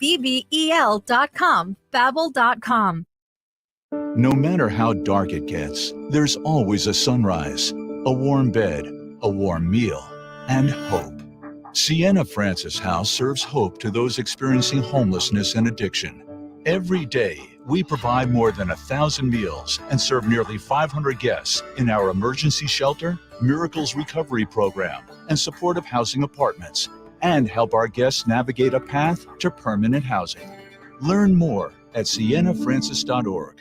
BBEL.com, Babbel.com. No matter how dark it gets, there's always a sunrise, a warm bed, a warm meal, and hope. Sienna Francis House serves hope to those experiencing homelessness and addiction. Every day, we provide more than 1,000 meals and serve nearly 500 guests in our emergency shelter, Miracles Recovery Program, and supportive housing apartments, and help our guests navigate a path to permanent housing. Learn more at siennafrancis.org.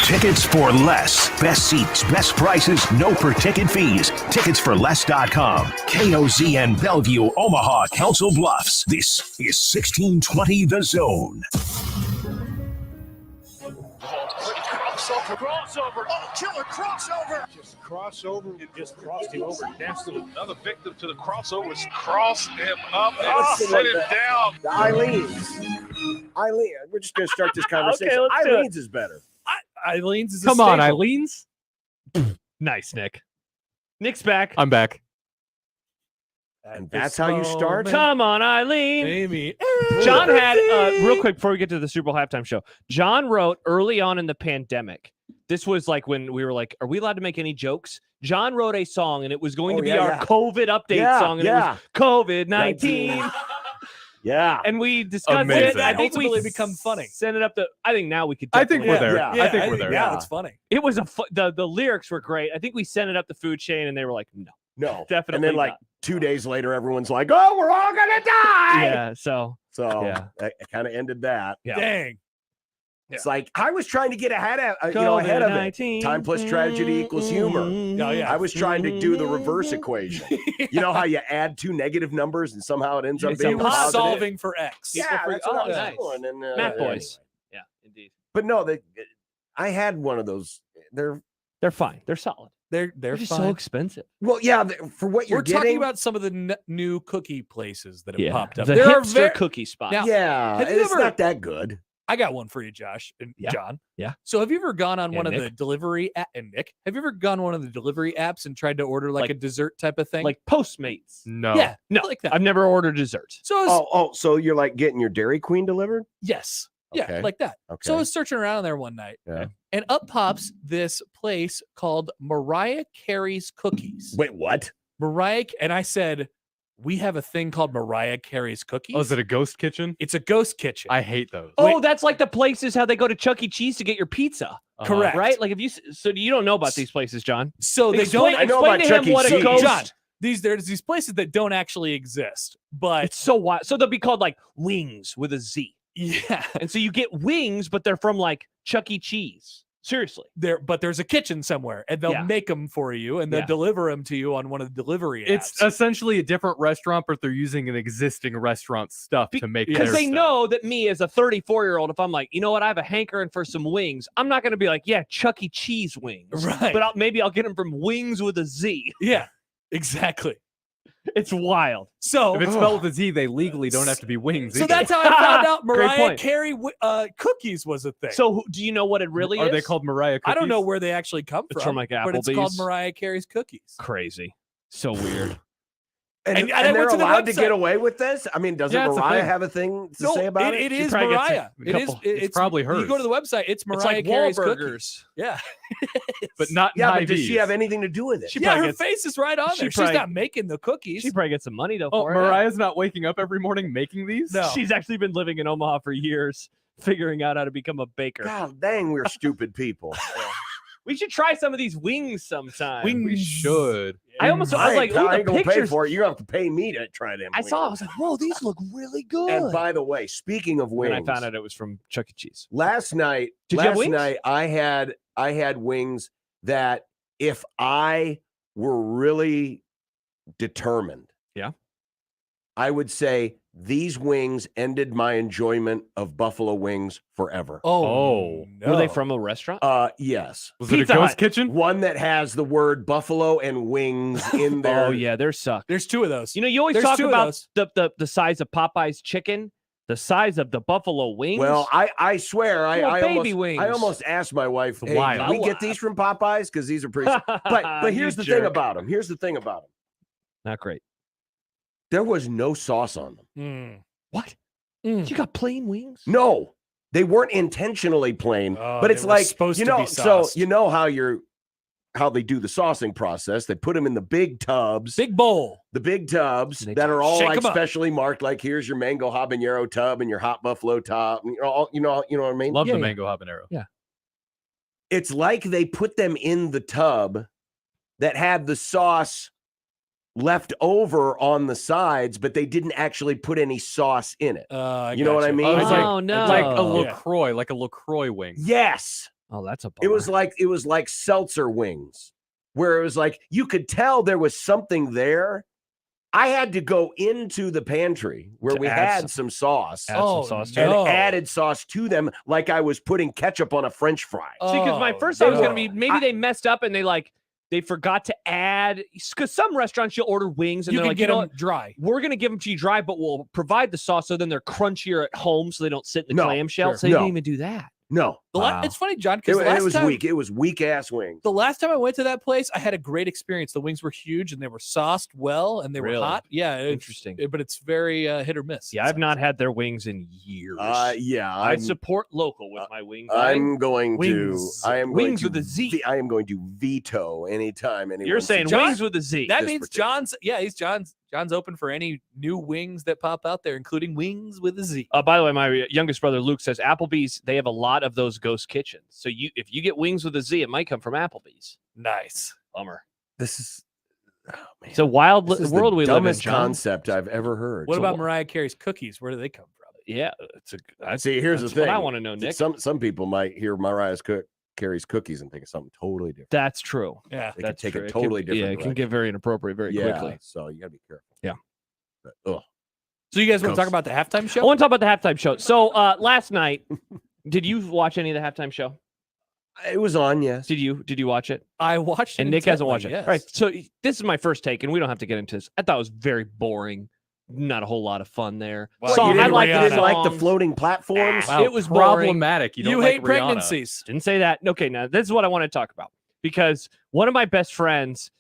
Tickets for less. Best seats, best prices, no per-ticket fees. Ticketsforless.com. KOZN Bellevue, Omaha, Council Bluffs. This is 1620 The Zone. Crossover. Oh, killer crossover. Just crossover. It just crossed him over. Danced to another victim to the crossovers. Crossed him up and set him down. The Eileen. We're just going to start this conversation. Okay, Eileen's is better. Eileen's is a Come on, staple. Eileen's. Nice, Nick. Nick's back. I'm back. And that's how you start? Come on, Eileen. Amy. John had, real quick before we get to the Super Bowl halftime show, John wrote early on in the pandemic. This was like when we were like, are we allowed to make any jokes? John wrote a song, and it was going to be our COVID update song. And it was COVID-19. Yeah. And we discussed Amazing. it. I think we become funny. Send it up to, I think now we could. I think we're there. Yeah. I think we're there. Yeah, it's funny. It was the lyrics were great. I think we sent it up the food chain, and they were like, no, And definitely then like not. 2 days later, everyone's like, oh, we're all going to die. Yeah. So So it kind of ended that. yeah. Dang. It's like, I was trying to get ahead of it. Time plus tragedy equals humor. Oh, yeah. I was trying to do the reverse equation. You know how you add two negative numbers and somehow it ends up It's being You were positive? solving for X. Yeah, that's what I was nice. doing. And, Math boys. anyway. Yeah, indeed. But no, I had one of those. They're fine. They're solid. They're They're just fine. so expensive. Well, yeah, for what you're We're getting. talking about some of the new cookie places that have popped up. The There are hipster cookie spots. Now- Yeah, Have you it's ever- not that good. I got one for you, Josh and Yeah. John. Yeah. So have you ever gone on Yeah, one of Nick. the delivery and Nick? Have you ever gone on one of the delivery apps and tried to order like Like- a dessert type of thing? Like Postmates. No. yeah, No, like that. I've never ordered dessert. So I was, So you're like getting your Dairy Queen delivered? yes, yeah, Okay. like that. Okay. So I was searching around there one night, Yeah. and up pops this place called Mariah Carey's Cookies. Wait, what? And I said, we have a thing called Mariah Carey's Cookies. Oh, is it a ghost kitchen? It's a ghost kitchen. I hate those. Oh, that's like the places how they go to Chuck E. Cheese to get your pizza. Uh-huh. Correct. Right? Like if you so you don't know about these places, John. So they Explain- don't. I know explain about to him Chuck E. what a Cheese. ghost. John, there's these places that don't actually exist, but It's so wild. So they'll be called like wings with a Z. yeah, And so you get wings, but they're from like Chuck E. Cheese. Seriously. there's a kitchen somewhere, and they'll Yeah. make them for you, and they'll Yeah. deliver them to you on one of the delivery apps. It's essentially a different restaurant, but they're using an existing restaurant stuff to make Because their they stuff. know that me as a 34-year-old, if I'm like, you know what, I have a hankering for some wings, I'm not going to be like, yeah, Chuck E. Cheese wings. Right. But maybe I'll get them from Wings with a Z. yeah, exactly. It's wild. So If it's spelled with a Z, they legally don't have to be wings. So either. that's how I found out Great Mariah point. Carey cookies was a thing. So do you know what it really Are is? they called Mariah cookies? I don't know where they actually come It's from, from, like, but it's called Applebee's. Mariah Carey's Cookies. Crazy. So weird. And I they're went to the allowed to website. get away with this? I mean, doesn't Yeah, it's a Mariah thing. have a thing to No, say about it? it She is probably gets Mariah. a It is. couple. It's probably hers. You go to the website. It's Mariah It's like Carey's Wahlburgers. Cookies. Yeah, But not in Yeah, high but does she Vs. have anything to do with it? She yeah. probably Her gets- face is right on she there. She's probably- not making the cookies. She probably gets some money though Oh, for it. Mariah's not waking up every morning making these? No. She's actually been living in Omaha for years, figuring out how to become a baker. God dang, we're stupid people. We should try some of these wings sometime. We should. I was like, I ooh, ain't the gonna pay pictures. for it. You're gonna have to pay me to try them. I saw. I was like, whoa, these look really good. And by the way, speaking of wings, And I found out it was from Chuck E. Cheese. last night. Did you have last wings? night I had wings that if I were really determined, Yeah. I would say these wings ended my enjoyment of buffalo wings forever. Oh, no. Were they from a restaurant? Yes. Was it a Pizza ghost Hut. kitchen? One that has the word buffalo and wings in there. Oh yeah, they're suck. There's two of those. You know, you always There's talk two of about those. the size of Popeye's chicken, the size of the buffalo wings. Well, I swear Little I baby almost wings. I almost asked my wife, It's hey, wild. can we get these from Popeyes? Because these are pretty. But here's You the thing jerk. about them. Here's the thing about them. Not great. There was no sauce on them. Mm. What? You got plain wings? No, they weren't intentionally plain, Oh, but it's they were like, supposed you to know, be so sauced. you know how they do the saucing process. They put them in the big tubs, Big bowl. the big tubs They that are all shake like 'em up. specially marked. Like here's your mango habanero tub and your hot buffalo tub. You know what I mean? Love Yeah, the yeah. mango habanero. Yeah. It's like they put them in the tub that had the sauce left over on the sides, but they didn't actually put any sauce in it. You know what I mean? Oh, it's Oh, like, no. like a Yeah. LaCroix, like a LaCroix wing. Yes. Oh, that's a It bummer. was like seltzer wings, where it was like you could tell there was something there. I had to go into the pantry where To we add had some sauce Add some sauce to and it. no. added sauce to them like I was putting ketchup on a French fry. See, because my Oh, first thought was going to no. be maybe they messed up and they forgot to add, because some restaurants you'll order wings and You they're can like, get you know them what? dry. We're going to give them to you dry, but we'll provide the sauce so then they're crunchier at home so they don't sit in the No, clamshell. sure. So they No. didn't even do that. No, Wow. It's funny, John, it, because it was weak. It was weak ass wings. The last time I went to that place, I had a great experience. The wings were huge and they were sauced well and they Really? were hot. Yeah, Interesting. but it's very hit or miss. Yeah, I've not had their wings in years. Yeah, I support local with my wing. I'm going Wings. to. I am Wings going with to a Z. I am going to veto anytime anyone. You're saying John- wings with a Z. That this means particular- John's open for any new wings that pop out there, including wings with a Z. By the way, my youngest brother Luke says Applebee's, they have a lot of those ghost kitchens. So if you get wings with a Z, it might come from Applebee's. Nice. Bummer. This is. Oh, man. It's a wild This is world the we live in, dumbest John. concept I've ever heard. What So about wh- Mariah Carey's cookies? Where do they come from? Yeah, See, here's the that's thing. what I want to know, Nick. Some people might hear Mariah's Carey's cookies and think of something totally different. That's true. Yeah. They That's can take true. a It can- totally different. Yeah, it can get very inappropriate very quickly. So you gotta be careful. Yeah. But, So you guys want to talk Ghost. about the halftime I show? want to talk about the halftime show. So last night, did you watch any of the halftime show? it was on. Yes. Did you watch it? I watched it. And Nick hasn't watched it. Yes. All right. So this is my first take, and we don't have to get into this. I thought it was very boring. Not a whole lot of fun there. Well, Song- you I didn't like you Rihanna. didn't like the songs. floating platforms. Wow, It was boring. problematic. You don't You like hate Rihanna. pregnancies. Didn't say that. Okay, now this is what I want to talk about because one of my best friends,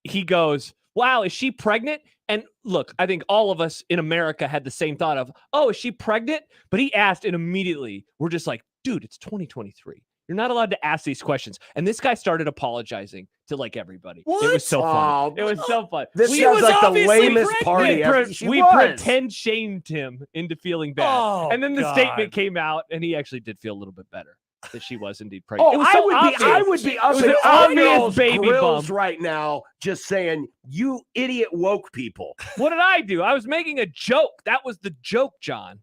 he goes, "Wow, is she pregnant?" And look, I think all of us in America had the same thought of, "Oh, is she pregnant?" But he asked, and immediately we're just like, "Dude, it's 2023. You're not allowed to ask these questions." And this guy started apologizing to like everybody. It What? was so fun. Oh, It was so fun. This She sounds was like the obviously lamest pregnant. party we ever. pre- She we was. pretend shamed him into feeling bad. Oh, and then the God. statement came out, and he actually did feel a little bit better that she was indeed pregnant. Oh, it was I so would obvious. be. I would be up was in an all obvious y'all's baby grills bump. right now, just saying, "You idiot woke people." What did I do? I was making a joke. That was the joke, John.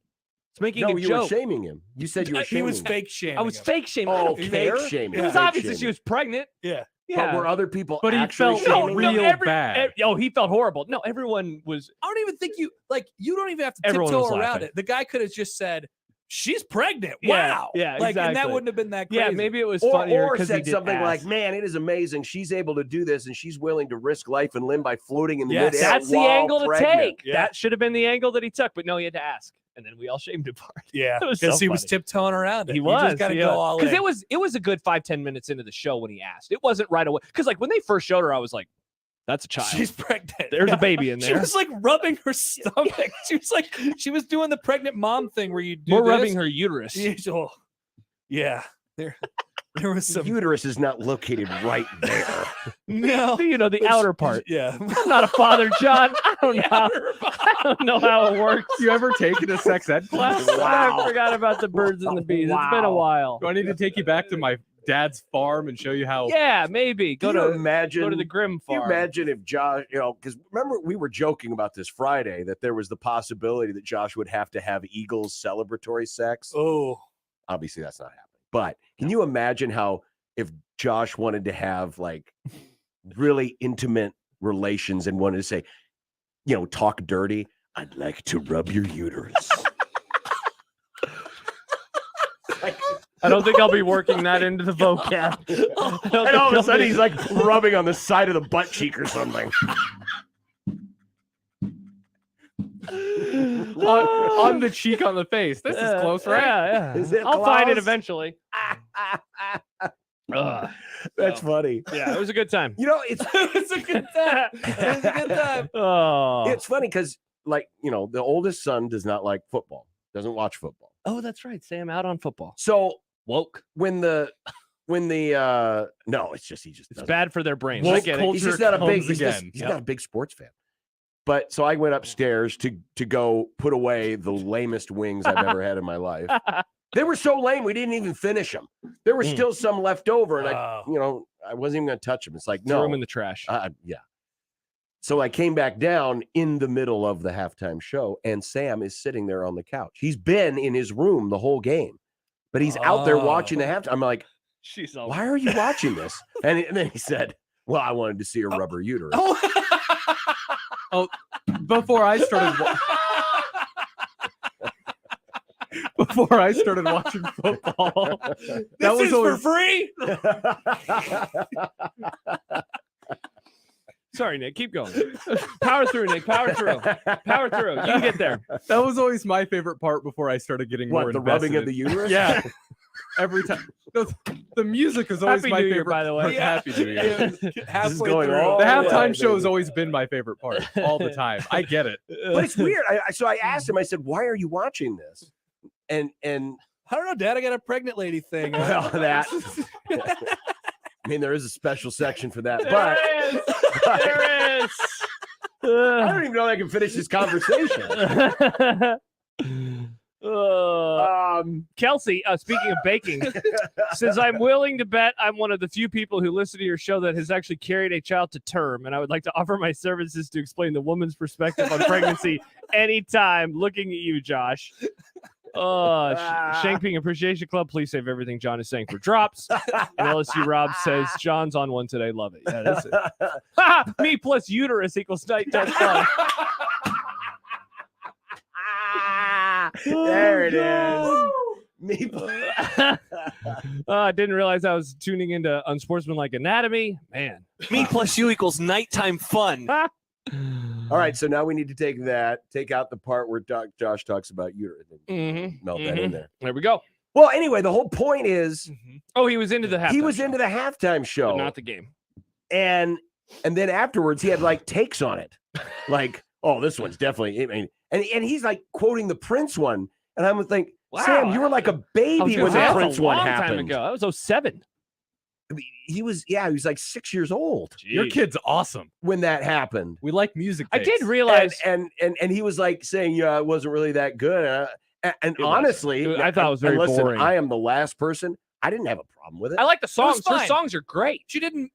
It's making No, a you were joke. shaming him. You said you were He shaming was him. fake shaming. I was him. fake shaming. I Oh, don't fake care. shaming. It was fake obvious that shaming. she was pregnant. Yeah. Yeah. But were other people But he actually felt shaming real him? bad. He felt horrible. No, everyone was. I don't even think you don't even have to Everyone was tiptoe around laughing. it. The guy could have just said, "She's pregnant." Yeah, Wow. yeah, Like, and that exactly. wouldn't have been that crazy. Yeah, maybe it was Or, funnier or because he said did something like, ask. "Man, it is amazing. She's able to do this, and she's willing to risk life and limb by floating in the Yes. midair." That's the while angle to pregnant. take. Yeah. That should have been the angle that he took, but no, he had to ask, and then we all shamed him for it. Yeah, It was because so he was funny. tiptoeing around it. He You was. just got to go all in. Because it was a good 5-10 minutes into the show when he asked. It wasn't right away. Because like when they first showed her, I was like, "That's a child. She's pregnant. There's Yeah. a baby in She there." was like rubbing her stomach. She was doing the pregnant mom thing where you do We're this. rubbing her uterus. Yeah, there was The some. uterus is not located right there. No, The outer part. Yeah, I'm not a father, John. I don't know. I don't know how it works. You ever taken a sex ed class? I forgot about the birds and the bees. It's been a while. Do I need to take you back to my dad's farm and show you how? Yeah, maybe go Can you to imagine? go to the Grimm Can you farm. imagine if Josh, because remember we were joking about this Friday that there was the possibility that Josh would have to have Eagles celebratory sex. Oh, Obviously, that's not happening. But can you imagine how if Josh wanted to have like really intimate relations and wanted to say, talk dirty? I'd like to rub your uterus. I don't think I'll be working that into the vocab. And all of a sudden he's like rubbing on the side of the butt cheek or something. on the cheek, on the face. This is close, right? Yeah. Is it I'll find it close? eventually. Ugh. That's funny. Yeah, it was a good time. It's it's a good time. It's a good time. Oh, it's funny because the oldest son does not like football. Doesn't watch football. Oh, that's right. Sam out on football. So Woke. when the no, it's just he just It's doesn't. bad for their brains. Woke I get it. He's just not a big. He's again. not a big sports fan. But so I went upstairs to go put away the lamest wings I've ever had in my life. They were so lame we didn't even finish them. There were still some left over, and I wasn't even going to touch them. It's like Throw them in the trash. Yeah. So I came back down in the middle of the halftime show, and Sam is sitting there on the couch. He's been in his room the whole game, but he's out there watching the halftime. I'm like, why are you watching this? And then he said, well, I wanted to see a rubber uterus. Oh, before I started watching football, This was for free. Sorry, Nick. Keep going. Power through, Nick. Power through. Power through. You can get there. that was always my favorite part before I started getting more What, the invested rubbing of in- the uterus? Yeah. Every time. The music is always Happy my New Year, favorite. by the way. part. Yeah. Happy New Year. Halfway going through. all The yeah, halftime show has baby. always been my favorite part all the time. I get it. But it's weird. So I asked him, I said, why are you watching this? And I don't know, Dad. I got a pregnant lady thing. well, that I mean, there is a special section for that, There but is. There is. I don't even know if I can finish this conversation. Kelsey, speaking of baking, says, I'm willing to bet I'm one of the few people who listen to your show that has actually carried a child to term, and I would like to offer my services to explain the woman's perspective on pregnancy anytime. Looking at you, Josh. Shankping Appreciation Club, please save everything John is saying for drops. And LSU Rob says, John's on one today. Love it. Yeah, that's it. Me plus uterus equals nighttime fun. There it is. Me. I didn't realize I was tuning into Unsportsmanlike Anatomy. Man. Me plus you equals nighttime fun. All right, so now we need to take out the part where Josh talks about uterus and melt that in there. There we go. Well, anyway, the whole point is Oh, he was into the halftime. he was into the halftime show, but not the game. and then afterwards he had like takes on it, like, oh, this one's definitely. I mean, and he's like quoting the Prince one, and I would think, Wow. Sam, you were like a I was baby gonna when say, the that's Prince a one long time happened. ago. That was 07. I mean, he was like 6 years old Your kid's awesome. when that happened. We like music. I tapes. did realize. And he was like saying, yeah, it wasn't really that good. And It honestly, wasn't. I thought it was very and listen, boring. I am the last person. I didn't have a problem with it. I like the songs. Her fine. songs are great. She didn't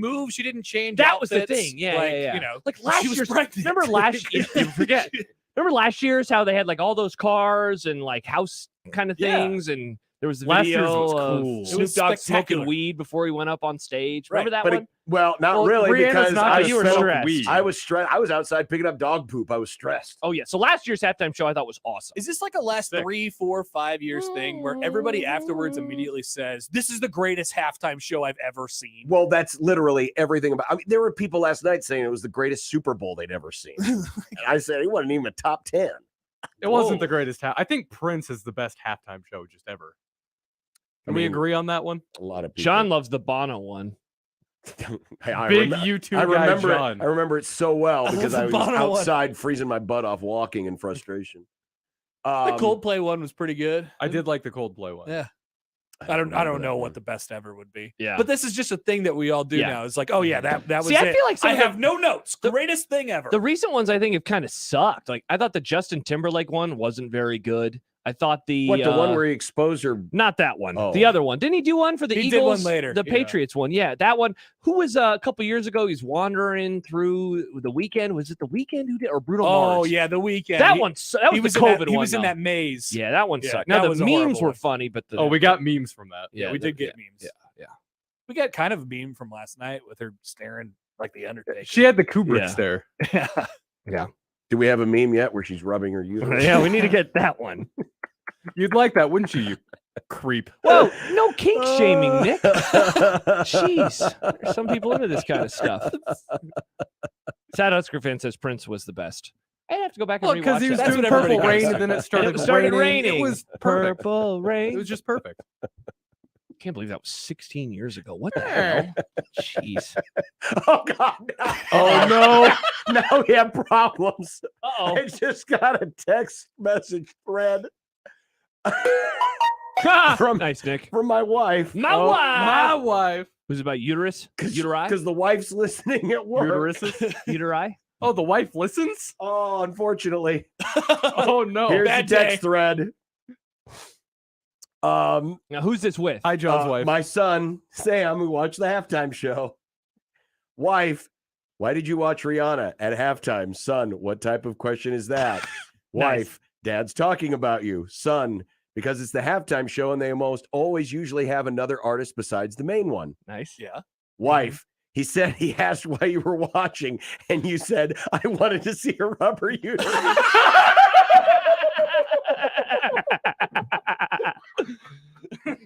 move. She didn't change. That was the outfits. thing. Yeah, like, yeah. You know, Like last she was year's. pregnant. Remember last year? You forget. Remember last year's how they had like all those cars and like house kind of Yeah. things, and there was the Last video year's was of cool. It Snoop was Dogg spectacular. smoking weed before he went up on stage. Remember that but one? well, not Well, really, Rihanna's because not I gonna was you were smoke stressed. weed. I was stressed. I was outside picking up dog poop. I was stressed. Oh yeah. So last year's halftime show I thought was awesome. Is this like a last Sick. 3, 4, 5 years thing where everybody afterwards immediately says, "This is the greatest halftime show I've ever seen"? Well, that's literally everything about. I mean, there were people last night saying it was the greatest Super Bowl they'd ever seen. And I said it wasn't even a top 10. It wasn't the greatest. I think Prince is the best halftime show just ever. Can we mean, agree on that one? A lot of people. John loves the Bono one. I Big remem- YouTube I guy, remember John. it. I remember it so well because the I was Bono one. outside freezing my butt off, walking in frustration. The Coldplay one was pretty good. I did like the Coldplay one. Yeah. I don't know what the best ever would be. Yeah. But this is just a thing that we all do Yeah. now. It's like, oh yeah, that was See, I it. feel like some I of the- have no notes. Greatest thing ever. The recent ones I think have kind of sucked. Like I thought the Justin Timberlake one wasn't very good. I thought the What, the one where he exposed her? not that one, Oh. the other one. Didn't he do one for the He Eagles? did one later, The yeah. Patriots one. Yeah, that one. Who was a couple years ago? He's wandering through the weekend. Was it the weekend who did or Bruno oh Mars? yeah, the weekend. that He- one. That he was was the in COVID that, one. He was in though. that maze. Yeah, that one Yeah, sucked. that Now was the a memes horrible were one. funny, but the Oh, we got memes from that. Yeah, we did get memes. Yeah. We got kind of a meme from last night with her staring like the Undertaker. She had the Kubricks Yeah. there. Do we have a meme yet where she's rubbing her uterus? Yeah, we need to get that one. You'd like that, wouldn't you, you creep? Whoa, no kink shaming, Nick. Jeez, there's some people into this kind of stuff. Sad Husker fan says Prince was the best. I'd have to go back and Well, rewatch because he was that. That's doing what everybody Purple Rain, does. and then it It started, raining. It was perfect. Purple Rain. It was just perfect. Can't believe that was 16 years ago. What the hell? Jeez. Oh God! No. Oh no! Now we have problems. Uh-oh. I just got a text message thread From- nice, Nick. From my wife. My wife. My wife. Was it about uterus? Uteri? Because the wife's listening at work. Uteruses. Uteri? Oh, the wife listens? Oh, unfortunately. Oh, no. Here's the bad text day. thread. Now, who's this with? Hi, John's wife. My son, Sam, who watched the halftime show. Wife, why did you watch Rihanna at halftime? Son, what type of question is that? Wife, Dad's talking about you. Son, because it's the halftime show and they almost always usually have another artist besides the main one. Nice. Yeah. Wife, he said he asked why you were watching, and you said, I wanted to see a rubber uterus.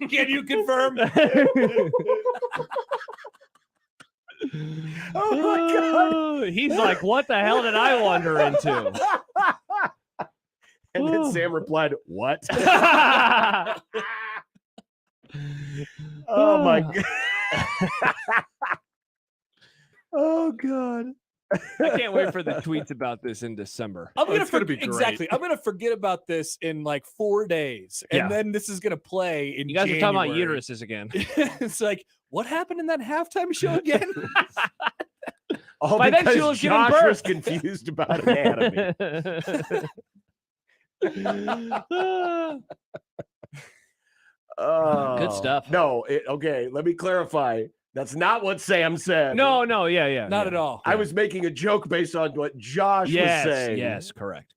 Can you confirm? Oh my God. He's like, what the hell did I wander into? And then Sam replied, what? Oh my God. Oh God. I can't wait for the tweets about this in December. I'm gonna it's gonna be great. exactly. I'm gonna forget about this in like 4 days, and Yeah. then this is gonna play in. You guys are talking about January. uteruses again. It's like, what happened in that halftime show again? All By then because she'll have given Josh was birth. confused about anatomy. Oh, Good stuff. No, okay, let me clarify. That's not what Sam said. no, yeah. Not yeah. at all. I was making a joke based on what Josh Yes, was saying. yes, correct.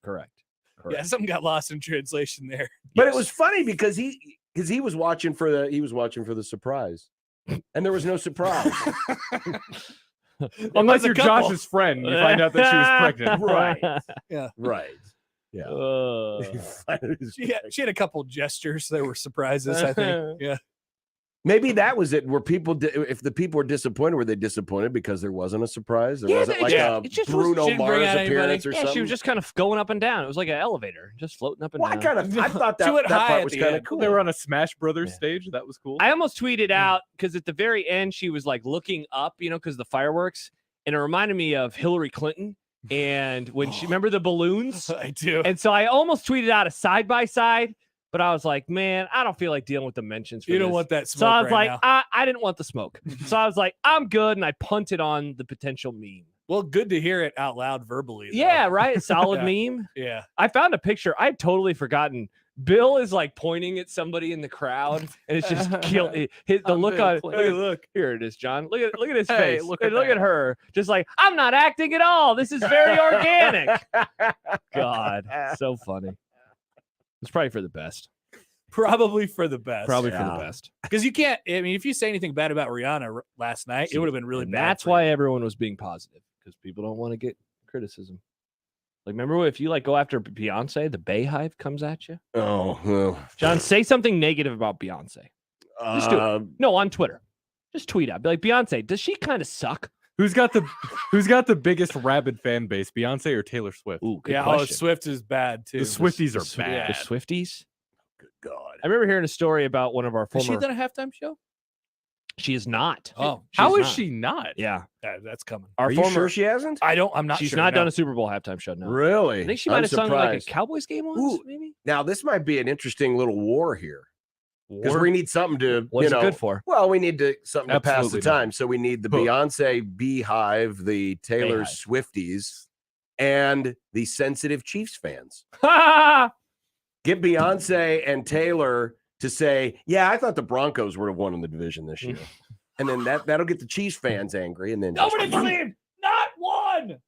Yeah, something got lost in translation there. But it was funny because he was watching for the surprise. And there was no surprise. Unless was a you're couple. Josh's friend, you find out that she was pregnant. Right. Right. Yeah. She had a couple gestures that were surprises, I think. Yeah. Maybe that was it. Where people, if the people were disappointed, were they disappointed because there wasn't a surprise? There wasn't like a it just Bruno didn't bring Mars out anybody. appearance or Yeah, something. she was just kind of going up and down. It was like an elevator, just floating up and Well, down. I thought She that, went that high part at was the kind of end. cool. They were on a Smash Brothers Yeah. stage. That was cool. I almost tweeted out because at the very end she was like looking up, because the fireworks, and it reminded me of Hillary Clinton. And when she remember the balloons, I do. and so I almost tweeted out a side by side, but I was like, man, I don't feel like dealing with the mentions. For You don't this. want that smoke So I was right like, now. I didn't want the smoke. So I was like, I'm good, and I punted on the potential meme. Well, good to hear it out loud verbally. Though. Yeah, right. Solid Yeah. meme. Yeah. I found a picture. I'd totally forgotten. Bill is like pointing at somebody in the crowd, and it's just killed. The look Bill on. Clinton. Look, here it is, John. Look at his Hey, face. look And at look that. at her. Just like, I'm not acting at all. This is very organic. God, so funny. It's probably for the best. Probably for the best. Probably for Yeah. the best. Because you can't, I mean, if you say anything bad about Rihanna last night, it would have been really And bad. that's for why you. everyone was being positive, because people don't want to get criticism. Like, remember if you like go after Beyonce, the Bayhive comes at you. Oh, well. John, say something negative about Beyonce. Just do it. No, on Twitter. Just tweet out. Be like, Beyonce, does she kind of suck? Who's got the biggest rabid fan base, Beyonce or Taylor Swift? Ooh, good Yeah, question. Swift is bad too. The Swifties are The bad. Swifties. Good God. I remember hearing a story about one of our Has former. she done a halftime show? She is not. Oh, How she's is not. she not? Yeah, that's coming. our Are you former. sure she hasn't? I'm not she's sure. not no. done a Super Bowl halftime show. No, Really? I think she I'm might have sung like a surprised. Cowboys game once. Ooh. Maybe. Now, this might be an interesting little war here. Because War? we need something to, What's it good for? Well, we need something to pass the Absolutely not. time. So we need the Hook. Beyonce Beehive, the Taylor Bayhive. Swifties, and the sensitive Chiefs fans. Ha! Get Beyonce and Taylor to say, yeah, I thought the Broncos would have won in the division this year. And then that'll get the Chiefs fans angry. And then Nobody believed. Not one.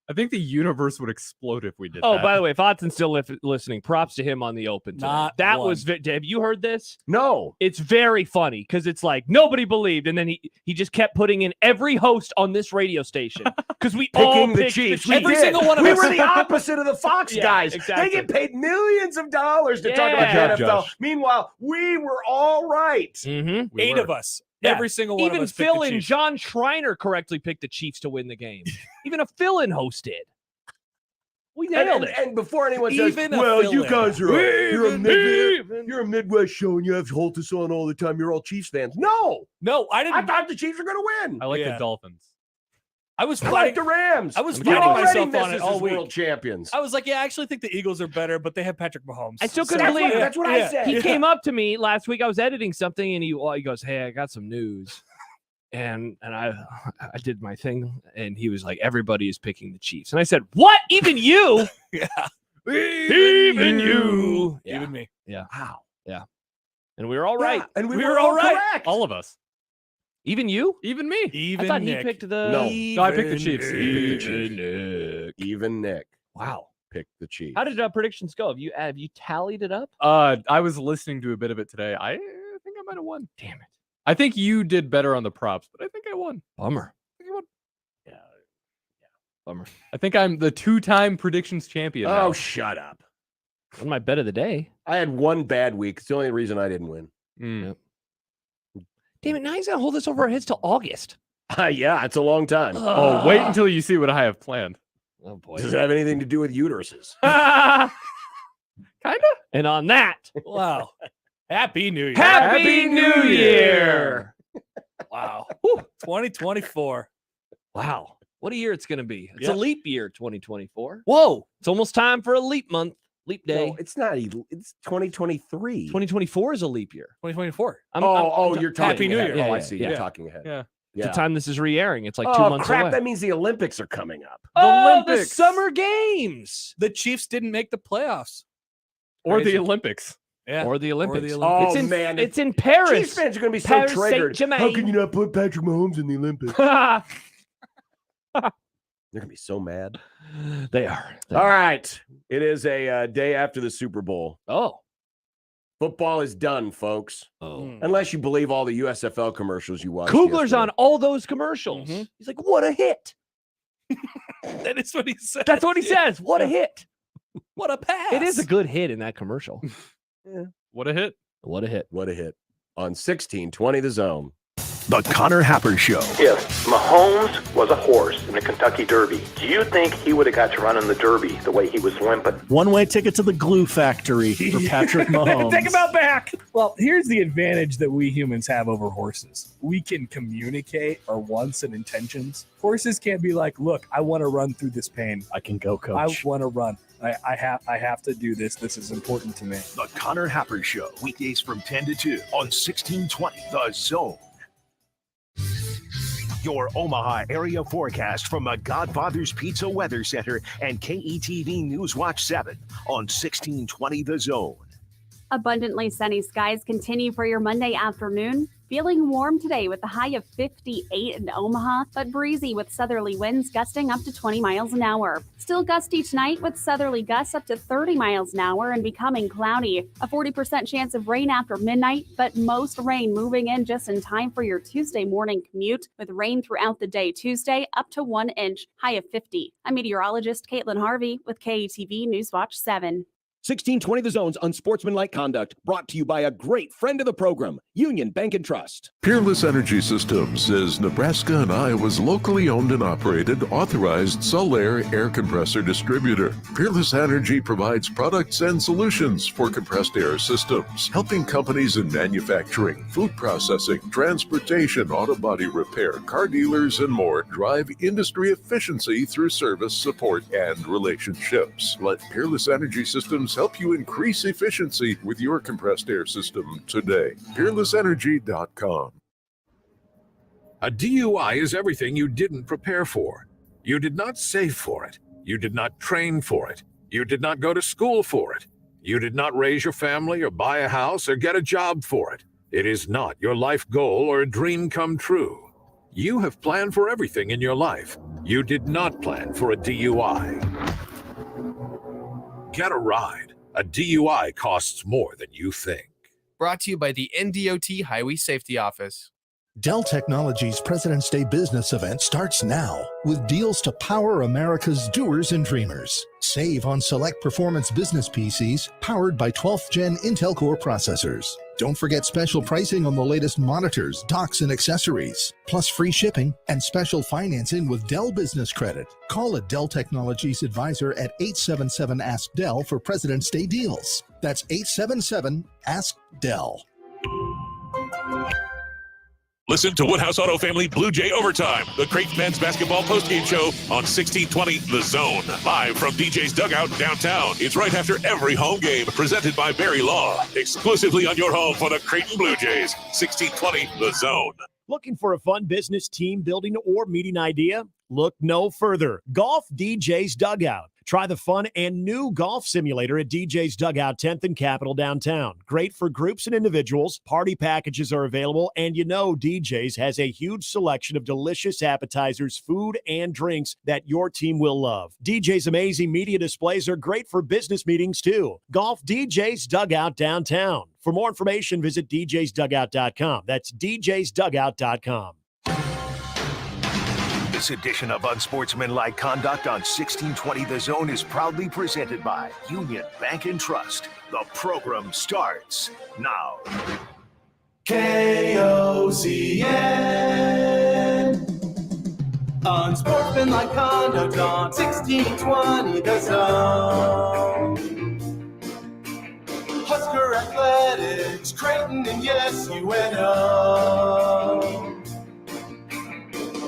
I think the universe would explode if we did Oh, that. by the way, if Odson's still listening, props to him on the open. Today. Not that one. was. Have you heard this? No. It's very funny because it's like nobody believed, and then he just kept putting in every host on this radio station because we all Picking the picked Chiefs. The We Chiefs. Every did. single one of we us. were the opposite of the Fox Yeah, guys. exactly. They get paid millions of dollars to talk about Yeah. the NFL. Josh. Meanwhile, we were all right. Mm-hmm. We 8 were. of us. Yeah. Every single one Even of us. picked the Phil and Chiefs. John Schreiner correctly picked the Chiefs to win the game. Even a fill-in host did. We nailed it. And before anyone says, Even a well, you fill-in. guys are you're a Midwest show and you have Holtus on all the time. You're all Chiefs fans. No, No, I I didn't. thought the Chiefs were going to win. I like Yeah. the Dolphins. I was I like fighting the Rams. I was You fighting already myself missed on it us all as week. world champions. I was like, yeah, I actually think the Eagles are better, but they have Patrick Mahomes. I still So- couldn't believe it. That's what I said. He came up to me last week. I was editing something, and he goes, "Hey, I got some news," and I did my thing, and he was like, "Everybody is picking the Chiefs," and I said, "What? Even you? Yeah. Even you? Yeah. Even me. Wow. And we were all right. Yeah, and we We were were all all right. correct. All of us. Even you? Even me. Even I thought Nick. he picked the No. No, I picked the Chiefs. Even Nick. Even Nick Wow. picked the Chiefs. How did predictions go? Have you tallied it up? I was listening to a bit of it today. I think I might have won. Damn it. I think you did better on the props, but I think I won. Bummer. I think I won. Yeah. Bummer. I think I'm the 2-time predictions champion. Oh, now. shut up. On my bet of the day. I had one bad week. It's the only reason I didn't win. Mm. Damn it. Now he's going to hold this over our heads till August. Yeah, it's a long time. Oh, wait until you see what I have planned. Oh, boy. Does it have anything to do with uteruses? Kinda. And on that, Wow. Happy New Year. Happy New Year. Wow. 2024. Wow. What a year it's going to be. It's Yep. a leap year, 2024. Whoa. It's almost time for a leap month, leap day. No, it's not. It's 2023. 2024 is a leap year. 2024. You're talking Happy New ahead. Year. Oh, I Yeah, see. yeah. You're talking ahead. Yeah. Yeah. The time this is re-airing. It's like 2 Oh, months crap. away. That means the Olympics are coming up. the Olympics. Summer Games. The Chiefs didn't make the playoffs. Or Crazy. the Olympics. Yeah. Or the Olympics. Oh, It's in, man. It's in Paris. Chiefs fans are going to be so Paris triggered. Saint-Germain. How can you not put Patrick Mahomes in the Olympics? They're going to be so mad. They are. All right. It is a day after the Super Bowl. Oh. Football is done, folks. Oh. Unless you believe all the USFL commercials you watched. Kugler's yesterday. on all those commercials. Mhm. He's like, what a hit. That is what he said. That's what he says. What a hit. What a pass. It is a good hit in that commercial. What a hit. What a hit. What a hit. On 1620 The Zone. The Connor Happer Show. If Mahomes was a horse in the Kentucky Derby, do you think he would have got to run in the Derby the way he was limping? One-way ticket to the glue factory for Patrick Mahomes. Take him out back. Well, here's the advantage that we humans have over horses. We can communicate our wants and intentions. Horses can't be like, look, I want to run through this pain. I can go, I coach. want to run. I have to do this. This is important to me. The Connor Happer Show. Weekdays from 10 to 2 on 1620 The Zone. Your Omaha area forecast from the Godfather's Pizza Weather Center and KETV News Watch 7 on 1620 The Zone. Abundantly sunny skies continue for your Monday afternoon. Feeling warm today with a high of 58 in Omaha, but breezy with southerly winds gusting up to 20 miles an hour. Still gusty tonight with southerly gusts up to 30 miles an hour and becoming cloudy. A 40% chance of rain after midnight, but most rain moving in just in time for your Tuesday morning commute with rain throughout the day Tuesday up to 1 inch, high of 50. I'm meteorologist Caitlin Harvey with KETV News Watch 7. 1620 The Zone's Unsportsmanlike Conduct, brought to you by a great friend of the program, Union Bank and Trust. Peerless Energy Systems is Nebraska and Iowa's locally owned and operated authorized Solaire air compressor distributor. Peerless Energy provides products and solutions for compressed air systems, helping companies in manufacturing, food processing, transportation, auto body repair, car dealers, and more drive industry efficiency through service, support, and relationships. Let Peerless Energy Systems help you increase efficiency with your compressed air system today. PeerlessEnergy.com. A DUI is everything you didn't prepare for. You did not save for it. You did not train for it. You did not go to school for it. You did not raise your family or buy a house or get a job for it. It is not your life goal or a dream come true. You have planned for everything in your life. You did not plan for a DUI. Get a ride. A DUI costs more than you think. Brought to you by the NDOT Highway Safety Office. Dell Technologies President's Day business event starts now with deals to power America's doers and dreamers. Save on select performance business PCs powered by 12th Gen Intel Core processors. Don't forget special pricing on the latest monitors, docks, and accessories, plus free shipping and special financing with Dell Business Credit. Call a Dell Technologies advisor at 877-ASK-DELL for President's Day deals. That's 877-ASK-DELL. Listen to Woodhouse Auto Family Blue Jay Overtime, the Creighton men's basketball postgame show on 1620 The Zone. Live from DJ's Dugout downtown. It's right after every home game, presented by Barry Law. Exclusively on your home for the Creighton Blue Jays. 1620 The Zone. Looking for a fun business, team building, or meeting idea? Look no further. Golf DJ's Dugout. Try the fun and new golf simulator at DJ's Dugout 10th and Capitol downtown. Great for groups and individuals. Party packages are available, and you know DJ's has a huge selection of delicious appetizers, food, and drinks that your team will love. DJ's amazing media displays are great for business meetings, too. Golf DJ's Dugout downtown. For more information, visit djsdugout.com. That's djsdugout.com. This edition of Unsportsmanlike Conduct on 1620 The Zone is proudly presented by Union Bank and Trust. The program starts now. KOZN. Unsportsmanlike Conduct on 1620 The Zone. Husker Athletics, Creighton, and yes, UNO.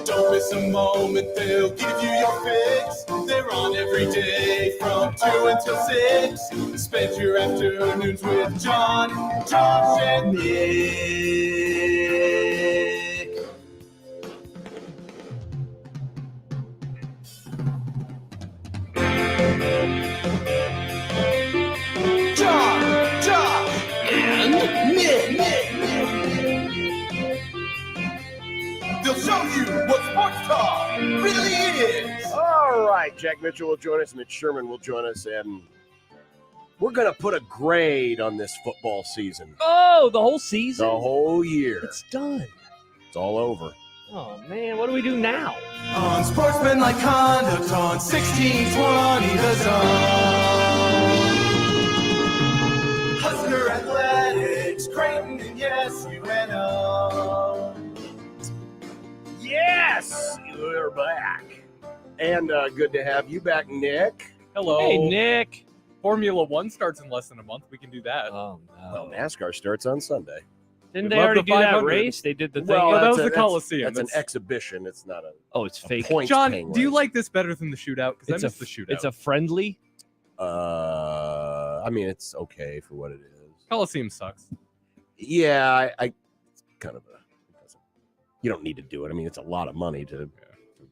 Don't miss a moment, they'll give you your fix. They're on every day from 2 until 6. Spend your afternoons with John, Josh, and Nick. John, Josh, and Nick. They'll show you what sports talk really is. All right, Jack Mitchell will join us, Mitch Sherman will join us, and we're going to put a grade on this football season. Oh, the whole season? The whole year. It's done. It's all over. Oh, man, what do we do now? Unsportsmanlike Conduct on 1620 The Zone. Husker Athletics, Creighton, and yes, UNO. Yes, we're back. And good to have you back, Nick. Hello. Hey, Nick. Formula One starts in less than a month. We can do that. Oh, no. Well, NASCAR starts on Sunday. Didn't We they love already the do that 500. race? They did the thing. Well, that was the that's- Coliseum. That's an exhibition. It's not a. Oh, it's fake. Points John, paying do you race. like this better than the shootout? Because I miss the shootout. It's a friendly. I mean, it's okay for what it is. Coliseum sucks. Yeah, I it's kind of a. You don't need to do it. I mean, it's a lot of money to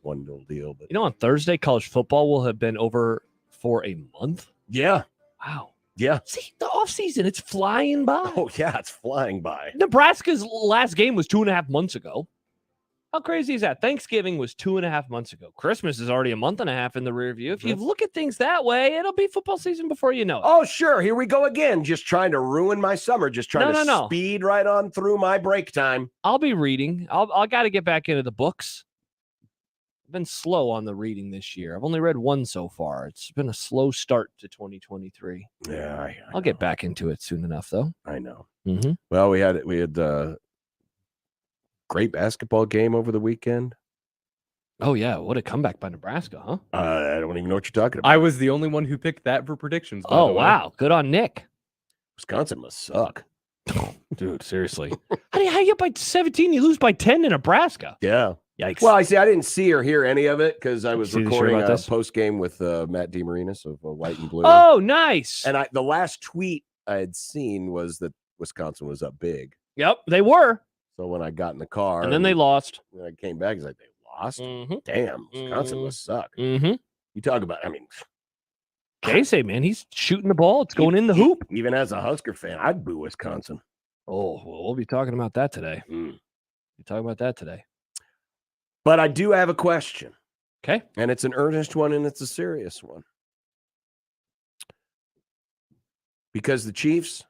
one little deal. But You know, on Thursday, college football will have been over for a month. yeah, Wow. yeah. See, the offseason, it's flying by. Oh yeah, it's flying by. Nebraska's last game was 2.5 months ago. How crazy is that? Thanksgiving was 2.5 months ago. Christmas is already a month and a half in the rear view. If you look at things that way, it'll be football season before you know it. Oh, sure. Here we go again. Just trying to ruin my summer. Just trying to speed right on through my break time. I'll be reading. I got to get back into the books. I've been slow on the reading this year. I've only read one so far. It's been a slow start to 2023. Yeah, I'll get back into it soon enough, though. I know. Mm-hmm. Well, we had great basketball game over the weekend. Oh, yeah. What a comeback by Nebraska, huh? I don't even know what you're talking about. I was the only one who picked that for predictions. by Oh, the way. wow. Good on Nick. Wisconsin must suck. Dude, seriously. how you up by 17? You lose by 10 in Nebraska. Yeah. Yikes. Well, I didn't see or hear any of it because I was See the shirt recording about a this? post game with Matt DeMarinis of White and Blue. Oh, nice. And the last tweet I had seen was that Wisconsin was up big. Yep, they were. So when I got in the car, And then they lost. When I came back, he's like, they lost? Mhm. Damn, Wisconsin Mhm. must suck. Mm-hmm. You talk about, I mean, Casey, man, he's shooting the ball. It's going in the hoop. Even as a Husker fan, I'd boo Wisconsin. Oh, well, we'll be talking about that today. Mm. We'll be talking about that today. But I do have a question. Okay. And it's an earnest one and it's a serious one. Because the Chiefs,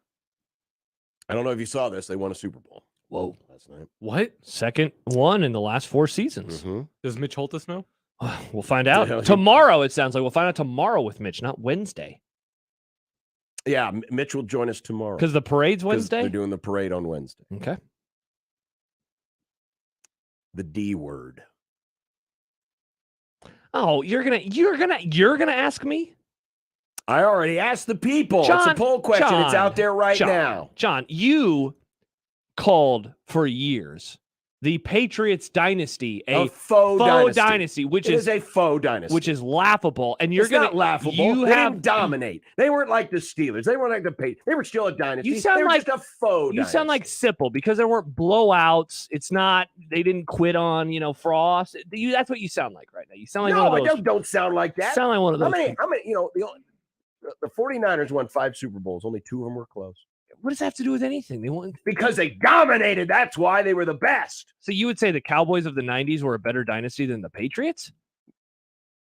I don't know if you saw this, they won a Super Bowl. Whoa. Last night. What? Second one in the last 4 seasons. Mm-hmm. Does Mitch Holtis know? We'll find out. Yeah. Tomorrow, it sounds like. We'll find out tomorrow with Mitch, not Wednesday. Yeah, Mitch will join us tomorrow. Because the parade's 'Cause Wednesday? They're doing the parade on Wednesday. Okay. The D word. Oh, you're gonna ask me? I already asked the people. It's a poll question. It's out there right now. John, you called for years The Patriots dynasty, a faux dynasty, which is a faux dynasty, which is laughable. And you're not laughable. They didn't dominate. They weren't like the Steelers. They weren't like the Patriots. They were still a dynasty. They were just a faux. You sound like Sipple because there weren't blowouts. It's not. They didn't quit on Frost. That's what you sound like right now. You sound like one of those. I don't sound like that. You sound like one of those. How many? The 49ers won 5 Super Bowls. Only 2 of them were close. What does that have to do with anything? They won because they dominated. That's why they were the best. So you would say the Cowboys of the 90s were a better dynasty than the Patriots?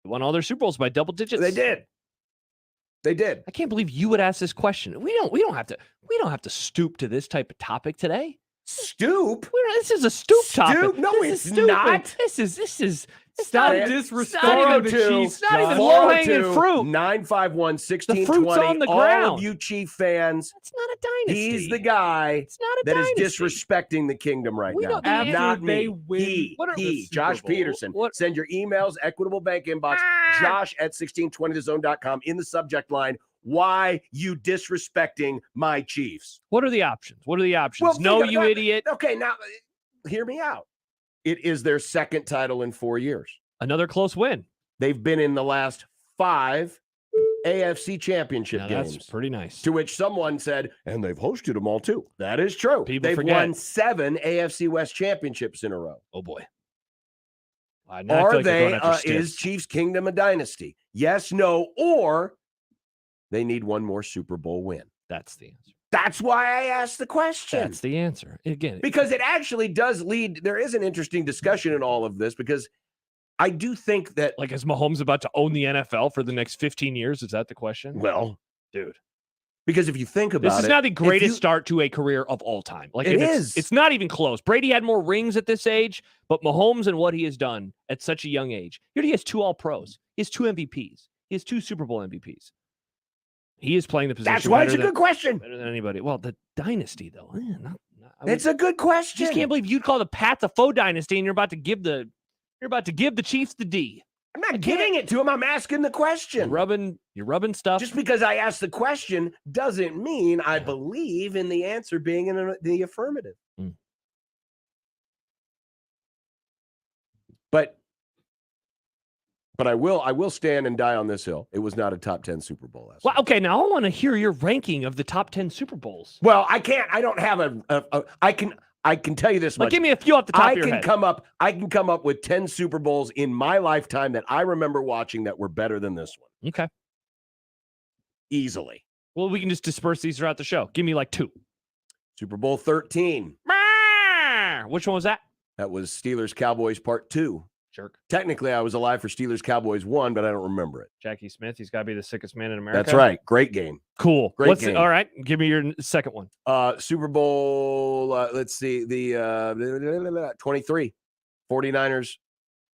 They won all their Super Bowls by double digits. They did. They did. I can't believe you would ask this question. We don't have to stoop to this type of topic today. Stoop? This is a stoop topic. No, it's not. This is Stop disrespecting the Chiefs. It's not even low-hanging fruit. 951-1620. Fruit's on the all ground. of you Chief fans. It's not a dynasty. He's the guy it's not a that dynasty. is disrespecting the kingdom right now. After they win He, Josh Peterson. Send your emails, Equitable Bank inbox, Josh at 1620thezone.com in the subject line. Why you disrespecting my Chiefs? What are the options? Well, no, you idiot. Okay, now hear me out. It is their second title in 4 years. Another close win. They've been in the last 5 AFC championship games. That's pretty nice. To which someone said, and they've hosted them all too. That is true. They've won 7 AFC West championships in a row. Oh boy. Is Chiefs Kingdom a dynasty? Yes, no, or they need one more Super Bowl win. That's the answer. That's why I asked the question. That's the answer. Again, because it actually does lead. There is an interesting discussion in all of this because I do think that, like, is Mahomes about to own the NFL for the next 15 years? Is that the question? Well, dude, because if you think about it, this is not the greatest start to a career of all time. Like, it is. It's not even close. Brady had more rings at this age, but Mahomes and what he has done at such a young age. Here he has 2 All-Pros. He has 2 MVPs. He has 2 Super Bowl MVPs. He is playing the position. That's why it's a good question. Better than anybody. Well, the dynasty, though. It's a good question. I just can't believe you'd call the Pats a faux dynasty, and you're about to give the Chiefs the D. I'm not giving it to him. I'm asking the question. You're rubbing stuff. Just because I asked the question doesn't mean I believe in the answer being in the affirmative. But I will stand and die on this hill. It was not a top 10 Super Bowl last Well, okay, now I want to hear your ranking of the top 10 Super Bowls. Well, I can't. I don't have I can tell you this much. Give me a few off the top of your head. I can come up with 10 Super Bowls in my lifetime that I remember watching that were better than this one. Okay. Easily. Well, we can just disperse these throughout the show. Give me like 2. Super Bowl 13. Which one was that? That was Steelers Cowboys Part 2. Jerk. Technically, I was alive for Steelers Cowboys 1, but I don't remember it. Jackie Smith, he's got to be the sickest man in America. That's right. Great game. Cool. Great game. All right. Give me your second one. Super Bowl, let's see, the 23. 49ers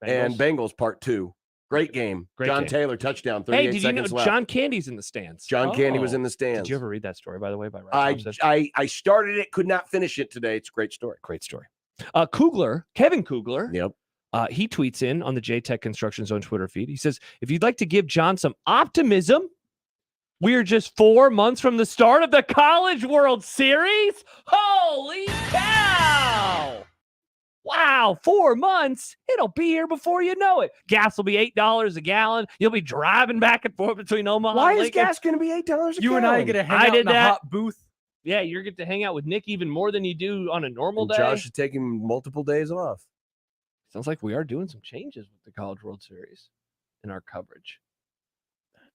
and Bengals Part 2. Great game. John Taylor, touchdown, 38 seconds left. Hey, did you know John Candy's in the stands? John Candy was in the stands. Did you ever read that story, by the way, by Ralph I started it, could not finish it today. It's a great story. Great story. Kevin Kugler. Yep. He tweets in on the J-Tech Construction Zone Twitter feed. He says, if you'd like to give John some optimism, we're just 4 months from the start of the College World Series. Holy cow! Wow, 4 months. It'll be here before you know it. Gas will be $8 a gallon. You'll be driving back and forth between Omaha Why and is Lincoln. gas going to be $8 a gallon? You and I get to hang out in the hot booth. Yeah, you're going to hang out with Nick even more than you do on a normal day. Josh is taking multiple days off. Sounds like we are doing some changes with the College World Series in our coverage.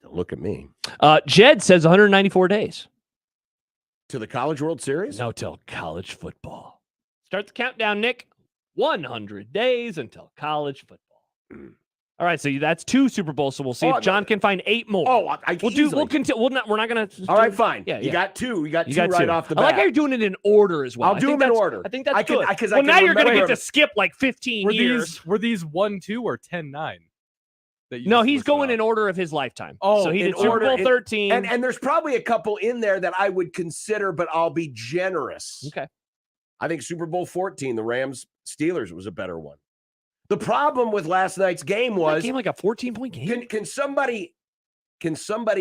Don't look at me. Jed says 194 days. To the College World Series? No, till college football. Start the countdown, Nick. 100 days until college football. All right, so that's 2 Super Bowls. So we'll see if John can find 8 more. We'll continue. We're not going to. All right, fine. Yeah, you got 2. You got 2 right off the bat. I like how you're doing it in order as well. I'll do them in order. I think that's good. Well, now you're going to get to skip like 15 years. Were these 1-2 or 10-9? No, he's going in order of his lifetime. Oh, so he did Super Bowl 13. And there's probably a couple in there that I would consider, but I'll be generous. Okay. I think Super Bowl 14, the Rams-Steelers, was a better one. The problem with last night's game was... That game like a 14-point game? Can somebody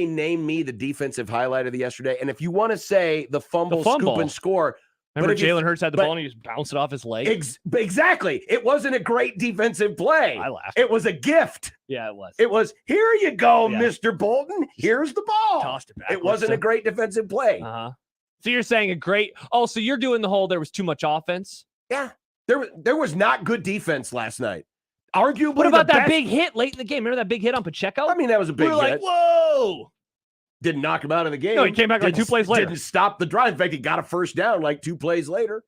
name me the defensive highlight of the yesterday? And if you want to say the fumble, scoop, and score, Remember Jalen Hurts had the ball and he just bounced it off his leg? Exactly. It wasn't a great defensive play. I laughed. It was a gift. Yeah, it was. It was, here you go, Yeah. Mr. Bolton. Here's the ball. Tossed it back. It wasn't a great defensive play. Uh-huh. So you're saying a great – oh, so you're doing the whole there was too much offense? Yeah. There was not good defense last night. Arguably, What about the that best- big hit late in the game? Remember that big hit on Pacheco? I mean, that was a big we were hit. like, whoa. Didn't knock him out of the game. No, he came back like Didn't- 2 plays later. Didn't stop the drive. In fact, he got a first down like 2 plays later.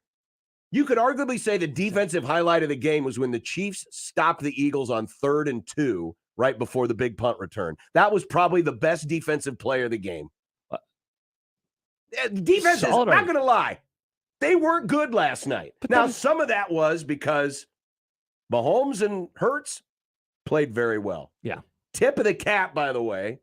You could arguably say the defensive highlight of the game was when the Chiefs stopped the Eagles on 3rd and 2 right before the big punt return. That was probably the best defensive play of the game. Defense is not going to lie. They weren't good last night. Now, some of that was because Mahomes and Hurts played very well. Yeah. Tip of the cap, by the way,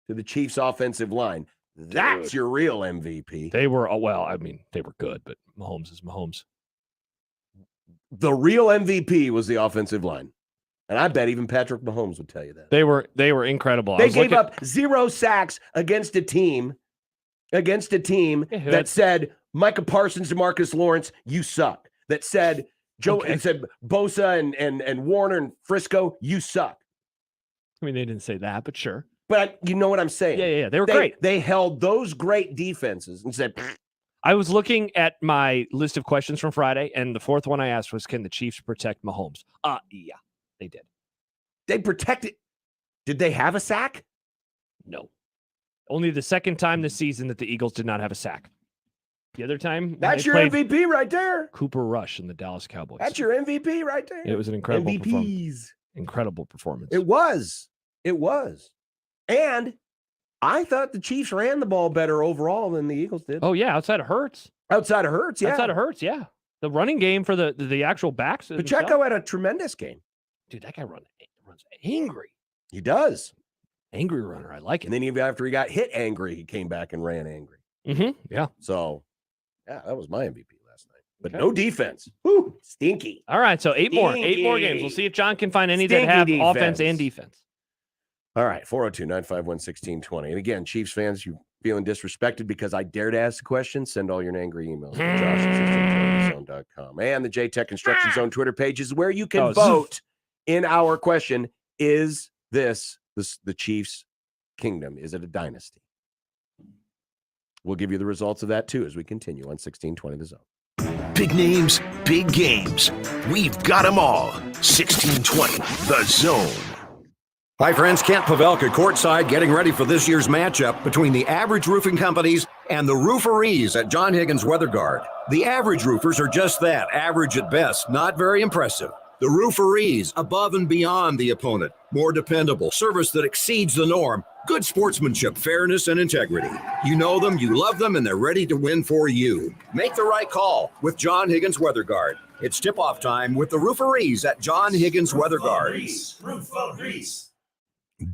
to the Chiefs' offensive line. That's your real MVP. They were, well, I mean, they were good, but Mahomes is Mahomes. The real MVP was the offensive line. And I bet even Patrick Mahomes would tell you that. They were incredible. They gave up 0 sacks against a team that said, Micah Parsons, DeMarcus Lawrence, you suck. That said, it said Bosa and Warner and Frisco, you suck. I mean, they didn't say that, but sure. But you know what I'm saying. Yeah. They were great. They held those great defenses and said, I was looking at my list of questions from Friday, and the fourth one I asked was, can the Chiefs protect Mahomes? Yeah, they did. They protected. Did they have a sack? No. Only the second time this season that the Eagles did not have a sack. The other time, that's your MVP right there. Cooper Rush and the Dallas Cowboys. That's your MVP right there. It was an incredible MVPs. performance. Incredible performance. It was. And I thought the Chiefs ran the ball better overall than the Eagles did. Oh, yeah, outside of Hurts. Yeah. Outside of Hurts, yeah. The running game for the actual backs. Pacheco had a tremendous game. Dude, that guy runs angry. He does. Angry runner. I like it. And then even after he got hit angry, he came back and ran angry. Mm-hmm. Yeah. So, yeah, that was my MVP last night. But no defense. Woo, stinky. All right, so 8 more games. We'll see if John can find any that have offense and defense. All right, 402-951-1620. And again, Chiefs fans, you feeling disrespected because I dare to ask the question, send all your angry emails to josh@1620thezone.com. And the JTech Construction Zone Twitter page is where you can vote in our question. Is this the Chiefs' kingdom? Is it a dynasty? We'll give you the results of that, too, as we continue on 1620 The Zone. Big names, big games. We've got them all. 1620 The Zone. Hi, friends. Kent Pavelka courtside getting ready for this year's matchup between the Average Roofing Companies and the Rooferees at John Higgins Weather Guard. The Average Roofers are just that, average at best, not very impressive. The Rooferees, above and beyond the opponent, more dependable, service that exceeds the norm, good sportsmanship, fairness, and integrity. You know them, you love them, and they're ready to win for you. Make the right call with John Higgins Weather Guard. It's tip-off time with the Rooferees at John Higgins Weather Guard. Rooferees.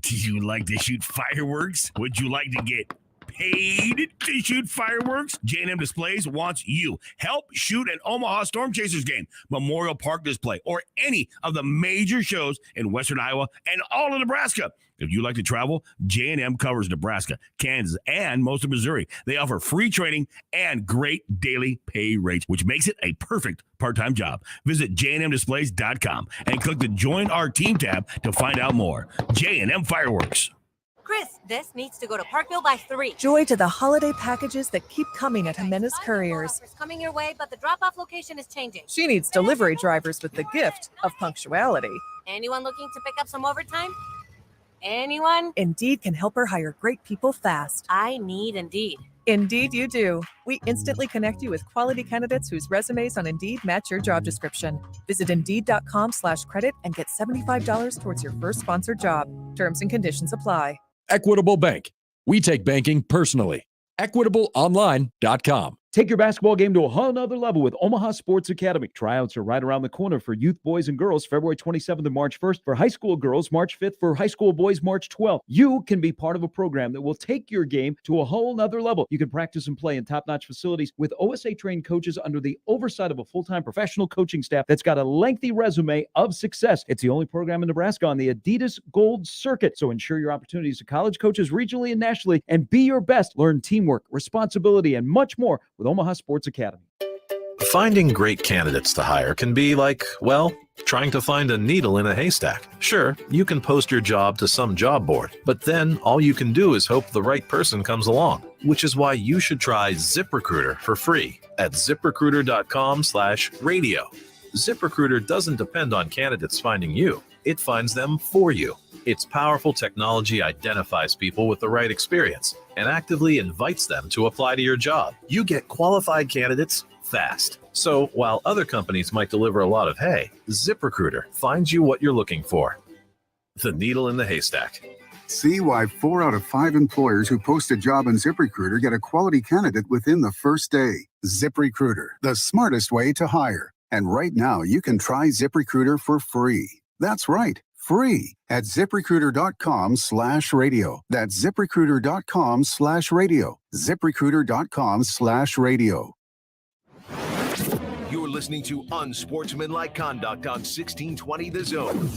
Do you like to shoot fireworks? Would you like to get paid to shoot fireworks? J&M Displays wants you. Help shoot an Omaha Storm Chasers game, Memorial Park display, or any of the major shows in Western Iowa and all of Nebraska. If you like to travel, J&M covers Nebraska, Kansas, and most of Missouri. They offer free training and great daily pay rates, which makes it a perfect part-time job. Visit jnmdisplays.com and click the Join Our Team tab to find out more. J&M Fireworks. Chris, this needs to go to Parkville by 3. Joy to the holiday packages that keep coming at Jimenez Couriers. It's coming your way, but the drop-off location is changing. She needs delivery drivers with the gift of punctuality. Anyone looking to pick up some overtime? Anyone? Indeed can help her hire great people fast. I need Indeed. Indeed you do. We instantly connect you with quality candidates whose resumes on Indeed match your job description. Visit Indeed.com/credit and get $75 towards your first sponsored job. Terms and conditions apply. Equitable Bank. We take banking personally. EquitableOnline.com. Take your basketball game to a whole nother level with Omaha Sports Academy. Tryouts are right around the corner for youth boys and girls, February 27th and March 1st. For high school girls, March 5th. For high school boys, March 12th. You can be part of a program that will take your game to a whole nother level. You can practice and play in top-notch facilities with OSA-trained coaches under the oversight of a full-time professional coaching staff that's got a lengthy resume of success. It's the only program in Nebraska on the Adidas Gold Circuit. So ensure your opportunities to college coaches regionally and nationally and be your best. Learn teamwork, responsibility, and much more with Omaha Sports Academy. Finding great candidates to hire can be like, well, trying to find a needle in a haystack. Sure, you can post your job to some job board, but then all you can do is hope the right person comes along, which is why you should try ZipRecruiter for free at ZipRecruiter.com/radio. ZipRecruiter doesn't depend on candidates finding you. It finds them for you. Its powerful technology identifies people with the right experience and actively invites them to apply to your job. You get qualified candidates fast. So while other companies might deliver a lot of hay, ZipRecruiter finds you what you're looking for. The needle in the haystack. See why 4 out of 5 employers who post a job in ZipRecruiter get a quality candidate within the first day. ZipRecruiter, the smartest way to hire. And right now, you can try ZipRecruiter for free. That's right, free at ZipRecruiter.com/radio. That's ZipRecruiter.com/radio. ZipRecruiter.com/radio. You're listening to Unsportsmanlike Conduct on 1620 The Zone.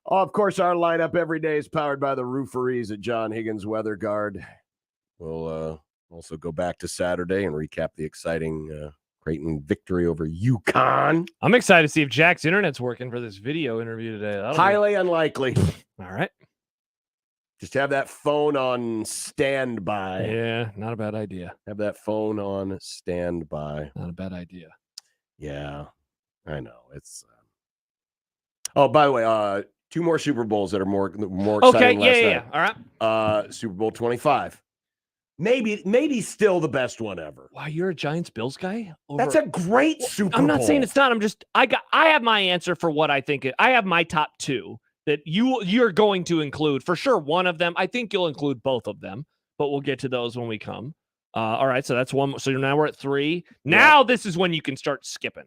Oh, of course, our lineup every day is powered by the rooferees at John Higgins Weather Guard. We'll also go back to Saturday and recap the exciting Creighton victory over UConn. I'm excited to see if Jack's internet's working for this video interview today. Highly unlikely. All right. Just have that phone on standby. Yeah, not a bad idea. Have that phone on standby. Not a bad idea. Yeah, I know. It's. Oh, by the way, 2 more Super Bowls that are more exciting. Okay, yeah. All right. Super Bowl 25. Maybe still the best one ever. Wow, you're a Giants Bills guy? That's a great Super Bowl. I'm not saying it's not. I have my answer for what I think. I have my top 2 that you're going to include for sure. One of them, I think you'll include both of them, but we'll get to those when we come. All right, so that's one. So now we're at 3. Now this is when you can start skipping.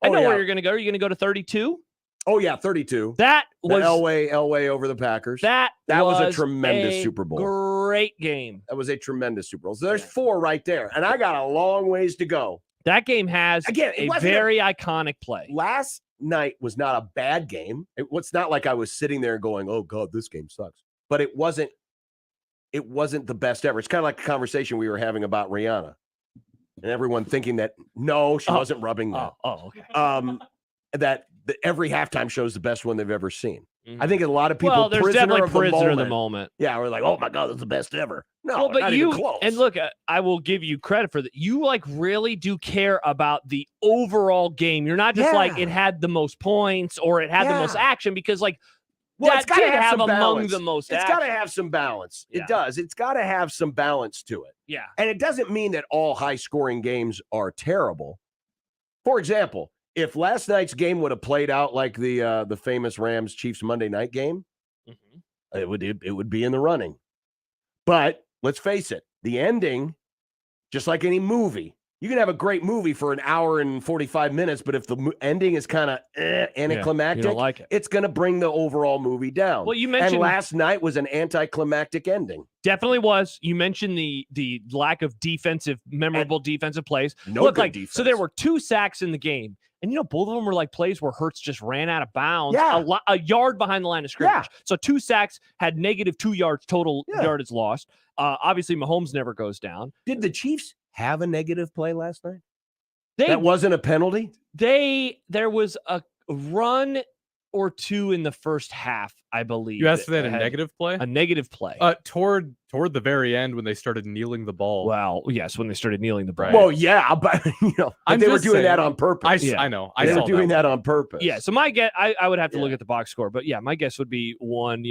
I know where you're going to go. Are you going to go to 32? Oh yeah, 32. That was Elway over the Packers. That was a tremendous Super Bowl. Great game. That was a tremendous Super Bowl. So there's 4 right there, and I got a long ways to go. That game has a very iconic play. Last night was not a bad game. It's not like I was sitting there going, "Oh God, this game sucks." But it wasn't the best ever. It's kind of like the conversation we were having about Rihanna, and everyone thinking that no, she wasn't rubbing that. Okay. That every halftime show is the best one they've ever seen. I think a lot of people there's definitely prisoner of the moment. Yeah, we're like, oh my God, that's the best ever. No, but not even close. And look, I will give you credit for that. You really do care about the overall game. You're not just like it had the most points or it had the most action because it's got to have some among balance. the most. It's got to have some balance. Yeah. It does. It's got to have some balance to it. Yeah, and it doesn't mean that all high-scoring games are terrible. For example, if last night's game would have played out like the famous Rams-Chiefs Monday night game, it would be in the running. But let's face it, the ending, just like any movie, you can have a great movie for an hour and 45 minutes, but if the ending is kind of anticlimactic, you don't like it. It's going to bring the overall movie down. Well, you mentioned last night was an anticlimactic ending. Definitely was. You mentioned the lack of memorable defensive plays. No good defense. So there were 2 sacks in the game. And, both of them were plays where Hurts just ran out of bounds a yard behind the line of scrimmage. Yeah. So 2 sacks had negative 2 yards total yardage lost. Obviously, Mahomes never goes down. Did the Chiefs have a negative play last night? That wasn't a penalty? There was a run or 2 in the first half, I believe. You asked for that a negative play? A negative play. Toward the very end when they started kneeling the ball. Well, yes, when they started kneeling the ball. Right. Well, yeah, but they were doing that on purpose. I know. They were doing that on purpose. Yeah, so my guess, I would have to look at the box score, but yeah, my guess would be 1,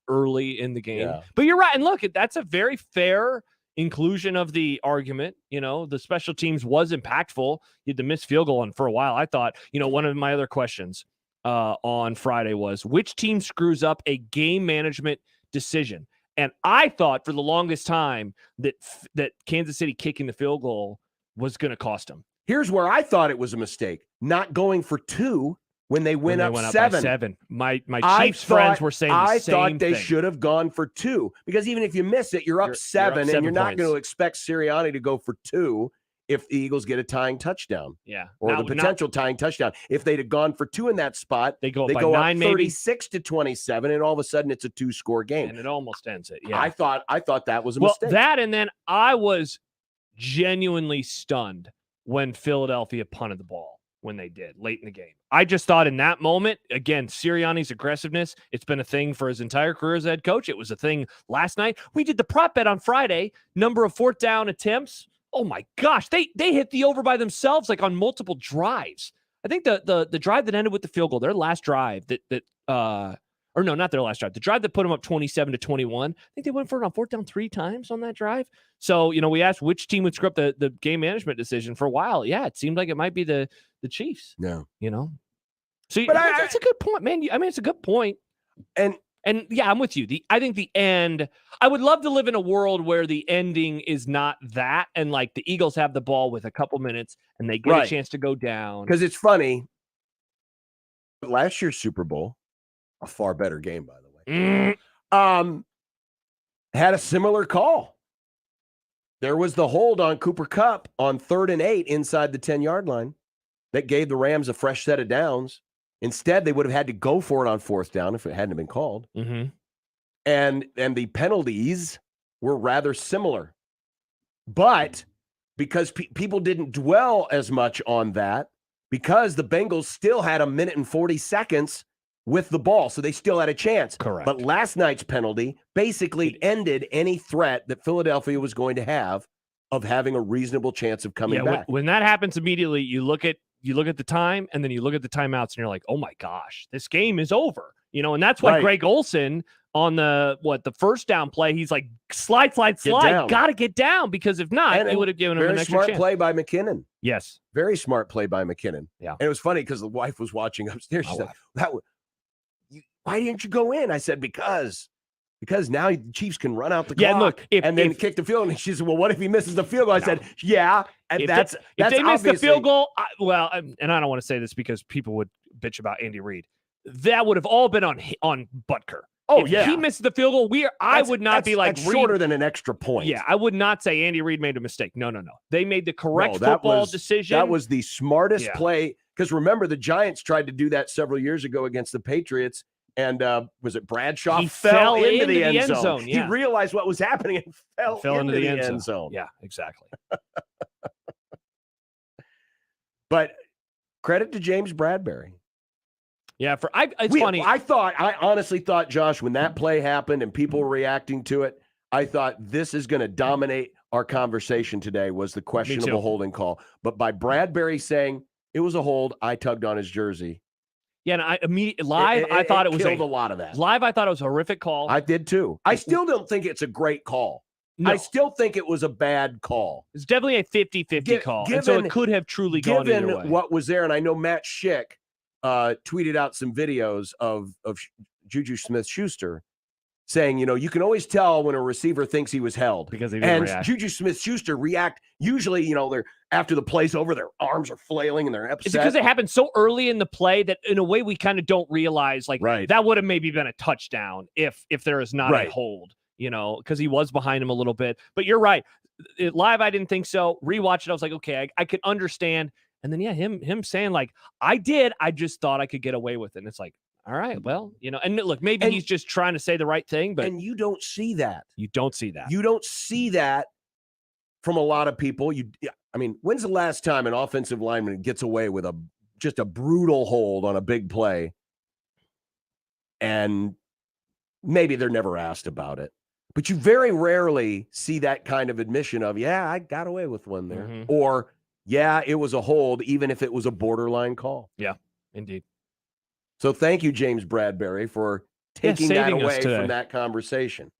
early in the game. Yeah. But you're right, and look, that's a very fair inclusion of the argument. The special teams was impactful. You had the missed field goal, and for a while, I thought, one of my other questions on Friday was which team screws up a game management decision. And I thought for the longest time that Kansas City kicking the field goal was going to cost them. Here's where I thought it was a mistake: not going for 2 when they went up 7. By 7. My Chiefs friends were saying the same thought they thing. should have gone for 2 because even if you miss it, you're up 7, and you're not going to expect Sirianni to go for 2 if the Eagles get a tying touchdown. Yeah. Or the potential tying touchdown. If they'd have gone for 2 in that spot, they go up 9, 36-27, and all of a sudden it's a 2-score game. And it almost ends it. Yeah. I thought that was a well, mistake. That, and then I was genuinely stunned when Philadelphia punted the ball when they did late in the game. I just thought in that moment, again, Sirianni's aggressiveness, it's been a thing for his entire career as head coach. It was a thing last night. We did the prop bet on Friday, number of fourth down attempts. Oh my gosh, they hit the over by themselves like on multiple drives. I think the drive that ended with the field goal, their last drive or no, not their last drive. The drive that put them up 27-21. I think they went for it on fourth down 3 times on that drive. So, we asked which team would screw up the game management decision for a while. Yeah, it seemed like it might be the Chiefs. No. So that's a good point, man. I mean, it's a good point. And yeah, I'm with you. I think the end, I would love to live in a world where the ending is not that. And like the Eagles have the ball with a couple minutes and they get a chance to go down. Because it's funny. Last year's Super Bowl, a far better game, by the way, had a similar call. There was the hold on Cooper Kupp on 3rd and 8 inside the 10-yard line that gave the Rams a fresh set of downs. Instead, they would have had to go for it on 4th down if it hadn't been called. Mm-hmm. And the penalties were rather similar. But because people didn't dwell as much on that, because the Bengals still had 1 minute and 40 seconds with the ball, so they still had a chance. Correct. But last night's penalty basically ended any threat that Philadelphia was going to have of having a reasonable chance of coming back. When that happens immediately, you look at the time, and then you look at the timeouts, and you're like, oh my gosh, this game is over. And that's why Greg Olsen on the first down play, he's like, slide, got to get down, because if not, he would have given him an extra chance. Very smart play by McKinnon. Yes. Very smart play by McKinnon. Yeah. And it was funny because the wife was watching upstairs. She said, why didn't you go in? I said, because now the Chiefs can run out the clock and then kick the field goal. And she said, well, what if he misses the field goal? I said, yeah. And if they miss the field goal, and I don't want to say this because people would bitch about Andy Reid. That would have all been on Butker. Oh, if he missed the field goal, I would not be like shorter than an extra point. Yeah, I would not say Andy Reid made a mistake. No. They made the correct football decision. That was the smartest play. Because remember, the Giants tried to do that several years ago against the Patriots. And was it Bradshaw? He fell into the end zone. He realized what was happening and fell into the end zone. Yeah, exactly. But credit to James Bradbury. Yeah, it's funny. I honestly thought, Josh, when that play happened and people were reacting to it, I thought this is going to dominate our conversation today was the questionable holding call. But by Bradbury saying it was a hold, I tugged on his jersey. Yeah, and I thought it was killed a lot of that. Live, I thought it was a horrific call. I did too. I still don't think it's a great call. No. I still think it was a bad call. It's definitely a 50-50 call. And so it could have truly gone either way. Given what was there, and I know Matt Schick tweeted out some videos of Juju Smith-Schuster saying, you can always tell when a receiver thinks he was held. Because they didn't react. Juju Smith-Schuster usually, they're after the play's over, their arms are flailing and they're upset. It's because it happened so early in the play that in a way we kind of don't realize that would have maybe been a touchdown if there is not a hold, because he was behind him a little bit. But you're right. Live, I didn't think so. Rewatched it. I was like, okay, I could understand. And then, him saying like, I just thought I could get away with it. And it's like, all right, well, and look, maybe he's just trying to say the right thing, but. And you don't see that. You don't see that. You don't see that from a lot of people. When's the last time an offensive lineman gets away with just a brutal hold on a big play and maybe they're never asked about it? But you very rarely see that kind of admission of, yeah, I got away with one there. Mm-hmm. Or, yeah, it was a hold, even if it was a borderline call. Yeah, indeed. So thank you, James Bradbury, for taking that away from that conversation.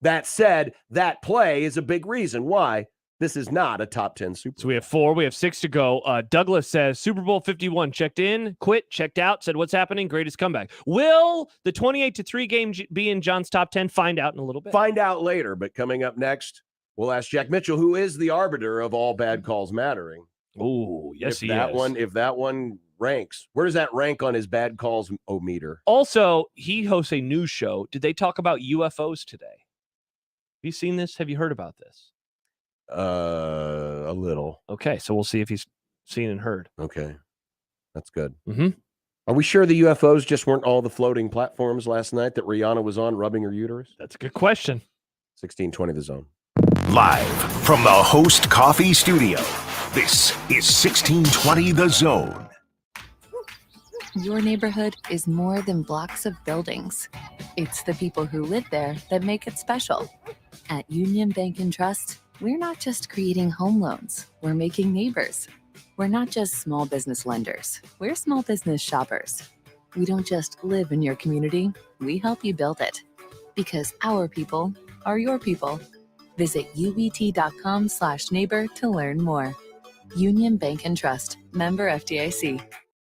That said, that play is a big reason why this is not a top 10 Super Bowl. So we have 4. We have 6 to go. Douglas says, Super Bowl 51, checked in, quit, checked out, said, what's happening? Greatest comeback. Will the 28-3 game be in John's top 10? Find out in a little bit. Find out later, but coming up next, we'll ask Jack Mitchell, who is the arbiter of all bad calls mattering. Oh, yes, he is. If that one ranks, where does that rank on his bad calls meter? Also, he hosts a news show. Did they talk about UFOs today? Have you seen this? Have you heard about this? A little. Okay, so we'll see if he's seen and heard. Okay, that's good. Mm-hmm. Are we sure the UFOs just weren't all the floating platforms last night that Rihanna was on rubbing her uterus? That's a good question. 1620 The Zone. Live from the Host Coffee Studio, this is 1620 The Zone. Your neighborhood is more than blocks of buildings. It's the people who live there that make it special. At Union Bank and Trust, we're not just creating home loans, we're making neighbors. We're not just small business lenders, we're small business shoppers. We don't just live in your community, we help you build it. Because our people are your people. Visit ubt.com/neighbor to learn more. Union Bank and Trust, member FDIC.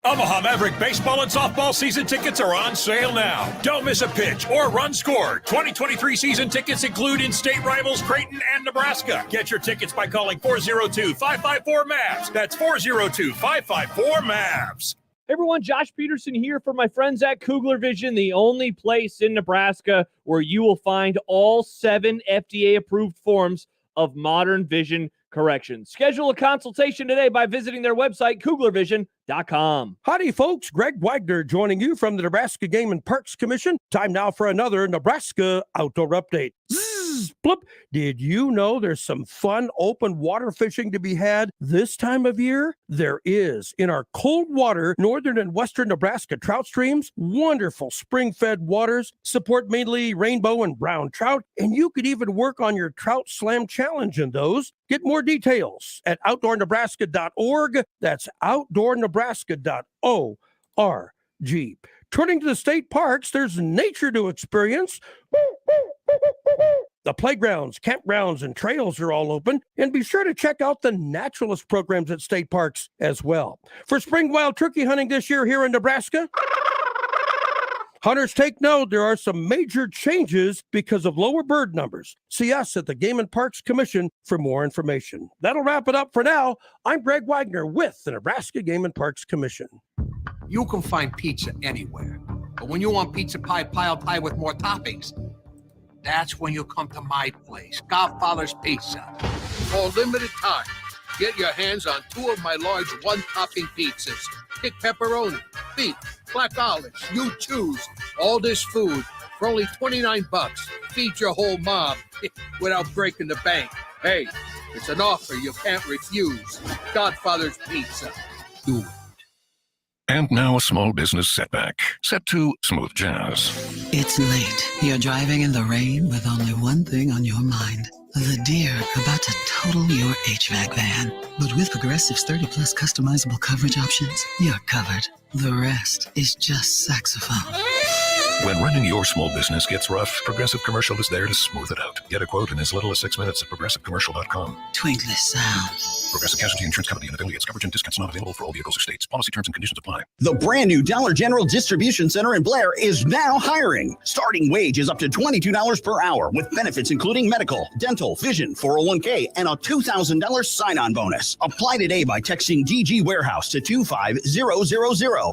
Omaha Maverick baseball and softball season tickets are on sale now. Don't miss a pitch or run scored. 2023 season tickets include in-state rivals Creighton and Nebraska. Get your tickets by calling 402-554-MAVS. That's 402-554-MAVS. Hey everyone, Josh Peterson here for my friends at Kugler Vision, the only place in Nebraska where you will find all 7 FDA-approved forms of modern vision correction. Schedule a consultation today by visiting their website, kuglervision.com. Howdy, folks. Greg Wagner joining you from the Nebraska Game and Parks Commission. Time now for another Nebraska Outdoor Update. Zzz, blip. Did you know there's some fun open water fishing to be had this time of year? There is. In our cold water, northern and western Nebraska trout streams, wonderful spring-fed waters, support mainly rainbow and brown trout, and you could even work on your Trout Slam Challenge in those. Get more details at outdoornebraska.org. That's outdoornebraska.org. Turning to the state parks, there's nature to experience. The playgrounds, campgrounds, and trails are all open. And be sure to check out the naturalist programs at state parks as well. For spring wild turkey hunting this year here in Nebraska, hunters, take note, there are some major changes because of lower bird numbers. See us at the Game and Parks Commission for more information. That'll wrap it up for now. I'm Greg Wagner with the Nebraska Game and Parks Commission. You can find pizza anywhere, but when you want pizza pie piled high with more toppings, that's when you come to my place, Godfather's Pizza. For a limited time, get your hands on 2 of my large one-topping pizzas. Pick pepperoni, beef, black olives, you choose. All this food for only $29. Feed your whole mob without breaking the bank. Hey, it's an offer you can't refuse. Godfather's Pizza. Do it. And now a small business setback, set to smooth jazz. It's late. You're driving in the rain with only one thing on your mind. The deer about to total your HVAC van. But with Progressive's 30-plus customizable coverage options, you're covered. The rest is just saxophone. When running your small business gets rough, Progressive Commercial is there to smooth it out. Get a quote in as little as 6 minutes at progressivecommercial.com. Twinkly sound. Progressive Casualty Insurance Company and affiliates. Coverage and discounts not available for all vehicles or states. Policy terms and conditions apply. The brand new Dollar General Distribution Center in Blair is now hiring. Starting wage is up to $22 per hour with benefits including medical, dental, vision, 401k, and a $2,000 sign-on bonus. Apply today by texting DG Warehouse to 25000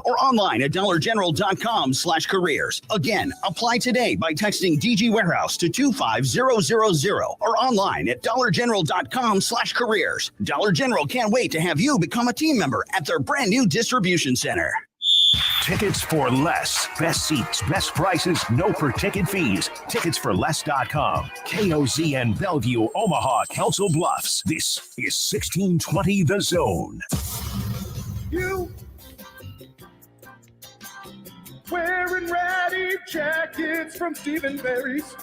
or online at dollargeneral.com/careers. Again, apply today by texting DG Warehouse to 25000 or online at dollargeneral.com/careers. Dollar General can't wait to have you become a team member at their brand new distribution center. Tickets for less. Best seats, best prices, no per ticket fees. Ticketsforless.com. KOZN Bellevue, Omaha, Council Bluffs. This is 1620 The Zone. You wearing ratty jackets from Stephen Barry's.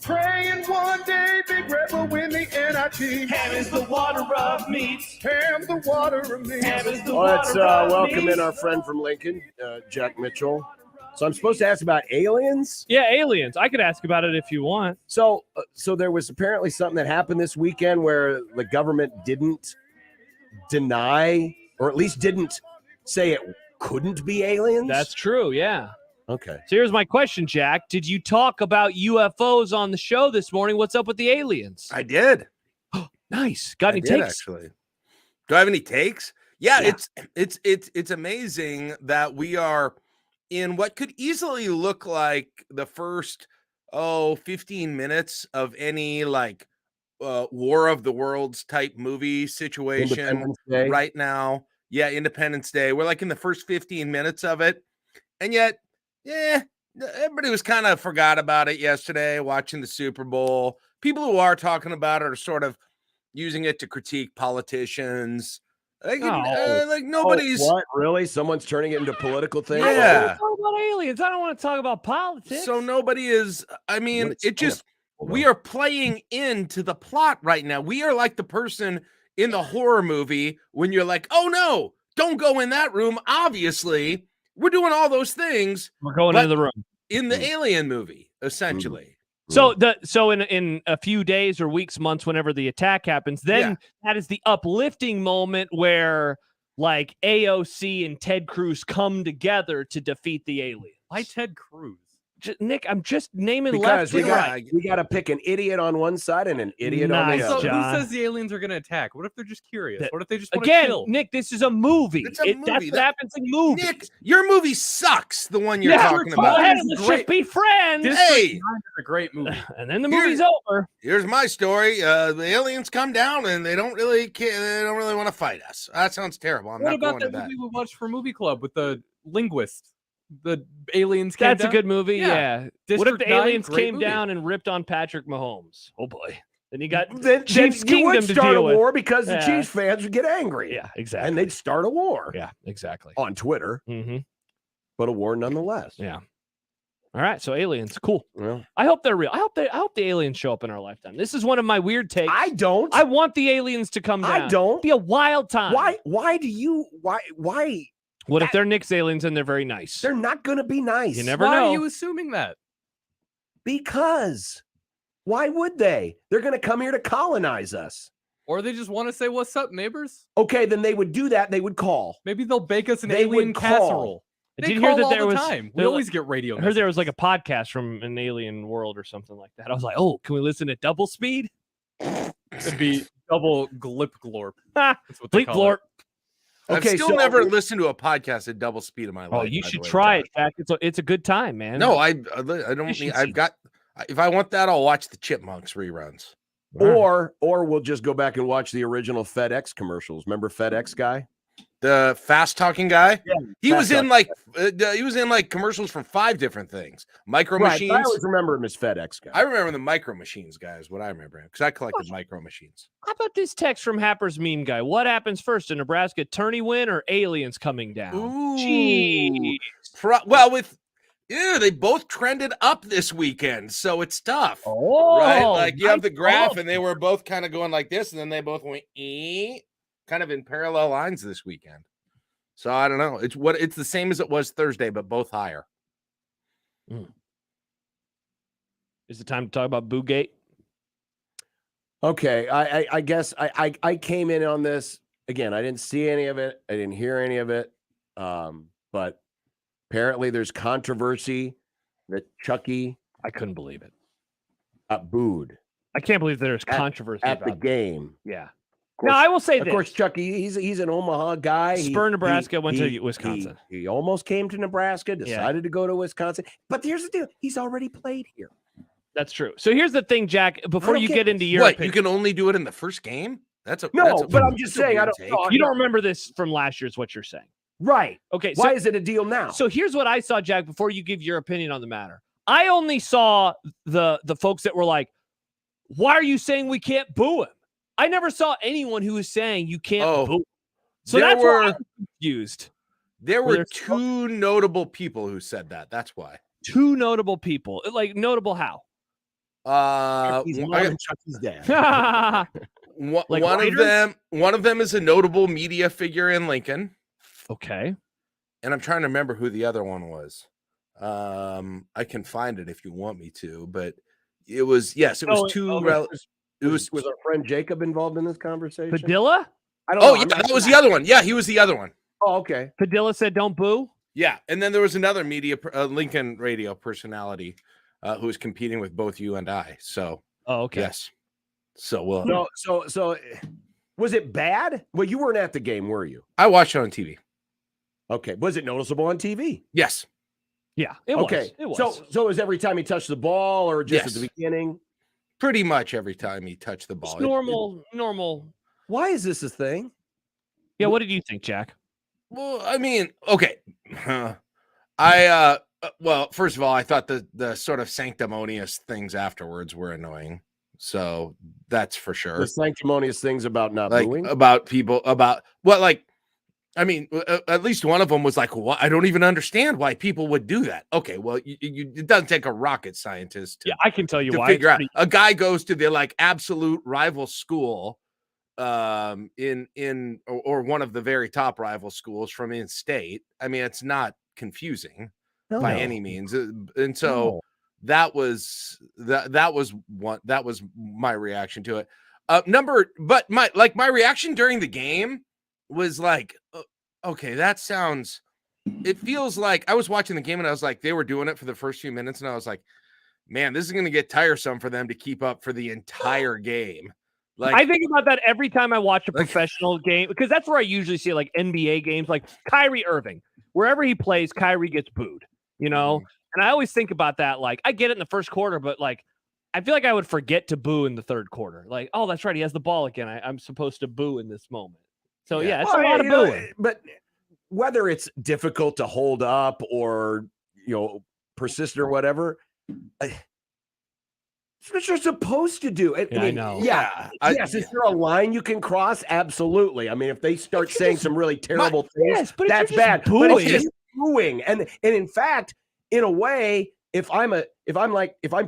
Praying one day Big Red will win the NIT. Ham is the water of meats. Ham the water of meats. Ham is the Let's water of welcome meats. in our friend from Lincoln, Jack Mitchell. So I'm supposed to ask about aliens? Yeah, aliens. I could ask about it if you want. So there was apparently something that happened this weekend where the government didn't deny, or at least didn't say it couldn't be aliens? That's true, yeah. Okay. So here's my question, Jack. Did you talk about UFOs on the show this morning? What's up with the aliens? I did. Nice. Got any takes? Actually. Do I have any takes? Yeah. It's amazing that we are in what could easily look like the first 15 minutes of any like War of the Worlds type movie situation right now. Yeah, Independence Day. We're like in the first 15 minutes of it. And yet, everybody was kind of forgot about it yesterday, watching the Super Bowl. People who are talking about it are sort of using it to critique politicians. Like, like nobody's what really? Someone's turning it into a political thing. Yeah. Talk about aliens. I don't want to talk about politics. So nobody is. I mean, it just we are playing into the plot right now. We are like the person in the horror movie when you're like, "Oh no, don't go in that room." Obviously, we're doing all those things. We're going into the room in the Alien movie, essentially. So in a few days or weeks, months, whenever the attack happens, then that is the uplifting moment where like AOC and Ted Cruz come together to defeat the aliens. Why Ted Cruz? Nick, I'm just naming Because left and right. we got to pick an idiot on one side and an idiot on the other. So who says the aliens are going to attack? What if they're just curious? What if they just want to Again, kill? Nick, this is a movie. It's a movie. That's what happens in movies. Nick, your movie sucks. The one you're talking Go about. ahead, let's just be friends. Hey, it's a great movie. And then the movie's over. Here's my story. The aliens come down and they don't really care. They don't really want to fight us. That sounds terrible. I'm What not about going to that that. movie we watched for Movie Club with the linguist? The aliens came That's down? a good movie. Yeah. What if District the 9, aliens great came movie. down and ripped on Patrick Mahomes? Oh boy. Then you got Then Chiefs you Kingdom would to start a deal with. war because the Yeah. Chiefs fans would get angry. Yeah, exactly. And they'd start a war. Yeah, exactly. On Twitter. Mm-hmm. But a war nonetheless. Yeah. All right, so aliens, cool. Yeah. I hope they're real. I hope the aliens show up in our lifetime. This is one of my weird takes. I don't. I want the aliens to come down. I don't. It'd be a wild time. Why do you why What if they're Nick's aliens and they're very nice? they're not gonna be nice? You never Why know. are you assuming that? Because why would they? They're gonna come here to colonize us. Or they just want to say, "What's up, neighbors?" Okay, then they would do that. They would call. Maybe they'll bake us an They alien would call. casserole. I They did call hear that all there the was time. We there- always get radio. I heard there was like a podcast from an alien world or something like that. I was like, oh, can we listen to double speed? It'd be double glip glorp. Ah, That's what they bleep call glorp. it. I've still never listened to a podcast at double speed in my life. Oh, you by the should way, try Josh. it, Jack. It's a good time, man. No, I don't need. I've got. If I want that, I'll watch the Chipmunks reruns. Or we'll just go back and watch the original FedEx commercials. Remember FedEx guy? The fast talking guy. Yeah, he was in fast-talking like he was in like commercials from 5 different things. Micro Right, Machines. but I always remember him as FedEx guy. I remember the Micro Machines guy is what I remember because I collected Micro Machines. How about this text from Happer's meme guy? What happens first, a Nebraska tourney win or aliens coming down? Jeez. Well, they both trended up this weekend, so it's tough. Oh, right? Like you have nice the graph, call. and they were both kind of going like this, and then they both went kind of in parallel lines this weekend. So I don't know. It's the same as it was Thursday, but both higher. Is it time to talk about Boogate? Okay, I guess I came in on this again. I didn't see any of it. I didn't hear any of it. But apparently, there's controversy that Chucky. I couldn't believe it. Got booed. I can't believe there's controversy at the about game. Yeah. Course, Now I will say of this. course, Chucky. He's an Omaha guy. Spur Nebraska, went to Wisconsin. He almost came to Nebraska. Decided to go to Wisconsin. But here's the deal: he's already played here. That's true. So here's the thing, Jack. Before you get into your what, opinion, you can only do it in the first game. That's a No, but I'm just saying. I don't. you don't remember this from last year. Is what you're saying, right? Okay. Why is it a deal now? So here's what I saw, Jack. Before you give your opinion on the matter, I only saw the folks that were like, "Why are you saying we can't boo him?" I never saw anyone who was saying you can't boo him. So there that's were why I'm confused. There were 2 notable people who said that. That's why. 2 notable people. Like notable how? Chucky's mom and Chucky's dad. Like one writers? of them is a notable media figure in Lincoln. Okay. And I'm trying to remember who the other one was. I can find it if you want me to, but it was Was our friend Jacob involved in this conversation? Padilla? I don't Oh, know. yeah, I'm not that was sure. the other one. Yeah, he was the other one. Oh, okay. Padilla said, "Don't boo." Yeah, and then there was another media Lincoln radio personality who was competing with both you and I. So, oh, okay. Yes. So, well, No, so was it bad? Well, you weren't at the game, were you? I watched it on TV. Okay. Was it noticeable on TV? Yes. Yeah. Okay. It was. So was every time he touched the ball, or just at the beginning? Pretty much every time he touched the ball. It's normal. Why is this a thing? Yeah. What did you think, Jack? Well, I mean, okay. I Well, first of all, I thought the sort of sanctimonious things afterwards were annoying. So that's for sure. The sanctimonious things about not like booing? about people about what like I mean, at least one of them was like, "What? I don't even understand why people would do that." Okay, well, it doesn't take a rocket scientist to, I can tell you to why. figure out. A guy goes to the like absolute rival school, or one of the very top rival schools from in state. I mean, it's not confusing by any means, and so that was that was my reaction to it. My reaction during the game was like, okay, that sounds, it feels like I was watching the game and I was like, they were doing it for the first few minutes and I was like, man, this is going to get tiresome for them to keep up for the entire game. Like, I think about that every time I watch a professional game, because that's where I usually see like NBA games, like Kyrie Irving. Wherever he plays, Kyrie gets booed, you know? And I always think about that. Like, I get it in the first quarter, but like, I feel like I would forget to boo in the third quarter. Like, oh, that's right. He has the ball again. I'm supposed to boo in this moment. So, yeah, it's a lot of booing. But whether it's difficult to hold up or, persistent or whatever, it's what you're supposed to do. I know. Yes, is there a line you can cross? Absolutely. I mean, if they start saying some really terrible things, but that's bad. Booing. But it's just booing. And in fact, in a way, if I'm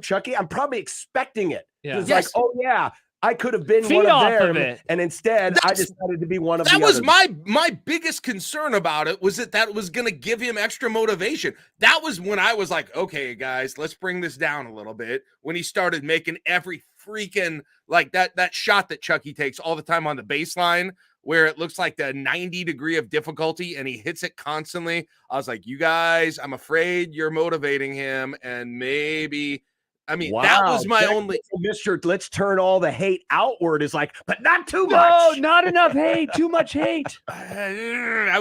Chucky, I'm probably expecting it. Yeah. It's like, oh yeah, I could have been one of them, and instead I decided to be one of the others. That was my biggest concern about it, was that was going to give him extra motivation. That was when I was like, okay, guys, let's bring this down a little bit. When he started making every freaking, like that shot that Chucky takes all the time on the baseline, where it looks like the 90 degree of difficulty and he hits it constantly. I was like, you guys, I'm afraid you're motivating him, and maybe, I mean, that was my only. Mr. Let's turn all the hate outward is like, but not too much. No, not enough hate. Too much hate. That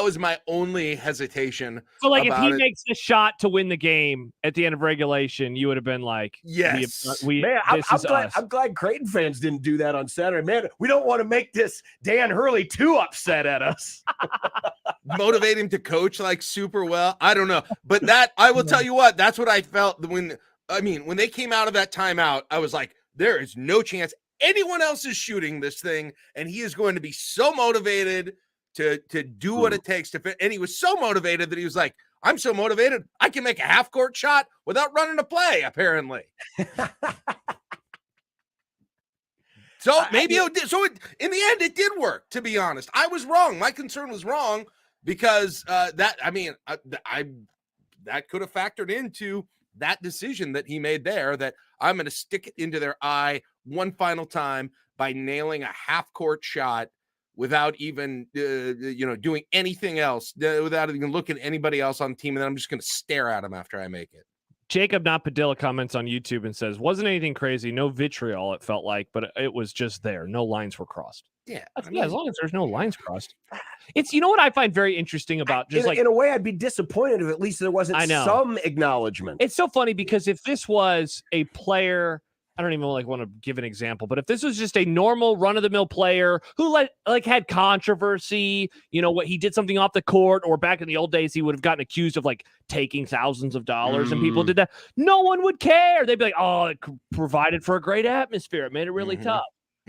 was my only hesitation. So, like, if he makes a shot to win the game at the end of regulation, you would have been like, yes, I'm glad Creighton fans didn't do that on Saturday. Man, we don't want to make this Dan Hurley too upset at us. Motivate him to coach like super well. I don't know. But that, I will tell you what, that's what I felt when they came out of that timeout. I was like, there is no chance anyone else is shooting this thing, and he is going to be so motivated to do what it takes to fit. And he was so motivated that he was like, I'm so motivated, I can make a half-court shot without running a play, apparently. So maybe in the end, it did work, to be honest. I was wrong. My concern was wrong because that could have factored into that decision that he made there, that I'm going to stick it into their eye one final time by nailing a half-court shot without even, doing anything else, without even looking at anybody else on the team. And then I'm just going to stare at him after I make it. Jacob Not Padilla comments on YouTube and says, wasn't anything crazy, no vitriol, it felt like, but it was just there. No lines were crossed. Yeah. As long as there's no lines crossed. It's, you know what I find very interesting about just in a way, I'd be disappointed if at least there wasn't some acknowledgement. It's so funny because if this was a player, I don't even want to give an example, but if this was just a normal run-of-the-mill player who had controversy, what he did something off the court, or back in the old days, he would have gotten accused of taking thousands of dollars and people did that. No one would care. They'd be like, oh, it provided for a great atmosphere. It made it really tough.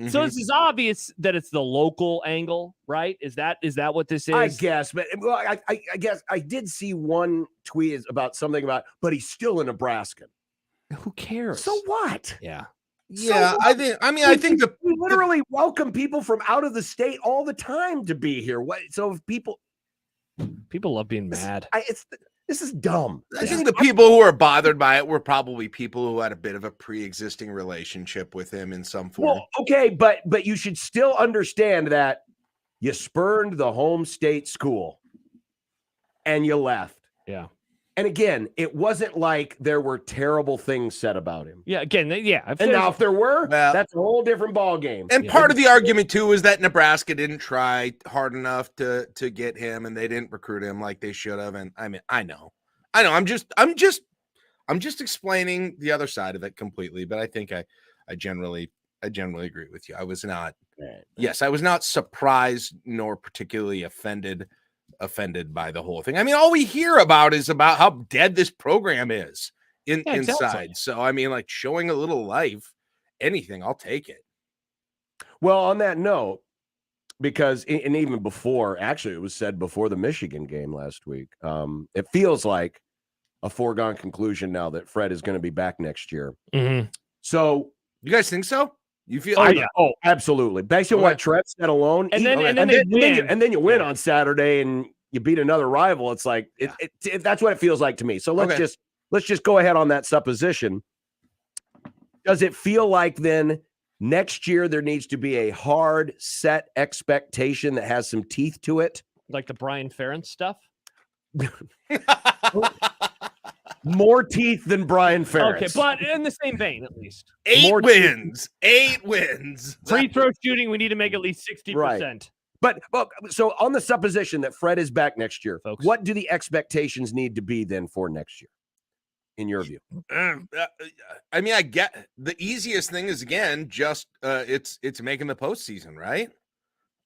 So this is obvious that it's the local angle, right? Is that what this is? I guess, but I guess I did see one tweet about something about, but he's still a Nebraskan. Who cares? So what? Yeah. Yeah, I think we literally welcome people from out of the state all the time to be here. So if people love being mad. This is dumb. I think the people who are bothered by it were probably people who had a bit of a pre-existing relationship with him in some form. Well, okay, but you should still understand that you spurned the home state school and you left. Yeah. And again, it wasn't like there were terrible things said about him. Yeah, again, yeah. And now if there were, that's a whole different ball game. And part of the argument too is that Nebraska didn't try hard enough to get him, and they didn't recruit him like they should have. And I mean, I know. I'm just explaining the other side of it completely. But I think I generally agree with you. I was not. I was not surprised nor particularly offended offended by the whole thing. I mean, all we hear about is about how dead this program is inside. Exactly. So, I mean, like showing a little life, anything, I'll take it. Well, on that note, because and even before, actually, it was said before the Michigan game last week. It feels like a foregone conclusion now that Fred is going to be back next year. Mhm. So, you guys think so? You feel? Oh, absolutely. Based on what Trev said alone, And then you win on Saturday and you beat another rival. It's like that's what it feels like to me. So let's just go ahead on that supposition. Does it feel like then next year there needs to be a hard set expectation that has some teeth to it, like the Brian Ferentz stuff? More teeth than Brian Ferentz. Okay, but in the same vein, at least. 8 wins. 8 wins. Free throw shooting, we need to make at least 60%. Right. But so on the supposition that Fred is back next year, folks, what do the expectations need to be then for next year, in your view? I mean, I get the easiest thing is again just it's making the postseason, right?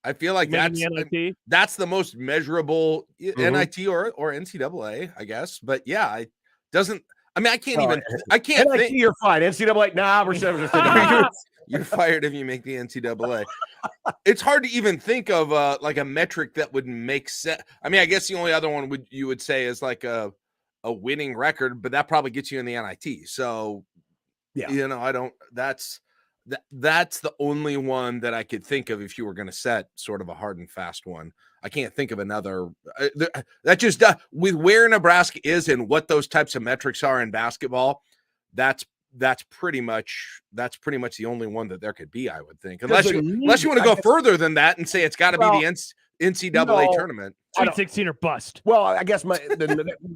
I feel like that's the most measurable NIT or NCAA, I guess. But yeah, I can't NIT, think. You're fine. NCAA, nah, we're You're fired if you make the NCAA. It's hard to even think of like a metric that would make sense. I mean, I guess the only other one you would say is like a winning record, but that probably gets you in the NIT. So, yeah, that's the only one that I could think of if you were going to set sort of a hard and fast one. I can't think of another. That just with where Nebraska is and what those types of metrics are in basketball, that's pretty much the only one that there could be, I would think, unless you want to go further than that and say it's got to be the NCAA tournament. Sweet 16 or bust. Well, I guess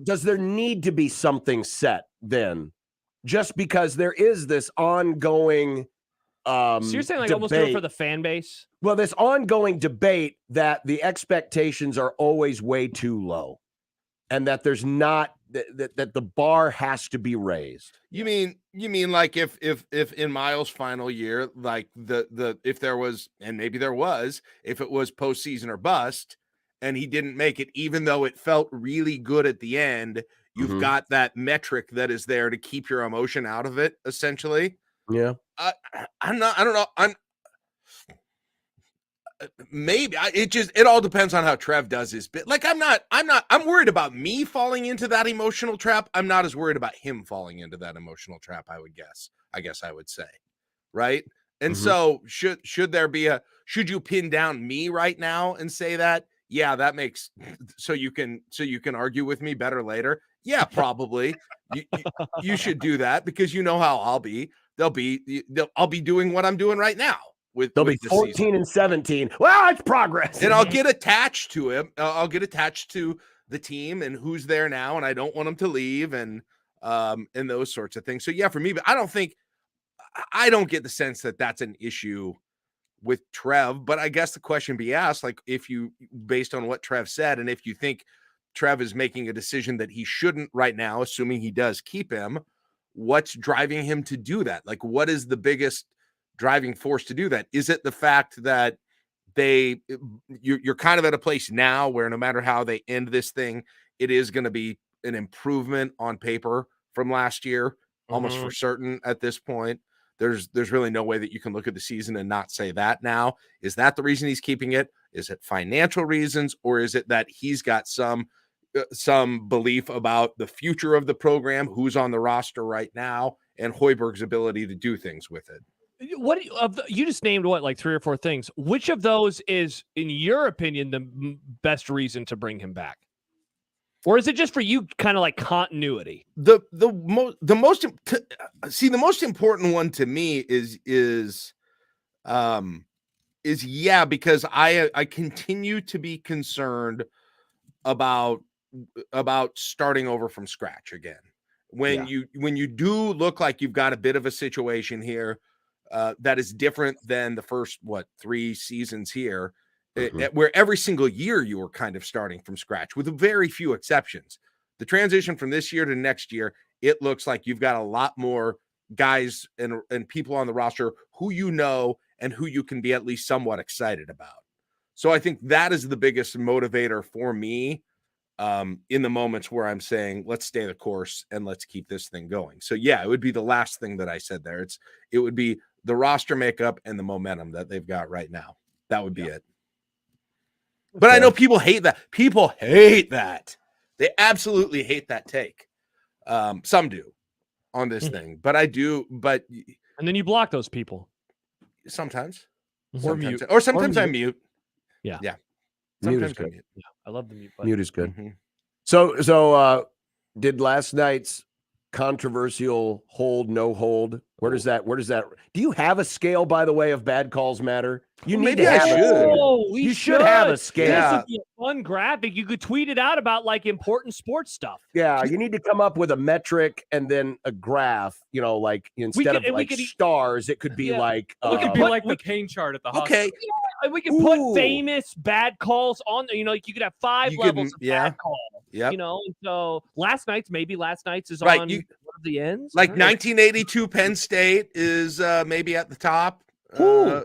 does there need to be something set then? Just because there is this ongoing so you're saying like almost do it for the fan base? Well, this ongoing debate that the expectations are always way too low and that there's not that the bar has to be raised. You mean like if in Miles' final year, like if there was, and maybe there was, if it was postseason or bust and he didn't make it, even though it felt really good at the end, you've got that metric that is there to keep your emotion out of it, essentially. Yeah. I don't know. It all depends on how Trev does his bit. Like I'm worried about me falling into that emotional trap. I'm not as worried about him falling into that emotional trap, I guess I would say. Right. And so should you pin down me right now and say that? Yeah, that makes so you can argue with me better later. Yeah, probably. You should do that because you know how I'll be. I'll be doing what I'm doing right now. They'll be 14 and 17. Well, it's progress. And I'll get attached to him. I'll get attached to the team and who's there now. And I don't want him to leave and those sorts of things. So yeah, for me, but I don't get the sense that that's an issue with Trev, but I guess the question be asked, like if you, based on what Trev said, and if you think Trev is making a decision that he shouldn't right now, assuming he does keep him, what's driving him to do that? Like, what is the biggest driving force to do that? Is it the fact that you're kind of at a place now where no matter how they end this thing, it is going to be an improvement on paper from last year, almost for certain at this point? There's really no way that you can look at the season and not say that now. Is that the reason he's keeping it? Is it financial reasons, or is it that he's got some belief about the future of the program, who's on the roster right now, and Hoiberg's ability to do things with it? You just named like 3 or 4 things. Which of those is, in your opinion, the best reason to bring him back? Or is it just for you kind of like continuity? The most important one to me is yeah, because I continue to be concerned about starting over from scratch again. When you do look like you've got a bit of a situation here that is different than the first 3 seasons here, where every single year you were kind of starting from scratch with very few exceptions. The transition from this year to next year, it looks like you've got a lot more guys and people on the roster who you know and who you can be at least somewhat excited about. So I think that is the biggest motivator for me in the moments where I'm saying, let's stay the course and let's keep this thing going. So yeah, it would be the last thing that I said there. It would be the roster makeup and the momentum that they've got right now. That would be it. But I know people hate that. People hate that. They absolutely hate that take. Some do on this thing, but I do. But and then you block those people sometimes, or mute, or sometimes I mute. Yeah, yeah. Mute is Sometimes I good. mute. Yeah, I love the mute button. Mute is good. Mhm. So did last night's controversial hold, no hold? Where does that? Do you have a scale, by the way, of bad calls matter? You Well, need maybe to I have. should. We You should have a scale. This would be a fun graphic. You could tweet it out about like important sports stuff. Yeah, you need to come up with a metric and then a graph. You know, like instead of like stars, it could be like. It could be like the pain chart at the hospital. Okay. Yeah, we can put famous bad calls on there. You know, like you could have 5 levels of bad call. Yeah. You know, so last night's is Right, on one of the ends. Like I don't know. 1982 Penn State is maybe at the top,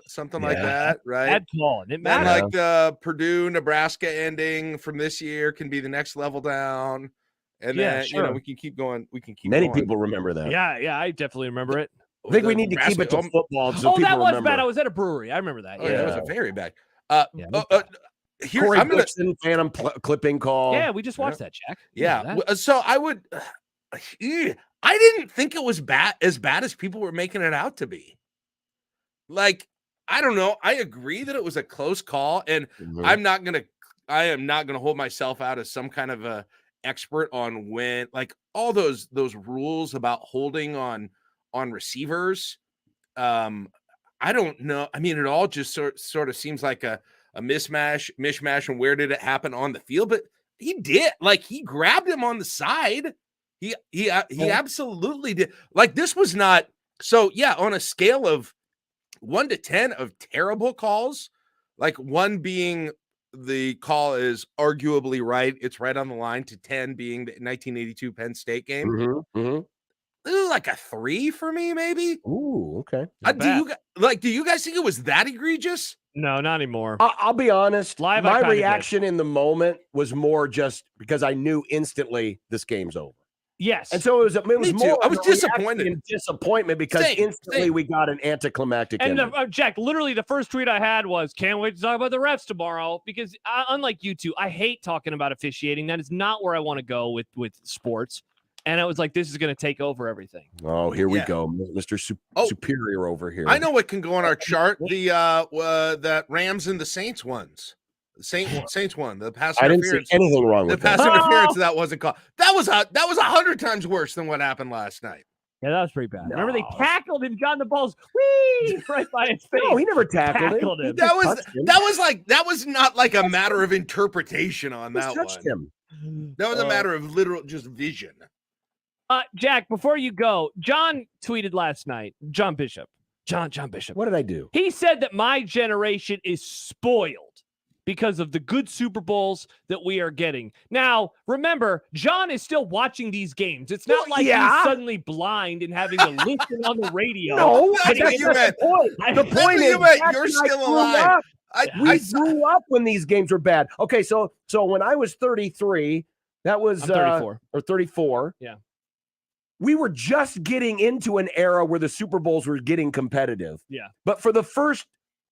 something like that, right? Bad call. It Then matters. like the Purdue Nebraska ending from this year can be the next level down, and Yeah, then sure. we can keep going. We can keep. Many going. people remember that. Yeah, I definitely remember it. I think we need to keep it to football so Oh, people that was remember. bad. I was at a brewery. I remember that. Oh, yeah, that was a very bad. Here, Corey I'm gonna. Dixon phantom clipping call. Yeah, we just watched that, Jack. Yeah. So I would. I didn't think it was as bad as people were making it out to be. Like, I don't know. I agree that it was a close call, and I am not gonna hold myself out as some kind of a expert on when, like, all those rules about holding on receivers. I don't know. I mean, it all just sort of seems like a mishmash. And where did it happen on the field? But he did, like, he grabbed him on the side. He absolutely did. Like, this was not. So yeah, on a scale of 1 to 10 of terrible calls, like 1 being the call is arguably right, it's right on the line, to 10 being the 1982 Penn State game. This is like a 3 for me, maybe. Ooh, okay. Do you guys think it was that egregious? No, not anymore. I'll be honest. Live, I my kinda reaction in the moment was more just because I knew instantly this game's over. Yes. And so it was Me more too. I was of a reaction disappointed. and disappointment because instantly we got an anticlimactic And ending. Jack, literally the first tweet I had was, can't wait to talk about the refs tomorrow, because unlike you two, I hate talking about officiating. That is not where I want to go with sports. And I was like, this is going to take over everything. Oh, here we Yeah. go. Mr. Superior over here. I know what can go on our chart. The that Rams and the Saints ones. The Saints won. The pass I didn't see interference. anything wrong The with pass that. interference that wasn't called. That was 100 times worse than what happened last night. Yeah, that was pretty bad. Remember they tackled him, got the balls, whee, right by his face. No, he never tackled him. That was not like a matter of interpretation on that touched one. That was a matter of literal just vision. Jack, before you go, John tweeted last night, John Bishop. What did I do? He said that my generation is spoiled because of the good Super Bowls that we are getting. Now, remember, John is still watching these games. It's not like he's suddenly blind and having to listen on the radio. No, That's what you meant. The point is, Jack you're and I still grew alive. up. We I grew up when these games were bad. Okay, so when I was 33, that was I'm 34. Or 34. Yeah. We were just getting into an era where the Super Bowls were getting competitive. Yeah. But for the first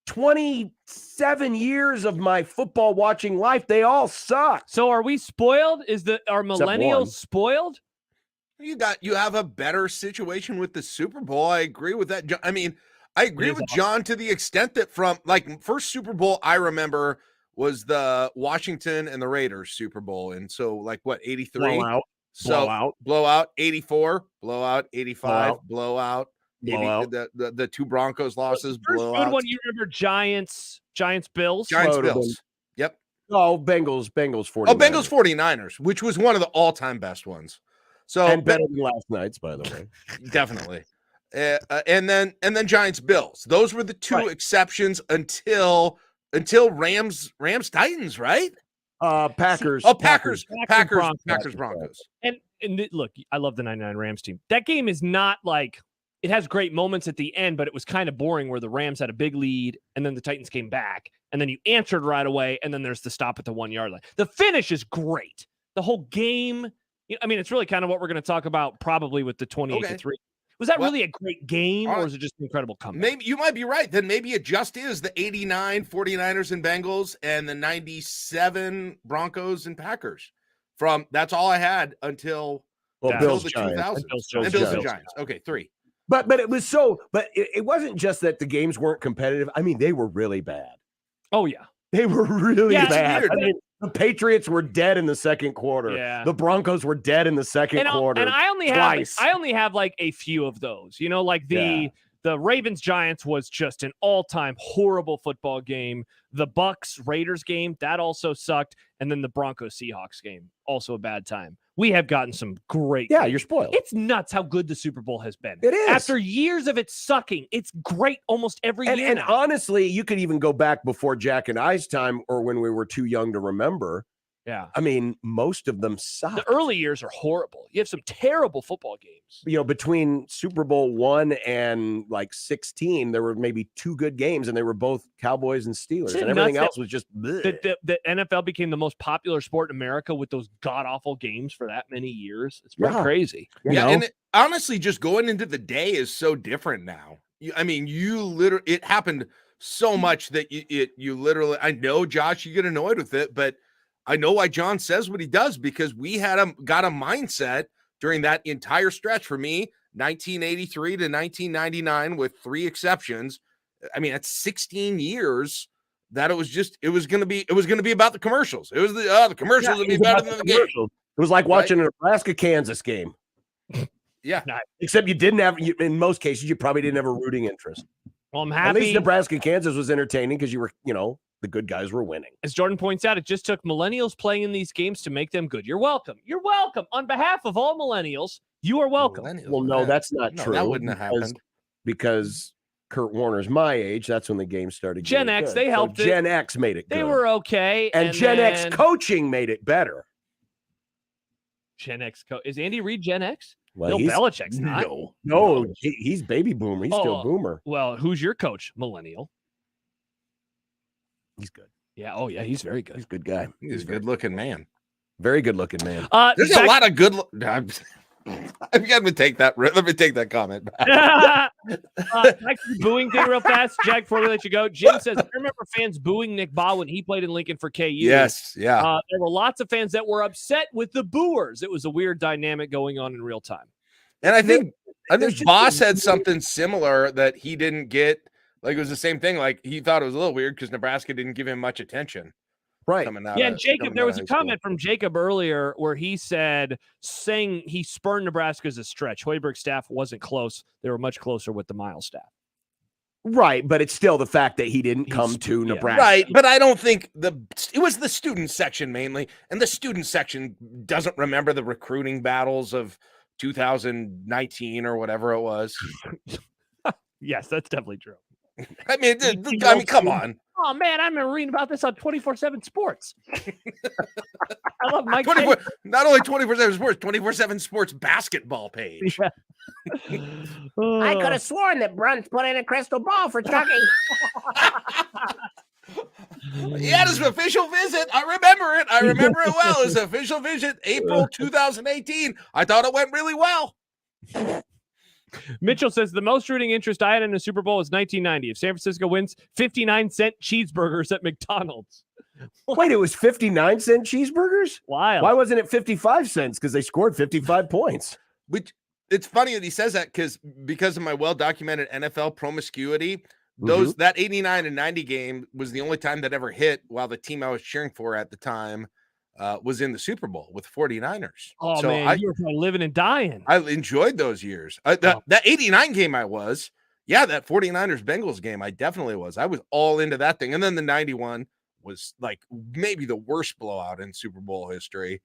27 years of my football watching life, they all suck. So are we spoiled? Are one. millennials spoiled? You have a better situation with the Super Bowl. I agree with that. I mean, I agree with John to the extent that from like first Super Bowl I remember was the Washington and the Raiders Super Bowl. And so like what, 83? Blowout. So blowout, 84, blowout, 85, blowout. The 2 Broncos losses, blowout. Good one. You remember Giants, Bills? Bills. Yep. Oh, Bengals 49ers. Oh, Bengals 49ers, which was one of the all-time best ones. So and better than last night's, by the way. Definitely. And then Giants Bills. Those were the 2 exceptions until Rams Titans, right? Packers. Oh, Packers Broncos. Broncos. And look, I love the 99 Rams team. That game is not like it has great moments at the end, but it was kind of boring where the Rams had a big lead and then the Titans came back and then you answered right away. And then there's the stop at the 1 yard line. The finish is great. The whole game, I mean, it's really kind of what we're going to talk about probably with the 28-3. Was that really a great game or was it just an incredible comeback? Maybe you might be right. Then maybe it just is the 89 49ers and Bengals and the 97 Broncos and Packers. That's all I had until Bills the Giants. 2000s. And Bills and Giants. Okay, 3. But it wasn't just that the games weren't competitive. I mean, they were really bad. Oh, yeah. They were really bad. Weird. I mean, the Patriots were dead in the second quarter. Yeah. The Broncos were dead in the second quarter. And I only have like a few of those. Like the Ravens Giants was just an all-time horrible football game. The Bucks Raiders game, that also sucked, and then the Broncos Seahawks game, also a bad time. We have gotten some great games. You're spoiled. It's nuts how good the Super Bowl has been. It is. After years of it sucking, it's great almost every year. And now. honestly, you could even go back before Jack and I's time or when we were too young to remember. Yeah. I mean, most of them suck. The early years are horrible. You have some terrible football games. Between Super Bowl 1 and like 16, there were maybe 2 good games, and they were both Cowboys and Steelers, and everything else was just bleh. The NFL became the most popular sport in America with those god-awful games for that many years. It's pretty crazy. And honestly, just going into the day is so different now. It happened so much that you literally, I know, Josh, you get annoyed with it, but I know why John says what he does, because we got a mindset during that entire stretch. For me, 1983 to 1999, with 3 exceptions. I mean, that's 16 years that it was going to be about the commercials. It was the commercials would be better than the game. It was like watching a Nebraska-Kansas game. Yeah. Except you didn't have, in most cases, you probably didn't have a rooting interest. Well, I'm happy. At least Nebraska-Kansas was entertaining because you were, the good guys were winning. As Jordan points out, it just took millennials playing in these games to make them good. You're welcome. You're welcome. On behalf of all millennials, you are welcome. Well, no, that's not true. That wouldn't have happened. Because Kurt Warner's my age. That's when the game started. Gen X, good. they helped it. Gen X made it good. They were okay. And Gen X coaching made it better. Gen X is Andy Reid Gen X? Well, Bill Belichick's not. No, he's baby boomer. He's still boomer. Well, who's your coach? Millennial. He's good. Yeah. Oh, yeah. He's very good. He's a good guy. He's a good-looking man. Very good-looking man. There's a lot of good. Let me take that. Let me take that comment back. Back to the booing thing real fast, Jack. Before we let you go, Jim says, "I remember fans booing Nick Baugh when he played in Lincoln for KU." Yes, yeah. There were lots of fans that were upset with the booers. It was a weird dynamic going on in real time. And I think Baugh said something similar that he didn't get. Like, it was the same thing. Like, he thought it was a little weird because Nebraska didn't give him much attention. Right. Yeah, and Jacob, there was a comment from Jacob earlier where he said, saying he spurned Nebraska as a stretch. Hoiberg's staff wasn't close. They were much closer with the Miles staff. Right, but it's still the fact that he didn't come to Nebraska. Right, but I don't think it was the student section mainly, and the student section doesn't remember the recruiting battles of 2019 or whatever it was. Yes, that's definitely true. I mean, come on. Oh, man, I'm reading about this on 24/7 Sports. I love Mike. Not only 24/7 Sports, 24/7 Sports basketball page. Yeah. I could have sworn that Bruns put in a crystal ball for Chucky. He had his official visit. I remember it. I remember it well. His official visit, April 2018. I thought it went really well. Mitchell says the most rooting interest I had in a Super Bowl was 1990. If San Francisco wins, 59-cent cheeseburgers at McDonald's. Wait, it was 59-cent cheeseburgers? Wild. Why wasn't it 55 cents? Because they scored 55 points. Which it's funny that he says that because of my well-documented NFL promiscuity. That 89 and 90 game was the only time that ever hit while the team I was cheering for at the time was in the Super Bowl with 49ers. Oh, so man, you were probably living and dying. I enjoyed those years. That 89 game that 49ers Bengals game, I definitely was. I was all into that thing. And then the 91 was like maybe the worst blowout in Super Bowl history.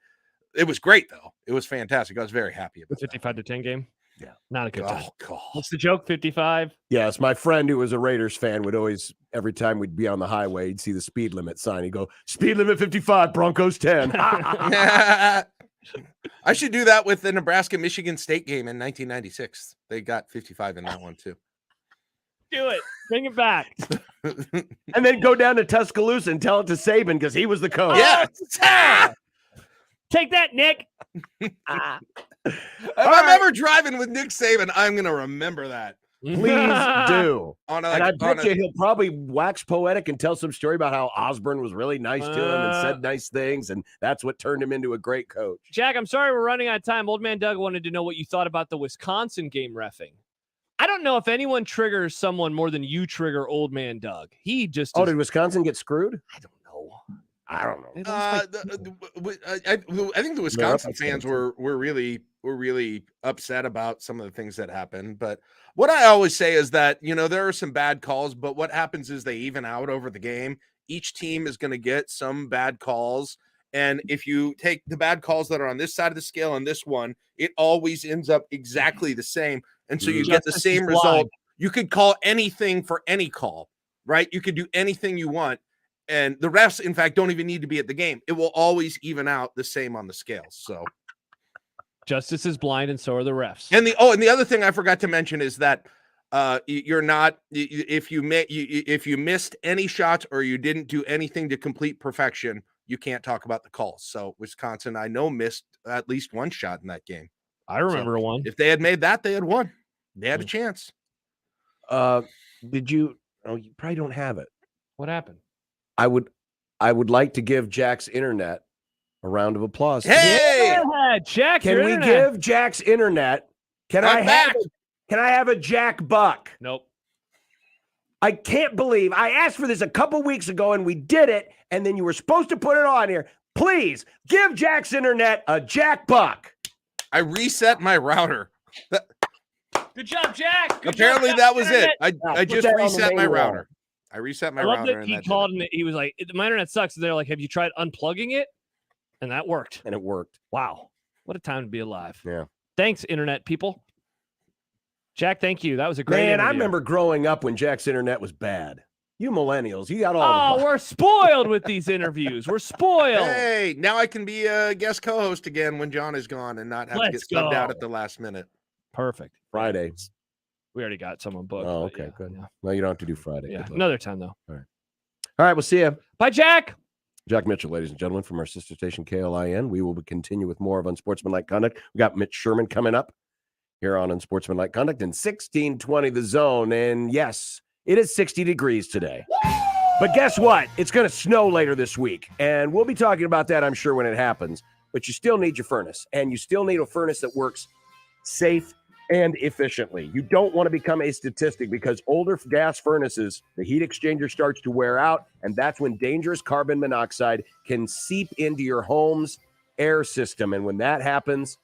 It was great, though. It was fantastic. I was very happy about the 55-10 game. Yeah. Not a good time. Oh, God. What's the joke? 55? Yes, my friend who was a Raiders fan would always, every time we'd be on the highway, he'd see the speed limit sign. He'd go, speed limit 55, Broncos 10. I should do that with the Nebraska-Michigan State game in 1996. They got 55 in that one too. Do it. Bring it back. And then go down to Tuscaloosa and tell it to Saban because he was the coach. Yeah. Take that, Nick. If I'm ever driving with Nick Saban, I'm going to remember that. Please do. And I bet you he'll probably wax poetic and tell some story about how Osborne was really nice to him and said nice things, and that's what turned him into a great coach. Jack, I'm sorry we're running out of time. Old Man Doug wanted to know what you thought about the Wisconsin game reffing. I don't know if anyone triggers someone more than you trigger Old Man Doug. He just did Wisconsin get screwed? I don't know. I think the Wisconsin fans were really upset about some of the things that happened. But what I always say is that, there are some bad calls, but what happens is they even out over the game. Each team is going to get some bad calls. And if you take the bad calls that are on this side of the scale and this one, it always ends up exactly the same. And so you get the same result. You could call anything for any call, right? You could do anything you want. And the refs, in fact, don't even need to be at the game. It will always even out the same on the scales. So justice is blind, and so are the refs. And the other thing I forgot to mention is that you're not if you missed any shots or you didn't do anything to complete perfection, you can't talk about the calls. So Wisconsin, I know, missed at least one shot in that game. I remember one. If they had made that, they had won. They had a chance. Did you? Oh, you probably don't have it. What happened? I would like to give Jack's internet a round of applause. Hey, Jack! Can we give Jack's internet? Can I have a Jack Buck? Nope. I can't believe I asked for this a couple weeks ago and we did it, and then you were supposed to put it on here. Please give Jack's internet a Jack Buck. I reset my router. Good job, Jack. Apparently that was it. I just reset my router. router. I reset my I love router. that he called and he was like, "My internet sucks." And they're like, "Have you tried unplugging it?" And that worked. And it worked. Wow, what a time to be alive. Yeah. Thanks, internet people. Jack, thank you. That was a great Man, interview. I remember growing up when Jack's internet was bad. You millennials, you got all. Oh, we're spoiled with these interviews. We're spoiled. Hey, now I can be a guest co-host again when John is gone and not have to get subbed out at the last minute. Perfect. Friday. We already got someone booked. Oh, okay, good. Yeah. Well, you don't have to do Friday. Yeah, another time though. All right, we'll see you. Bye, Jack. Jack Mitchell, ladies and gentlemen, from our sister station KLIN. We will continue with more of Unsportsmanlike Conduct. We got Mitch Sherman coming up here on Unsportsmanlike Conduct in 1620 The Zone. And yes, it is 60 degrees today. But guess what? It's going to snow later this week. And we'll be talking about that, I'm sure, when it happens. But you still need your furnace. And you still need a furnace that works safe and efficiently. You don't want to become a statistic because older gas furnaces, the heat exchanger starts to wear out, and that's when dangerous carbon monoxide can seep into your home's air system. And when that happens,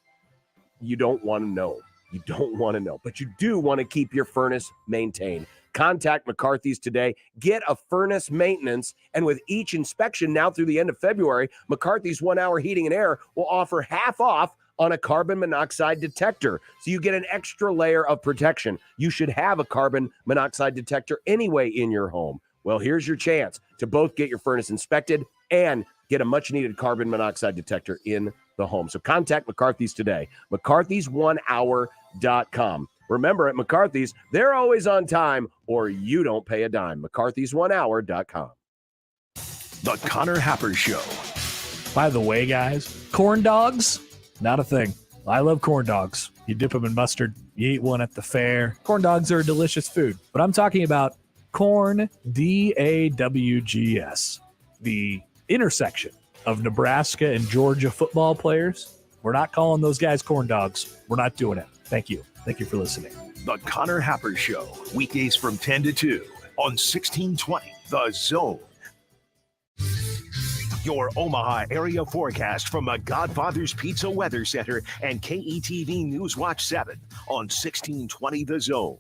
you don't want to know. You don't want to know, but you do want to keep your furnace maintained. Contact McCarthy's today. Get a furnace maintenance, and with each inspection now through the end of February, McCarthy's 1 Hour Heating and Air will offer half off on a carbon monoxide detector. So you get an extra layer of protection. You should have a carbon monoxide detector anyway in your home. Well, here's your chance to both get your furnace inspected and get a much needed carbon monoxide detector in the home. So contact McCarthy's today. McCarthy's1hour.com. Remember, at McCarthy's, they're always on time or you don't pay a dime. McCarthy's1hour.com. The Connor Happer Show. By the way, guys, corn dogs, not a thing. I love corn dogs. You dip them in mustard. You eat one at the fair. Corn dogs are a delicious food. But I'm talking about corn, DAWGS, the intersection of Nebraska and Georgia football players. We're not calling those guys corn dogs. We're not doing it. Thank you. Thank you for listening. The Connor Happer Show, weekdays from 10 to 2 on 1620 The Zone. Your Omaha area forecast from the Godfather's Pizza Weather Center and KETV News Watch 7 on 1620 The Zone.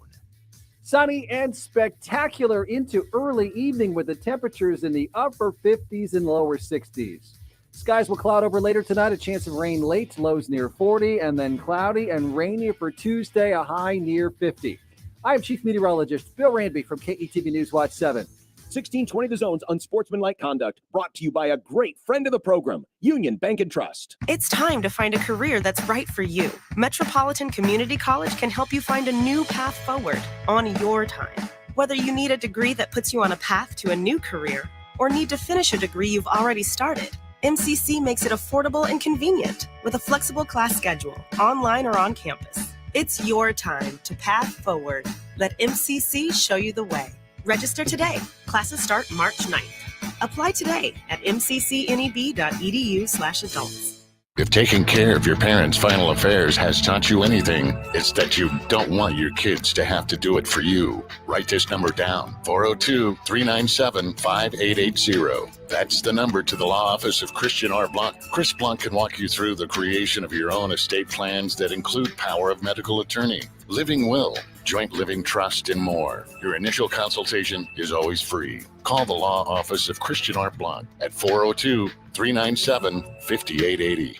Sunny and spectacular into early evening with the temperatures in the upper 50s and lower 60s. Skies will cloud over later tonight, a chance of rain late, lows near 40, and then cloudy and rainy for Tuesday, a high near 50. I am Chief Meteorologist Bill Ranby from KETV News Watch 7. 1620 The Zone's Unsportsmanlike Conduct, brought to you by a great friend of the program, Union Bank and Trust. It's time to find a career that's right for you. Metropolitan Community College can help you find a new path forward on your time. Whether you need a degree that puts you on a path to a new career or need to finish a degree you've already started, MCC makes it affordable and convenient with a flexible class schedule, online or on campus. It's your time to path forward. Let MCC show you the way. Register today. Classes start March 9th. Apply today at mccneb.edu/adults. If taking care of your parents' final affairs has taught you anything, it's that you don't want your kids to have to do it for you. Write this number down, 402-397-5880. That's the number to the law office of Christian R. Blanc. Chris Blanc can walk you through the creation of your own estate plans that include power of medical attorney, living will, joint living trust, and more. Your initial consultation is always free. Call the law office of Christian R. Blanc at 402-397-5880.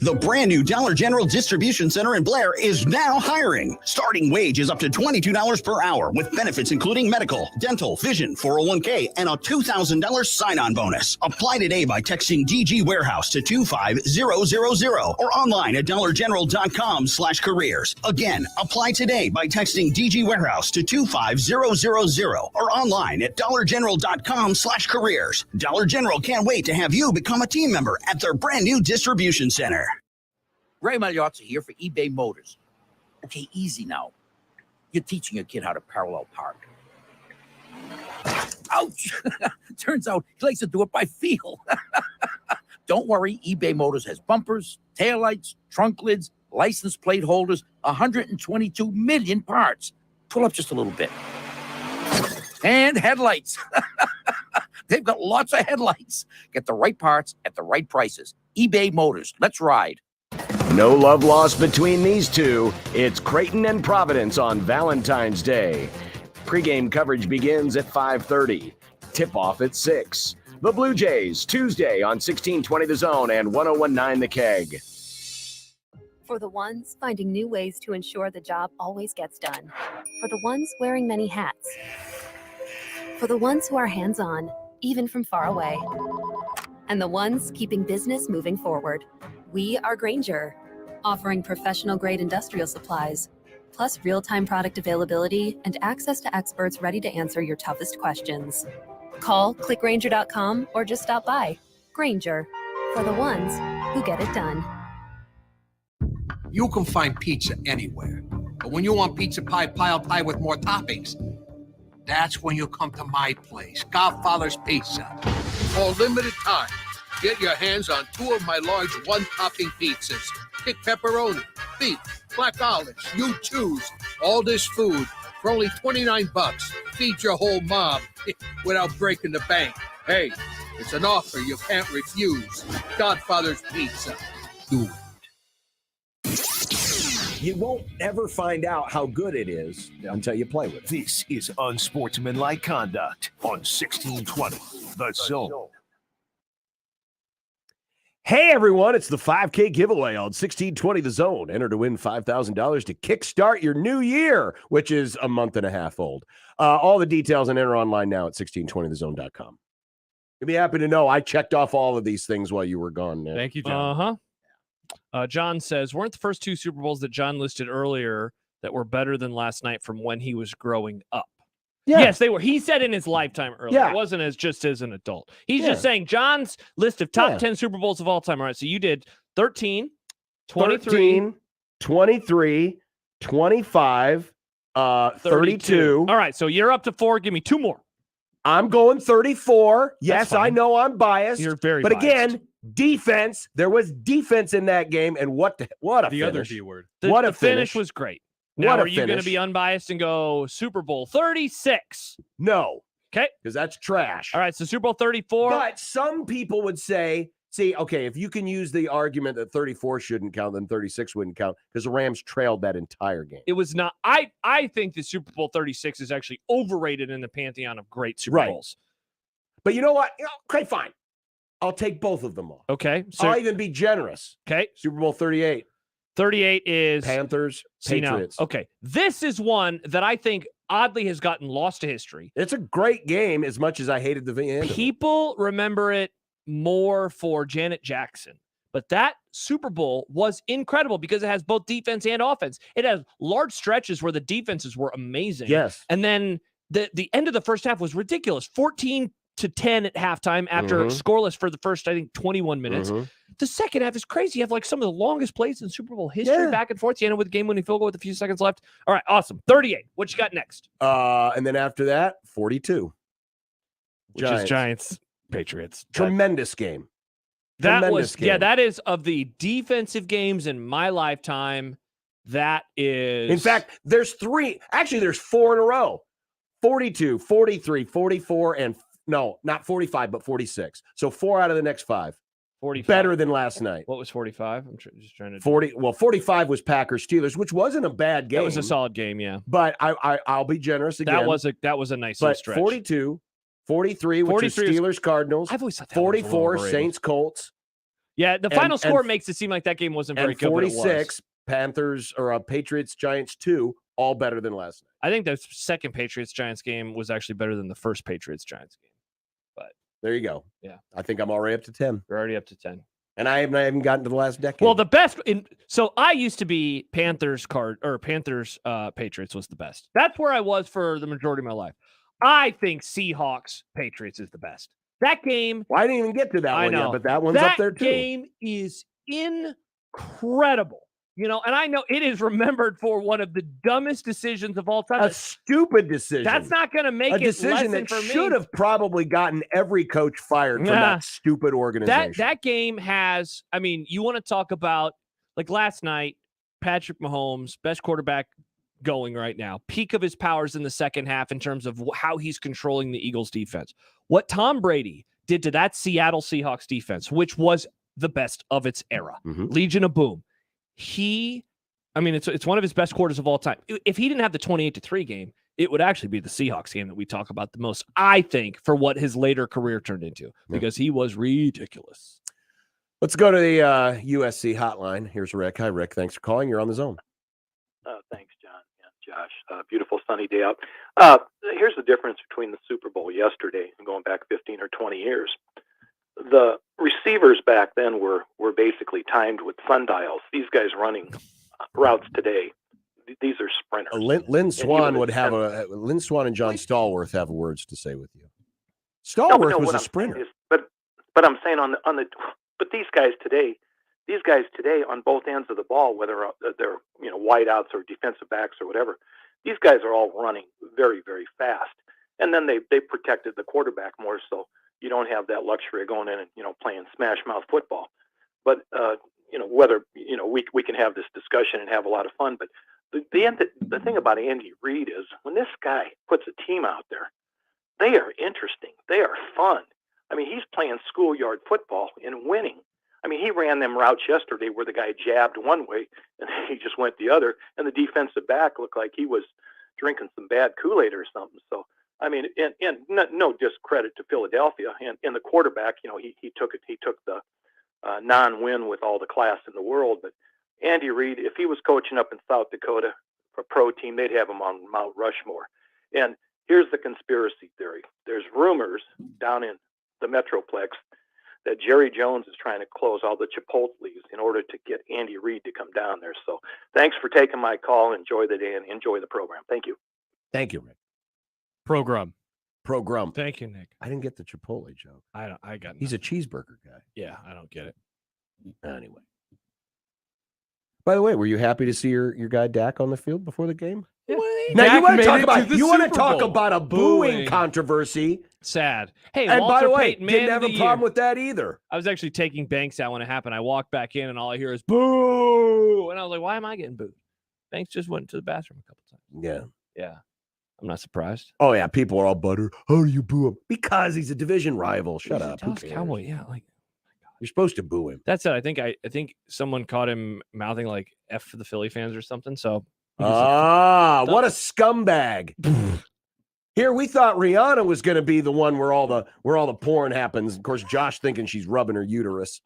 The brand new Dollar General Distribution Center in Blair is now hiring. Starting wage is up to $22 per hour with benefits including medical, dental, vision, 401k, and a $2,000 sign-on bonus. Apply today by texting DG Warehouse to 25000 or online at dollargeneral.com/careers. Again, apply today by texting DG Warehouse to 25000 or online at dollargeneral.com/careers. Dollar General can't wait to have you become a team member at their brand new distribution center. Ray Magliozzi here for eBay Motors. Okay, easy now. You're teaching a kid how to parallel park. Ouch! Turns out he likes to do it by feel. Don't worry, eBay Motors has bumpers, taillights, trunk lids, license plate holders, 122 million parts. Pull up just a little bit. And headlights. They've got lots of headlights. Get the right parts at the right prices. eBay Motors. Let's ride. No love lost between these two. It's Creighton and Providence on Valentine's Day. Pre-game coverage begins at 5:30. Tip-off at 6. The Blue Jays, Tuesday on 1620 The Zone and 1019 The Keg. For the ones finding new ways to ensure the job always gets done. For the ones wearing many hats. For the ones who are hands-on, even from far away. And the ones keeping business moving forward. We are Grainger, offering professional-grade industrial supplies, plus real-time product availability and access to experts ready to answer your toughest questions. Call, clickgrainger.com, or just stop by. Grainger, for the ones who get it done. You can find pizza anywhere, but when you want pizza pie piled high with more toppings, that's when you come to my place, Godfather's Pizza. For a limited time, get your hands on 2 of my large one-topping pizzas. Pick pepperoni, beef, black olives, you choose. All this food for only $29. Feed your whole mob without breaking the bank. Hey, it's an offer you can't refuse. Godfather's Pizza. Do it. You won't ever find out how good it is until you play with it. This is Unsportsmanlike Conduct on 1620 The Zone. Hey everyone, it's the 5K giveaway on 1620 The Zone. Enter to win $5,000 to kickstart your new year, which is a month and a half old. All the details and enter online now at 1620thezone.com. You'll be happy to know I checked off all of these things while you were gone, Nick. Thank you, John. John says, weren't the first 2 Super Bowls that John listed earlier that were better than last night from when he was growing up? Yeah. Yes, they were. He said in his lifetime earlier. Yeah. It wasn't just as an adult. He's just saying John's list of top 10 Super Bowls of all time. All right, so you did 13, 23, 25, 32. All right, so you're up to 4. Give me 2 more. I'm going 34. Yes, I know I'm biased. You're very But biased. again, defense. There was defense in that game, and what a The finish. other D word. The finish was great. Now, What a are you going to finish. be unbiased and go Super Bowl 36? No. Okay. Because that's trash. All right, so Super Bowl 34. But some people would say, see, okay, if you can use the argument that 34 shouldn't count, then 36 wouldn't count because the Rams trailed that entire game. It was not. I think the Super Bowl 36 is actually overrated in the pantheon of great Super Bowls. But you know what? Okay, fine. I'll take both of them off. Okay. So, I'll even be generous. Okay. Super Bowl 38. 38 is Panthers, See, now, Patriots. okay. This is one that I think oddly has gotten lost to history. It's a great game as much as I hated the end. People remember it more for Janet Jackson. But that Super Bowl was incredible because it has both defense and offense. It has large stretches where the defenses were amazing. Yes. And then the end of the first half was ridiculous. 14-10 at halftime after scoreless for the first, I think, 21 minutes. The second half is crazy. You have like some of the longest plays in Super Bowl history back and forth. You end up with a game-winning field goal with a few seconds left. All right, awesome. 38. What you got next? And then after that, 42. Which is Giants, Patriots. Tremendous game. That was, that is of the defensive games in my lifetime. That is. In fact, there's 4 in a row. 42, 43, 44, and no, not 45, but 46. So 4 out of the next 5. 45. Better than last night. What was 45? I'm just trying to. 45 was Packers Steelers, which wasn't a bad game. That was a solid game, yeah. But I'll be generous again. That was a nice little stretch. 42. 43, which is Steelers Cardinals. I've always thought that 44, was Saints Colts. Yeah, the final score makes it seem like that game wasn't very and good. 46, Panthers or Patriots Giants 2, all better than last night. I think the second Patriots Giants game was actually better than the first Patriots Giants game. But there you go. Yeah, I think I'm already up to 10. You're already up to 10. And I haven't gotten to the last decade. Well, the best so I used to be Panthers Patriots was the best. That's where I was for the majority of my life. I think Seahawks Patriots is the best. That game. Well, I didn't even get to that one yet, but that one's up there too. That game is incredible. And I know it is remembered for one of the dumbest decisions of all time. A stupid decision. That's not going to make a it decision that should have probably gotten every coach fired from that stupid organization. That game has, you want to talk about, like last night, Patrick Mahomes, best quarterback going right now, peak of his powers in the second half in terms of how he's controlling the Eagles defense. What Tom Brady did to that Seattle Seahawks defense, which was the best of its era, Legion of Boom. It's one of his best quarters of all time. If he didn't have the 28-3 game, it would actually be the Seahawks game that we talk about the most, I think, for what his later career turned into, because he was ridiculous. Let's go to the USC hotline. Here's Rick. Hi, Rick. Thanks for calling. You're on the zone. Thanks, John and Josh. Beautiful sunny day out. Here's the difference between the Super Bowl yesterday and going back 15 or 20 years. The receivers back then were basically timed with sundials. These guys running routes today, these are sprinters. Lynn Swan Lynn Swan and John Stallworth have words to say with you. Stallworth was a sprinter. But I'm saying but these guys today on both ends of the ball, whether they're wideouts or defensive backs or whatever, these guys are all running very, very fast. And then they protected the quarterback more, so you don't have that luxury of going in and playing smash mouth football. But whether we can have this discussion and have a lot of fun. But the thing about Andy Reid is when this guy puts a team out there, they are interesting. They are fun. He's playing schoolyard football and winning. He ran them routes yesterday where the guy jabbed one way and he just went the other, and the defensive back looked like he was drinking some bad Kool-Aid or something. So, and no discredit to Philadelphia and the quarterback. He took the non-win with all the class in the world. But Andy Reid, if he was coaching up in South Dakota for a pro team, they'd have him on Mount Rushmore. And here's the conspiracy theory. There's rumors down in the Metroplex that Jerry Jones is trying to close all the Chipotles in order to get Andy Reid to come down there. So thanks for taking my call. Enjoy the day and enjoy the program. Thank you. Thank you, Rick. Program. Thank you, Nick. I didn't get the Chipotle joke. I got. He's a cheeseburger guy. Yeah, I don't get it. Anyway. By the way, were you happy to see your guy Dak on the field before the game? Yeah. Now you want to talk about a booing controversy? Sad. Hey, and Walter by the way, Payton, didn't have a problem with that either. I was actually taking Banks out when it happened. I walked back in and all I hear is boo, and I was like, "Why am I getting booed?" Banks just went to the bathroom a couple times. Yeah. I'm not surprised. Oh yeah, people are all buttered. How do you boo him? Because he's a division rival. Shut up. Dallas Cowboy. Yeah, like you're supposed to boo him. That's it. I think someone caught him mouthing like F for the Philly fans or something. So what a scumbag. Here we thought Rihanna was going to be the one where all the porn happens. Of course, Josh thinking she's rubbing her uterus.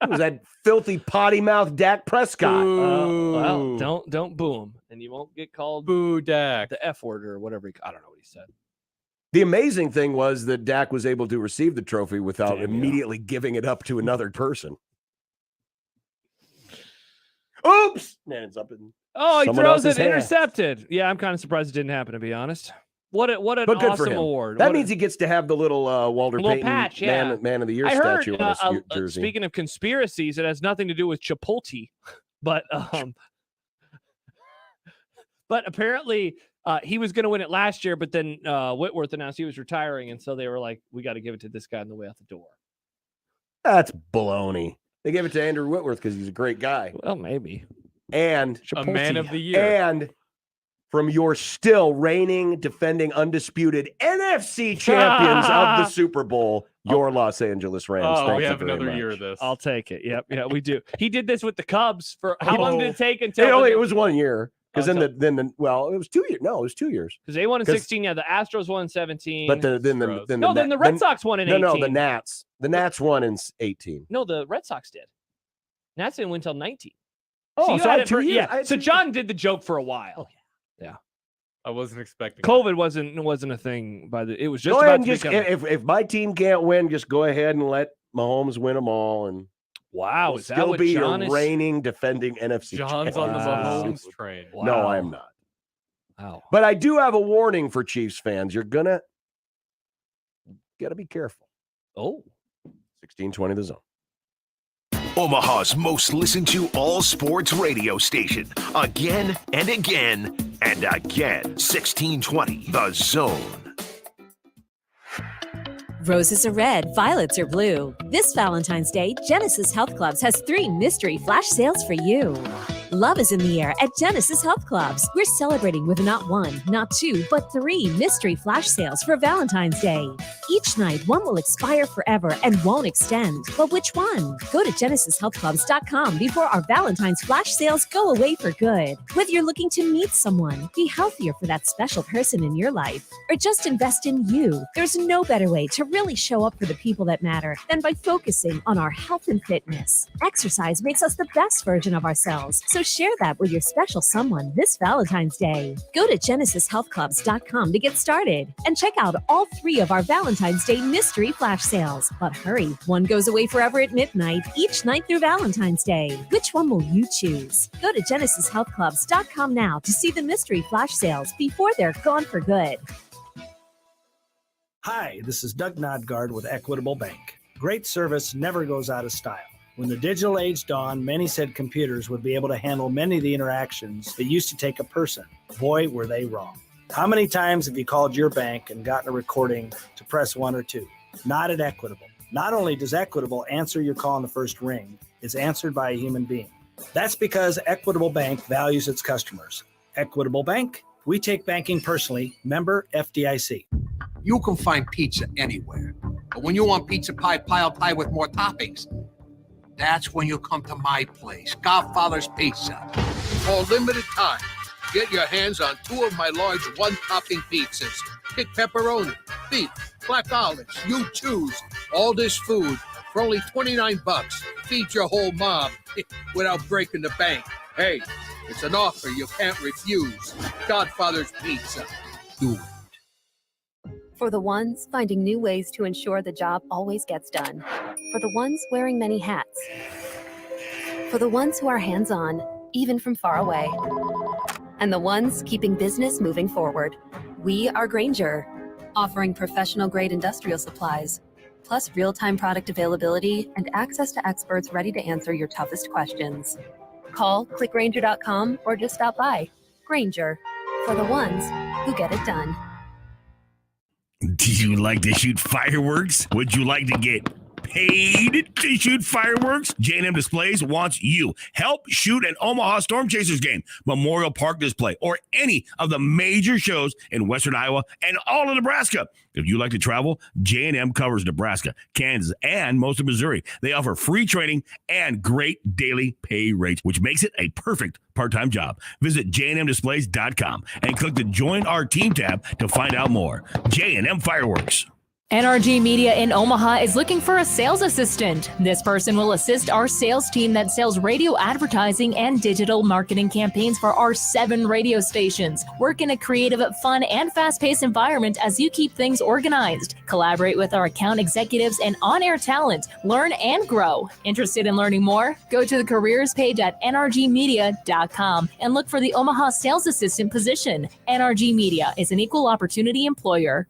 was that filthy potty mouth Dak Prescott. Well, don't boo him, and you won't get called boo Dak, the F word or whatever. I don't know what he said. The amazing thing was that Dak was able to receive the trophy without immediately giving it up to another person. Oops! Man, it's up in he someone throws else's it hand. intercepted. Yeah, I'm kind of surprised it didn't happen, to be honest. What an But good for awesome him. award. That means he gets to have the little Walter little Payton patch, yeah. man of the Year I heard, statue on his jersey. Speaking of conspiracies, it has nothing to do with Chipotle, but apparently he was going to win it last year, but then Whitworth announced he was retiring, and so they were like, "We got to give it to this guy on the way out the door." That's baloney. They gave it to Andrew Whitworth because he's a great guy. Well, maybe. And a man of the year. And from your still reigning, defending, undisputed NFC champions of the Super Bowl, your Los Angeles Rams. Oh, Thank we you have very another much. year of this. I'll take it. Yep, yeah, we do. He did this with the Cubs for how long did it take until It was 1 year. Because it was 2 years. No, it was 2 years. Because they won in 16. Yeah, the Astros won in 17. But then the Red Sox won in 18. No, the Nats. The Nats won in 18. No, the Red Sox did. Nats didn't win until 19. Oh, you so I had had it for, 2 years. yeah. So John did the joke for a while. Yeah. I wasn't expecting. COVID wasn't a thing it was just Go ahead about and to become. if my team can't win, just go ahead and let Mahomes win them all, and wow, we'll is that still what be John your is? reigning, defending NFC. John's on the Mahomes train. Wow. No, I am not. Wow. But I do have a warning for Chiefs fans. You're gotta be careful. Oh. 1620 the zone. Omaha's most listened to all sports radio station. Again and again and again. 1620 the zone. Roses are red, violets are blue. This Valentine's Day, Genesis Health Clubs has 3 mystery flash sales for you. Love is in the air at Genesis Health Clubs. We're celebrating with not 1, not 2, but 3 mystery flash sales for Valentine's Day. Each night, one will expire forever and won't extend. But which one? Go to GenesisHealthClubs.com before our Valentine's flash sales go away for good. Whether you're looking to meet someone, be healthier for that special person in your life, or just invest in you, there's no better way to really show up for the people that matter than by focusing on our health and fitness. Exercise makes us the best version of ourselves, so share that with your special someone this Valentine's Day. Go to GenesisHealthClubs.com to get started and check out all 3 of our Valentine's Day mystery flash sales. But hurry, one goes away forever at midnight each night through Valentine's Day. Which one will you choose? Go to GenesisHealthClubs.com now to see the mystery flash sales before they're gone for good. Hi, this is Doug Nodgard with Equitable Bank. Great service never goes out of style. When the digital age dawned, many said computers would be able to handle many of the interactions that used to take a person. Boy, were they wrong. How many times have you called your bank and gotten a recording to press 1 or 2? Not at Equitable. Not only does Equitable answer your call on the first ring, it's answered by a human being. That's because Equitable Bank values its customers. Equitable Bank, we take banking personally. Member FDIC. You can find pizza anywhere. But when you want pizza pie, piled high with more toppings, that's when you come to my place, Godfather's Pizza. For a limited time, get your hands on 2 of my large one-topping pizzas. Pick pepperoni, beef, black olives, you choose. All this food for only $29. Feed your whole mob without breaking the bank. Hey, it's an offer you can't refuse. Godfather's Pizza. Do it. For the ones finding new ways to ensure the job always gets done. For the ones wearing many hats. For the ones who are hands-on, even from far away. And the ones keeping business moving forward. We are Grainger, offering professional-grade industrial supplies, plus real-time product availability and access to experts ready to answer your toughest questions. Call, click Grainger.com, or just stop by. Grainger, for the ones who get it done. Do you like to shoot fireworks? Would you like to get paid to shoot fireworks? J&M Displays wants you. Help shoot an Omaha Storm Chasers game, Memorial Park display, or any of the major shows in Western Iowa and all of Nebraska. If you like to travel, J&M covers Nebraska, Kansas, and most of Missouri. They offer free training and great daily pay rates, which makes it a perfect part-time job. Visit jnmdisplays.com and click the Join Our Team tab to find out more. J&M Fireworks. NRG Media in Omaha is looking for a sales assistant. This person will assist our sales team that sells radio advertising and digital marketing campaigns for our 7 radio stations. Work in a creative, fun, and fast-paced environment as you keep things organized. Collaborate with our account executives and on-air talent. Learn and grow. Interested in learning more? Go to the careers page at nrgmedia.com and look for the Omaha sales assistant position. NRG Media is an equal opportunity employer.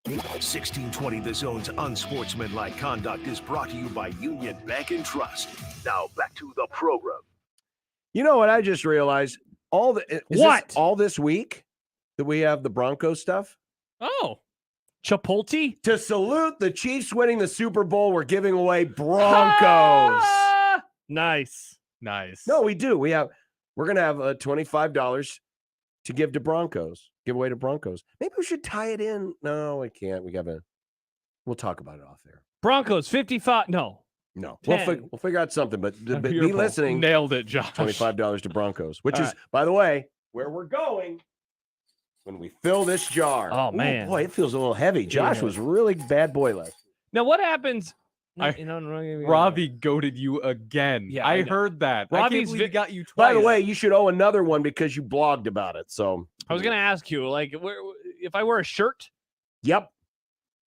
1620 The Zone's Unsportsmanlike Conduct is brought to you by Union Bank and Trust. Now back to the program. You know what I just realized? All this week that we have the Broncos stuff? Oh. Chipotle? To salute the Chiefs winning the Super Bowl, we're giving away Broncos. Nice. No, we do. We're going to have $25 to give to Broncos. Give away to Broncos. Maybe we should tie it in. No, I can't. We'll talk about it off there. Broncos 55. No. We'll 10. figure out something. But be Beautiful. listening. Nailed it, Josh. $25 to Broncos, which All is, right. by the way, where we're going when we fill this jar. Oh, Ooh, man. boy, it feels a little heavy. Josh was really bad boy last. Now, what happens? Ravi goaded you again. Yeah, I I know. heard that. I can't Ravi's believe he got you twice. By the way, you should owe another one because you blogged about it. So I was going to ask you, if I wear a shirt? Yep.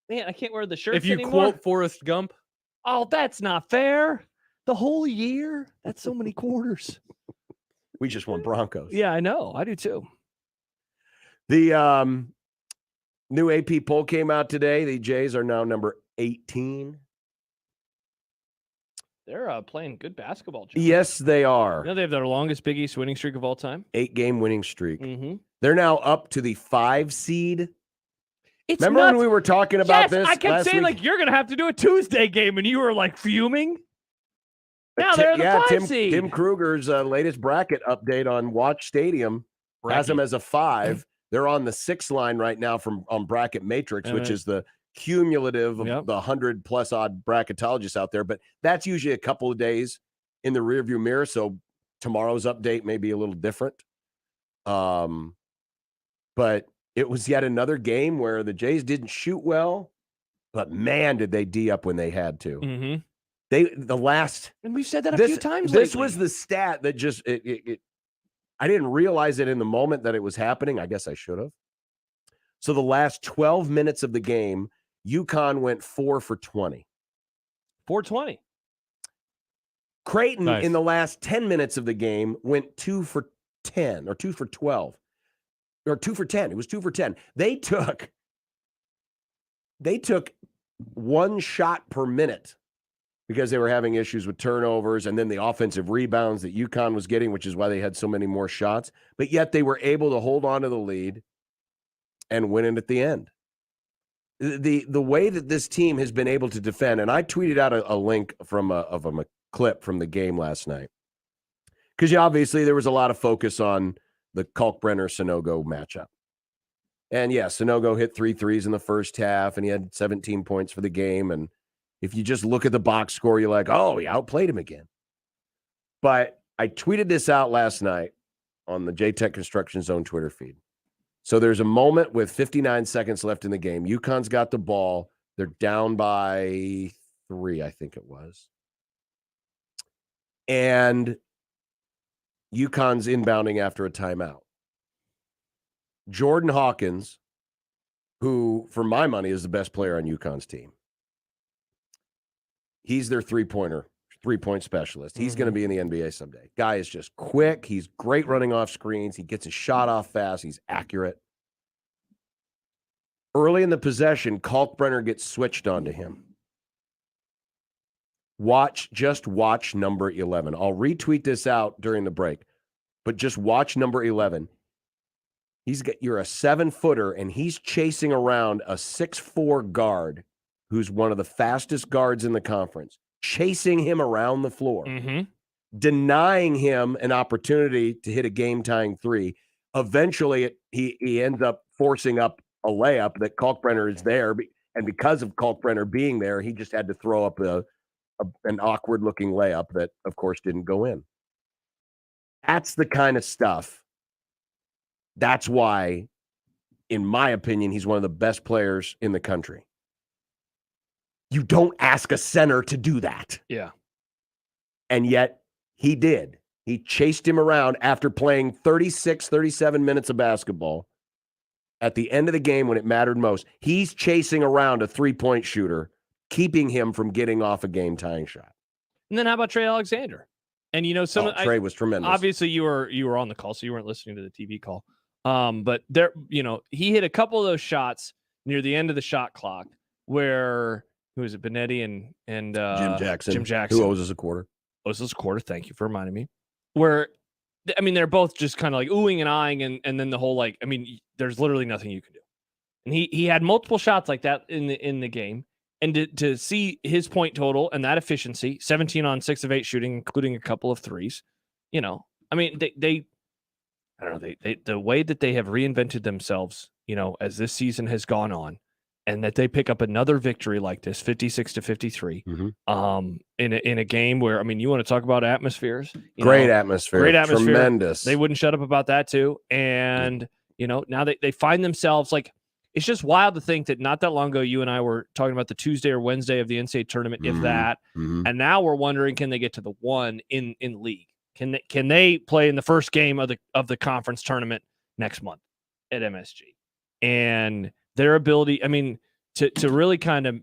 Man, I can't wear the shirts If you anymore. quote Forrest Gump. Oh, that's not fair. The whole year? That's so many quarters. We just won Broncos. Yeah, I know. I do too. The new AP poll came out today. The Jays are now number 18. They're playing good basketball. John. Yes, they are. You know they have their longest Big East winning streak of all time. 8-game winning streak. Mm-hmm. They're now up to the 5 seed. It's Remember nuts. when we were talking about this? I kept last saying week? you're going to have to do a Tuesday game, and you were fuming. Now they're in the 5 seed. Tim Kruger's latest bracket update on Watch Stadium has them as a 5. They're on the 6 line right now on Bracket Matrix, which is the cumulative of the 100+ odd bracketologists out there. But that's usually a couple of days in the rearview mirror. So tomorrow's update may be a little different. But it was yet another game where the Jays didn't shoot well, but man, did they D up when they had to. Mm-hmm. And we've said that a few times This lately. was the stat that just I didn't realize it in the moment that it was happening. I guess I should have. So the last 12 minutes of the game, UConn went 4 for 20. 420. Creighton Nice. in the last 10 minutes of the game went 2 for 10 or 2 for 12 or 2 for 10. It was 2 for 10. They took 1 shot per minute because they were having issues with turnovers and then the offensive rebounds that UConn was getting, which is why they had so many more shots. But yet they were able to hold on to the lead and win it at the end. The way that this team has been able to defend, and I tweeted out a link from a clip from the game last night, because obviously there was a lot of focus on the Kalkbrenner-Sanogo matchup. And yeah, Sanogo hit 3 threes in the first half, and he had 17 points for the game. And if you just look at the box score, you're like, oh, he outplayed him again. But I tweeted this out last night on the JTech Construction Zone Twitter feed. So there's a moment with 59 seconds left in the game. UConn's got the ball. They're down by 3, I think it was. And UConn's inbounding after a timeout. Jordan Hawkins, who, for my money, is the best player on UConn's team. He's their three-point specialist. He's going to be in the NBA someday. Guy is just quick. He's great running off screens. He gets his shot off fast. He's accurate. Early in the possession, Kalkbrenner gets switched onto him. Just watch number 11. I'll retweet this out during the break, but just watch number 11. You're a 7-footer, and he's chasing around a 6'4" guard who's one of the fastest guards in the conference, chasing him around the floor, denying him an opportunity to hit a game-tying 3. Eventually, he ends up forcing up a layup that Kalkbrenner is there, and because of Kalkbrenner being there, he just had to throw up an awkward-looking layup that, of course, didn't go in. That's the kind of stuff. That's why in my opinion, he's one of the best players in the country. You don't ask a center to do that. Yeah. And yet he did. He chased him around after playing 36, 37 minutes of basketball. At the end of the game when it mattered most, he's chasing around a three-point shooter, keeping him from getting off a game-tying shot. And then how about Trey Alexander? And Trey was tremendous. Obviously, you were on the call, so you weren't listening to the TV call. But there, he hit a couple of those shots near the end of the shot clock where who is it? Benetti and Jim Jackson. Jim Jackson, who owes us a quarter. Owes us a quarter. Thank you for reminding me. Where, I mean, they're both just kind of like oohing and eyeing, and then the whole there's literally nothing you can do. And he had multiple shots like that in the game. And to see his point total and that efficiency, 17 on 6 of 8 shooting, including a couple of threes, I mean, they I don't know, they the way that they have reinvented themselves, as this season has gone on, and that they pick up another victory like this, 56-53, in a game where, I mean, you want to talk about atmospheres? Great atmosphere. Tremendous. They wouldn't shut up about that too. And, now they find themselves like, it's just wild to think that not that long ago, you and I were talking about the Tuesday or Wednesday of the NCAA tournament, if that. And now we're wondering, can they get to the one in league? Can they play in the first game of the conference tournament next month at MSG? And their ability, I mean, to really kind of,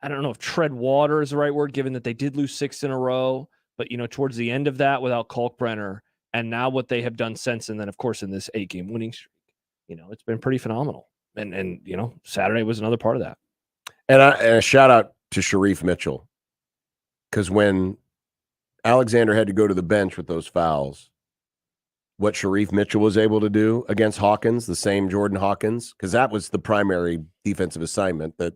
I don't know if tread water is the right word, given that they did lose 6 in a row, but towards the end of that without Kalkbrenner, and now what they have done since, and then of course in this 8-game winning streak, it's been pretty phenomenal. And Saturday was another part of that. And a shout out to Sharif Mitchell, because when Alexander had to go to the bench with those fouls, what Sharif Mitchell was able to do against Hawkins, the same Jordan Hawkins, because that was the primary defensive assignment that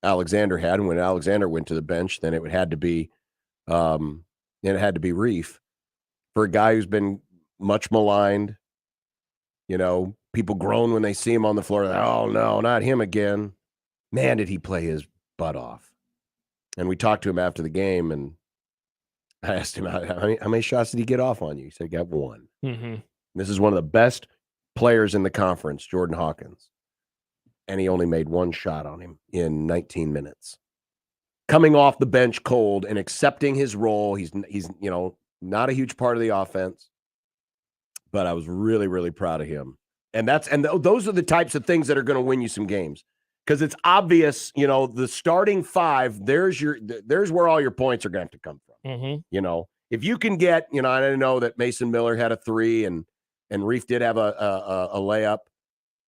Alexander had. And when Alexander went to the bench, then it had to be Reef, for a guy who's been much maligned. People groan when they see him on the floor. Like, oh, no, not him again. Man, did he play his butt off. And we talked to him after the game, and I asked him, how many shots did he get off on you? He said, he got one. Mm-hmm. This is one of the best players in the conference, Jordan Hawkins. And he only made one shot on him in 19 minutes. Coming off the bench cold and accepting his role. He's not a huge part of the offense. But I was really, really proud of him. And those are the types of things that are going to win you some games, because it's obvious, the starting 5, there's where all your points are going to have to come from. Mm-hmm. If you can get, I didn't know that Mason Miller had a 3 and Reef did have a layup.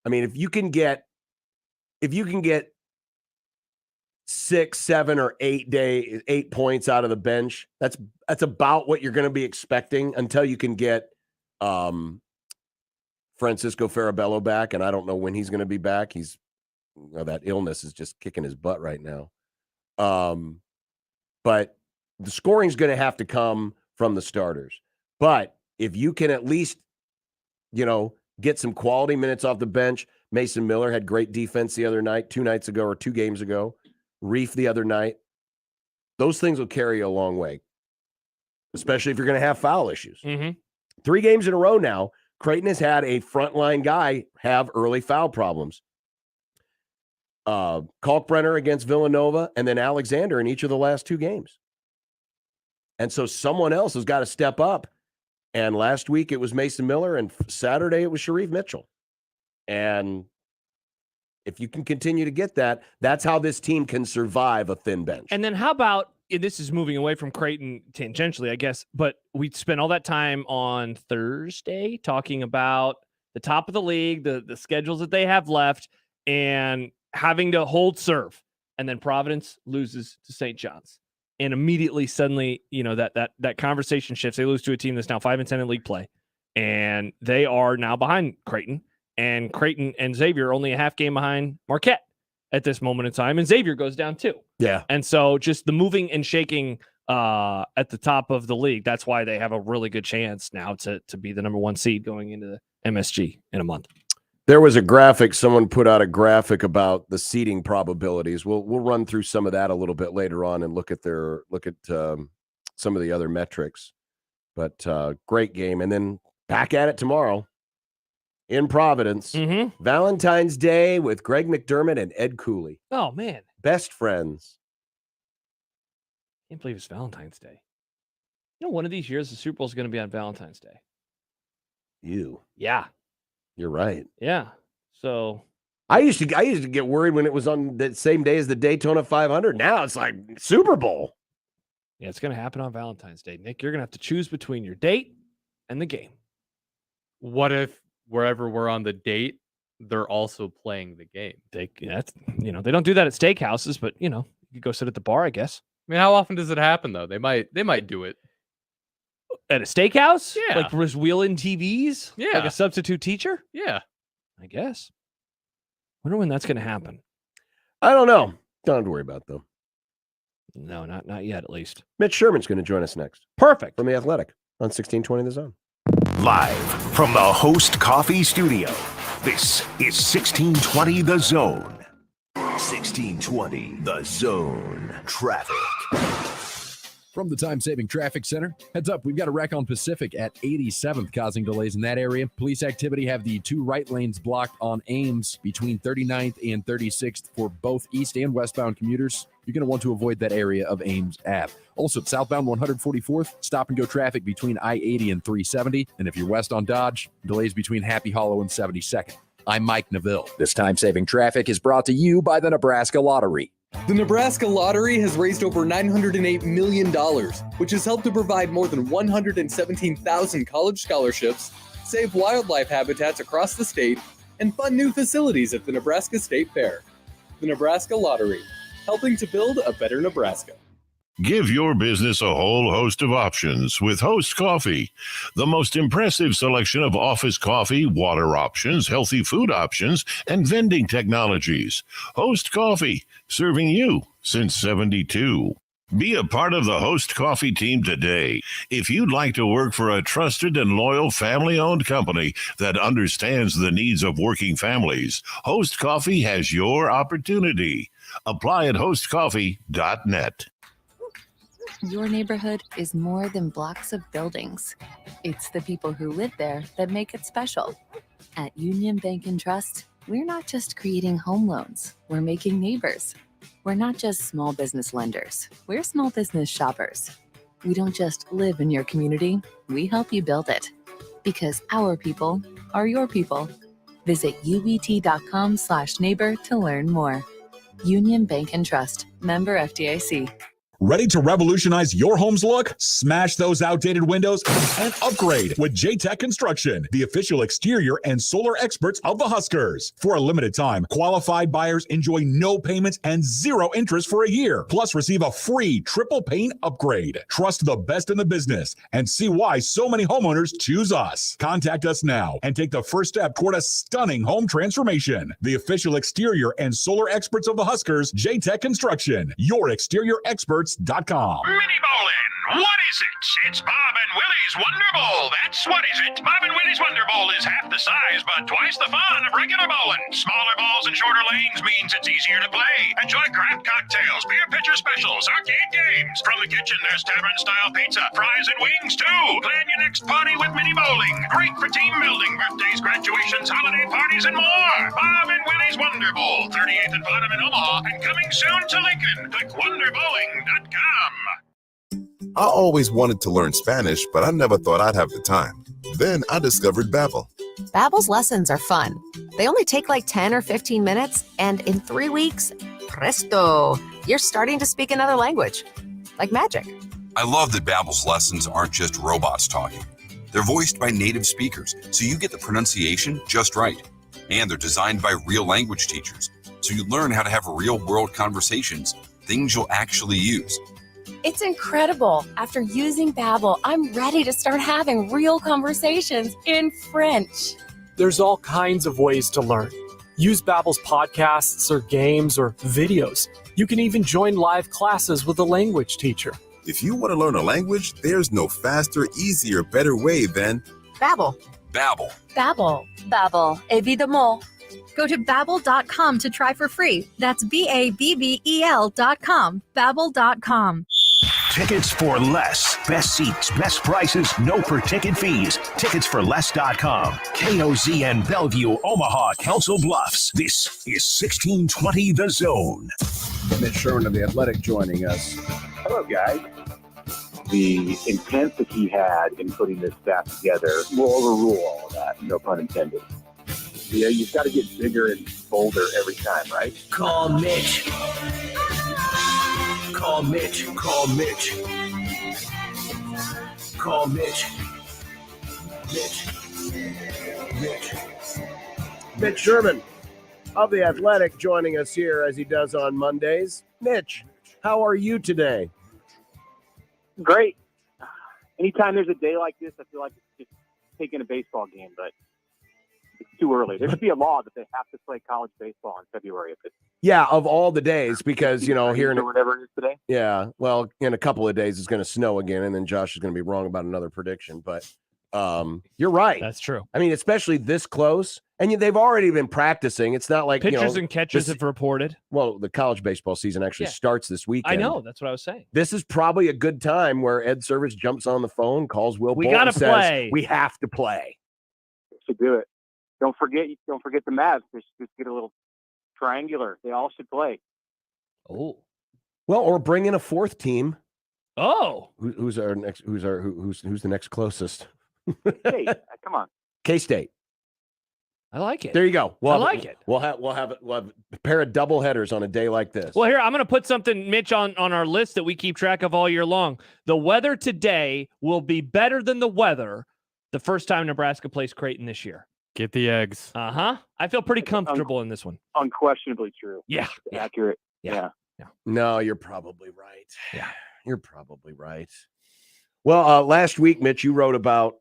I mean, if you can get 6, 7, or 8 points out of the bench, that's about what you're going to be expecting until you can get Francisco Farabello back, and I don't know when he's going to be back. He's that illness is just kicking his butt right now. But the scoring's going to have to come from the starters. But if you can at least, get some quality minutes off the bench. Mason Miller had great defense the other night, 2 nights ago or 2 games ago. Reef the other night. Those things will carry you a long way, especially if you're going to have foul issues. Mm-hmm. 3 games in a row now, Creighton has had a frontline guy have early foul problems. Kalkbrenner against Villanova, and then Alexander in each of the last 2 games. And so someone else has got to step up. And last week it was Mason Miller, and Saturday it was Sharif Mitchell. And if you can continue to get that, that's how this team can survive a thin bench. And then how about, this is moving away from Creighton tangentially, I guess, but we spent all that time on Thursday talking about the top of the league, the schedules that they have left, and having to hold serve. And then Providence loses to St. John's. And immediately, suddenly, that conversation shifts. They lose to a team that's now 5-10 in league play. And they are now behind Creighton. And Creighton and Xavier are only a half game behind Marquette at this moment in time. And Xavier goes down too. Yeah. And so just the moving and shaking at the top of the league, that's why they have a really good chance now to be the number 1 seed going into the MSG in a month. There was a graphic. Someone put out a graphic about the seeding probabilities. We'll run through some of that a little bit later on and look at some of the other metrics. But great game, and then back at it tomorrow. in Providence. Valentine's Day with Greg McDermott and Ed Cooley. Oh, man. Best friends. Can't believe it's Valentine's Day. You know, one of these years, the Super Bowl is going to be on Valentine's Day. Yeah. You're right. Yeah. So I used to get worried when it was on the same day as the Daytona 500. Now it's like Super Bowl. Yeah, it's going to happen on Valentine's Day. Nick, you're going to have to choose between your date and the game. What if wherever we're on the date, they're also playing the game? They don't do that at steakhouses, but you could go sit at the bar, I guess. I mean, how often does it happen though? They might do it at a steakhouse. Yeah, like just wheeling TVs. Yeah, like a substitute teacher. Yeah, I guess. Wonder when that's going to happen. I don't know. Don't have to worry about it, though. No, not yet, at least. Mitch Sherman's going to join us next. Perfect. From The Athletic on 1620 The Zone. Live from the Host Coffee Studio, this is 1620 The Zone. 1620 The Zone. Traffic. From the time-saving traffic center, heads up, we've got a wreck on Pacific at 87th causing delays in that area. Police activity have the 2 right lanes blocked on Ames between 39th and 36th for both east and westbound commuters. You're going to want to avoid that area of Ames Ave. Also, southbound 144th, stop-and-go traffic between I-80 and 370. And if you're west on Dodge, delays between Happy Hollow and 72nd. I'm Mike Neville. This time-saving traffic is brought to you by the Nebraska Lottery. The Nebraska Lottery has raised over $908 million, which has helped to provide more than 117,000 college scholarships, save wildlife habitats across the state, and fund new facilities at the Nebraska State Fair. The Nebraska Lottery, helping to build a better Nebraska. Give your business a whole host of options with Host Coffee. The most impressive selection of office coffee, water options, healthy food options, and vending technologies. Host Coffee, serving you since 72. Be a part of the Host Coffee team today. If you'd like to work for a trusted and loyal family-owned company that understands the needs of working families, Host Coffee has your opportunity. Apply at hostcoffee.net. Your neighborhood is more than blocks of buildings. It's the people who live there that make it special. At Union Bank and Trust, we're not just creating home loans, we're making neighbors. We're not just small business lenders, we're small business shoppers. We don't just live in your community, we help you build it. Because our people are your people. Visit ubt.com/neighbor to learn more. Union Bank and Trust, member FDIC. Ready to revolutionize your home's look? Smash those outdated windows and upgrade with J-Tech Construction, the official exterior and solar experts of the Huskers. For a limited time, qualified buyers enjoy no payments and 0 interest for a year. Plus, receive a free triple paint upgrade. Trust the best in the business and see why so many homeowners choose us. Contact us now and take the first step toward a stunning home transformation. The official exterior and solar experts of the Huskers, J-Tech Construction, your exterior experts.com. Mini bowling. What is it? It's Bob and Willie's Wonder Bowl. That's what is it. Bob and Willie's Wonder Bowl is half the size, but twice the fun of regular bowling. Smaller balls and shorter lanes means it's easier to play. Enjoy craft cocktails, beer pitcher specials, arcade games. From the kitchen, there's tavern-style pizza, fries, and wings, too. Plan your next party with mini bowling. Great for team building, birthdays, graduations, holiday parties, and more. Bob and Willie's Wonder Bowl, 38th and Bottom in Omaha, and coming soon to Lincoln. Click wonderbowling.com. I always wanted to learn Spanish, but I never thought I'd have the time. Then I discovered Babbel. Babbel's lessons are fun. They only take like 10 or 15 minutes, and in 3 weeks, presto, you're starting to speak another language. Like magic. I love that Babbel's lessons aren't just robots talking. They're voiced by native speakers, so you get the pronunciation just right. And they're designed by real language teachers, so you learn how to have real-world conversations, things you'll actually use. It's incredible. After using Babbel, I'm ready to start having real conversations in French. There's all kinds of ways to learn. Use Babbel's podcasts or games or videos. You can even join live classes with a language teacher. If you want to learn a language, there's no faster, easier, better way than Babbel. Babbel. Babbel. Babbel, évidemment. Go to Babbel.com to try for free. That's BABBEL.com. Babbel.com. Tickets for Less. Best seats, best prices, no per-ticket fees. Ticketsforless.com. KOZN Bellevue, Omaha, Council Bluffs. This is 1620 The Zone. Mitch Sherman of The Athletic joining us. Hello, guys. The intent that he had in putting this staff together will overrule all of that, no pun intended. Yeah, you've got to get bigger and bolder every time, right? Call Mitch. Call Mitch. Call Mitch. Call Mitch. Mitch Sherman of The Athletic joining us here as he does on Mondays. Mitch, how are you today? Great. Anytime there's a day like this, I feel like it's just taking a baseball game, but it's too early. There should be a law that they have to play college baseball in February. If it's Yeah, of all the days, because, you know, here in or whatever it is today. Yeah, well, in a couple of days it's going to snow again, and then Josh is going to be wrong about another prediction. But you're right. That's true. I mean, especially this close, and they've already been practicing. It's not like Pitchers and catchers have reported. Well, the college baseball season actually starts this weekend. I know. That's what I was saying. This is probably a good time where Ed Service jumps on the phone, calls Will We Bolton, gotta says, play. we have to play. Should do it. Don't forget the Mavs. Just get a little triangular. They all should play. Oh. Well, or bring in a fourth team. Oh. Who's the next closest? Hey, come on. K-State. I like it. There you go. I like it. We'll have a pair of double headers on a day like this. Well, here, I'm going to put something, Mitch, on our list that we keep track of all year long. The weather today will be better than the weather the first time Nebraska plays Creighton this year. Get the eggs. Uh-huh. I feel pretty comfortable in this one. Unquestionably true. Yeah. Accurate. Yeah. No, you're probably right. Yeah, you're probably right. Well, last week, Mitch, you wrote about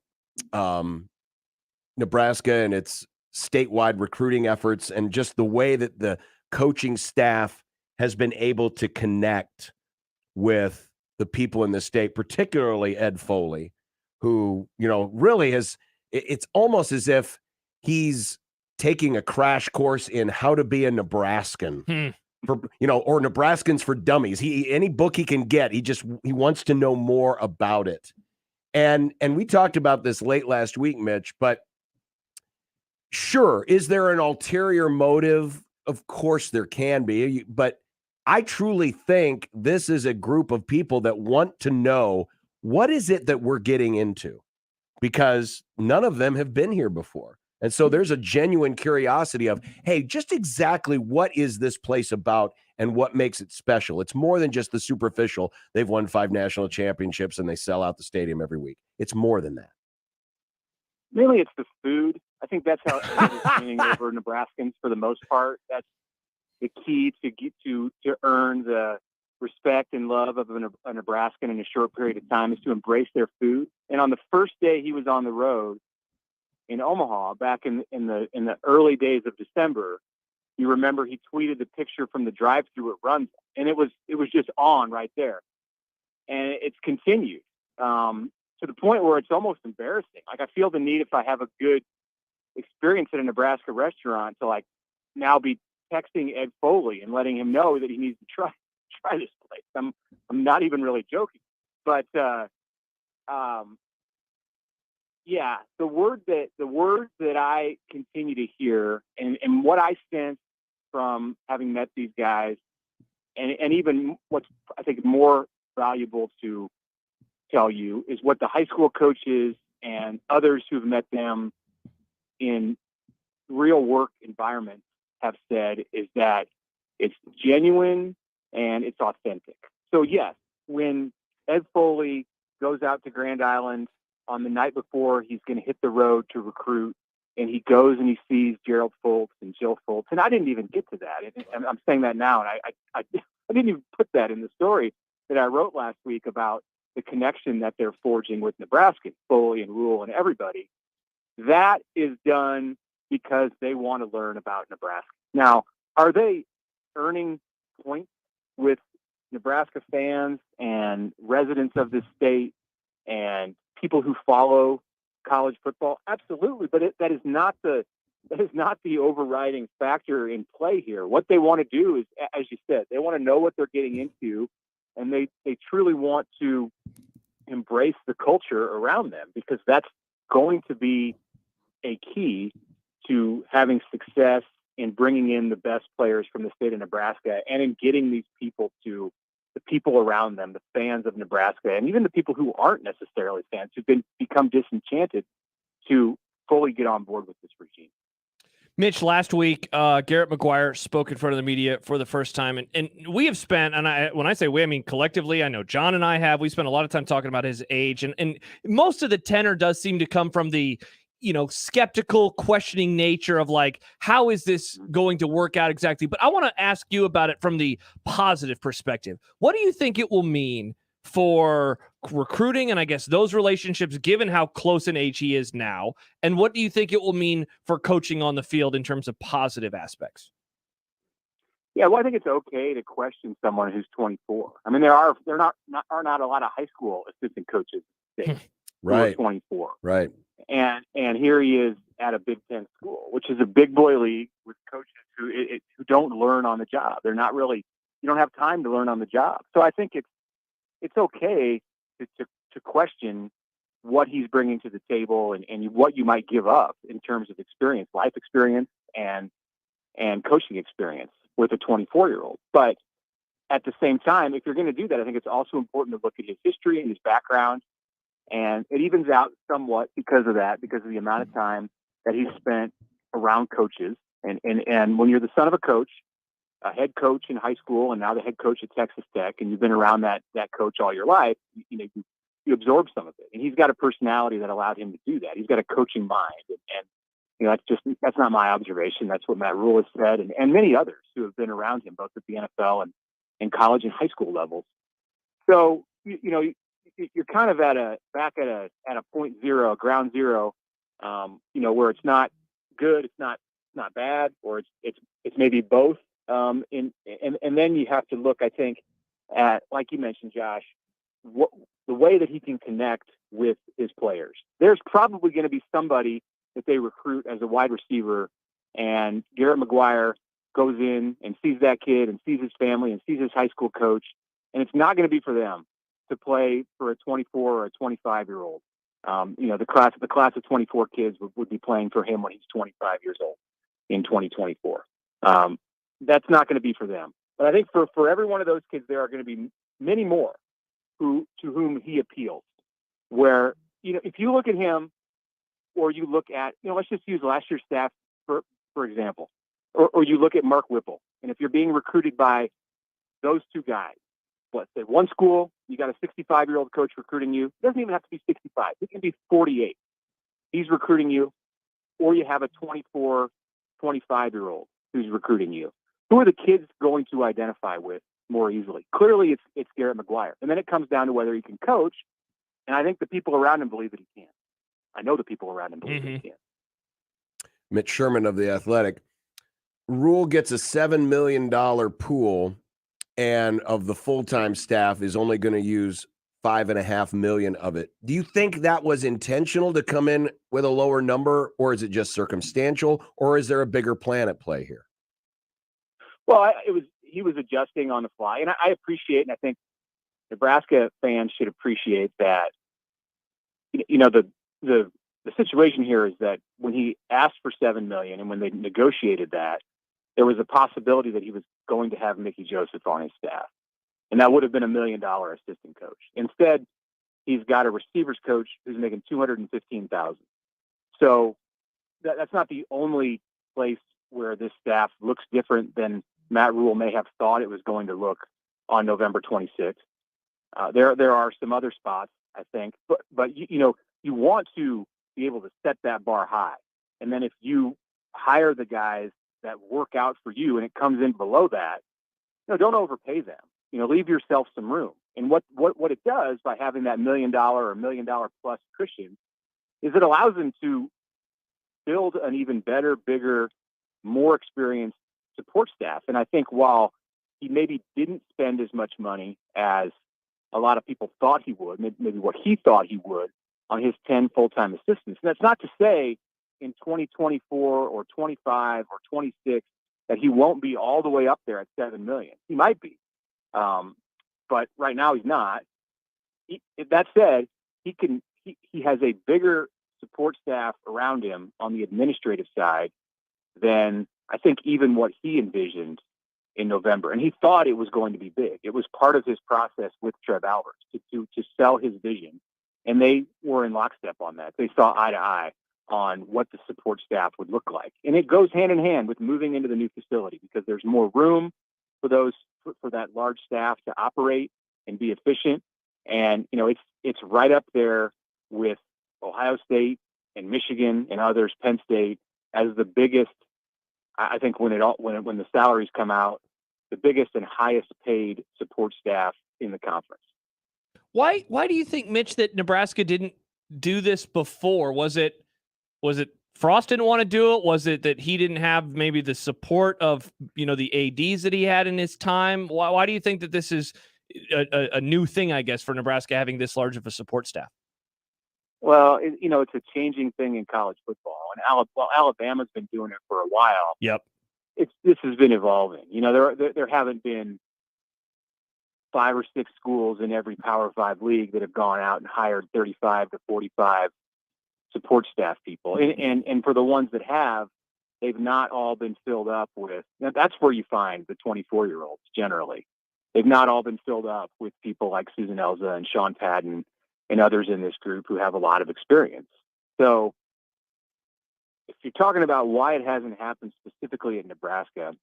Nebraska and its statewide recruiting efforts and just the way that the coaching staff has been able to connect with the people in the state, particularly Ed Foley, who, you know, really it's almost as if he's taking a crash course in how to be a Nebraskan. For, you know, or Nebraskans for Dummies. Any book he can get, he wants to know more about it. And we talked about this late last week, Mitch, but sure, is there an ulterior motive? Of course there can be, but I truly think this is a group of people that want to know what is it that we're getting into, because none of them have been here before. And so there's a genuine curiosity of, hey, just exactly what is this place about and what makes it special? It's more than just the superficial. They've won 5 national championships and they sell out the stadium every week. It's more than that. Mainly it's the food. I think that's how it's winning over Nebraskans for the most part. That's the key to get to earn the respect and love of a Nebraskan in a short period of time is to embrace their food. And on the first day he was on the road in Omaha back in the early days of December, you remember he tweeted the picture from the drive-thru at Runs, and it was just on right there. And it's continued to the point where it's almost embarrassing. Like, I feel the need, if I have a good experience at a Nebraska restaurant, to like now be texting Ed Foley and letting him know that he needs to try this place. I'm not even really joking, but yeah, the words that I continue to hear and what I sense from having met these guys, and even what's I think more valuable to tell you is what the high school coaches and others who've met them in real work environments have said is that it's genuine and it's authentic. So yes, when Ed Foley goes out to Grand Island on the night before he's going to hit the road to recruit, and he goes and he sees Gerald Foltz and Jill Foltz, and I didn't even get to that. And I'm saying that now, and I didn't even put that in the story that I wrote last week about the connection that they're forging with Nebraska, Foley and Rule and everybody. That is done because they want to learn about Nebraska. Now, are they earning points with Nebraska fans and residents of this state and people who follow college football? Absolutely, but that is not the overriding factor in play here. What they want to do is, as you said, they want to know what they're getting into, and they truly want to embrace the culture around them, because that's going to be a key to having success in bringing in the best players from the state of Nebraska and in getting these people to the people around them, the fans of Nebraska, and even the people who aren't necessarily fans, who've become disenchanted, to fully get on board with this regime. Mitch, last week, Garrett McGuire spoke in front of the media for the first time, and we have spent, and when I say we, I mean collectively, I know John and I have, we spent a lot of time talking about his age, and most of the tenor does seem to come from the, skeptical, questioning nature of like, how is this going to work out exactly? But I want to ask you about it from the positive perspective. What do you think it will mean for recruiting and I guess those relationships, given how close in age he is now? And what do you think it will mean for coaching on the field in terms of positive aspects? Yeah, well, I think it's okay to question someone who's 24. I mean, there are not a lot of high school assistant coaches who are 24. Right. And here he is at a Big Ten school, which is a big boy league with coaches who don't learn on the job. They're not really, you don't have time to learn on the job. So I think it's okay to question what he's bringing to the table and what you might give up in terms of experience, life experience and coaching experience with a 24-year-old. But at the same time, if you're going to do that, I think it's also important to look at his history and his background. And it evens out somewhat because of the amount of time that he's spent around coaches. And when you're the son of a head coach in high school, and now the head coach at Texas Tech, and you've been around that coach all your life, you absorb some of it. And he's got a personality that allowed him to do that. He's got a coaching mind. And that's not my observation. That's what Matt Rule has said, and many others who have been around him, both at the NFL and college and high school levels. So, you're kind of back at a point zero, ground zero, where it's not good, it's not bad, or it's maybe both. And then you have to look, I think, at, like you mentioned, Josh, the way that he can connect with his players. There's probably going to be somebody that they recruit as a wide receiver, and Garrett McGuire goes in and sees that kid and sees his family and sees his high school coach, and it's not going to be for them to play for a 24 or a 25-year-old. The class of 24 kids would be playing for him when he's 25 years old in 2024. That's not going to be for them. But I think for every one of those kids, there are going to be many more to whom he appeals. Where, if you look at him, or you look at, let's just use last year's staff for example, or you look at Mark Whipple, and if you're being recruited by those two guys, let's say one school, you got a 65-year-old coach recruiting you. It doesn't even have to be 65. It can be 48. He's recruiting you, or you have a 24, 25-year-old who's recruiting you. Who are the kids going to identify with more easily? Clearly, it's Garrett McGuire. And then it comes down to whether he can coach, and I think the people around him believe that he can. I know the people around him believe that he can. Mitch Sherman of The Athletic. Rule gets a $7 million pool, and of the full-time staff is only going to use $5.5 million of it. Do you think that was intentional to come in with a lower number, or is it just circumstantial, or is there a bigger plan at play here? Well, he was adjusting on the fly, and I appreciate, and I think Nebraska fans should appreciate that. The situation here is that when he asked for $7 million, and when they negotiated that, there was a possibility that he was going to have Mickey Joseph on his staff, and that would have been $1 million assistant coach. Instead, he's got a receivers coach who's making $215,000. So that's not the only place where this staff looks different than Matt Rule may have thought it was going to look on November 26th. There are some other spots, I think, but you want to be able to set that bar high, and then if you hire the guys that work out for you, and it comes in below that, don't overpay them. Leave yourself some room. And what it does by having that $1 million or $1 million plus cushion is it allows them to build an even better, bigger, more experienced support staff. And I think while he maybe didn't spend as much money as a lot of people thought he would, maybe what he thought he would on his 10 full-time assistants. And that's not to say in 2024 or 25 or 26 that he won't be all the way up there at $7 million. He might be. but right now he's not. That said, he has a bigger support staff around him on the administrative side than I think even what he envisioned in November. And he thought it was going to be big. It was part of his process with Trev Alberts to sell his vision. And they were in lockstep on that. They saw eye to eye on what the support staff would look like. And it goes hand in hand with moving into the new facility because there's more room for that large staff to operate and be efficient. And, it's right up there with Ohio State and Michigan and others, Penn State, as the biggest, I think when the salaries come out, the biggest and highest paid support staff in the conference. Why do you think, Mitch, that Nebraska didn't do this before? Was it Frost didn't want to do it? Was it that he didn't have maybe the support of, the ADs that he had in his time? Why do you think that this is a new thing, I guess, for Nebraska having this large of a support staff? Well, it's a changing thing in college football, and Alabama's been doing it for a while. Yep. This has been evolving. There haven't been 5 or 6 schools in every Power 5 league that have gone out and hired 35 to 45 support staff people. And for the ones that have, they've not all been filled up with, that's where you find the 24-year-olds generally. They've not all been filled up with people like Susan Elza and Sean Padden and others in this group who have a lot of experience. So if you're talking about why it hasn't happened specifically in Nebraska,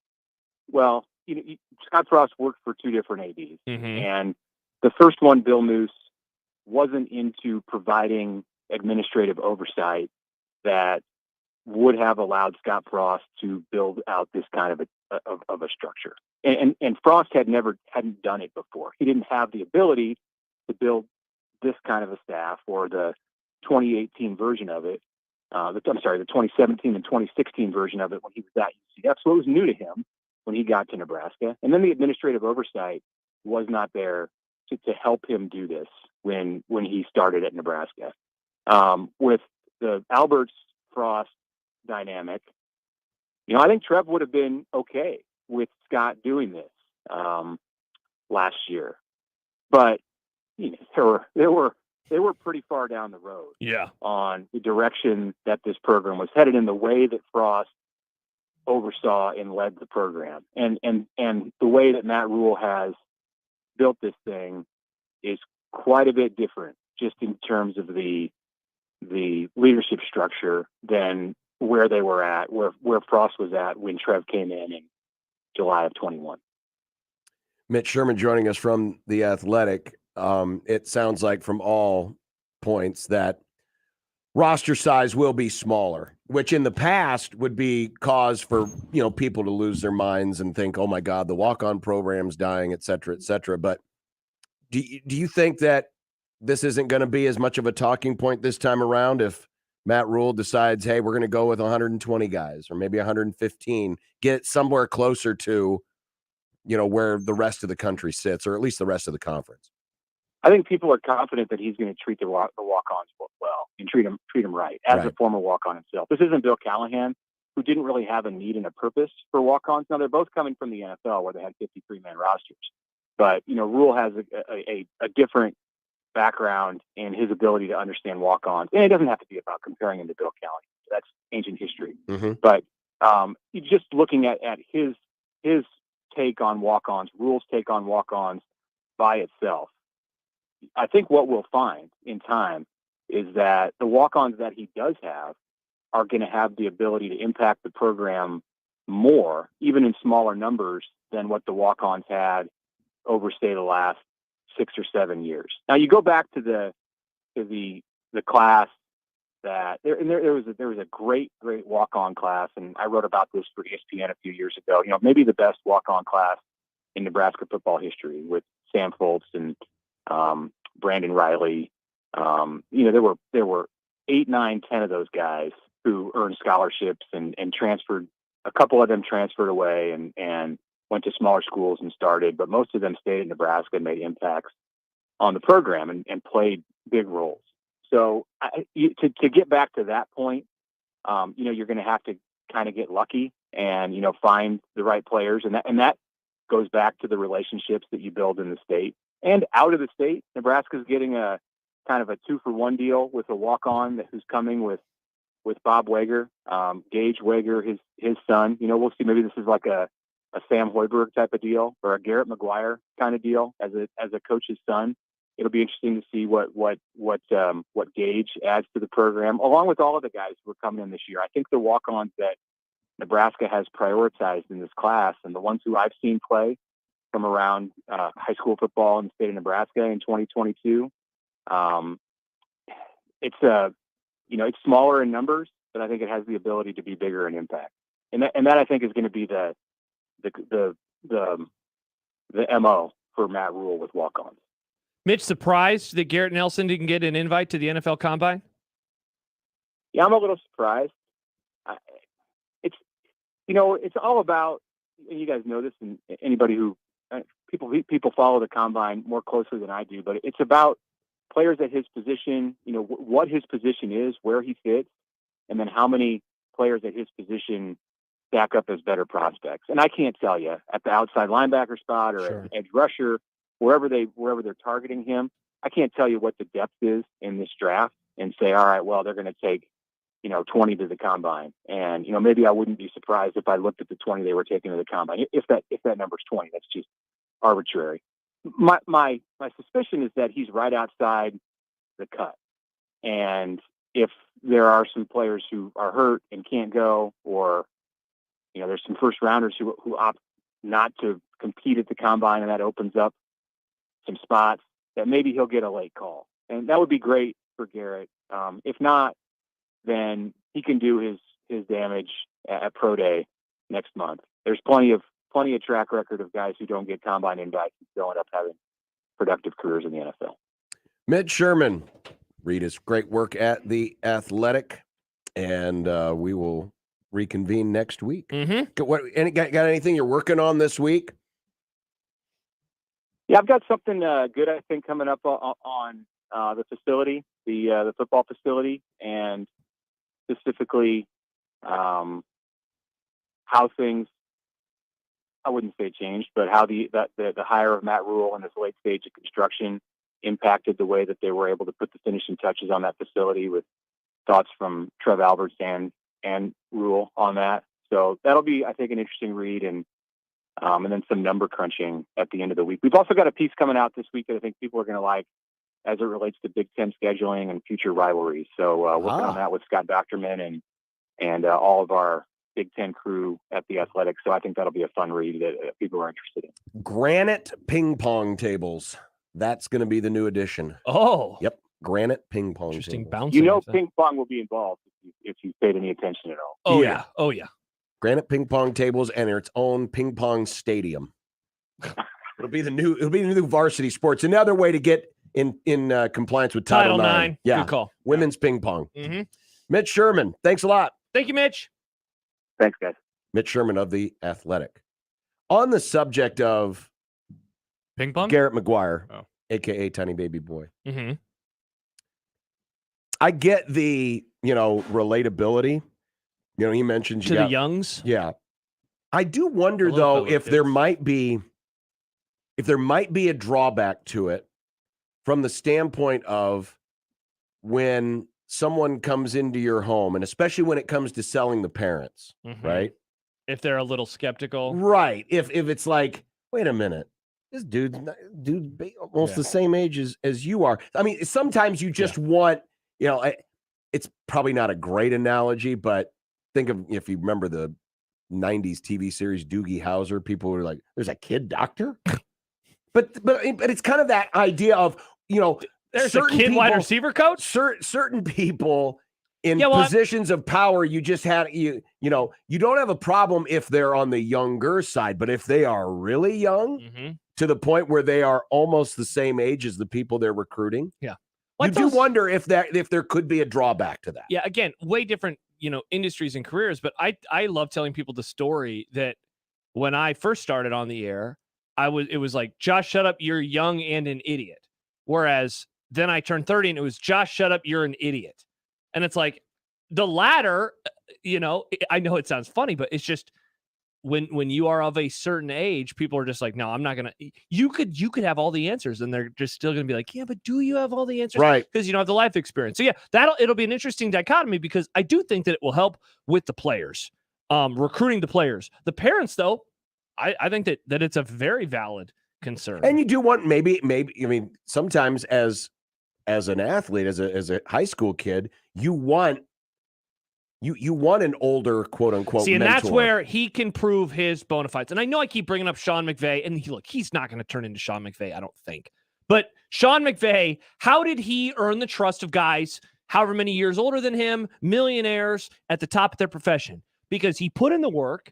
well, Scott Frost worked for 2 different ADs. Mm-hmm. And the first one, Bill Moose, wasn't into providing administrative oversight that would have allowed Scott Frost to build out this kind of a structure. And Frost hadn't done it before. He didn't have the ability to build this kind of a staff or the 2018 version of it. The 2017 and 2016 version of it when he was at UCF. So it was new to him when he got to Nebraska. And then the administrative oversight was not there to help him do this when he started at Nebraska. With the Alberts-Frost dynamic, I think Trev would have been okay with Scott doing this last year. But they were pretty far down the road on the direction that this program was headed in the way that Frost oversaw and led the program. And the way that Matt Rule has built this thing is quite a bit different just in terms of the leadership structure than where they were at, where Frost was at when Trev came in July of 21. Mitch Sherman joining us from The Athletic. It sounds like from all points that roster size will be smaller, which in the past would be cause for, people to lose their minds and think, oh my God, the walk-on program's dying, et cetera, et cetera. But do you think that this isn't going to be as much of a talking point this time around if Matt Rule decides, hey, we're going to go with 120 guys or maybe 115, get somewhere closer to, where the rest of the country sits, or at least the rest of the conference? I think people are confident that he's going to treat the walk-ons well and treat them right as a former walk-on himself. This isn't Bill Callahan, who didn't really have a need and a purpose for walk-ons. Now, they're both coming from the NFL where they had 53-man rosters. But, Rule has a different background in his ability to understand walk-ons. And it doesn't have to be about comparing him to Bill Callahan. That's ancient history. Mm-hmm. But just looking at his take on walk-ons, Rule's take on walk-ons by itself, I think what we'll find in time is that the walk-ons that he does have are going to have the ability to impact the program more, even in smaller numbers, than what the walk-ons had over, say, the last 6 or 7 years. Now, you go back to the class that there was a great walk-on class, and I wrote about this for ESPN a few years ago. Maybe the best walk-on class in Nebraska football history with Sam Foltz and Brandon Riley. There were 8, 9, 10 of those guys who earned scholarships and transferred. A couple of them transferred away and went to smaller schools and started, but most of them stayed in Nebraska and made impacts on the program and played big roles. So to get back to that point, you're going to have to kind of get lucky and, find the right players. And that goes back to the relationships that you build in the state. And out of the state, Nebraska's getting a kind of a 2-for-1 deal with a walk-on who's coming with Bob Wager, Gage Wager, his son. We'll see. Maybe this is like a Sam Hoiberg type of deal or a Garrett McGuire kind of deal as a coach's son. It'll be interesting to see what Gage adds to the program, along with all of the guys who are coming in this year. I think the walk-ons that Nebraska has prioritized in this class, and the ones who I've seen play from around high school football in the state of Nebraska in 2022, it's smaller in numbers, but I think it has the ability to be bigger in impact, and that I think is going to be the MO for Matt Rule with walk-ons. Mitch, surprised that Garrett Nelson didn't get an invite to the NFL Combine? Yeah, I'm a little surprised. It's all about, and you guys know this, and anybody who people follow the Combine more closely than I do, but it's about players at his position, what his position is, where he fits, and then how many players at his position stack up as better prospects. And I can't tell you at the outside linebacker spot or at the edge rusher, wherever they're targeting him, I can't tell you what the depth is in this draft and say, all right, well, they're going to take, 20 to the Combine. And, maybe I wouldn't be surprised if I looked at the 20 they were taking to the Combine. If that number's 20, that's just arbitrary. My suspicion is that he's right outside the cut. And if there are some players who are hurt and can't go, or, there's some first rounders who opt not to compete at the Combine, and that opens up some spots, that maybe he'll get a late call. And that would be great for Garrett. If not, then he can do his damage at Pro Day next month. There's plenty of track record of guys who don't get Combine invites and still end up having productive careers in the NFL. Mitch Sherman, read his great work at The Athletic, and we will reconvene next week. Mm-hmm. Got anything you're working on this week? Yeah, I've got something good, I think, coming up on the facility, the football facility, and specifically how things, I wouldn't say changed, but how the hire of Matt Rule in this late stage of construction impacted the way that they were able to put the finishing touches on that facility, with thoughts from Trev Alberts and Rule on that. So that'll be, I think, an interesting read, and then some number crunching at the end of the week. We've also got a piece coming out this week that I think people are going to like as it relates to Big Ten scheduling and future rivalries. So working on that with Scott Docterman and all of our Big Ten crew at The Athletic. So I think that'll be a fun read that people are interested in. Granite ping pong tables. That's going to be the new addition. Oh. Yep. Granite ping pong. Interesting tables. bouncing. Ping pong will be involved if you paid any attention at all. Oh, yeah. Oh, yeah. Granite ping pong tables and its own ping pong stadium. It'll be the new varsity sports. Another way to get in compliance with Title IX. Yeah. Good call. Women's ping pong. Mm-hmm. Mitch Sherman, thanks a lot. Thank you, Mitch. Thanks, guys. Mitch Sherman of The Athletic. On the subject of ping pong, Garrett McGuire, a.k.a. Tiny Baby Boy. Mm-hmm. I get the, relatability. He mentions to the youngs. Yeah. I do wonder, though, if there might be a drawback to it from the standpoint of when someone comes into your home, and especially when it comes to selling the parents, right? If they're a little skeptical. Right. If it's like, wait a minute, this dude's almost the same age as you are. I mean, sometimes you just want, it's probably not a great analogy, but think of, if you remember the 90s TV series Doogie Howser, people were like, there's a kid doctor? but it's kind of that idea of, there's a kid wide receiver coach? Certain people in positions of power, you just had, you don't have a problem if they're on the younger side, but if they are really young to the point where they are almost the same age as the people they're recruiting. Yeah. You do wonder if there could be a drawback to that. Yeah. Again, way different, industries and careers, but I love telling people the story that when I first started on the air, it was like, Josh, shut up, you're young and an idiot. Whereas then I turned 30 and it was, Josh, shut up, you're an idiot. And it's like the latter, I know it sounds funny, but it's just when you are of a certain age, people are just like, no, I'm not gonna. You could have all the answers, and they're just still gonna be like, yeah, but do you have all the answers? Right? Because you don't have the life experience. So yeah, it'll be an interesting dichotomy because I do think that it will help with the players, recruiting the players. The parents, though, I think that it's a very valid concern. And you do want maybe I mean sometimes as an athlete, as a high school kid, you want an older quote unquote. See, and mentor. that's where he can prove his bona fides. And I know I keep bringing up Sean McVay, and he's not going to turn into Sean McVay, I don't think. But Sean McVay, how did he earn the trust of guys however many years older than him, millionaires at the top of their profession? Because he put in the work.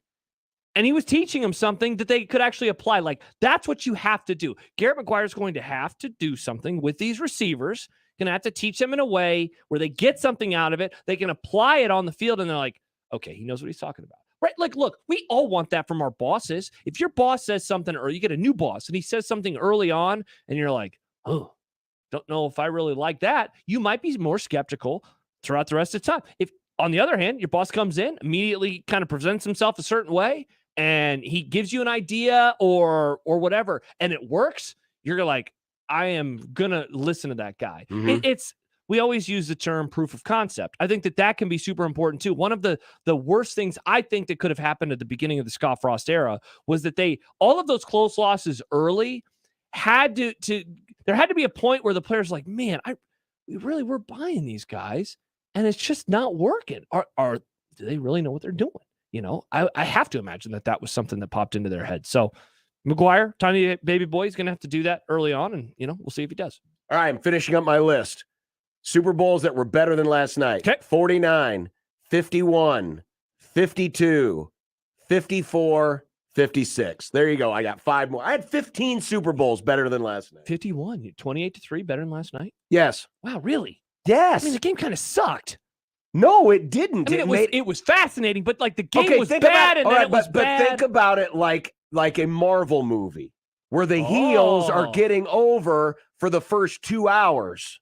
And he was teaching them something that they could actually apply. Like, that's what you have to do. Garrett McGuire is going to have to do something with these receivers. Going to have to teach them in a way where they get something out of it. They can apply it on the field, and they're like, okay, he knows what he's talking about. Right? Like, look, we all want that from our bosses. If your boss says something, or you get a new boss, and he says something early on, and you're like, oh, don't know if I really like that, you might be more skeptical throughout the rest of the time. If, on the other hand, your boss comes in, immediately kind of presents himself a certain way, and he gives you an idea or whatever, and it works, you're like, I am going to listen to that guy. Mm-hmm. We always use the term proof of concept. I think that can be super important too. One of the worst things I think that could have happened at the beginning of the Scott Frost era was that all of those close losses early had to there had to be a point where the players like, man, we really were buying these guys, and it's just not working. Do they really know what they're doing? You know, I have to imagine that was something that popped into their head. So McGuire, tiny baby boy, he's going to have to do that early on, and, we'll see if he does. All right, I'm finishing up my list. Super Bowls that were better than last night. Okay. 49, 51, 52, 54, 56. There you go. I got 5 more. I had 15 Super Bowls better than last night. 51, 28-3 better than last night? Yes. Wow, really? Yes. I mean, the game kind of sucked. No, it didn't. I mean, it was fascinating, but like the game was bad, and then it was bad. But think about it like a Marvel movie where the heels are getting over for the first 2 hours,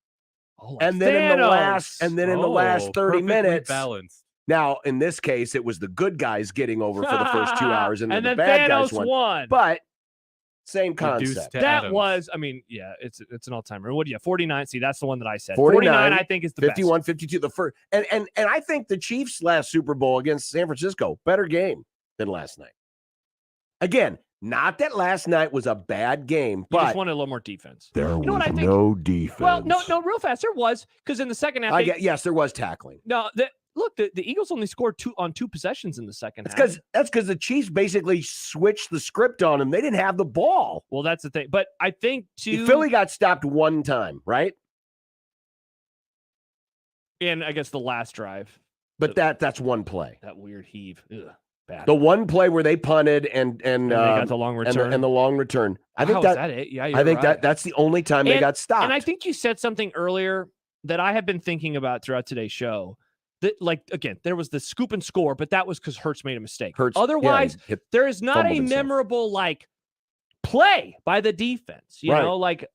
and then in the last 30 minutes, balanced. Now, in this case, it was the good guys getting over for the first 2 hours, and then the Thanos bad guys won. But same Reduced concept. to That atoms. was, I mean, yeah, it's an all-timer. What do you have? 49. See, that's the one that I said. 49, I think is the 51, best. 52. The first, and I think the Chiefs' last Super Bowl against San Francisco, better game than last night. Again, not that last night was a bad game, You but just wanted a little more defense. there You know what I was think? no defense. Well, no, real fast. There was, because in the second half, yes, there was tackling. no, look, the Eagles only scored 2 possessions in the second half. That's because the Chiefs basically switched the script on them. They didn't have the ball. Well, that's the thing. But I think Philly got stopped one time, right? in, I guess, the last drive. But that's one play. That weird heave. Ugh, bad. The one play where they punted and they got the long return. and the long return. I think Wow, is that it? Yeah, you're I think right. that's the only time they got stopped. And I think you said something earlier that I have been thinking about throughout today's show. That, like, again, there was the scoop and score, but that was because Hurts made a mistake. Otherwise, there is not a memorable play by the defense. You know, it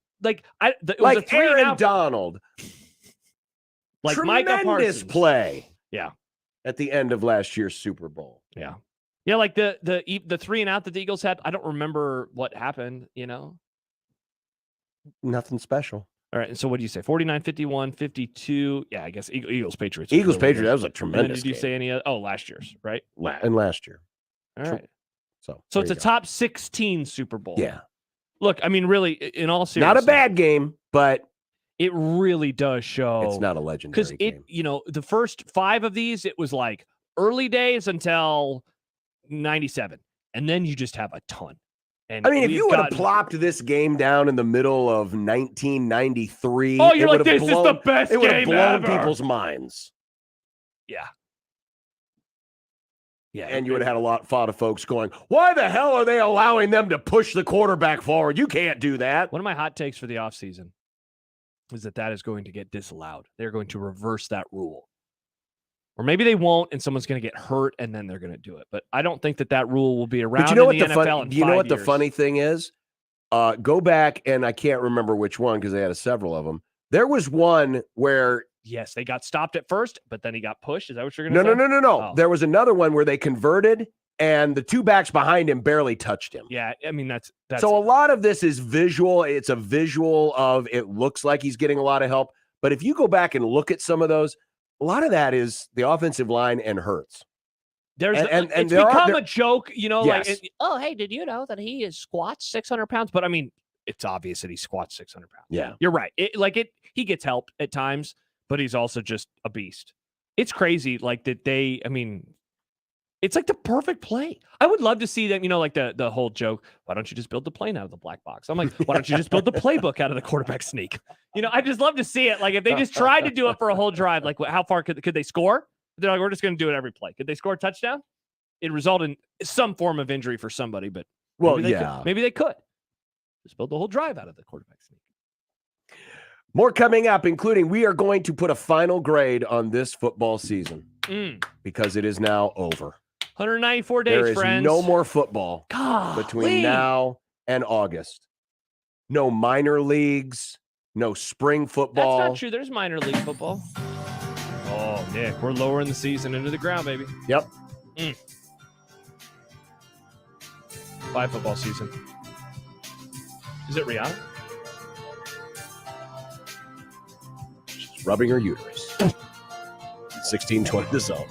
was a 3 Aaron and out. Donald. Like Micah Tremendous Parsons. play. Yeah. At the end of last year's Super Bowl. Yeah. Yeah, like the 3 and out that the Eagles had. I don't remember what happened, Nothing special. All right, and so what do you say? 49, 51, 52. Yeah, I guess Eagles, Patriots. Eagles, really Patriots, good. that was a And then tremendous did you game. say any other? Oh, last year's, right? And last year. All right. So it's a top 16 Super Bowl. Yeah. Look, I mean, really, in all seriousness. Not a bad game, but it really does show. It's not a legendary game. Because the first 5 of these, it was like early days until 97. And then you just have a ton. And I mean, if you would have plopped this game down in the middle of 1993, you're like, this is the best it would have game blown ever. people's minds. Yeah. Yeah. And you would have had a lot of folks going, why the hell are they allowing them to push the quarterback forward? You can't do that. One of my hot takes for the offseason is that is going to get disallowed. They're going to reverse that rule. Or maybe they won't, and someone's going to get hurt, and then they're going to do it. But I don't think that rule will be around But you know in what the the NFL in 5 you know what years. the funny thing is? Go back, and I can't remember which one because they had several of them. There was one where yes, they got stopped at first, but then he got pushed. Is that what you're going to say? No. Oh. There was another one where they converted, and the two backs behind him barely touched him. Yeah, I mean, that's so a lot of this is visual. It's a visual of it looks like he's getting a lot of help. But if you go back and look at some of those, a lot of that is the offensive line and Hurts. It's become a joke, Yes. like, oh, hey, did you know that he is squats 600 pounds? But I mean, it's obvious that he squats 600 pounds. Yeah. You're right. He gets help at times, but he's also just a beast. It's crazy, like it's like the perfect play. I would love to see that, like the whole joke, why don't you just build the plane out of the black box? I'm like, why don't you just build the playbook out of the quarterback sneak? I just love to see it. Like if they just tried to do it for a whole drive, like how far could they score? They're like, we're just going to do it every play. Could they score a touchdown? It resulted in some form of injury for somebody, but maybe they could. Just build the whole drive out of the quarterback sneak. More coming up, including we are going to put a final grade on this football season because it is now over. 194 days, there is friends. No more football between now and August. No minor leagues, no spring football. That's not true. There's minor league football. Oh, Nick, we're lowering the season into the ground, baby. Yep. 5 football season. Is it Rihanna? She's rubbing her uterus. 1620 the zone.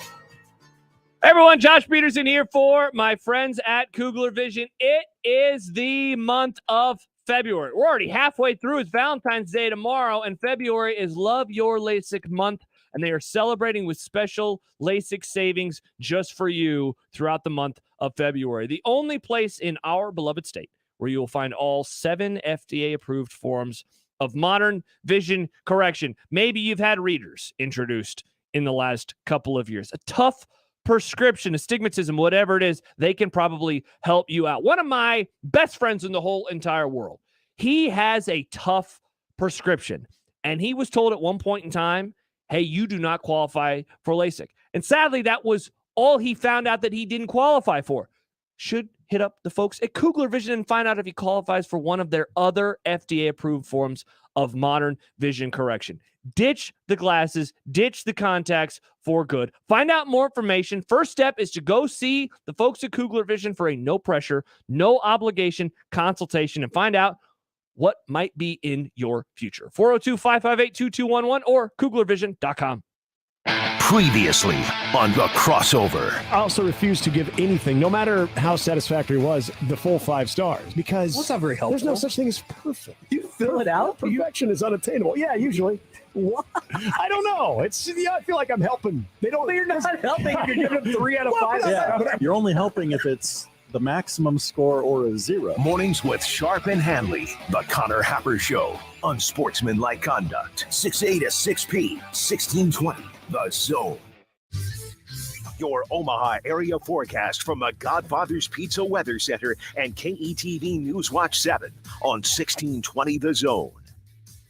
Everyone, Josh Peterson here for my friends at Kugler Vision. It is the month of February. We're already halfway through. It's Valentine's Day tomorrow, and February is Love Your LASIK month, and they are celebrating with special LASIK savings just for you throughout the month of February. The only place in our beloved state where you will find all 7 FDA-approved forms of modern vision correction. Maybe you've had readers introduced in the last couple of years. A tough prescription, astigmatism, whatever it is, they can probably help you out. One of my best friends in the whole entire world, he has a tough prescription, and he was told at one point in time, hey, you do not qualify for LASIK. And sadly, that was all he found out that he didn't qualify for. Should hit up the folks at Kugler Vision and find out if he qualifies for one of their other FDA-approved forms of modern vision correction. Ditch the glasses, ditch the contacts for good. Find out more information. First step is to go see the folks at Kugler Vision for a no-pressure, no-obligation consultation and find out what might be in your future. 402-558-2211 or KuglerVision.com. Previously on The Crossover. I also refuse to give anything, no matter how satisfactory it was, the full 5 stars, because that's not very helpful. There's no such thing as perfect. You fill it out? Perfection is unattainable. Yeah, usually. What? I don't know. I feel like I'm helping. They don't. But you're not helping. You're giving them 3 out of 5. Yeah, you're only helping if it's the maximum score or a 0. Mornings with Sharp and Hanley. The Connor Happer Show. Unsportsmanlike conduct. 6A to 6P. 1620. The Zone. Your Omaha area forecast from the Godfather's Pizza Weather Center and KETV News Watch 7 on 1620 The Zone.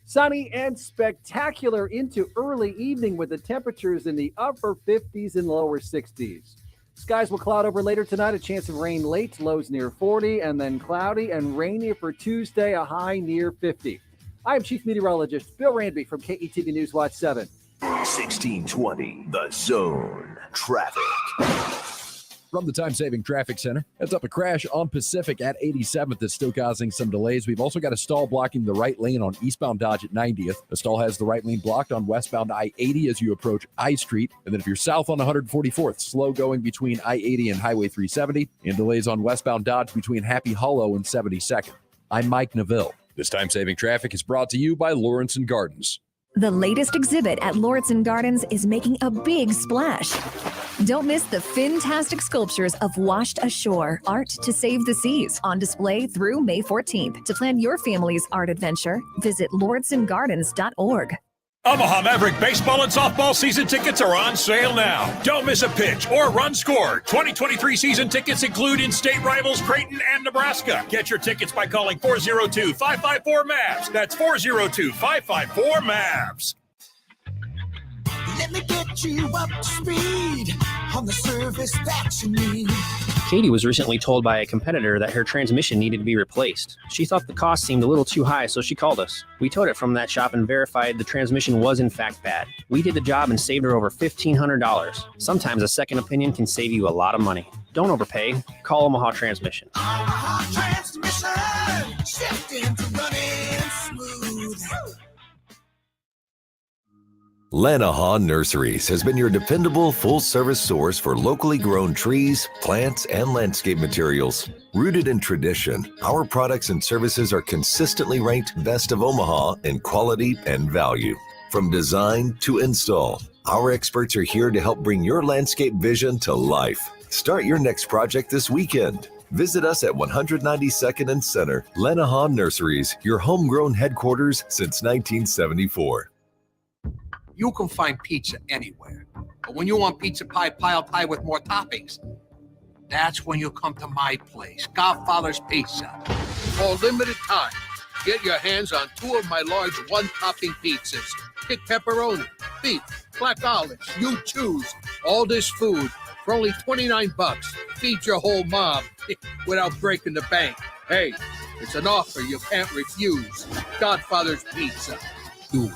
Sunny and spectacular into early evening with the temperatures in the upper 50s and lower 60s. Skies will cloud over later tonight, a chance of rain late, lows near 40, and then cloudy and rainy for Tuesday, a high near 50. I'm Chief Meteorologist Bill Ranby from KETV News Watch 7. 1620 The Zone. Traffic. From the time-saving traffic center, heads up a crash on Pacific at 87th that's still causing some delays. We've also got a stall blocking the right lane on eastbound Dodge at 90th. The stall has the right lane blocked on westbound I-80 as you approach I Street. And then if you're south on 144th, slow going between I-80 and Highway 370, and delays on westbound Dodge between Happy Hollow and 72nd. I'm Mike Neville. This time-saving traffic is brought to you by Lawrence & Gardens. The latest exhibit at Lawrence & Gardens is making a big splash. Don't miss the fantastic sculptures of Washed Ashore, Art to Save the Seas, on display through May 14th. To plan your family's art adventure, visit lawrencegardens.org. Omaha Maverick baseball and softball season tickets are on sale now. Don't miss a pitch or run scored. 2023 season tickets include in-state rivals Creighton and Nebraska. Get your tickets by calling 402-554-MAVS. That's 402-554-MAVS. Let me get you up to speed on the service that you need. Katie was recently told by a competitor that her transmission needed to be replaced. She thought the cost seemed a little too high, so she called us. We towed it from that shop and verified the transmission was in fact bad. We did the job and saved her over $1,500. Sometimes a second opinion can save you a lot of money. Don't overpay. Call Omaha Transmission. Lanahaw Nurseries has been your dependable full-service source for locally grown trees, plants, and landscape materials. Rooted in tradition, our products and services are consistently ranked best of Omaha in quality and value. From design to install, our experts are here to help bring your landscape vision to life. Start your next project this weekend. Visit us at 192nd and Center, Lanahaw Nurseries, your homegrown headquarters since 1974. You can find pizza anywhere. But when you want pizza pie piled high with more toppings, that's when you come to my place, Godfather's Pizza. For a limited time, get your hands on 2 of my large one-topping pizzas. Pick pepperoni, beef, black olives, you choose. All this food for only $29. Feed your whole mob without breaking the bank. Hey, it's an offer you can't refuse. Godfather's Pizza. Do it.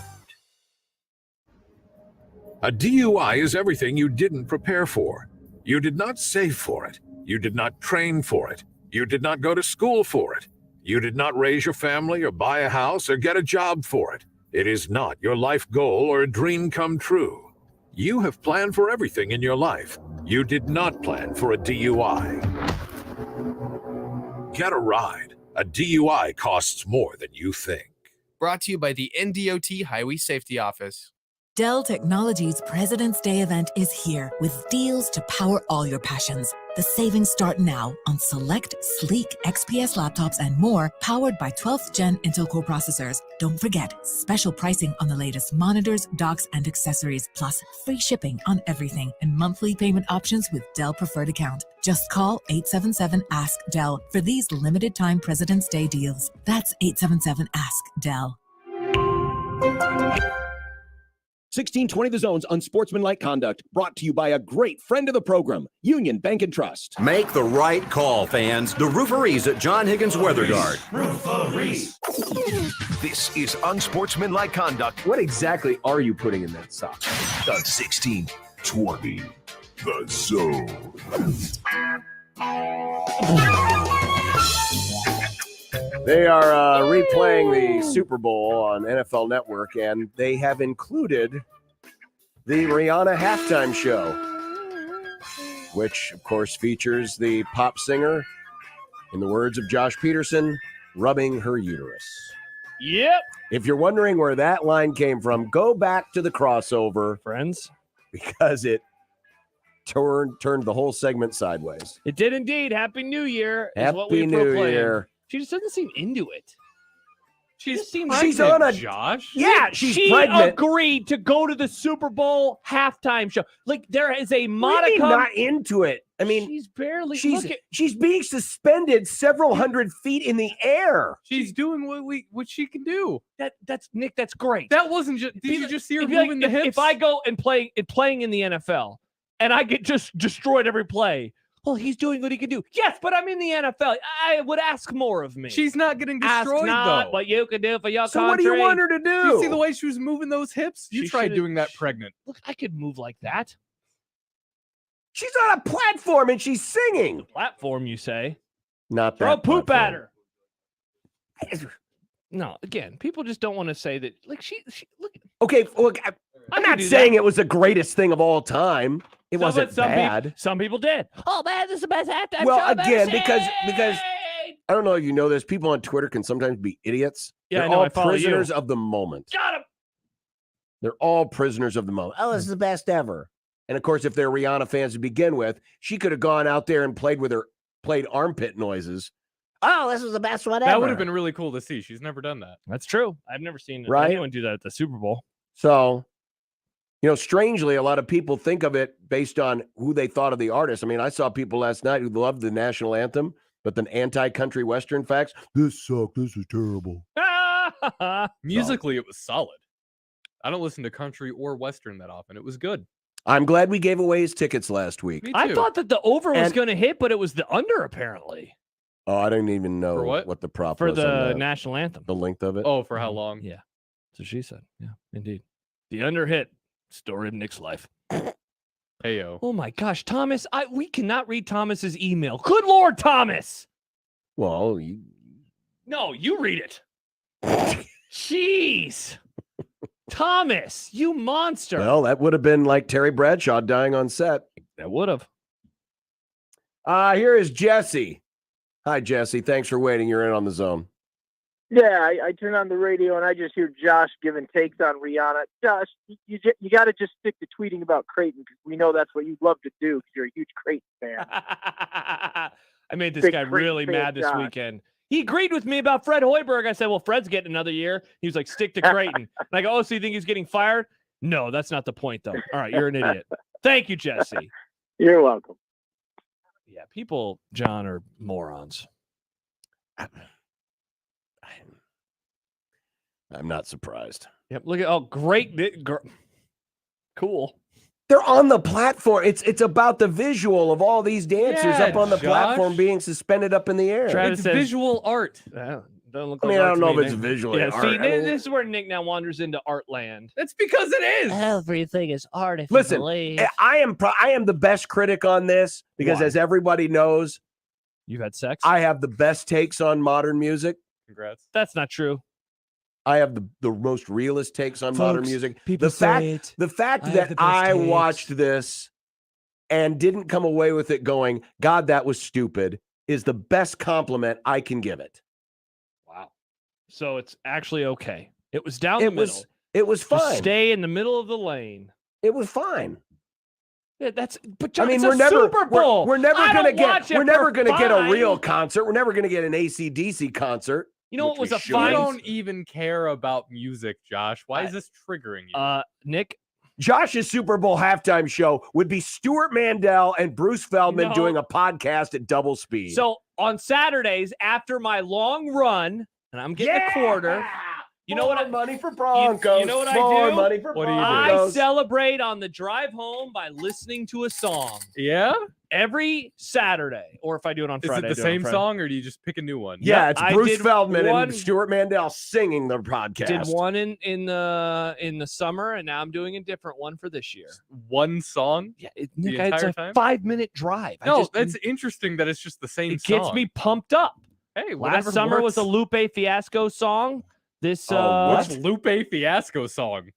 A DUI is everything you didn't prepare for. You did not save for it. You did not train for it. You did not go to school for it. You did not raise your family or buy a house or get a job for it. It is not your life goal or a dream come true. You have planned for everything in your life. You did not plan for a DUI. Get a ride. A DUI costs more than you think. Brought to you by the NDOT Highway Safety Office. Dell Technologies President's Day event is here with deals to power all your passions. The savings start now on select sleek XPS laptops and more, powered by 12th Gen Intel Core processors. Don't forget, special pricing on the latest monitors, docks, and accessories, plus free shipping on everything and monthly payment options with Dell Preferred Account. Just call 877-ASK-DELL for these limited time President's Day deals. That's 877-ASK-DELL. 1620 The Zone's Unsportsmanlike Conduct, brought to you by a great friend of the program, Union Bank and Trust. Make the right call, fans. The rooferees at John Higgins Weather Guard. Rooferees. This is Unsportsmanlike Conduct. What exactly are you putting in that sock? The 1620 The Zone. They are replaying the Super Bowl on NFL Network, and they have included the Rihanna halftime show, which, of course, features the pop singer, in the words of Josh Peterson, rubbing her uterus. Yep. If you're wondering where that line came from, go back to the crossover, friends, because it turned the whole segment sideways. It did indeed. Happy New Year is what Happy we New proclaim. Year. She just doesn't seem into it. She's on a Josh. Yeah, she's she pregnant. agreed to go to the Super Bowl halftime show. Like, there is a What do you mean modicum. not into it. I mean, she's barely. She's look at, she's being suspended several hundred feet in the air. She's doing what she can do. that's Nick. That's great. That wasn't just. Did you just see her It'd be like moving the hips? If I go and playing in the NFL, and I get just destroyed every play. Well, he's doing what he can do. Yes, but I'm in the NFL. I would ask more of me. She's not getting Ask destroyed not though. what you can do for your So what do you country. want her to do? You see the way she was moving those hips? You She tried should've- doing that pregnant. Look, I could move like that. She's on a platform and she's singing. Platform, you say? Not Throw that poop at platform. her. No, again, people just don't want to say that. Like she look. Okay, look, I'm can not do saying that. it was the greatest thing of all time. It Some- wasn't some bad. Some people did. Oh man, this is the best halftime Well, show I've ever again, seen. because I don't know if you know this, people on Twitter can sometimes be idiots. Yeah, They're I know, all I follow you. prisoners of the moment. Got him. They're all prisoners of the moment. Oh, this is the best ever. And of course, if they're Rihanna fans to begin with, she could have gone out there and played armpit noises. Oh, this was the best one ever. That would have been really cool to see. She's never done that. That's true. I've never seen Right? anyone do that at the Super Bowl. So, strangely, a lot of people think of it based on who they thought of the artist. I mean, I saw people last night who loved the national anthem, but then anti-country western facts. This sucked. This is terrible. Musically, it was solid. I don't listen to country or western that often. It was good. I'm glad we gave away his tickets last week. I thought that the over was And- going to hit, but it was the under apparently Oh, I don't even know For what? the prop for was on the that. national anthem. The length of it. Oh, for how long? Yeah. So she said, yeah, indeed. The under hit. Story of Nick's life. Heyo. Oh my gosh, Thomas! We cannot read Thomas's email. Good Lord, Thomas! Well, No, you read it. Jeez, Thomas, you monster! well, that would have been like Terry Bradshaw dying on set. That would have. Here is Jesse. Hi, Jesse. Thanks for waiting. You're in on the zone. Yeah, I turn on the radio and I just hear Josh giving takes on Rihanna. Josh, you got to just stick to tweeting about Creighton because we know that's what you love to do because you're a huge Creighton fan. I made this Big guy Creighton really fan, mad this Josh. weekend. He agreed with me about Fred Hoiberg. I said, well, Fred's getting another year. He was like, stick to Creighton. And I go, oh, so you think he's getting fired? No, that's not the point, though. All right, you're an idiot. Thank you, Jesse. You're welcome. Yeah, people, John, are morons. I'm not surprised. Yep. Look at great, cool. They're on the platform. It's about the visual of all these dancers Yeah, up on the Josh. platform being suspended up in the air. Travis It's says- visual art. Doesn't look I like mean, I art don't to know me, if it's Nick. visually Yeah, art. see, I mean- this is where Nick now wanders into art land. That's because it is. Everything is art if Listen, you believe. I am the best critic on this because, Why? as everybody knows, You've had sex? I have the best takes on modern music. Congrats. That's not true. I have the most realist takes on modern Folks, music. people The fact say it. the fact I have that the best I takes. watched this and didn't come away with it going, God, that was stupid, is the best compliment I can give it. Wow. So it's actually okay. It was down the It middle. was it was Just fine. stay in the middle of the lane. It was fine. Yeah, but John, I mean, it's we're a never Super Bowl. We're never I gonna don't watch get it we're never for gonna get a fun. real concert. We're never gonna get an AC/DC concert. You know what which was we a should. You fine? don't even care about music, Josh. Why is this triggering you? Nick, Josh's Super Bowl halftime show would be Stuart Mandel and Bruce Feldman No. doing a podcast at double speed. So on Saturdays after my long run, and I'm getting a quarter. You know what? More money for Broncos. You know what More I do? money for What do you do? I Broncos. celebrate on the drive home by listening to a song Yeah? every Saturday, or if I do it on Is Friday. it the I do it on same Friday. song or do you just pick a new one? Yeah, it's I Bruce did Feldman one- and Stuart Mandel singing the podcast. Did one in the summer, and now I'm doing a different one for this year. One song? Yeah, The Nick, it's entire a time? 5-minute drive. No, that's interesting that it's just the same it song. gets me pumped up. Hey, whatever Last summer was a works. Lupe Fiasco song. This Which Lupe Fiasco song?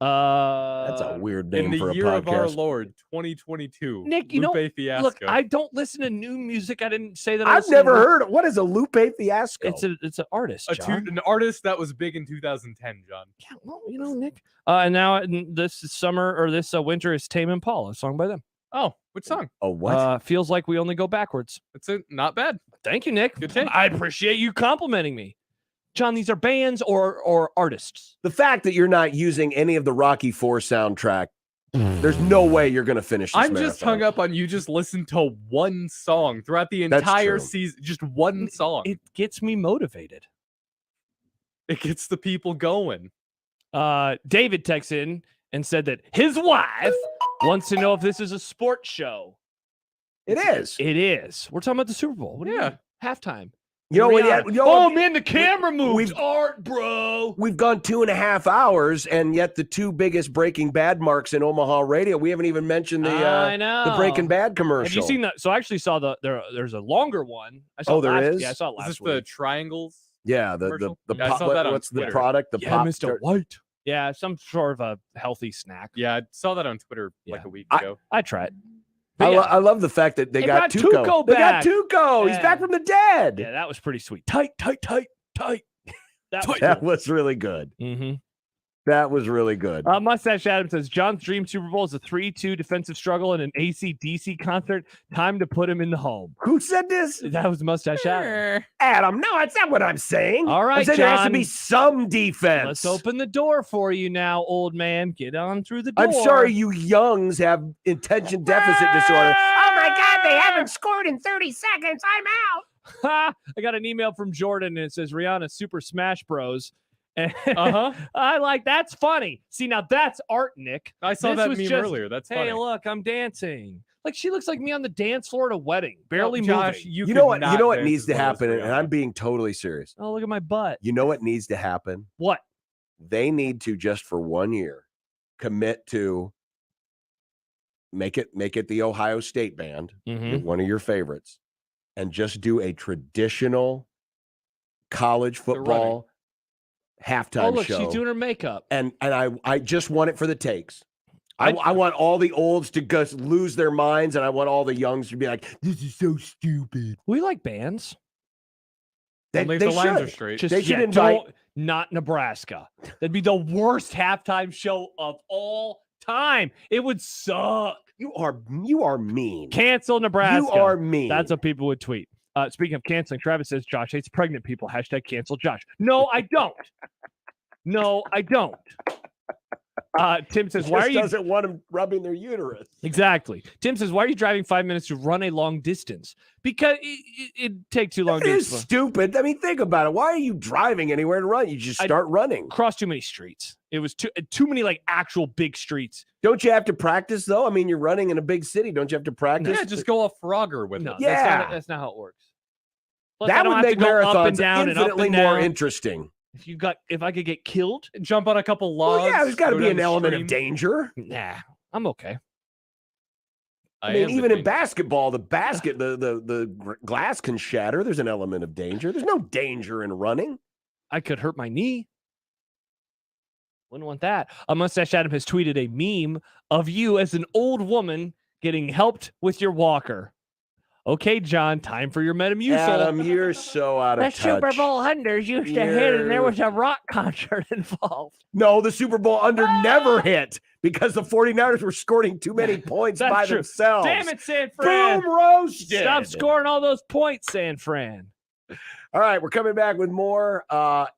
That's a weird name In the for a year of our podcast. Lord, 2022. Nick, you Lupe know, Fiasco. look, I don't listen to new music. I didn't say that. I I've listen never to- heard of what is a Lupe Fiasco. It's an artist, John. an artist that was big in 2010, John. Yeah, well, you know, Nick. And now this summer or this winter is Tame Impala, a song by them. Oh, which song? Oh, what? Feels like we only go backwards. It's not bad. Thank you, Nick. Good take. I appreciate you complimenting me. John, these are bands or artists. The fact that you're not using any of the Rocky IV soundtrack, there's no way you're going to finish this I'm just hung up on you just listen to one song throughout the That's entire true. season. Just one song. It gets me motivated. It gets the people going. David texts in and said that his wife wants to know if this is a sports show. It is. It is. We're talking about the Super Bowl. What do you Yeah. mean? Halftime. You know, when Rihanna. you know, Oh man, the camera moves. we've- Art, bro. We've gone 2.5 hours, and yet the two biggest Breaking Bad marks in Omaha radio. We haven't even mentioned the I know. the Breaking Bad commercial. Have you seen that? So I actually saw there's a longer one. I saw Oh, it there last, is? Yeah, I saw it Is last this the week. triangles? Yeah, the commercial? the Yeah, I saw that on what's the Twitter. product? The Yeah, pop. Mr. White. Yeah, some sort of a healthy snack. Yeah, I saw that on Twitter like Yeah. a week ago. I tried. I love the fact that they got Tuco. They got back. Tuco. He's Yeah. back from the dead. Yeah, that was pretty sweet. Tight. That was That cool. was really good. Mm-hmm. That was really good. Mustache Adam says John's dream Super Bowl is a 3-2 defensive struggle and an AC/DC concert. Time to put him in the home. Who said this? That was Mustache Adam. Adam, no, that's not what I'm saying. All right, I'm saying there has to John. be some defense. Let's open the door for you now, old man. Get on through the door. I'm sorry, you youngs have attention deficit disorder. Oh my God, they haven't scored in 30 seconds. I'm out. I got an email from Jordan and it says Rihanna Super Smash Bros. I like, that's funny. See, now that's art, Nick. I saw This that was meme just, earlier. That's hey, funny. look, I'm dancing. Like, she looks like me on the dance floor at a wedding, barely Josh, moving. You know what needs to happen, and I'm being totally serious. Oh, look at my butt. You know what needs to happen? What? They need to, just for 1 year, commit to make it the Ohio State band, one of your favorites, and just do a traditional college football halftime Oh, look, show. she's doing her makeup. And I just want it for the takes. I want all the olds to just lose their minds, and I want all the youngs to be like, "This is so stupid." We like bands. Only if the lines are straight. Just, They should invite. not Nebraska. That'd be the worst halftime show of all time. It would suck. You are mean. Cancel Nebraska. You are mean. That's what people would tweet. Speaking of canceling, Travis says Josh hates pregnant people. # cancel Josh. No, I don't. No, I don't. Tim says, why are you doesn't want them rubbing their uterus? Exactly. Tim says, why are you driving 5 minutes to run a long distance? Because it'd take too long. It is stupid. I mean, think about it. Why are you driving anywhere to run? You just start running. Cross too many streets. It was too many like actual big streets. Don't you have to practice though? I mean, you're running in a big city. Don't you have to practice? Yeah, just go off Frogger with it. That's not how it works. Plus, that would make marathons infinitely more down. interesting. If I could get killed, jump on a couple logs. Well, yeah, there's got to be an element of danger. Nah, I'm okay. I mean, even in basketball, the glass can shatter. There's an element of danger. There's no danger in running. I could hurt my knee. Wouldn't want that. Mustache Adam has tweeted a meme of you as an old woman getting helped with your walker. Okay, John, time for your Metamucil. Adam, you're so out of The touch. Super Bowl unders used to hit, and there was a rock concert involved. No, the Super Bowl under never hit because the 49ers were scoring too many points That's by true. themselves. Damn it, San Fran. Boom roasted. Stop scoring all those points, San Fran. All right, we're coming back with more.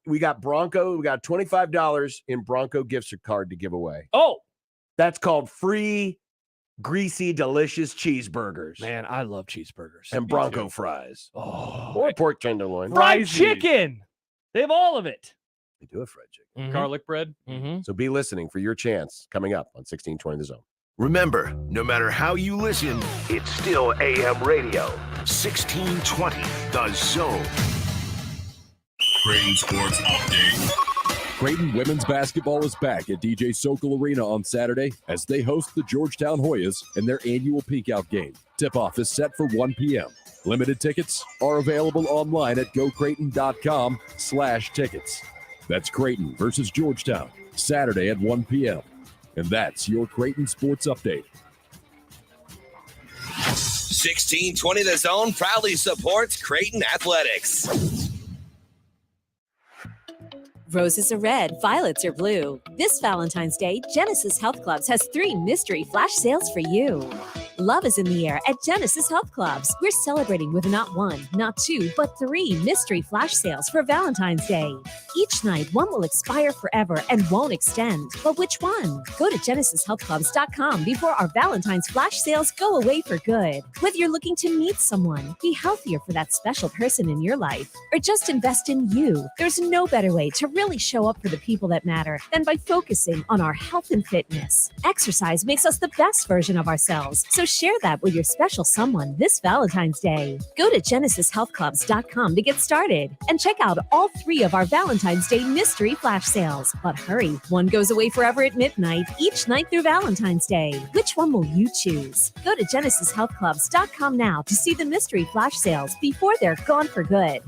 We got Bronco. We got $25 in Bronco gift card to give away. Oh, that's called free, greasy, delicious cheeseburgers. Man, I love cheeseburgers. And Bronco fries. Oh, or pork tenderloin. Fried chicken. They have all of it. They do have fried chicken. Garlic bread. So be listening for your chance coming up on 1620 The Zone. Remember, no matter how you listen, it's still AM radio. 1620 The Zone. Creighton Sports Update. Creighton women's basketball is back at DJ Sokol Arena on Saturday as they host the Georgetown Hoyas in their annual Peakout game. Tip-off is set for 1 p.m. Limited tickets are available online at gocreighton.com/tickets. That's Creighton versus Georgetown, Saturday at 1 p.m. And that's your Creighton Sports Update. 1620 The Zone proudly supports Creighton Athletics. Roses are red, violets are blue. This Valentine's Day, Genesis Health Clubs has 3 mystery flash sales for you. Love is in the air at Genesis Health Clubs. We're celebrating with not 1, not 2, but 3 mystery flash sales for Valentine's Day. Each night, one will expire forever and won't extend. But which one? Go to GenesisHealthClubs.com before our Valentine's flash sales go away for good. Whether you're looking to meet someone, be healthier for that special person in your life, or just invest in you, there's no better way to really show up for the people that matter than by focusing on our health and fitness. Exercise makes us the best version of ourselves, so share that with your special someone this Valentine's Day. Go to GenesisHealthClubs.com to get started and check out all 3 of our Valentine's Day mystery flash sales. But hurry, one goes away forever at midnight each night through Valentine's Day. Which one will you choose? Go to GenesisHealthClubs.com now to see the mystery flash sales before they're gone for good.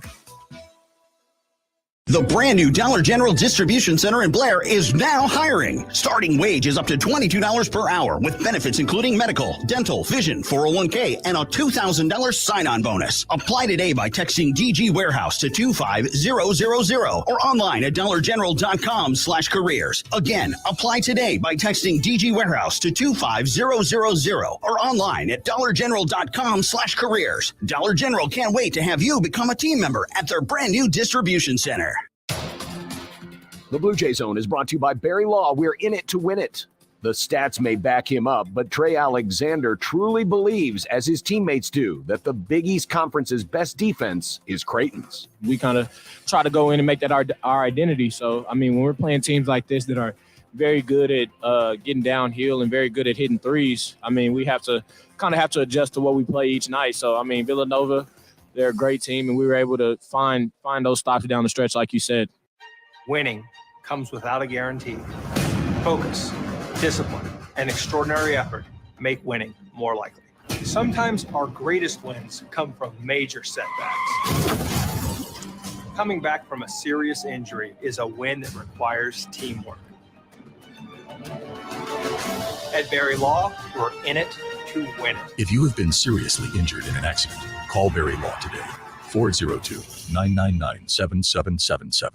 The brand new Dollar General Distribution Center in Blair is now hiring. Starting wage is up to $22 per hour with benefits including medical, dental, vision, 401k, and a $2,000 sign-on bonus. Apply today by texting DG Warehouse to 25000 or online at dollargeneral.com/careers. Again, apply today by texting DG Warehouse to 25000 or online at dollargeneral.com/careers. Dollar General can't wait to have you become a team member at their brand new distribution center. The Blue Jay Zone is brought to you by Barry Law. We're in it to win it. The stats may back him up, but Trey Alexander truly believes, as his teammates do, that the Big East Conference's best defense is Creighton's. We kind of try to go in and make that our identity. So, I mean, when we're playing teams like this that are very good at getting downhill and very good at hitting threes, I mean, we have to adjust to what we play each night. So, I mean, Villanova, they're a great team, and we were able to find those stops down the stretch, like you said. Winning comes without a guarantee. Focus, discipline, and extraordinary effort make winning more likely. Sometimes our greatest wins come from major setbacks. Coming back from a serious injury is a win that requires teamwork. At Berry Law, we're in it to win it. If you have been seriously injured in an accident, call Berry Law today. 402-999-7777.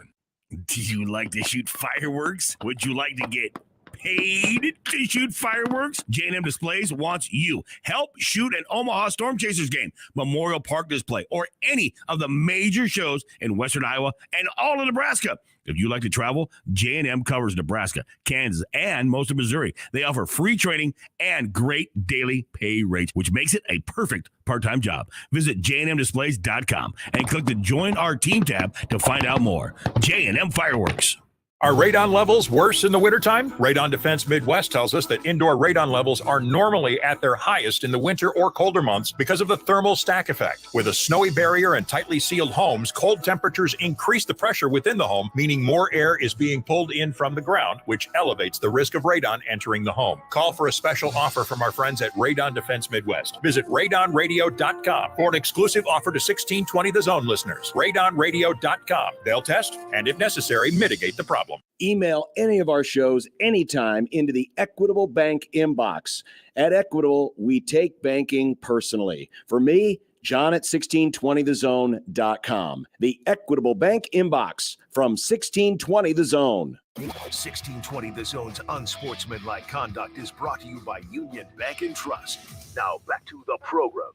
Do you like to shoot fireworks? Would you like to get paid to shoot fireworks? J&M Displays wants you. Help shoot an Omaha Storm Chasers game, Memorial Park display, or any of the major shows in Western Iowa and all of Nebraska. If you like to travel, J&M covers Nebraska, Kansas, and most of Missouri. They offer free training and great daily pay rates, which makes it a perfect part-time job. Visit jnmdisplays.com and click the Join Our Team tab to find out more. J&M Fireworks. Are radon levels worse in the wintertime? Radon Defense Midwest tells us that indoor radon levels are normally at their highest in the winter or colder months because of the thermal stack effect. With a snowy barrier and tightly sealed homes, cold temperatures increase the pressure within the home, meaning more air is being pulled in from the ground, which elevates the risk of radon entering the home. Call for a special offer from our friends at Radon Defense Midwest. Visit radonradio.com for an exclusive offer to 1620 The Zone listeners. Radonradio.com. They'll test and, if necessary, mitigate the problem. Email any of our shows anytime into the Equitable Bank inbox. At Equitable, we take banking personally. For me, John at 1620thezone.com. The Equitable Bank inbox from 1620 The Zone. 1620 The Zone's Unsportsmanlike Conduct is brought to you by Union Bank and Trust. Now back to the program.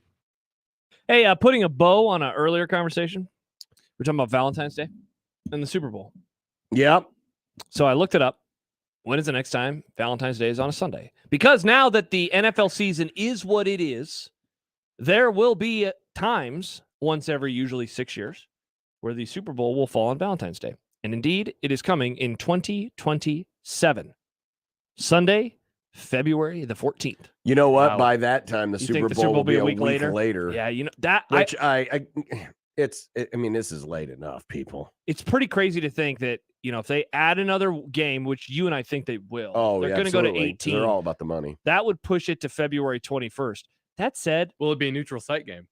Hey, putting a bow on an earlier conversation. We're talking about Valentine's Day and the Super Bowl. Yep. So I looked it up. When is the next time Valentine's Day is on a Sunday? Because now that the NFL season is what it is, there will be times once every usually 6 years where the Super Bowl will fall on Valentine's Day. And indeed, it is coming in 2027. Sunday, February the 14th. You know what? Wow. By that time, the Super Bowl will be a week later. Yeah, you know that. Which I mean, this is late enough, people. It's pretty crazy to think that, you know, if they add another game, which you and I think they will, they're going to go to 18. They're all about the money. That would push it to February 21st. That said, will it be a neutral site game?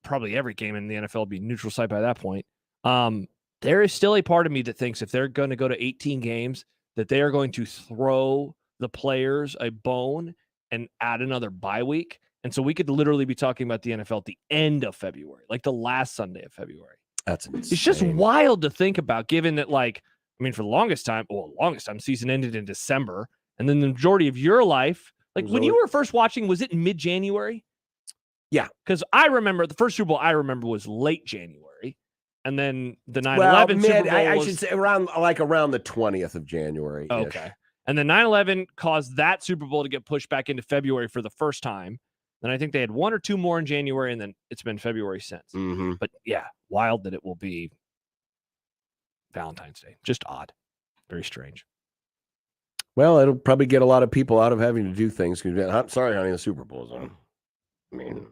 Probably every game in the NFL will be neutral site by that point. There is still a part of me that thinks if they're going to go to 18 games, that they are going to throw the players a bone and add another bye week. And so we could literally be talking about the NFL at the end of February, like the last Sunday of February. That's insane. It's just wild to think about, given that, like, I mean, for the longest time, season ended in December. And then the majority of your life, like when you were first watching, was it mid-January? Yeah. Because I remember the first Super Bowl I remember was late January. And then the 9/11 Super Bowl I should say around the 20th of January. Okay. And then 9/11 caused that Super Bowl to get pushed back into February for the first time. Then I think they had one or two more in January, and then it's been February since. Mm-hmm. But yeah, wild that it will be Valentine's Day. Just odd. Very strange. Well, it'll probably get a lot of people out of having to do things. I'm sorry, honey, the Super Bowl's on. I mean,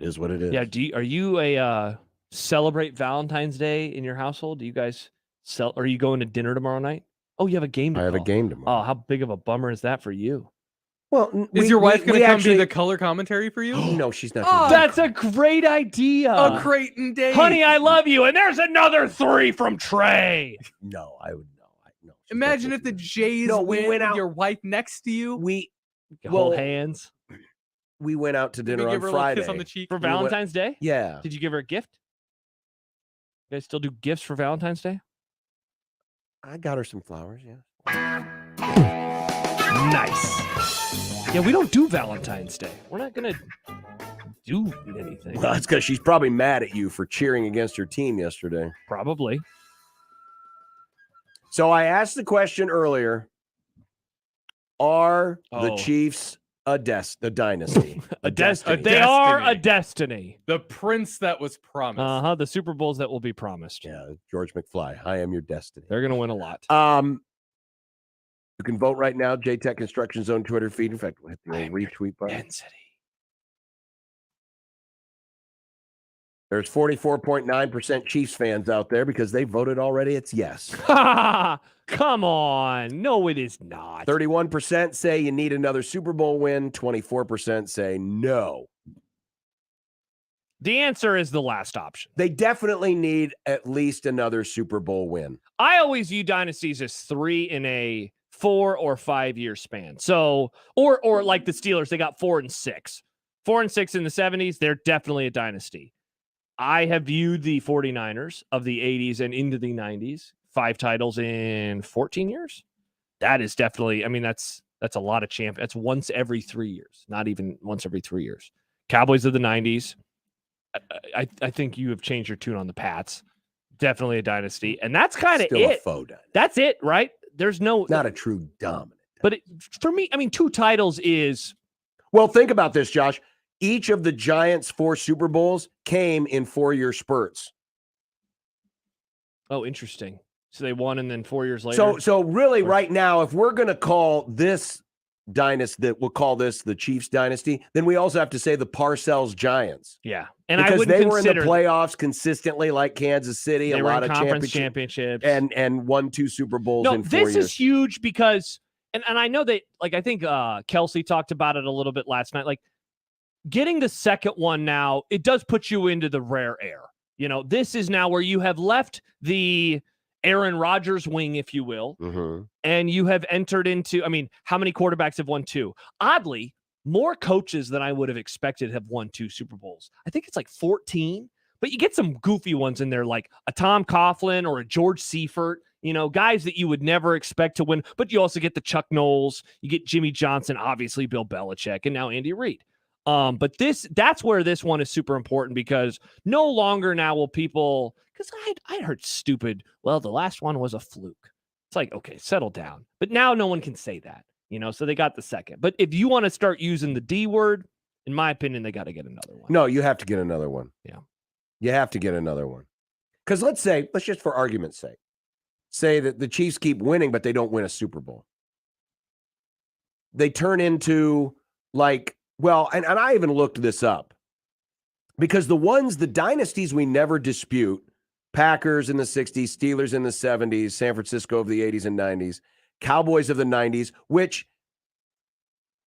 it is what it is. Yeah. Are you a celebrate Valentine's Day in your household? Do you guys are you going to dinner tomorrow night? Oh, you have a game tomorrow. I have a game tomorrow. Oh, how big of a bummer is that for you? Well, is your wife going to come be the color commentary for you? No, she's not. Oh, that's a great idea. A Creighton day. Honey, I love you. And there's another 3 from Trey. No, I would no. Imagine if the Jays win with your wife next to you. Hold hands. We went out to dinner give on her Friday. A kiss on the cheek for Valentine's Day? Yeah. Did you give her a gift? You guys still do gifts for Valentine's Day? I got her some flowers, yeah. Nice. Yeah, we don't do Valentine's Day. We're not going to do anything. Well, that's because she's probably mad at you for cheering against her team yesterday. Probably. So I asked the question earlier, Are the Chiefs a dynasty? a destiny. They are a destiny. The prince that was promised. The Super Bowls that will be promised. Yeah, George McFly. I am your destiny. They're going to win a lot. You can vote right now. JTech Construction Zone Twitter feed. In fact, we'll hit the old retweet button. Density. There's 44.9% Chiefs fans out there because they voted already. It's yes. Come on. No, it is not. 31% say you need another Super Bowl win. 24% say no. The answer is the last option. They definitely need at least another Super Bowl win. I always view dynasties as 3 in a 4 or 5 year span. So, or like the Steelers, they got 4 and 6. 4 and 6 in the 70s, they're definitely a dynasty. I have viewed the 49ers of the 80s and into the 90s, 5 titles in 14 years. That is definitely, I mean, that's a lot of champions. That's once every 3 years, not even once every 3 years. Cowboys of the 90s. I think you have changed your tune on the Pats. Definitely a dynasty. And that's kind of it. A faux dynasty. That's it, right? There's not a true dominant. But for me, I mean, 2 titles is. Well, think about this, Josh. Each of the Giants' 4 Super Bowls came in 4-year spurts. Oh, interesting. So they won and then 4 years later. So really right now, if we're going to call this dynasty, that we'll call this the Chiefs dynasty, then we also have to say the Parcells Giants. Yeah. And because I wouldn't they were in the consider playoffs consistently like Kansas City, they a were lot in of conference championships. and won 2 Super Bowls No, in 4 years. this is huge because and I know that, like, I think Kelsey talked about it a little bit last night. Like, getting the second one now, it does put you into the rare air. You know, this is now where you have left the Aaron Rodgers wing, if you will, and you have entered into, I mean, how many quarterbacks have won 2? Oddly, more coaches than I would have expected have won 2 Super Bowls. I think it's like 14, but you get some goofy ones in there, like a Tom Coughlin or a George Seifert, you know, guys that you would never expect to win, but you also get the Chuck Knowles, you get Jimmy Johnson, obviously Bill Belichick, and now Andy Reid. But that's where this one is super important because no longer now will people, because I heard stupid, well, the last one was a fluke. It's like, okay, settle down. But now no one can say that, you know, so they got the second. But if you want to start using the D word, in my opinion, they got to get another one. No, you have to get another one. Yeah. You have to get another one. Because let's just for argument's sake, say that the Chiefs keep winning, but they don't win a Super Bowl. They turn into like, well, and I even looked this up because the dynasties we never dispute, Packers in the 60s, Steelers in the 70s, San Francisco of the 80s and 90s, Cowboys of the 90s, which,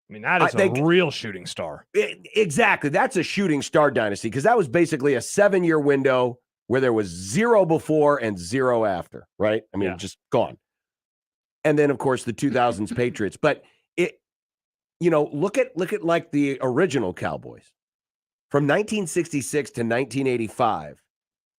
I mean, that is a real shooting star. Exactly. That's a shooting star dynasty because that was basically a 7-year window where there was 0 before and 0 after, right? I mean, just gone. And then, of course, the 2000s Patriots. But you know, look at like the original Cowboys. From 1966 to 1985,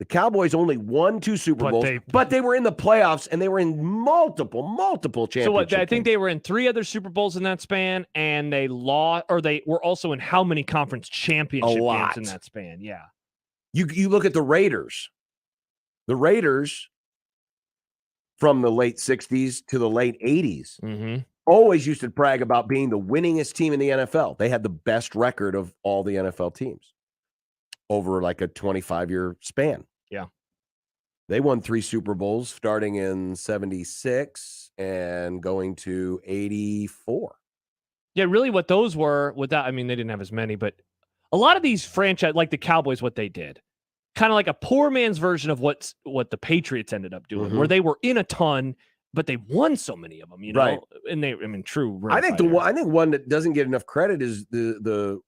the Cowboys only won 2 Super Bowls, but they were in the playoffs and they were in multiple championships. So what? I think they were in 3 other Super Bowls in that span, and they lost, or they were also in how many conference championship games in that span? Yeah. You look at the Raiders. The Raiders from the late 60s to the late 80s. Always used to brag about being the winningest team in the NFL. They had the best record of all the NFL teams over like a 25-year span. Yeah. They won 3 Super Bowls starting in 76 and going to 84. Yeah, really what those were, without, I mean, they didn't have as many, but a lot of these franchise, like the Cowboys, what they did, kind of like a poor man's version of what the Patriots ended up doing, where they were in a ton, but they won so many of them, you know, right. And I mean, true. I think one that doesn't get enough credit is the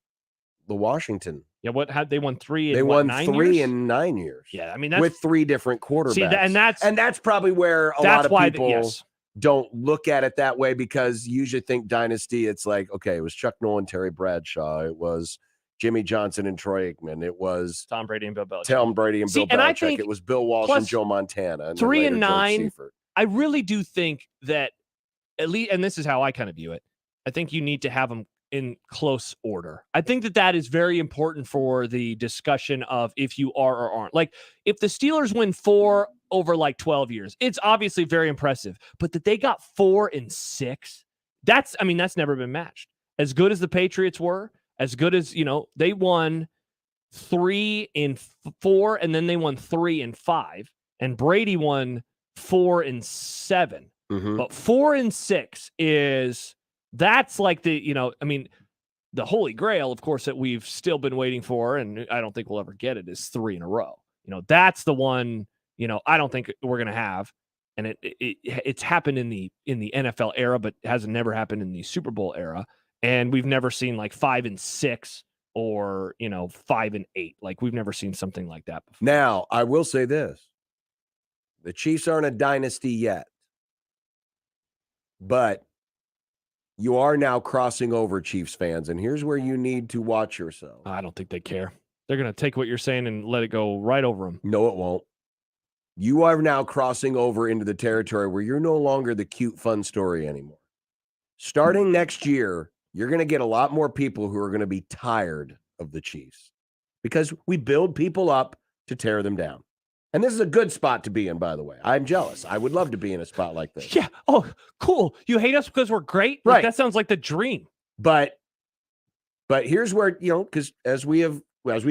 Washington. Yeah, they won 3? They won 3 in 9 years. Yeah, I mean, that's with 3 different quarterbacks. See, and that's probably where a lot of people don't look at it that way because you usually think dynasty. It's like, okay, it was Chuck Nolan, Terry Bradshaw, it was Jimmy Johnson and Troy Aikman, it was Tom Brady and Bill Belichick. Bill Belichick. It was Bill Walsh and Joe Montana. And 3 and 9. I really do think that at least, and this is how I kind of view it, I think you need to have them in close order. I think that is very important for the discussion of if you are or aren't. Like, if the Steelers win 4 over like 12 years, it's obviously very impressive. But that they got 4 and 6 That's never been matched. As good as the Patriots were, as good as, they won 3-4, and then they won 3-5, and Brady won 4-7. But 4-6 that's like the holy grail, of course, that we've still been waiting for, and I don't think we'll ever get it, is 3 in a row. That's the one, I don't think we're going to have. And it's happened in the NFL era, but has never happened in the Super Bowl era. And we've never seen like 5-6 or, 5-8. Like, we've never seen something like that before. Now, I will say this. The Chiefs aren't a dynasty yet. But you are now crossing over, Chiefs fans, and here's where you need to watch yourself. I don't think they care. They're going to take what you're saying and let it go right over them. No, it won't. You are now crossing over into the territory where you're no longer the cute, fun story anymore. Starting next year, you're going to get a lot more people who are going to be tired of the Chiefs because we build people up to tear them down. And this is a good spot to be in, by the way. I'm jealous. I would love to be in a spot like this. Yeah. Oh, cool. You hate us because we're great? Right. Like, that sounds like the dream. But here's where, because as we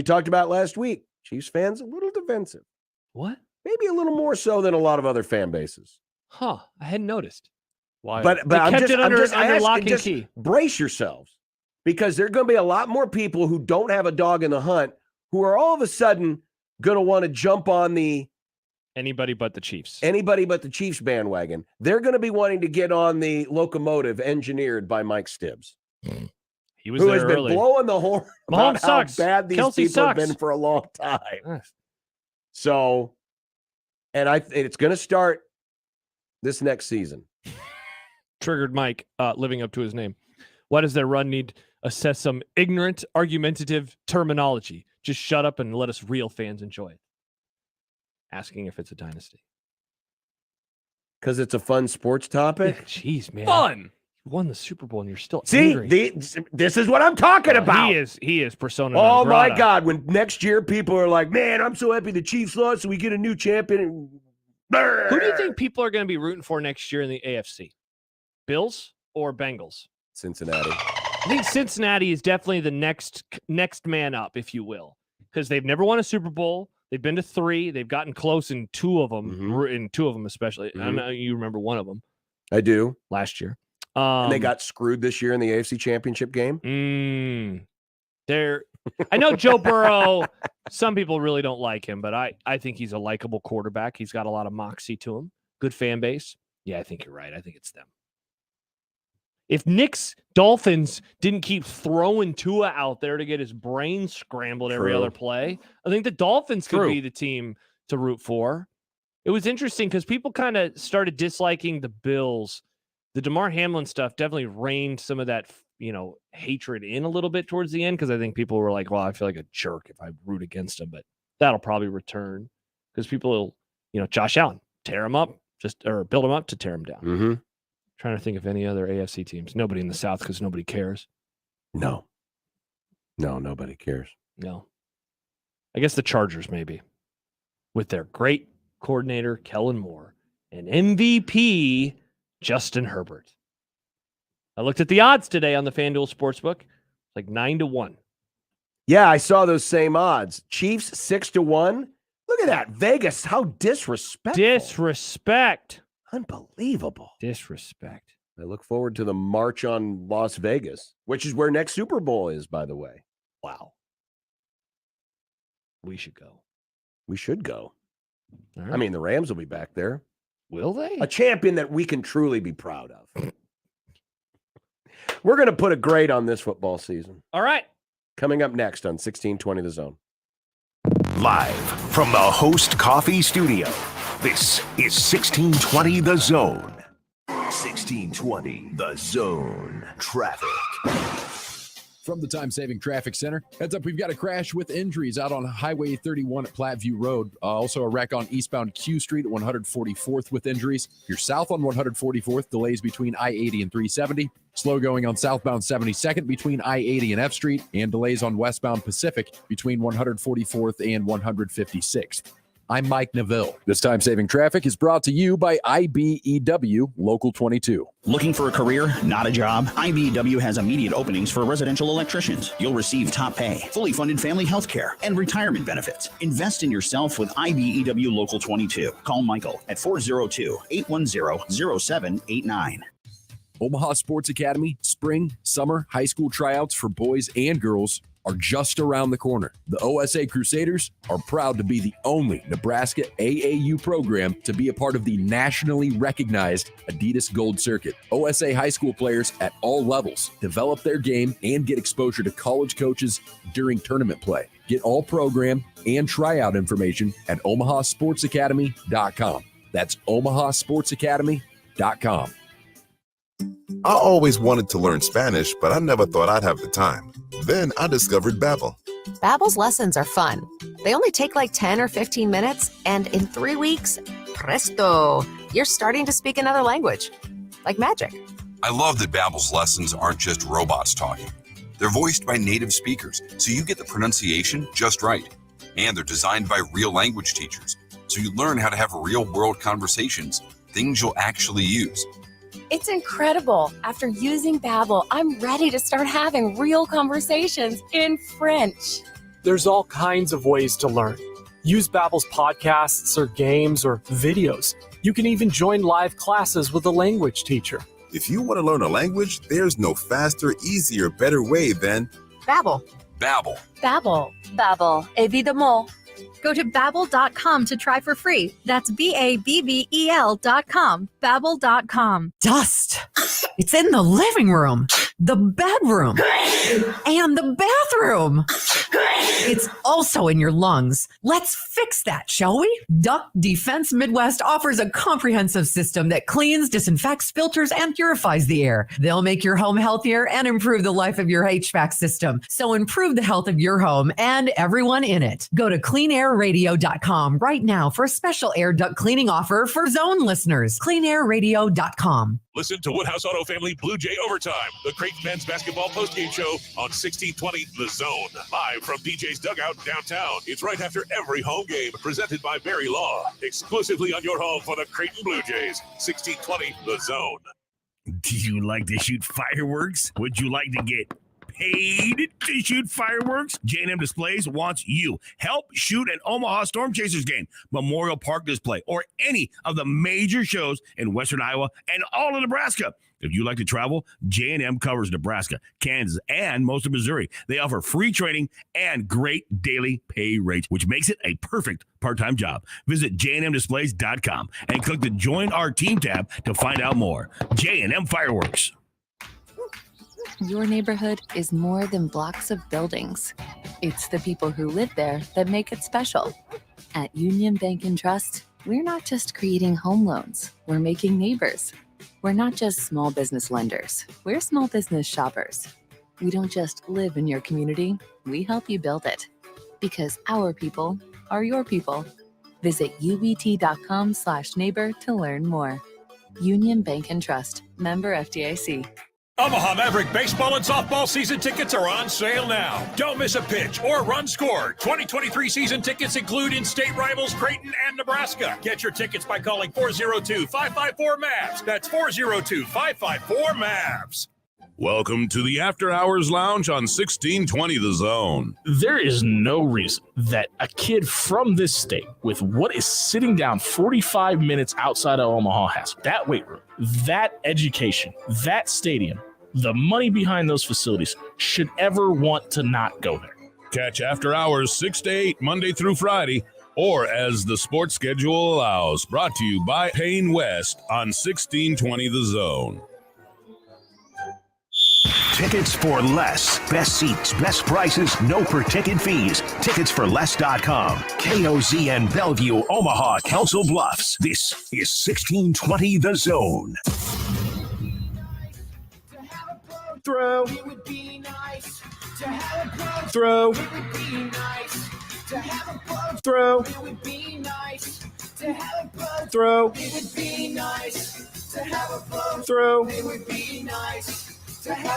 talked about last week, Chiefs fans a little defensive. What? Maybe a little more so than a lot of other fan bases. Huh. I hadn't noticed. Why? But they I'm kept just, it under asking, lock and key. Brace yourselves, because there are going to be a lot more people who don't have a dog in the hunt who are all of a sudden going to want to jump on the anybody but the Chiefs bandwagon. They're going to be wanting to get on the locomotive engineered by Mike Stibbs. He was who there has been early. blowing the horn about Mahomes how sucks. bad these Kelsey people sucks. have been for a long time. So, and it's going to start this next season. Triggered Mike, living up to his name. Why does their run need assess some ignorant, argumentative terminology? Just shut up and let us real fans enjoy it. Asking if it's a dynasty. Because it's a fun sports topic? Jeez, man. Fun! You won the Super Bowl and you're still See, angry. this is what I'm talking about. He is persona Oh, non grata. my God. When next year people are like, man, I'm so happy the Chiefs lost, so we get a new champion. Who do you think people are going to be rooting for next year in the AFC? Bills or Bengals? Cincinnati. I think Cincinnati is definitely the next man up, if you will, because they've never won a Super Bowl. They've been to 3. They've gotten close in 2 of them, in 2 of them especially. I know you remember one of them. I do. Last year. And they got screwed this year in the AFC Championship game. I know Joe Burrow, some people really don't like him, but I think he's a likable quarterback. He's got a lot of moxie to him. Good fan base. Yeah, I think you're right. I think it's them. If Nick's Dolphins didn't keep throwing Tua out there to get his brain scrambled every other play, I think the Dolphins could be the team to root for. It was interesting because people kind of started disliking the Bills. The DeMar Hamlin stuff definitely reined some of that, hatred in a little bit towards the end, because I think people were like, well, I feel like a jerk if I root against him, but that'll probably return because people will, Josh Allen, tear him up, or build him up to tear him down. Trying to think of any other AFC teams. Nobody in the South because nobody cares. No, nobody cares. No. I guess the Chargers maybe, with their great coordinator, Kellen Moore, and MVP, Justin Herbert. I looked at the odds today on the FanDuel Sportsbook. It's like 9-1. Yeah, I saw those same odds. Chiefs 6-1. Look at that. Vegas, how disrespectful. Disrespect. Unbelievable. Disrespect. I look forward to the march on Las Vegas, which is where next Super Bowl is, by the way. Wow. We should go. We should go. All right. I mean, the Rams will be back there. Will they? A champion that we can truly be proud of. We're going to put a grade on this football season. All right. Coming up next on 1620 The Zone. Live from the Host Coffee Studio, this is 1620 The Zone. 1620 The Zone. Traffic. From the time-saving traffic center, heads up, we've got a crash with injuries out on Highway 31 at Platteview Road. Also a wreck on eastbound Q Street at 144th with injuries. If you're south on 144th, delays between I-80 and 370. Slow going on southbound 72nd between I-80 and F Street, and delays on westbound Pacific between 144th and 156th. I'm Mike Neville. This time-saving traffic is brought to you by IBEW Local 22. Looking for a career, not a job? IBEW has immediate openings for residential electricians. You'll receive top pay, fully funded family health care, and retirement benefits. Invest in yourself with IBEW Local 22. Call Michael at 402-810-0789. Omaha Sports Academy, spring, summer, high school tryouts for boys and girls are just around the corner. The OSA Crusaders are proud to be the only Nebraska AAU program to be a part of the nationally recognized Adidas Gold Circuit. OSA high school players at all levels develop their game and get exposure to college coaches during tournament play. Get all program and tryout information at omahasportsacademy.com. That's omahasportsacademy.com. I always wanted to learn Spanish, but I never thought I'd have the time. Then I discovered Babbel. Babbel's lessons are fun. They only take like 10 or 15 minutes, and in 3 weeks, presto, you're starting to speak another language. Like magic. I love that Babbel's lessons aren't just robots talking. They're voiced by native speakers, so you get the pronunciation just right. And they're designed by real language teachers, so you learn how to have real-world conversations, things you'll actually use. It's incredible. After using Babbel, I'm ready to start having real conversations in French. There's all kinds of ways to learn. Use Babbel's podcasts or games or videos. You can even join live classes with a language teacher. If you want to learn a language, there's no faster, easier, better way than Babbel. Babbel. Babbel. Babbel. Évidemment. Go to Babbel.com to try for free. That's Babbel.com. Babbel.com. Dust. It's in the living room, the bedroom, and the bathroom. It's also in your lungs. Let's fix that, shall we? Duct Defense Midwest offers a comprehensive system that cleans, disinfects, filters, and purifies the air. They'll make your home healthier and improve the life of your HVAC system. So improve the health of your home and everyone in it. Go to cleanairradio.com right now for a special air duct cleaning offer for Zone listeners. Cleanairradio.com. Listen to Woodhouse Auto Family Blue Jay Overtime, the Creighton men's basketball postgame show on 1620 The Zone. Live from DJ's Dugout downtown. It's right after every home game, presented by Barry Law. Exclusively on your home for the Creighton Blue Jays. 1620 The Zone. Do you like to shoot fireworks? Would you like to get paid to shoot fireworks? J&M Displays wants you. Help shoot an Omaha Storm Chasers game, Memorial Park display, or any of the major shows in Western Iowa and all of Nebraska. If you like to travel, J&M covers Nebraska, Kansas, and most of Missouri. They offer free training and great daily pay rates, which makes it a perfect part-time job. Visit jnmdisplays.com and click the Join Our Team tab to find out more. J&M Fireworks. Your neighborhood is more than blocks of buildings. It's the people who live there that make it special. At Union Bank and Trust, we're not just creating home loans, we're making neighbors. We're not just small business lenders, we're small business shoppers. We don't just live in your community, we help you build it. Because our people are your people. Visit ubt.com/neighbor to learn more. Union Bank and Trust, member FDIC. Omaha Maverick baseball and softball season tickets are on sale now. Don't miss a pitch or run scored. 2023 season tickets include in-state rivals Creighton and Nebraska. Get your tickets by calling 402-554-MAVS. That's 402-554-MAVS. Welcome to the After Hours Lounge on 1620 The Zone. There is no reason that a kid from this state with what is sitting down 45 minutes outside of Omaha has that weight room, that education, that stadium, the money behind those facilities should ever want to not go there. Catch After Hours 6 to 8 Monday through Friday, or as the sports schedule allows. Brought to you by Payne West on 1620 The Zone. Tickets for less. Best seats, best prices, no per-ticket fees. Ticketsforless.com. KOZN Bellevue, Omaha, Council Bluffs. This is 1620 The Zone. Throw. Throw. Throw. Throw. Throw. To have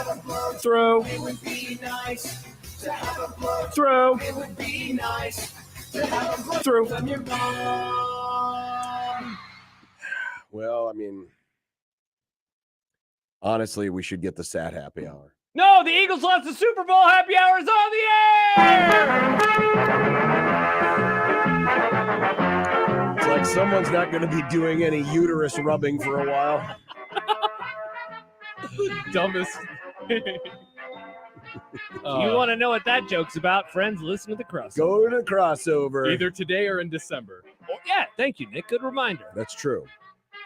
a blow throw, it would be nice. To have a blow throw, it would be nice. Through. Well, I mean, honestly, we should get the sad happy hour. No, the Eagles lost the Super Bowl. Happy hour is on the air. It's like someone's not going to be doing any uterus rubbing for a while. Dumbest. You want to know what that joke's about? Friends, listen to the crossover. Go to the crossover. Either today or in December. Oh, yeah, thank you, Nick. Good reminder. That's true.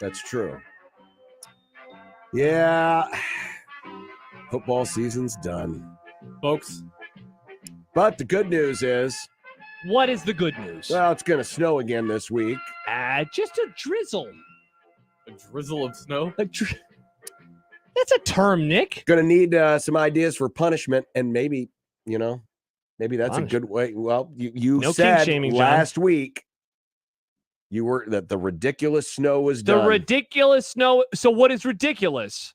That's true. Yeah. Football season's done, folks. But the good news is... What is the good news? Well, it's going to snow again this week. Just a drizzle. A drizzle of snow? That's a term, Nick. Going to need some ideas for punishment, and maybe, maybe that's a good way. Well, you No said king-shaming, John. last week that the ridiculous snow was done. The ridiculous snow. So what is ridiculous?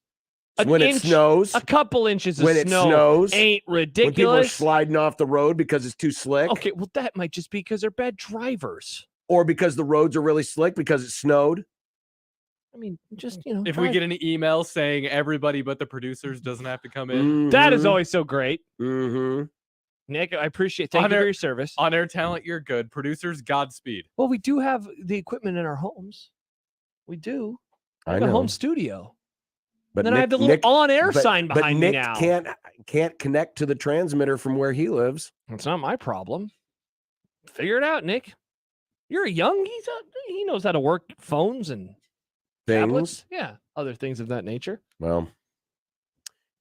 When it snows. A couple inches of when it snow snows. ain't When ridiculous. people are sliding off the road because it's too slick. Okay, well, that might just be because they're bad drivers. Or because the roads are really slick because it snowed. I mean, just, If we get an email saying everybody but the producers doesn't have to come in. That is always so great. Mm-hmm. Nick, I appreciate it. Thank you for your service. On air talent, you're good. Producers, Godspeed. Well, we do have the equipment in our homes. We do. I have a know. home studio. But then I have the little on-air sign but behind Nick me now. can't connect to the transmitter from where he lives. It's not my problem. Figure it out, Nick. You're young. He knows how to work phones and tablets. Yeah, other things of that nature. Well,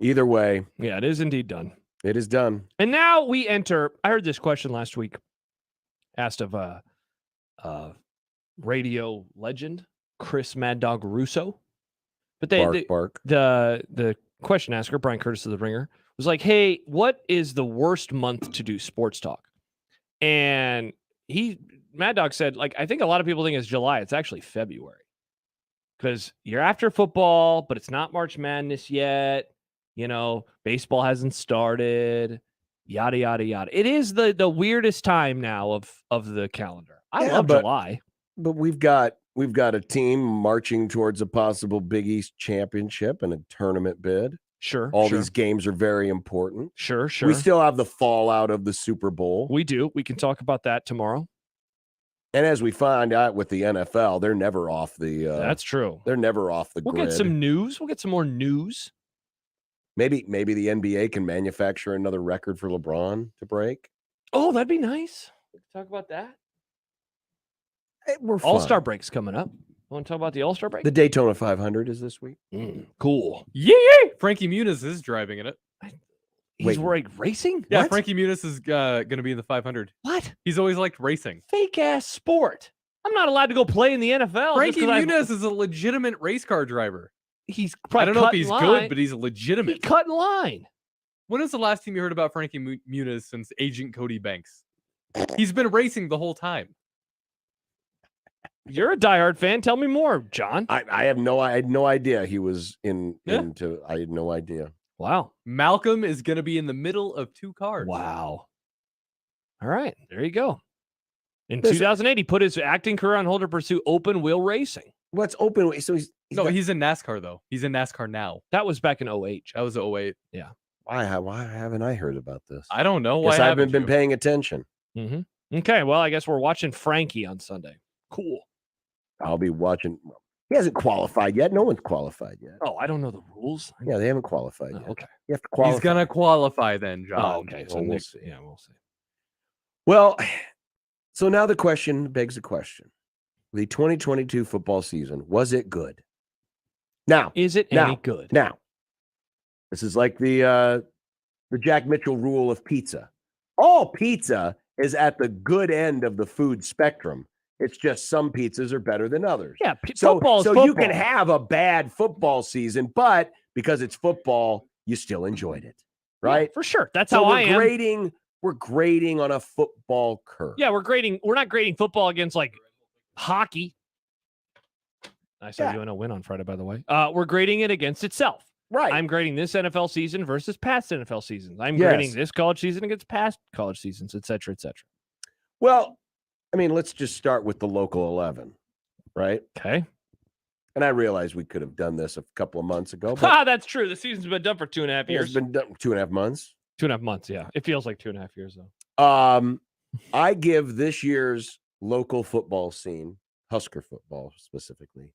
either way. Yeah, it is indeed done. It is done. And now we enter. I heard this question last week, asked of radio legend Chris Mad Dog Russo. But the question asker, Brian Curtis of The Ringer, was like, hey, what is the worst month to do sports talk? And Mad Dog said, like, I think a lot of people think it's July. It's actually February. Because you're after football, but it's not March Madness yet. Baseball hasn't started. Yada, yada, yada. It is the weirdest time now of the calendar. I love July. But we've got a team marching towards a possible Big East championship and a tournament bid. Sure. All these games are very important. Sure. We still have the fallout of the Super Bowl. We do. We can talk about that tomorrow. And as we find out with the NFL, they're never off the That's true. They're never off the We'll grid. get some news. We'll get some more news. Maybe the NBA can manufacture another record for LeBron to break. Oh, that'd be nice. We can talk about that. We're fine. All-Star break's coming up. Want to talk about the All-Star break? The Daytona 500 is this week. Cool. Yeah. Frankie Muniz is driving in it. He's racing? Yeah, What? Frankie Muniz is going to be in the 500. What? He's always liked racing. Fake-ass sport. I'm not allowed to go play in the NFL. Frankie Muniz is a legitimate race car driver. He's I don't know if cut in he's line. good, but he's legitimate. He cut in line. When was the last time you heard about Frankie Muniz since Agent Cody Banks? He's been racing the whole time. You're a diehard fan. Tell me more, John. I had no idea he was into. I had no idea. Wow. Malcolm is going to be in the middle of two cars. Wow. All right. There you go. In 2008, he put his acting career on hold to pursue open wheel racing. What's open? So he's he's in NASCAR, though. He's in NASCAR now. That was back in 08. That was 08. Yeah. Why haven't I heard about this? I don't know. Guess Why I haven't been paying attention. Mm-hmm. Okay. Well, I guess we're watching Frankie on Sunday. Cool. I'll be watching. He hasn't qualified yet. No one's qualified yet. Oh, I don't know the rules. Yeah, they haven't qualified yet. Okay. You have to qualify. He's going to qualify then, John. Oh, okay. So we'll see. Yeah, we'll see. Well, so now the question begs the question. The 2022 football season, was it good? Now, is it any good? Now, this is like the Jack Mitchell rule of pizza. All pizza is at the good end of the food spectrum. It's just some pizzas are better than others. Yeah, so football's you can football. have a bad football season, but because it's football, you still enjoyed it, right? Yeah, for sure. That's so how I am. We're grading on a football curve. Yeah, we're not grading football against like hockey. I saw UNO win on Friday, by the way. We're grading it against itself. Right. I'm grading this NFL season versus past NFL seasons. I'm Yes. grading this college season against past college seasons, et cetera, et cetera. Well, I mean, let's just start with the local 11, right? Okay. And I realize we could have done this a couple of months ago. But That's true. The season's been done for 2.5 years. It's been done 2.5 months. 2.5 months, yeah. It feels like 2.5 years, though. I give this year's local football scene, Husker football specifically,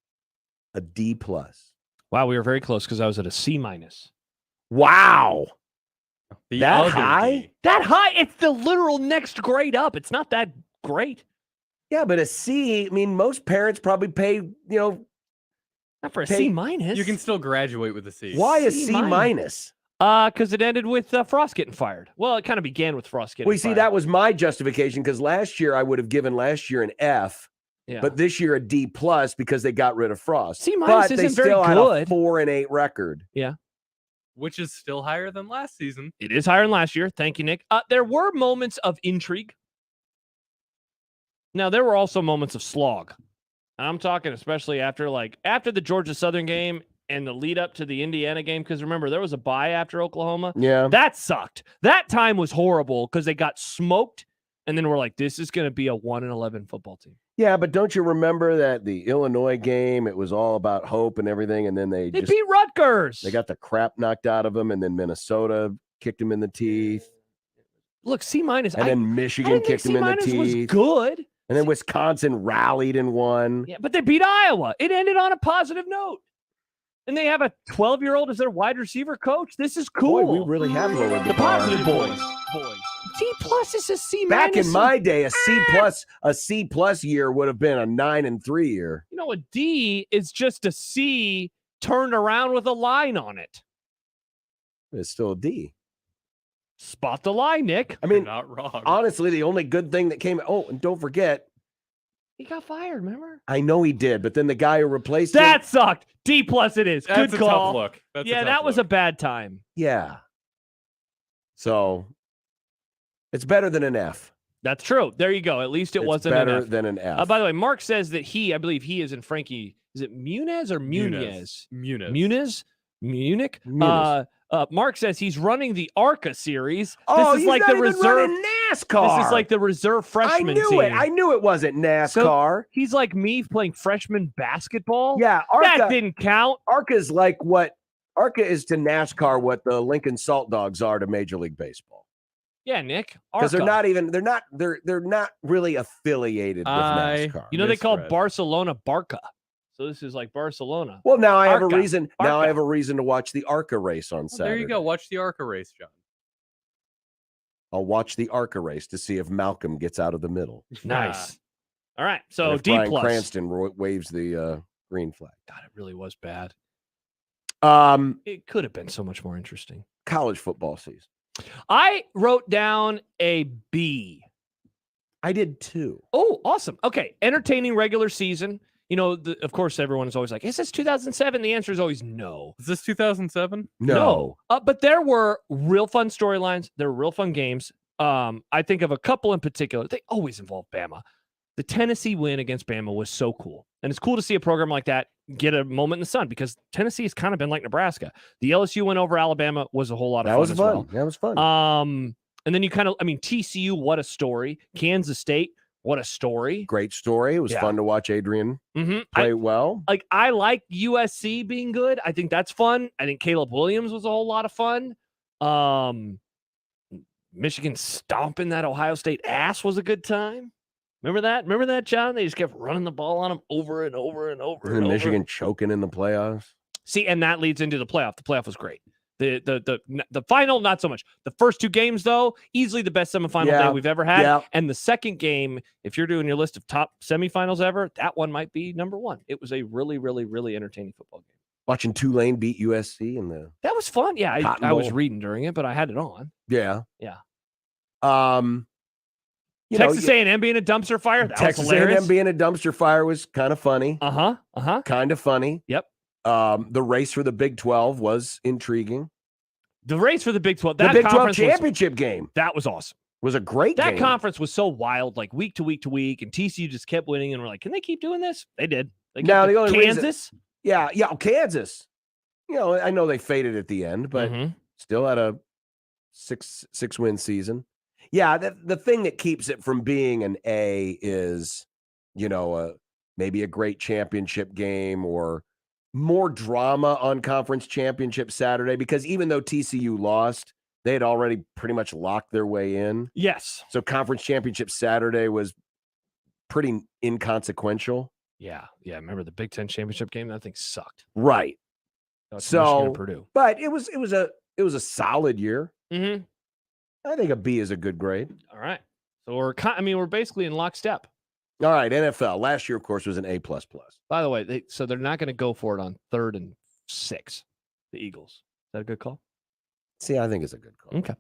a D+. Wow, we were very close because I was at a C-. Wow. That high? D. That high? It's the literal next grade up. It's not that great. Yeah, but a C, I mean, most parents probably pay, not for a C-. You can still graduate with a C. Why a C-? Because it ended with Frost getting fired. Well, it kind of began with Frost getting Well, you see, fired. that was my justification because last year I would have given last year an F, but this year a D+ because they got rid of Frost. C- but isn't they very still had good. a 4-8 record. Yeah. Which is still higher than last season. It is higher than last year. Thank you, Nick. There were moments of intrigue. Now, there were also moments of slog. And I'm talking especially after the Georgia Southern game and the lead up to the Indiana game. Because remember, there was a bye after Oklahoma. Yeah. That sucked. That time was horrible because they got smoked. And then we're like, this is going to be a 1-11 football team. Yeah, but don't you remember that the Illinois game, it was all about hope and everything, and then they just beat Rutgers. They got the crap knocked out of them, and then Minnesota kicked them in the teeth. Look, C-. And then Michigan kicked them in the teeth. Was good. And then Wisconsin rallied and won. Yeah, but they beat Iowa. It ended on a positive note. And they have a 12-year-old as their wide receiver coach. This is cool. Boy, we really have lowered the bar. positive boys. C+ is a C-. Back in my day, a C+ year would have been a 9-3 year. You know, a D is just a C turned around with a line on it. It's still a D. Spot the line, Nick. I mean, You're not wrong. Honestly, the only good thing that came. Oh, and don't forget, he got fired. Remember? I know he did, but then the guy who replaced him. That sucked. D+ it is. That's Good a call. tough look. That's yeah, that was a bad time. Yeah. So it's better than an F. That's true. There you go. At least it It's wasn't better an F. than an F. By the way, Mark says that I believe he is in Frankie. Is it Muniz or Muniz? Muniz. Munich? Muniz. Mark says he's running the ARCA series. Oh, this is he's like not the even reserve running NASCAR. This is like the reserve freshman I knew team. it. I knew it wasn't NASCAR. So he's like me playing freshman basketball. Yeah, ARCA, that didn't count. ARCA is to NASCAR what the Lincoln Salt Dogs are to Major League Baseball. Yeah, Nick. Because ARCA. they're not really affiliated with NASCAR. You know, they call Barcelona Barca. So this is like Barcelona. Well, now I have ARCA. a reason. Now ARCA. I have a reason to watch the ARCA race on Saturday. There you go. Watch the ARCA race, John. I'll watch the ARCA race to see if Malcolm gets out of the middle. Nice. All right. So And if D+. Bryan Cranston waves the green flag. God, it really was bad. It could have been so much more interesting. College football season. I wrote down a B. I did too. Oh, awesome. Okay. Entertaining regular season. You know, of course, everyone is always like, is this 2007? The answer is always no. Is this 2007? No. But there were real fun storylines. There were real fun games. I think of a couple in particular. They always involve Bama. The Tennessee win against Bama was so cool. And it's cool to see a program like that get a moment in the sun because Tennessee has kind of been like Nebraska. The LSU win over Alabama was a whole lot of fun. That was as fun. well. That was fun. And then you TCU, what a story. Kansas State, what a story. Great story. It was fun to watch Adrian play well. I like USC being good. I think that's fun. I think Caleb Williams was a whole lot of fun. Michigan stomping that Ohio State ass was a good time. Remember that, John? They just kept running the ball on them over and over and over. And Michigan choking in the playoffs. See, and that leads into the playoff. The playoff was great. The final, not so much. The first two games, though, easily the best semifinal day we've ever had. Yeah. And the second game, if you're doing your list of top semifinals ever, that one might be number one. It was a really, really, really entertaining football game. Watching Tulane beat USC in the That was fun. Yeah, Cotton I was Bowl. reading during it, but I had it on. Yeah. Yeah. Texas A&M being a dumpster fire. That Texas was hilarious. A&M being a dumpster fire was kind of funny. Kind of funny. Yep. The race for the Big 12 was intriguing. The race for the Big 12. The That Big 12 conference championship game. That was awesome. Was a great That game. conference was so wild, like week to week to week, and TCU just kept winning, and we're like, can they keep doing this? They did. They Now, kept the only reason- Kansas. Kansas. I know they faded at the end, but still had a six win season. Yeah, the thing that keeps it from being an A is, maybe a great championship game or more drama on conference championship Saturday, because even though TCU lost, they had already pretty much locked their way in. Yes. So conference championship Saturday was pretty inconsequential. Yeah. Remember the Big Ten championship game? That thing sucked. Right. That's Michigan So, and Purdue. but it was a solid year. Mm-hmm. I think a B is a good grade. All right. So we're basically in lockstep. All right, NFL. Last year, of course, was an A++. By the way, they're not going to go for it on 3rd and 6. The Eagles. Is that a good call? See, I think it's a good call. Okay.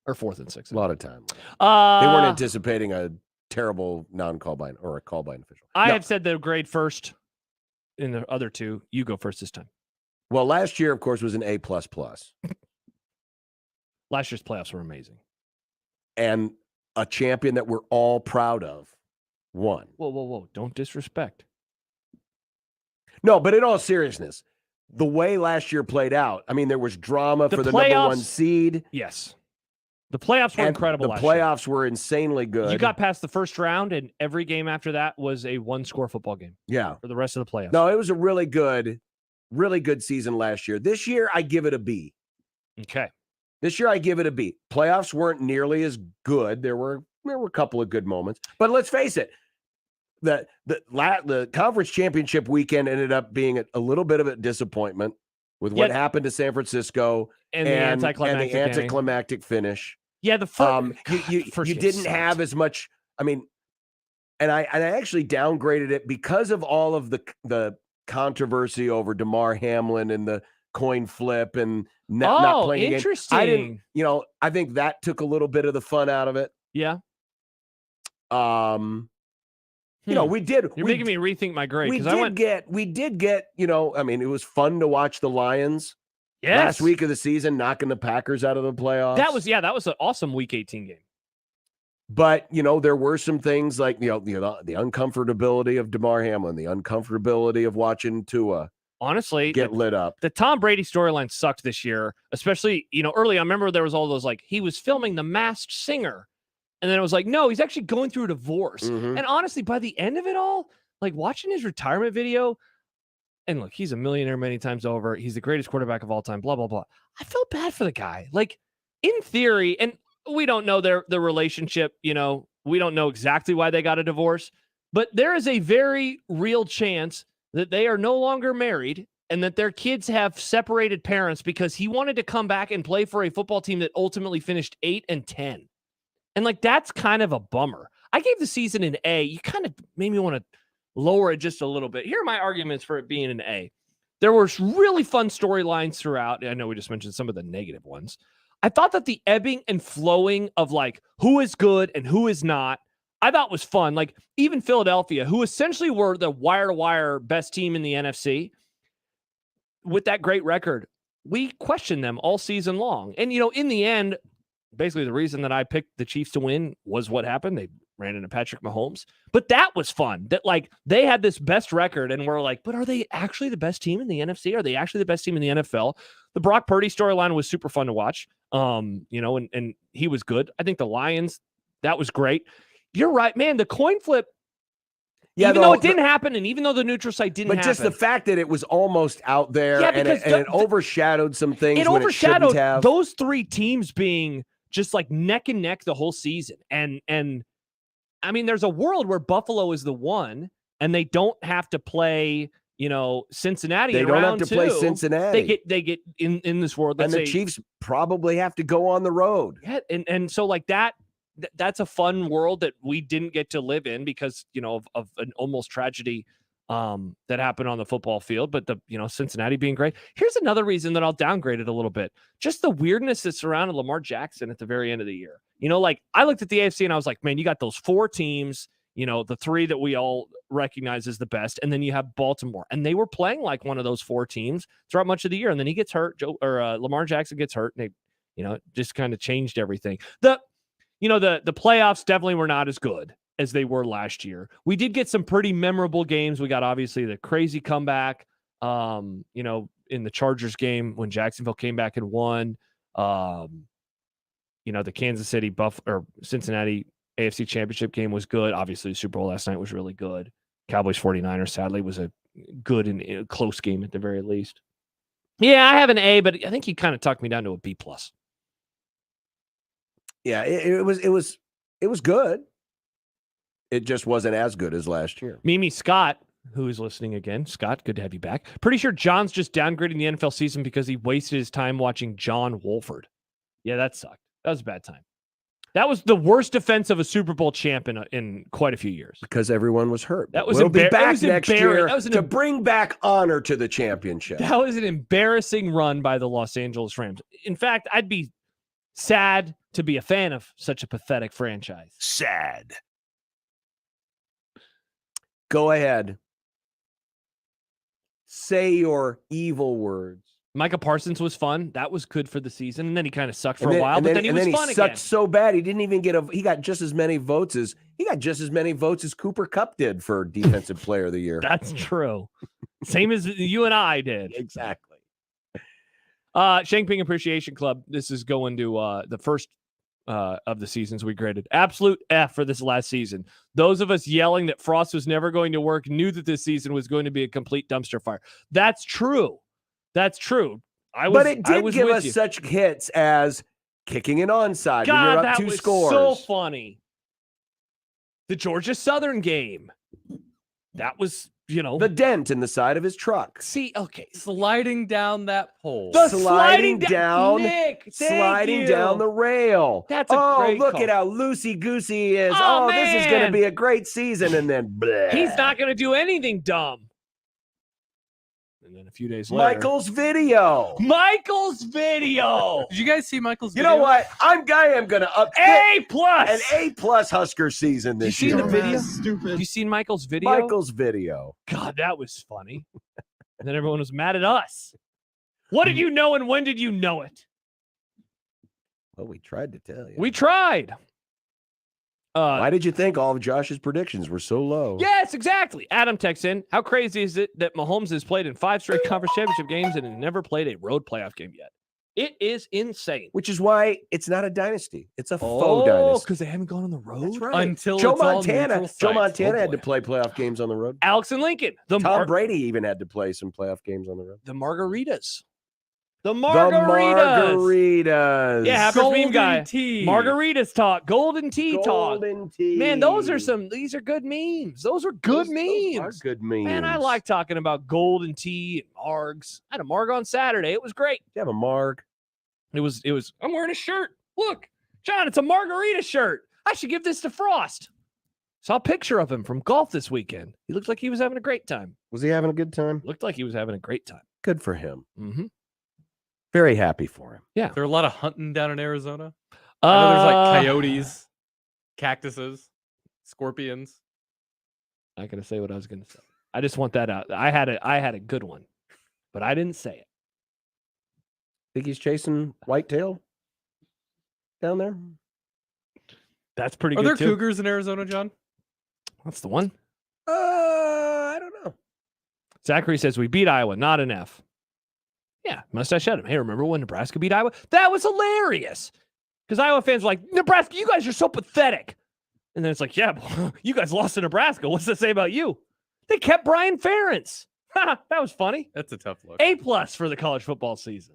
Or 4th and 6. A lot of time. They weren't anticipating a terrible non-call by or a call by an official. I have said they'll grade first in the other two. You go first this time. Well, last year, of course, was an A++. Last year's playoffs were amazing. And a champion that we're all proud of won. Whoa. Don't disrespect. No, but in all seriousness, the way last year played out, I mean, there was drama for the number 1 seed. Yes. The playoffs were incredible. The playoffs were insanely good. You got past the first round, and every game after that was a 1-score football game. Yeah. For the rest of the playoffs. No, it was a really good season last year. This year, I give it a B. Okay. This year, I give it a B. Playoffs weren't nearly as good. There were a couple of good moments. But let's face it, the conference championship weekend ended up being a little bit of a disappointment with what happened to San Francisco and the anticlimactic finish. Yeah, the first you didn't have as much. I mean, and I actually downgraded it because of all of the controversy over Damar Hamlin and the coin flip and not playing. Interesting. I didn't. I think that took a little bit of the fun out of it. Yeah. We did. You're making me rethink my grade. We did get. I mean, it was fun to watch the Lions. Yes. Last week of the season, knocking the Packers out of the playoffs. That was an awesome Week 18 game. But there were some things like the uncomfortability of Damar Hamlin, the uncomfortability of watching Tua. Honestly, get lit up. The Tom Brady storyline sucked this year, especially early. I remember there was all those he was filming The Masked Singer. And then it was no, he's actually going through a divorce. Mm-hmm. And honestly, by the end of it all, watching his retirement video, and look, he's a millionaire many times over. He's the greatest quarterback of all time, blah, blah, blah. I felt bad for the guy. In theory, and we don't know their relationship, we don't know exactly why they got a divorce, but there is a very real chance that they are no longer married and that their kids have separated parents because he wanted to come back and play for a football team that ultimately finished 8-10. And that's kind of a bummer. I gave the season an A. You kind of made me want to lower it just a little bit. Here are my arguments for it being an A. There were really fun storylines throughout. I know we just mentioned some of the negative ones. I thought that the ebbing and flowing of who is good and who is not, I thought was fun. Even Philadelphia, who essentially were the wire-to-wire best team in the NFC, with that great record, we questioned them all season long. And, in the end, basically the reason that I picked the Chiefs to win was what happened. They ran into Patrick Mahomes. But that was fun. That they had this best record and we're but are they actually the best team in the NFC? Are they actually the best team in the NFL? The Brock Purdy storyline was super fun to watch. And he was good. I think the Lions, that was great. You're right, man. The coin flip, even though it didn't happen, and even though the neutral site didn't happen. But just the fact that it was almost out there and it overshadowed some things. It overshadowed those three teams being just neck and neck the whole season. And I mean, there's a world where Buffalo is the one and they don't have to play, Cincinnati. They don't have to play Cincinnati. They get in this world. And the Chiefs probably have to go on the road. Yeah. And so that's a fun world that we didn't get to live in because, of an almost tragedy that happened on the football field, but Cincinnati being great. Here's another reason that I'll downgrade it a little bit. Just the weirdness that surrounded Lamar Jackson at the very end of the year. I looked at the AFC and I was man, you got those four teams, the three that we all recognize as the best. And then you have Baltimore, and they were playing like one of those four teams throughout much of the year. And then he gets hurt, Lamar Jackson gets hurt, and they, just kind of changed everything. The playoffs definitely were not as good as they were last year. We did get some pretty memorable games. We got obviously the crazy comeback, in the Chargers game when Jacksonville came back and won. the Kansas City or Cincinnati AFC Championship game was good. Obviously, the Super Bowl last night was really good. Cowboys 49ers, sadly, was a good and close game at the very least. Yeah, I have an A, but I think he kind of talked me down to a B+. Yeah, it was good. It just wasn't as good as last year. Mimi Scott, who is listening again. Scott, good to have you back. Pretty sure John's just downgrading the NFL season because he wasted his time watching John Wolford. Yeah, that sucked. That was a bad time. That was the worst defense of a Super Bowl champ in quite a few years. Because everyone was hurt. That was we'll be back next year that was to bring back honor to the championship. That was an embarrassing run by the Los Angeles Rams. In fact, I'd be sad to be a fan of such a pathetic franchise. Sad. Go ahead. Say your evil words. Micah Parsons was fun. That was good for the season. And then he kind of sucked for a while, but then he was fun again. Sucked so bad he didn't even he got just as many votes as Cooper Kupp did for Defensive Player of the Year. That's true. Same as you and I did. Exactly. Shang Ping Appreciation Club. This is going to the first of the seasons we graded. Absolute F for this last season. Those of us yelling that Frost was never going to work knew that this season was going to be a complete dumpster fire. That's true. That's true. But it did give us such hits as kicking an onside God, when you're up that 2 was scores. So funny. The Georgia Southern game. That was, the dent in the side of his truck. See, okay. Sliding down that pole. The sliding down, Nick, sliding down the rail. That's a great look call. at how loosey-goosey he is. Oh, this is going to man. be a great season. And then, bleh. He's not going to do anything dumb. And then a few days later. Michael's video. Did you guys see Michael's video? You know what? I am going to up A+. an A+ Husker season this year. You seen the video? Stupid. Have you seen Michael's video? Michael's video. God, that was funny. And then everyone was mad at us. What did you know and when did you know it? Well, we tried to tell you. We tried. Why did you think all of Josh's predictions were so low? Yes, exactly. Adam texts in, how crazy is it that Mahomes has played in 5 straight conference championship games and has never played a road playoff game yet? It is insane. Which is why it's not a dynasty. It's a faux dynasty. Because they haven't gone on the road? That's right. Until Joe it's all Montana. neutral Joe sites. Montana Oh, had to boy. play playoff games on the road. Alex and Lincoln. Tom Brady even had to play some playoff games on the road. The Margaritas. The The Margaritas. Margaritas. Yeah, Happer's meme guy. Golden tea. Margaritas talk. Golden tea talk. Golden tea. Man, these are good memes. Those are good memes. Those are good memes. Man, I like talking about golden tea and margs. I had a marg on Saturday. It was great. You have a marg. It was, I'm wearing a shirt. Look, John, it's a margarita shirt. I should give this to Frost. Saw a picture of him from golf this weekend. He looked like he was having a great time. Was he having a good time? Looked like he was having a great time. Good for him. Mm-hmm. Very happy for him. Yeah. There are a lot of hunting down in Arizona. I know there's like coyotes, cactuses, scorpions. Not gonna say what I was gonna say. I just want that out. I had a good one, but I didn't say it. Think he's chasing whitetail down there? That's pretty Are good there too. cougars in Arizona, John? That's the one. I don't know. Zachary says we beat Iowa, not an F. Yeah, mustache at him. Hey, remember when Nebraska beat Iowa? That was hilarious. Because Iowa fans were like, Nebraska, you guys are so pathetic. And then it's like, yeah, you guys lost to Nebraska. What's that say about you? They kept Brian Ferentz. That was funny. That's a tough look. A+ for the college football season.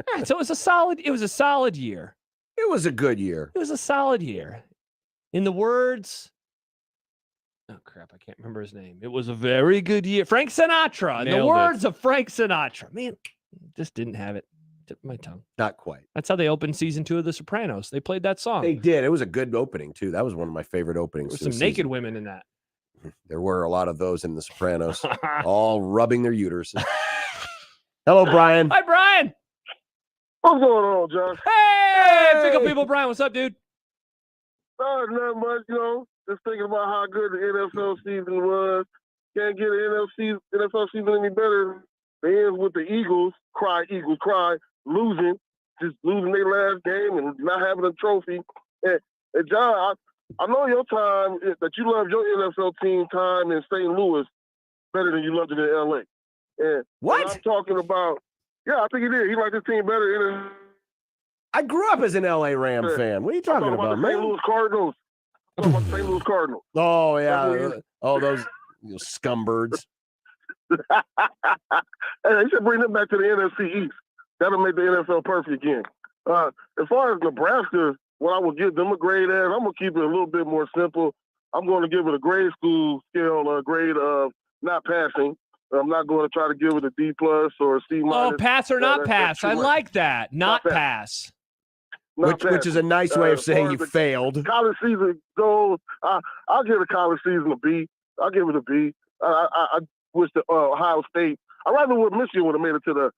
All right, so it was a solid year. It was a good year. It was a solid year. In the words, oh crap, I can't remember his name. It was a very good year. Frank Sinatra. In the Nailed words of Frank Sinatra. Man, just didn't have it. Tip of my tongue. Not quite. That's how they opened season 2 of The Sopranos. They played that song. They did. It was a good opening, too. That was one of my favorite openings. There were some naked women in that. There were a lot of those in The Sopranos, all rubbing their uteruses. Hello, Brian. Hi, Brian. What's going on, John? Hey, Fickle People, Brian. What's up, dude? Not much, just thinking about how good the NFL season was. Can't get an NFL season any better. They end with the Eagles cry, losing their last game and not having a trophy. And John, I know your time, that you love your NFL team time in St. Louis better than you loved it in LA. And what? I'm talking about, yeah, I think he did. He liked his team better I grew up as an LA Ram fan. What are you talking about, man? St. Louis Cardinals. I'm talking about St. Louis Cardinals. Oh, yeah. Oh, those scumbirds. Hey, they should bring them back to the NFC East. That'll make the NFL perfect again. As far as Nebraska, what I would give them a grade as, I'm going to keep it a little bit more simple. I'm going to give it a grade school scale, a grade of not passing. I'm not going to try to give it a D+ or a C-. Oh, pass or not pass. I like that. Not pass. Which is a nice way of saying you failed. College season goes, I'll give the college season a B. I'll give it a B. I wish the Ohio State. I rather would Michigan would have made it to the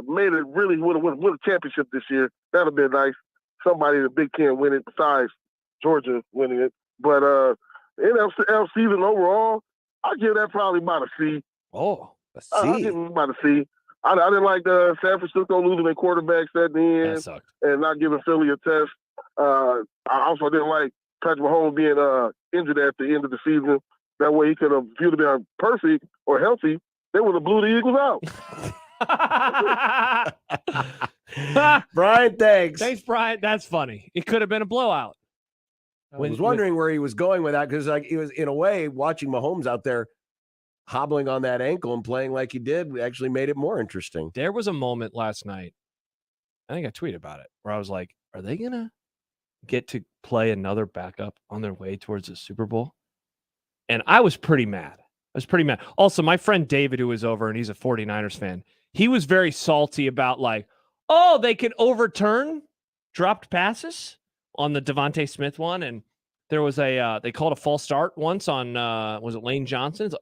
made it really would have won a championship this year. That'd have been nice. Somebody in the Big Ten win it besides Georgia winning it. But NFL season overall, I give that probably about a C. Oh, a C. I give it about a C. I didn't like the San Francisco losing their quarterbacks at the end and not giving Philly a test. I also didn't like Patrick Mahomes being injured at the end of the season. That way he could have, if he would have been perfect or healthy, they would have blew the Eagles out. Brian, thanks. Thanks, Brian. That's funny. It could have been a blowout. I was wondering where he was going with that because, like, he was in a way watching Mahomes out there hobbling on that ankle and playing like he did actually made it more interesting. There was a moment last night, I think I tweeted about it, where I was like, are they going to get to play another backup on their way towards the Super Bowl? And I was pretty mad. Also, my friend David, who was over, and he's a 49ers fan, he was very salty about they can overturn dropped passes on the Devontae Smith one. And there was they called a false start once on, was it Lane Johnson?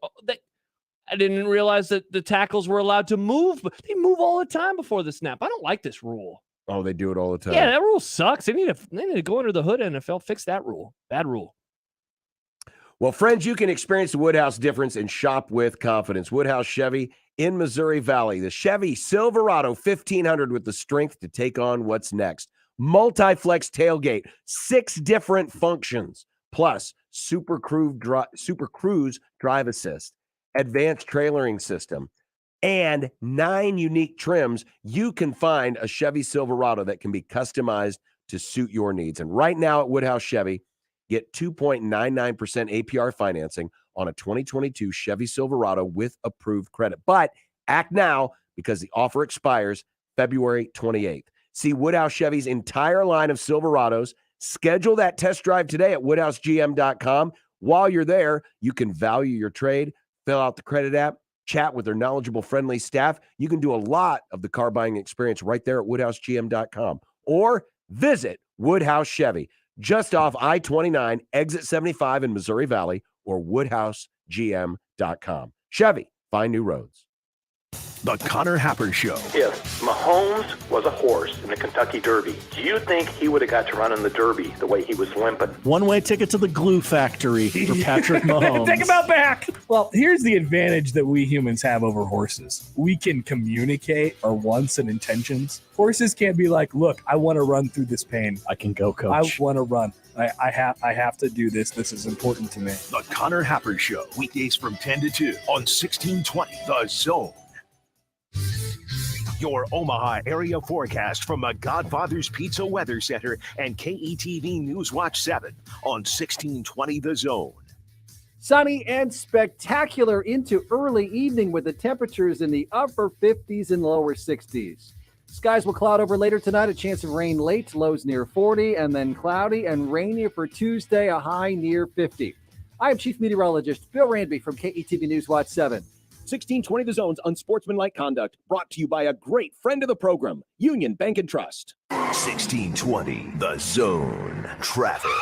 I didn't realize that the tackles were allowed to move, but they move all the time before the snap. I don't like this rule. Oh, they do it all the time. Yeah, that rule sucks. They need to go under the hood, NFL, fix that rule. Bad rule. Well, friends, you can experience the Woodhouse difference and shop with confidence. Woodhouse Chevy in Missouri Valley. The Chevy Silverado 1500 with the strength to take on what's next. Multi-flex tailgate, 6 different functions, plus Super Cruise drive assist, advanced trailering system, and 9 unique trims. You can find a Chevy Silverado that can be customized to suit your needs. And right now at Woodhouse Chevy, get 2.99% APR financing on a 2022 Chevy Silverado with approved credit. But act now because the offer expires February 28th. See Woodhouse Chevy's entire line of Silverados. Schedule that test drive today at woodhousegm.com. While you're there, you can value your trade, fill out the credit app, chat with their knowledgeable, friendly staff. You can do a lot of the car buying experience right there at woodhousegm.com. Or visit Woodhouse Chevy, just off I-29, exit 75 in Missouri Valley, or woodhousegm.com. Chevy, find new roads. The Connor Happer Show. If Mahomes was a horse in the Kentucky Derby, do you think he would have got to run in the Derby the way he was limping? One-way ticket to the glue factory for Patrick Mahomes. Take him out back. Well, here's the advantage that we humans have over horses. We can communicate our wants and intentions. Horses can't be like, look, I want to run through this pain. I can go, coach. I want to run. I have to do this. This is important to me. The Connor Happer Show, weekdays from 10 to 2 on 1620 The Zone. Your Omaha area forecast from the Godfather's Pizza Weather Center and KETV News Watch 7 on 1620 The Zone. Sunny and spectacular into early evening with the temperatures in the upper 50s and lower 60s. Skies will cloud over later tonight, a chance of rain late, lows near 40, and then cloudy and rainy for Tuesday, a high near 50. I am Chief Meteorologist Bill Ranby from KETV News Watch 7. 1620 The Zone's Unsportsmanlike Conduct, brought to you by a great friend of the program, Union Bank and Trust. 1620 The Zone. Traffic.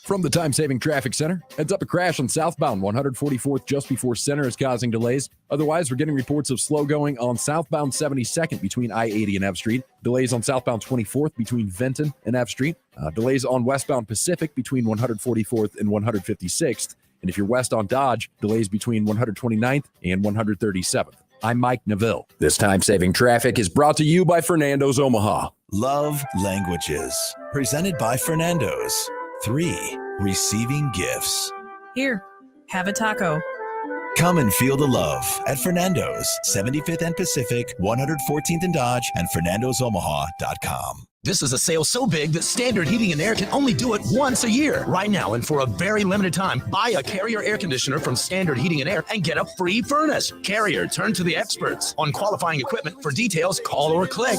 From the Time-Saving Traffic Center, heads up a crash on southbound 144th just before Center is causing delays. Otherwise, we're getting reports of slow going on southbound 72nd between I-80 and F Street. Delays on southbound 24th between Venton and F Street. Delays on westbound Pacific between 144th and 156th. And if you're west on Dodge, delays between 129th and 137th. I'm Mike Neville. This time-saving traffic is brought to you by Fernando's Omaha. Love Languages, presented by Fernando's. 3, receiving gifts. Here, have a taco. Come and feel the love at Fernando's, 75th and Pacific, 114th and Dodge, and FernandosOmaha.com. This is a sale so big that Standard Heating and Air can only do it once a year. Right now, and for a very limited time, buy a Carrier air conditioner from Standard Heating and Air and get a free furnace. Carrier, turn to the experts. On qualifying equipment, for details, call or click.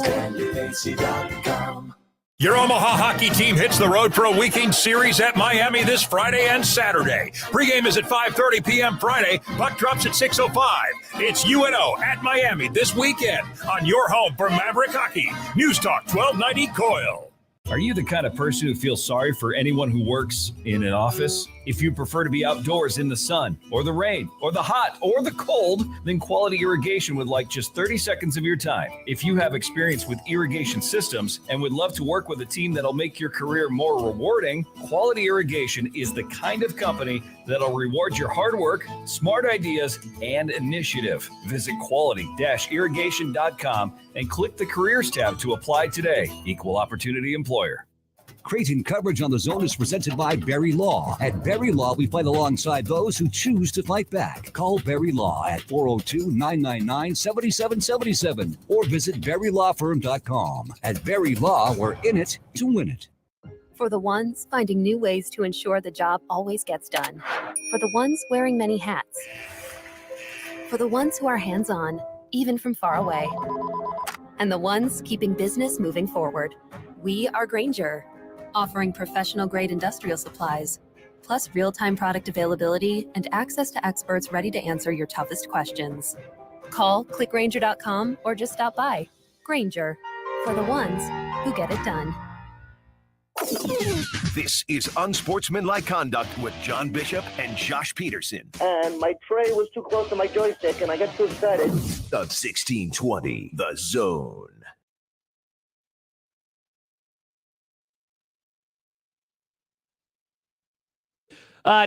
Your Omaha hockey team hits the road for a weekend series at Miami this Friday and Saturday. Pregame is at 5:30 p.m. Friday. Puck drops at 6:05. It's UNO at Miami this weekend on your home for Maverick Hockey. News Talk 1290 Coil. Are you the kind of person who feels sorry for anyone who works in an office? If you prefer to be outdoors in the sun, or the rain, or the hot, or the cold, then Quality Irrigation would like just 30 seconds of your time. If you have experience with irrigation systems and would love to work with a team that'll make your career more rewarding, Quality Irrigation is the kind of company that'll reward your hard work, smart ideas, and initiative. Visit quality-irrigation.com and click the Careers tab to apply today. Equal Opportunity Employer. Creighton coverage on the Zone is presented by Berry Law. At Berry Law, we fight alongside those who choose to fight back. Call Berry Law at 402-999-7777 or visit berrylawfirm.com. At Berry Law, we're in it to win it. For the ones finding new ways to ensure the job always gets done. For the ones wearing many hats. For the ones who are hands-on, even from far away. And the ones keeping business moving forward. We are Grainger, offering professional-grade industrial supplies, plus real-time product availability and access to experts ready to answer your toughest questions. Call, clickgrainger.com, or just stop by. Grainger, for the ones who get it done. This is Unsportsmanlike Conduct with John Bishop and Josh Peterson. And my tray was too close to my joystick, and I got too excited. Of 1620, The Zone.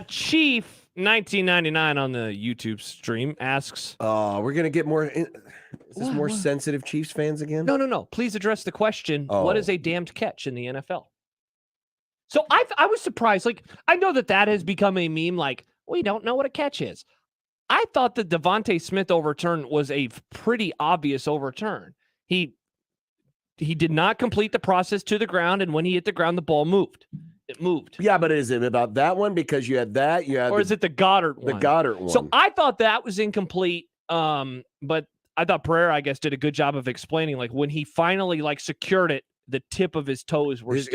Chief 1999 on the YouTube stream asks, we're gonna get more. Is this more sensitive Chiefs fans again? No. Please address the question. Oh. What is a damned catch in the NFL? So I was surprised. Like, I know that has become a meme. Like, we don't know what a catch is. I thought the Devontae Smith overturn was a pretty obvious overturn. He did not complete the process to the ground, and when he hit the ground, the ball moved. It moved. Yeah, but is it about that one? Because you had that, or is it the Goddard one? The Goddard one. So I thought that was incomplete. But I thought Pereira, I guess, did a good job of explaining. Like, when he finally secured it, the tip of his toes were his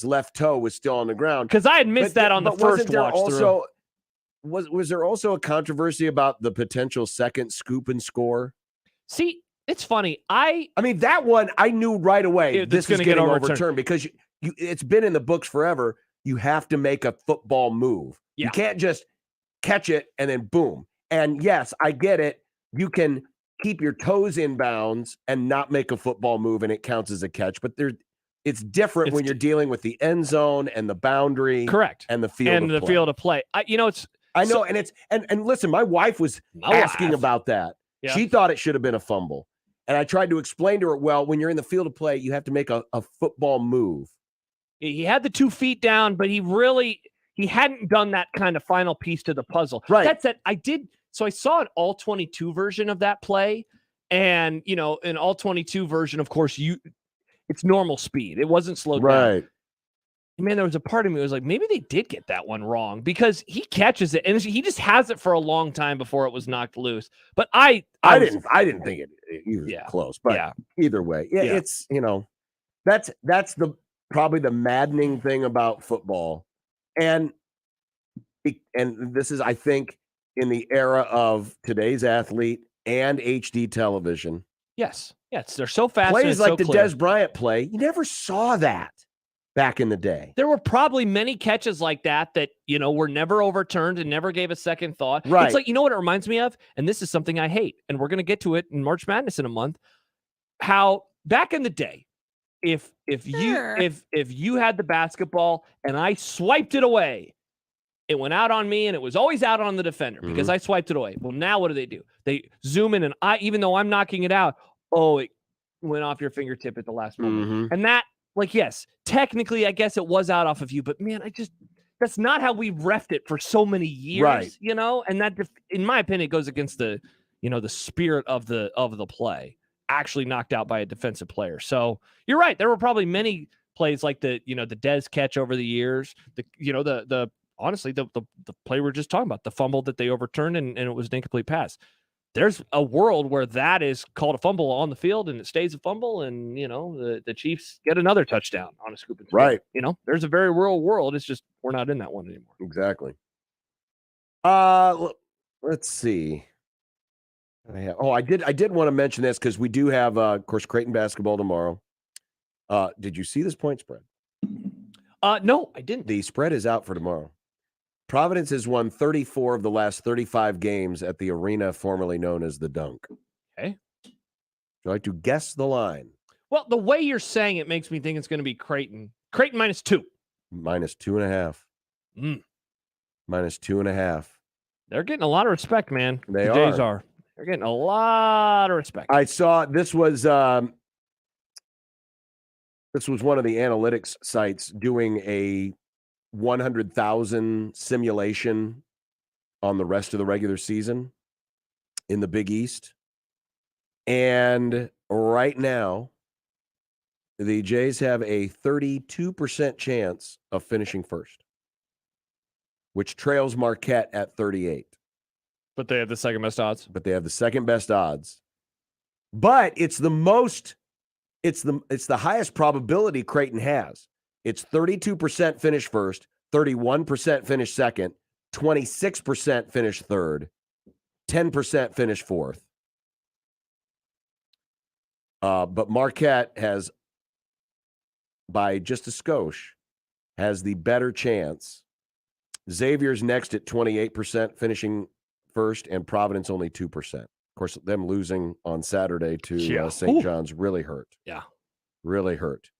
left toe was still on the ground. Because I had missed that on the first watch through. Was there also a controversy about the potential second scoop and score? See, it's funny. I mean, that one I knew right away. This is going to get overturned because it's been in the books forever. You have to make a football move. Yeah. You can't just catch it and then boom. And yes, I get it. You can keep your toes in bounds and not make a football move, and it counts as a catch. But it's different when you're dealing with the end zone and the boundary, correct, and the field of play. I know, and listen, my wife was asking about that. Yeah. She thought it should have been a fumble, and I tried to explain to her, well, when you're in the field of play, you have to make a football move. He had the 2 feet down, but he hadn't done that kind of final piece to the puzzle. Right. That's it. So I saw an all 22 version of that play, and an all 22 version, of course, it's normal speed. It wasn't slowed down. Right. Man, there was a part of me that was like, maybe they did get that one wrong, because he catches it and he just has it for a long time before it was knocked loose. But I didn't think it was close. But either way, it's that's probably the maddening thing about football, and this is, I think, in the era of today's athlete and HD television. Yes, they're so fast. Plays like the clear. Des Bryant play, you never saw that back in the day. There were probably many catches like that were never overturned and never gave a second thought. Right. It's like, you know what it reminds me of? And this is something I hate, and we're going to get to it in March Madness in a month. How back in the day, if you had the basketball and I swiped it away, it went out on me, and it was always out on the defender because I swiped it away. Well, now what do? They zoom in, and even though I'm knocking it out, it went off your fingertip at the last moment. And that, yes, technically, I guess it was out off of you, but man, that's not how we've reffed it for so many years, Right. you know? And that, in my opinion, goes against the, the spirit of the play, actually knocked out by a defensive player. So you're right. There were probably many plays like the Dez catch over the years, honestly, the play we're just talking about, the fumble that they overturned and it was an incomplete pass. There's a world where that is called a fumble on the field and it stays a fumble, and the Chiefs get another touchdown on a scoop and score. Right. There's a very real world. It's just we're not in that one anymore. Exactly. Let's see. I did want to mention this because we do have, of course, Creighton basketball tomorrow. Did you see this point spread? No, I didn't. The spread is out for tomorrow. Providence has won 34 of the last 35 games at the arena formerly known as the Dunk. Okay. Would you like to guess the line? Well, the way you're saying it makes me think it's going to be Creighton. Creighton -2. -2.5. -2.5. They're getting a lot of respect, man. They the Jays are. They're getting a lot of respect. I saw this was one of the analytics sites doing a 100,000 simulation on the rest of the regular season in the Big East. And right now, the Jays have a 32% chance of finishing first, which trails Marquette at 38. But they have the second best odds. But it's the highest probability Creighton has. It's 32% finish first, 31% finish second, 26% finish third, 10% finish fourth. But Marquette has, by just a skosh, has the better chance. Xavier's next at 28% finishing first, and Providence only 2%. Of course, them losing on Saturday to St. John's really hurt. Yeah. Really hurt.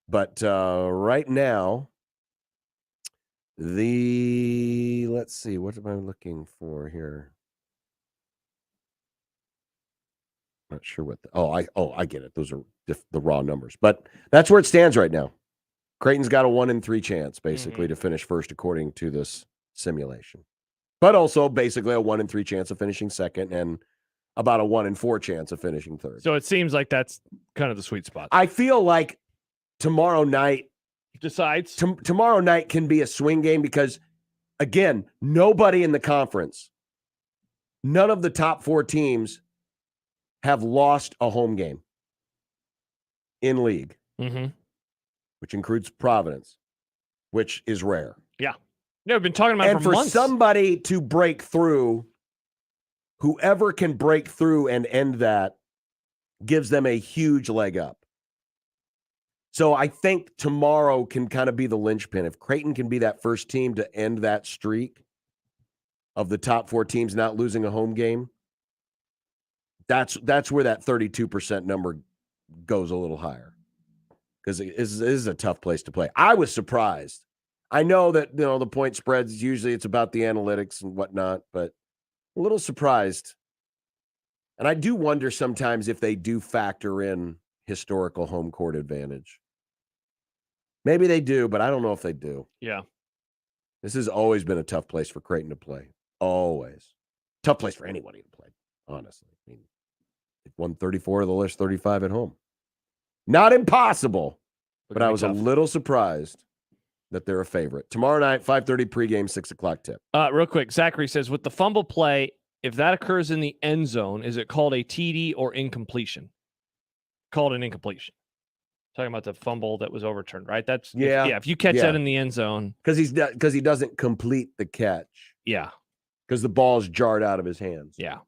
But right now, let's see, what am I looking for here? Not sure what I get it. Those are the raw numbers. But that's where it stands right now. Creighton's got a 1 in 3 chance, basically, to finish first according to this simulation. But also basically a 1 in 3 chance of finishing second and about a 1 in 4 chance of finishing third. So it seems like that's kind of the sweet spot. I feel like tomorrow night decides. Tomorrow night can be a swing game because, again, nobody in the conference, none of the top 4 teams have lost a home game in league, which includes Providence, which is rare. Yeah. Yeah, we've been talking about and it for months. Somebody to break through, whoever can break through and end that gives them a huge leg up. So I think tomorrow can kind of be the linchpin. If Creighton can be that first team to end that streak of the top 4 teams not losing a home game, that's where that 32% number goes a little higher, because it is a tough place to play. I was surprised. I know that the point spreads, usually it's about the analytics and whatnot, but a little surprised. And I do wonder sometimes if they do factor in historical home court advantage. Maybe they do, but I don't know if they do. Yeah. This has always been a tough place for Creighton to play. Always. Tough place for anybody to play, honestly. I mean, they've won 34 of the last 35 at home. Not impossible, but I was a little surprised that they're a favorite. Tomorrow night, 5:30 pregame, 6 o'clock tip. Real quick, Zachary says, with the fumble play, if that occurs in the end zone, is it called a TD or incompletion? Called an incompletion. Talking about the fumble that was overturned, right? That's if you catch that in the end zone, because he doesn't complete the catch. Yeah, because the ball's jarred out of his hands. Yeah.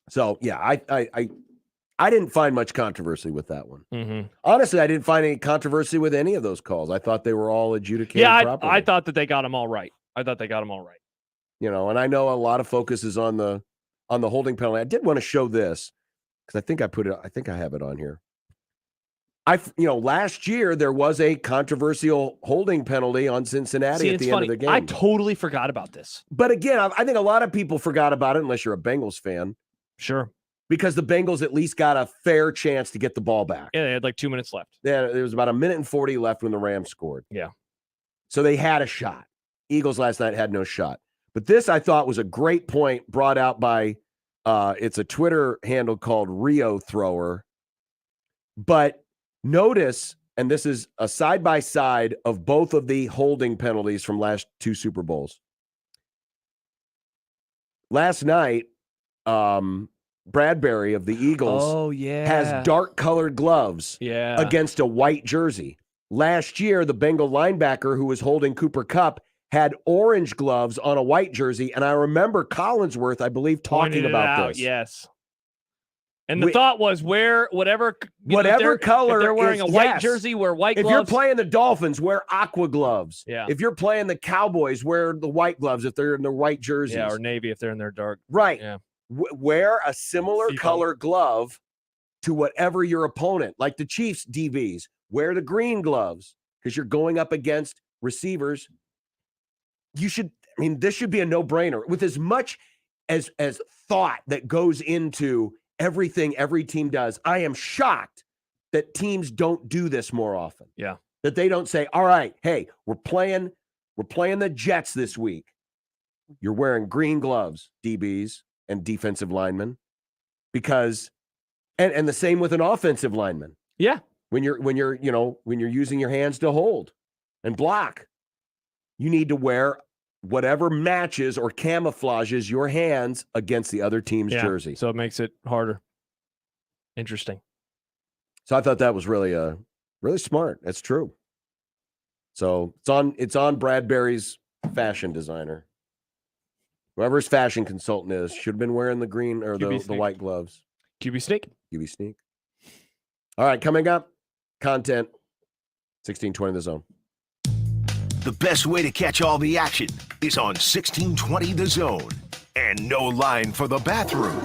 So I didn't find much controversy with that one. Honestly, I didn't find any controversy with any of those calls. I thought they were all adjudicated properly. I thought that they got them all right. And I know a lot of focus is on the holding penalty. I did want to show this because I think I have it on here. Last year there was a controversial holding penalty on Cincinnati at the end of the game. I totally forgot about this. But again, I think a lot of people forgot about it unless you're a Bengals fan. Sure. Because the Bengals at least got a fair chance to get the ball back. Yeah, they had like 2 minutes left. Yeah, there was about 1 minute and 40 left when the Rams scored. Yeah. So they had a shot. Eagles last night had no shot. But this, I thought, was a great point brought out by, it's a Twitter handle called Rio Thrower. But notice, and this is a side-by-side of both of the holding penalties from last 2 Super Bowls. Last night, Bradbury of the Eagles has dark-colored gloves against a white jersey. Last year, the Bengal linebacker who was holding Cooper Kupp had orange gloves on a white jersey, and I remember Collinsworth, I believe, talking about this. Yes. And the thought was whatever color, if they're wearing a white jersey, wear white gloves. If you're playing the Dolphins, wear aqua gloves. Yeah. If you're playing the Cowboys, wear the white gloves if they're in the white jerseys. Yeah, or navy if they're in their dark. Right. Yeah. Wear a similar color glove to whatever your opponent, like the Chiefs DBs, wear the green gloves because you're going up against receivers. This should be a no-brainer with as much as thought that goes into everything every team does. I am shocked that teams don't do this more often. Yeah. That they don't say, all right, hey, we're playing the Jets this week. You're wearing green gloves, DBs and defensive linemen, because and the same with an offensive lineman. Yeah. When you're using your hands to hold and block, you need to wear whatever matches or camouflages your hands against the other team's jersey. So it makes it harder. Interesting. So I thought that was really smart. That's true. So it's on Bradbury's fashion designer. Whoever his fashion consultant is should have been wearing the green or the white gloves. QB Sneak. QB Sneak. All right, coming up, content 1620 The Zone. The best way to catch all the action is on 1620 The Zone. And no line for the bathroom.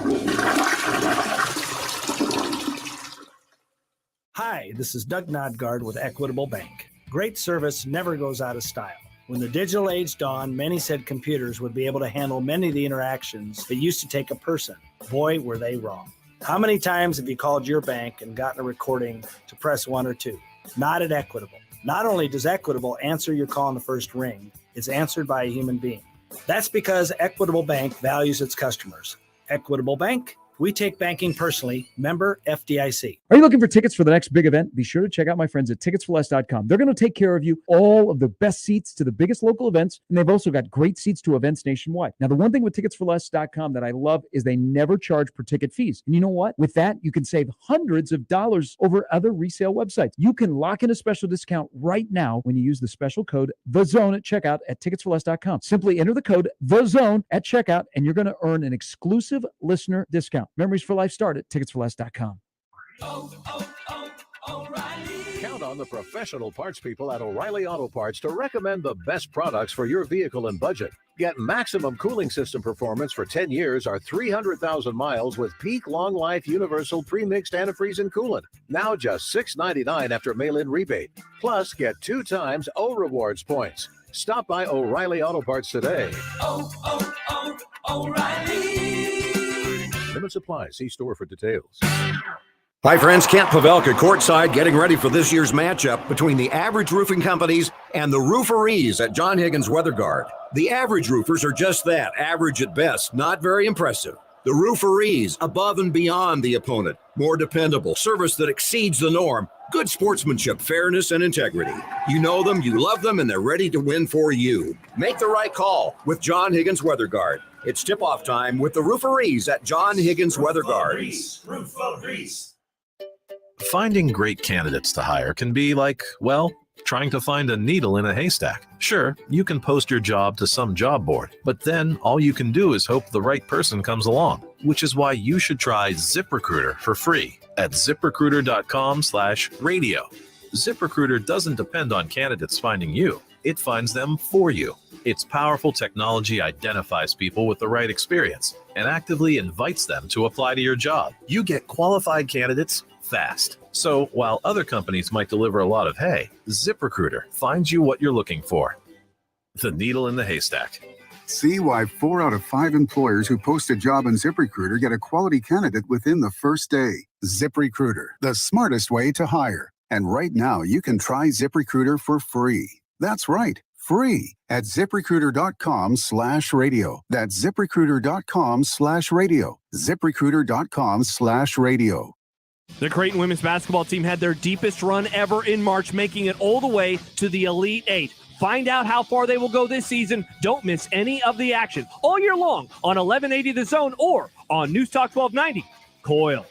Hi, this is Doug Nodgard with Equitable Bank. Great service never goes out of style. When the digital age dawned, many said computers would be able to handle many of the interactions that used to take a person. Boy, were they wrong. How many times have you called your bank and gotten a recording to press 1 or 2? Not at Equitable. Not only does Equitable answer your call on the first ring, it's answered by a human being. That's because Equitable Bank values its customers. Equitable Bank, we take banking personally. Member FDIC. Are you looking for tickets for the next big event? Be sure to check out my friends at ticketsforless.com. They're going to take care of you, all of the best seats to the biggest local events, and they've also got great seats to events nationwide. Now, the one thing with ticketsforless.com that I love is they never charge per ticket fees. And you know what? With that, you can save hundreds of dollars over other resale websites. You can lock in a special discount right now when you use the special code THEZONE at checkout at ticketsforless.com. Simply enter the code THEZONE at checkout, and you're going to earn an exclusive listener discount. Memories for life start at ticketsforless.com. Count on the professional parts people at O'Reilly Auto Parts to recommend the best products for your vehicle and budget. Get maximum cooling system performance for 10 years or 300,000 miles with peak long life universal pre-mixed antifreeze and coolant. Now just $6.99 after mail-in rebate. Plus, get 2 times O Rewards points. Stop by O'Reilly Auto Parts today. O'Reilly. Limit supply. See store for details. Hi, friends. Kent Pavelka courtside getting ready for this year's matchup between the Average Roofing Companies and the Rooferees at John Higgins Weather Guard. The Average Roofers are just that, average at best, not very impressive. The Rooferees, above and beyond the opponent, more dependable, service that exceeds the norm, good sportsmanship, fairness, and integrity. You know them, you love them, and they're ready to win for you. Make the right call with John Higgins Weather Guard. It's tip-off time with the Rooferees at John Higgins Weather Guard. Finding great candidates to hire can be like, well, trying to find a needle in a haystack. Sure, you can post your job to some job board, but then all you can do is hope the right person comes along, which is why you should try ZipRecruiter for free at ZipRecruiter.com/radio. ZipRecruiter doesn't depend on candidates finding you. It finds them for you. Its powerful technology identifies people with the right experience and actively invites them to apply to your job. You get qualified candidates fast. So while other companies might deliver a lot of hay, ZipRecruiter finds you what you're looking for. The needle in the haystack. See why 4 out of 5 employers who post a job on ZipRecruiter get a quality candidate within the first day. ZipRecruiter, the smartest way to hire. And right now, you can try ZipRecruiter for free. That's right, free at ZipRecruiter.com/radio. That's ZipRecruiter.com/radio. ZipRecruiter.com/radio. The Creighton women's basketball team had their deepest run ever in March, making it all the way to the Elite Eight. Find out how far they will go this season. Don't miss any of the action all year long on 1180 The Zone or on News Talk 1290. Coil.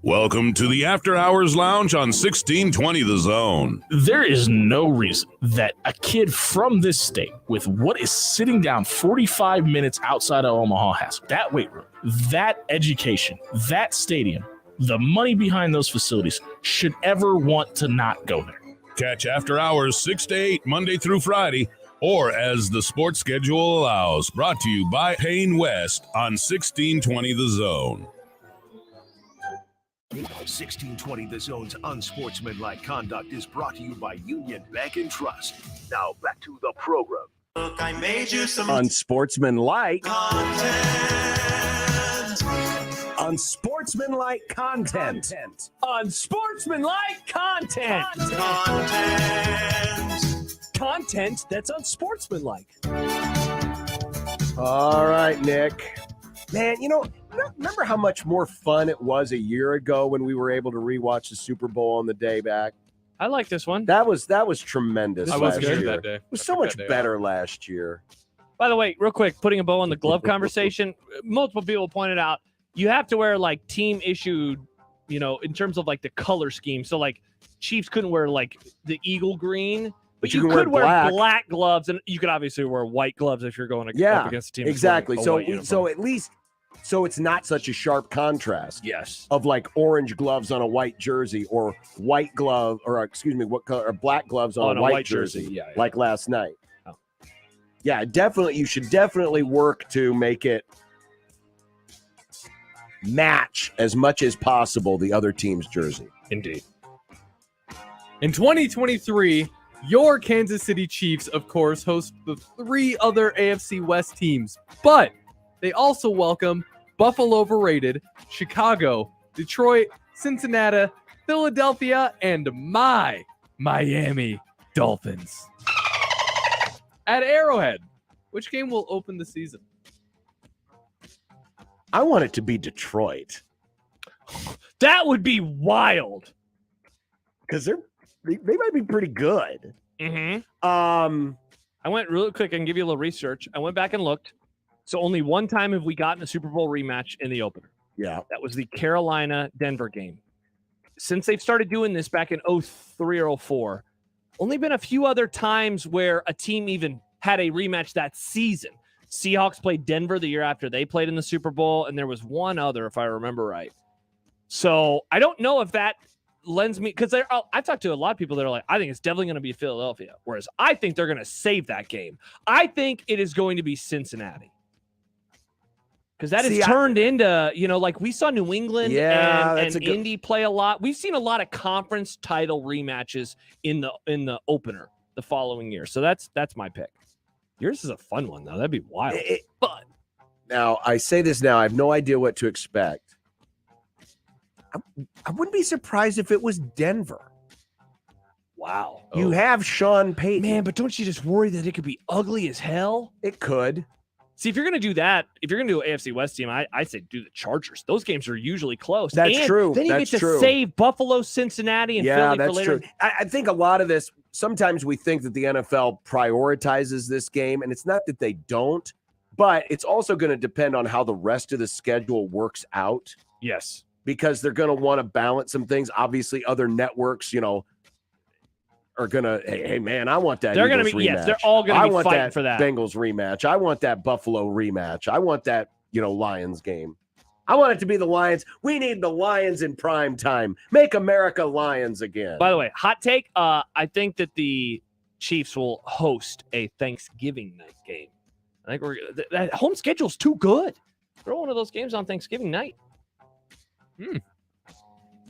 Welcome to the After Hours Lounge on 1620 The Zone. There is no reason that a kid from this state with what is sitting down 45 minutes outside of Omaha has that weight room, that education, that stadium, the money behind those facilities should ever want to not go there. Catch After Hours 6 to 8 Monday through Friday, or as the sports schedule allows. Brought to you by Payne West on 1620 The Zone. 1620 The Zone's Unsportsmanlike Conduct is brought to you by Union Bank and Trust. Now back to the program. Look, I made you some Unsportsmanlike content. Unsportsmanlike content. Unsportsmanlike content. Content that's unsportsmanlike. All right, Nick. Man, remember how much more fun it was a year ago when we were able to rewatch the Super Bowl on the day back? I like this one. That was tremendous. I was last good year. that day. It was so much better last year. By the way, real quick, putting a bow on the glove conversation, multiple people pointed out you have to wear like team issued, in terms of like the color scheme. So like Chiefs couldn't wear like the eagle green, but you could wear black gloves, and you could obviously wear white gloves if you're going up against a team. Exactly. So at least it's not such a sharp contrast. Yes. Of like orange gloves on a white jersey or white glove, or excuse me, what color? Or black gloves on a white jersey. Yeah. Like last night. Oh. Yeah, definitely. You should definitely work to make it match as much as possible the other team's jersey. Indeed. In 2023, your Kansas City Chiefs, of course, host the 3 other AFC West teams, but they also welcome Buffalo overrated, Chicago, Detroit, Cincinnati, Philadelphia, and my Miami Dolphins. At Arrowhead, which game will open the season? I want it to be Detroit. That would be wild. Because they might be pretty good. Mm-hmm. I went really quick and give you a little research. I went back and looked. So only one time have we gotten a Super Bowl rematch in the opener. Yeah. That was the Carolina-Denver game. Since they've started doing this back in 03 or 04, only been a few other times where a team even had a rematch that season. Seahawks played Denver the year after they played in the Super Bowl, and there was one other, if I remember right. So I don't know if that lends me, because I've talked to a lot of people that are like, I think it's definitely going to be Philadelphia, whereas I think they're going to save that game. I think it is going to be Cincinnati. Because that has turned into, like we saw New England and Indy play a lot. We've seen a lot of conference title rematches in the opener the following year. So that's my pick. Yours is a fun one, though. That'd be wild. Fun. Now, I say this now. I have no idea what to expect. I wouldn't be surprised if it was Denver. Wow. You have Sean Payton. Man, but don't you just worry that it could be ugly as hell? It could. See, if you're going to do that, if you're going to do an AFC West team, I say do the Chargers. Those games are usually close. That's true. Then you get to save Buffalo, Cincinnati, and Philly for later. True. I think a lot of this, sometimes we think that the NFL prioritizes this game, and it's not that they don't, but it's also going to depend on how the rest of the schedule works out. Yes. Because they're going to want to balance some things. Obviously, other networks, are gonna, hey man, I want that. They're gonna be, rematch. yes, they're all gonna be fighting that for that Bengals rematch. I want that Buffalo rematch. I want that, Lions game. I want it to be the Lions. We need the Lions in prime time. Make America Lions again. By the way, hot take. I think that the Chiefs will host a Thanksgiving night game. I think that home schedule's too good. Throw one of those games on Thanksgiving night.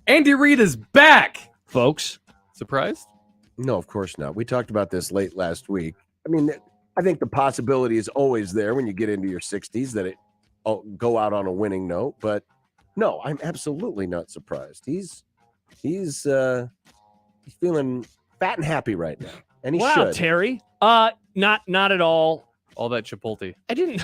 Andy Reid is back, folks. Surprised? No, of course not. We talked about this late last week. I mean, I think the possibility is always there when you get into your 60s that it'll go out on a winning note. But no, I'm absolutely not surprised. He's feeling fat and happy right now, and he should. Terry. Not at all. All that Chipotle. I didn't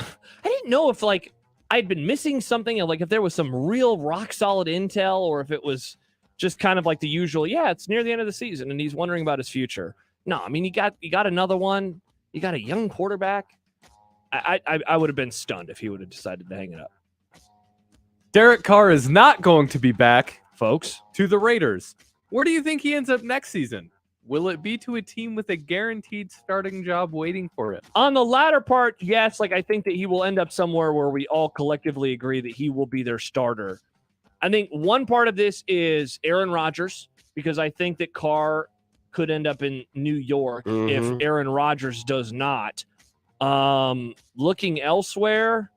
know if like I'd been missing something, like if there was some real rock solid intel, or if it was just kind of like the usual. Yeah, it's near the end of the season, and he's wondering about his future. No, I mean you got another one. You got a young quarterback. I would have been stunned if he would have decided to hang it up. Derek Carr is not going to be back, folks, to the Raiders. Where do you think he ends up next season? Will it be to a team with a guaranteed starting job waiting for him? On the latter part, yes. Like I think that he will end up somewhere where we all collectively agree that he will be their starter. I think one part of this is Aaron Rodgers, because I think that Carr could end up in New York if Aaron Rodgers does not. Looking elsewhere,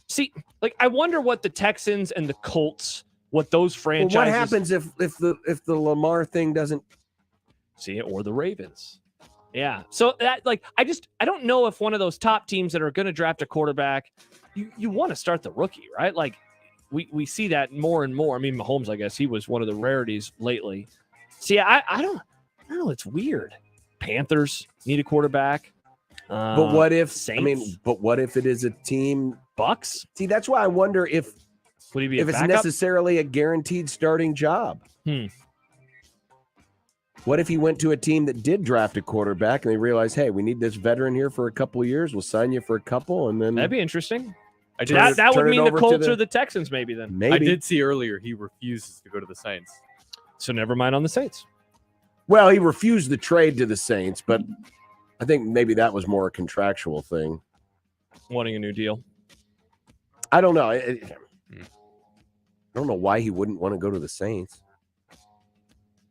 see, like I wonder what the Texans and the Colts, what those franchises. Well, what happens if the Lamar thing doesn't see it, or the Ravens? Yeah, so that like I don't know if one of those top teams that are going to draft a quarterback, you want to start the rookie, right? Like we see that more and more. I mean, Mahomes, I guess he was one of the rarities lately. See, I don't know. It's weird. Panthers need a quarterback. But what if Saints? But what if it is a team? Bucks? See, that's why I wonder if would he be if it's necessarily a guaranteed starting job. What if he went to a team that did draft a quarterback and they realized, hey, we need this veteran here for a couple of years. We'll sign you for a couple, and then that'd be interesting. That would mean the Colts or the Texans, maybe then. Maybe. I did see earlier he refuses to go to the Saints. So never mind on the Saints. Well, he refused the trade to the Saints, but I think maybe that was more a contractual thing. Wanting a new deal. I don't know. I don't know why he wouldn't want to go to the Saints.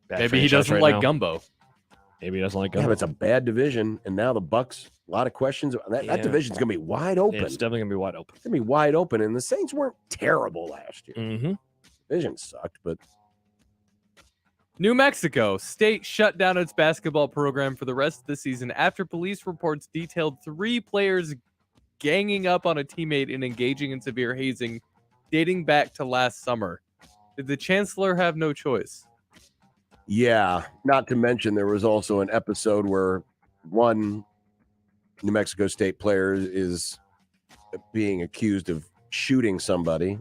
Maybe he doesn't like gumbo. Maybe he doesn't like Yeah, gumbo. but it's a bad division, and now the Bucks. A lot of questions. That division's going to be wide open. It's definitely going to be wide open. It's going to be wide open, and the Saints weren't terrible last year. Mm-hmm. Division sucked, but New Mexico State shut down its basketball program for the rest of the season after police reports detailed 3 players ganging up on a teammate and engaging in severe hazing dating back to last summer. Did the chancellor have no choice? yeah, not to mention there was also an episode where one New Mexico State player is being accused of shooting somebody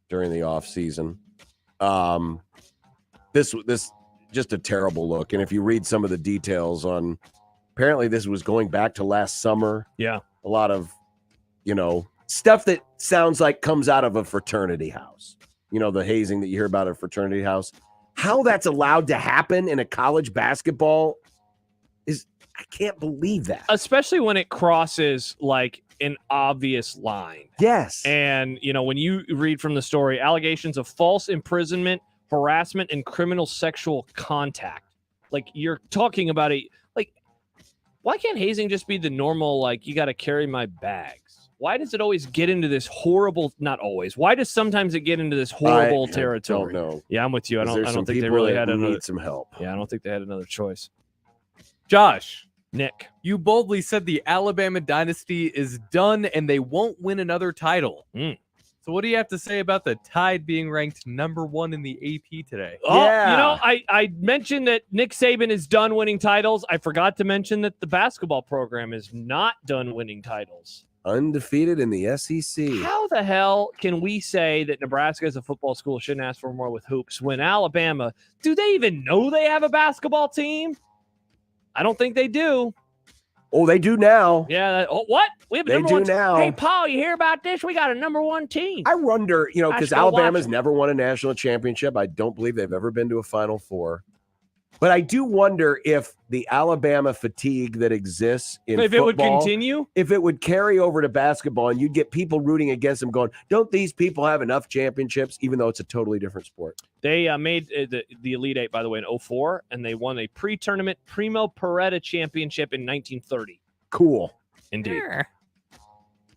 during the off season. This just a terrible look. And if you read some of the details on, apparently this was going back to last summer. Yeah. A lot of, stuff that sounds like comes out of a fraternity house. The hazing that you hear about at a fraternity house. How that's allowed to happen in a college basketball I can't believe that. Especially when it crosses like an obvious line. Yes. And, when you read from the story, allegations of false imprisonment, harassment, and criminal sexual contact. Like you're talking about why can't hazing just be the normal, like you got to carry my bags? Why does it always get into this horrible, not always, why does sometimes it get into this horrible territory? I don't know. Yeah, I'm with you. I don't think they people really that had another. need some help. Yeah, I don't think they had another choice. Josh. Nick. You boldly said the Alabama dynasty is done and they won't win another title. So what do you have to say about the Tide being ranked number 1 in the AP today? Oh, I mentioned that Nick Saban is done winning titles. I forgot to mention that the basketball program is not done winning titles. Undefeated in the SEC. How the hell can we say that Nebraska as a football school shouldn't ask for more with hoops when Alabama, do they even know they have a basketball team? I don't think they do. Oh, they do now. Yeah. What? We have a number do one now. Hey, Paul, you hear about this? We got a number 1 team. I wonder, because go Alabama's watch it. never won a national championship. I don't believe they've ever been to a Final Four. But I do wonder if the Alabama fatigue that exists in If football, it would continue? if it would carry over to basketball, and you'd get people rooting against them going, don't these people have enough championships, even though it's a totally different sport? They made the Elite Eight, by the way, in 2004, and they won a pre-tournament Primo Peretta championship in 1930. Cool. Indeed.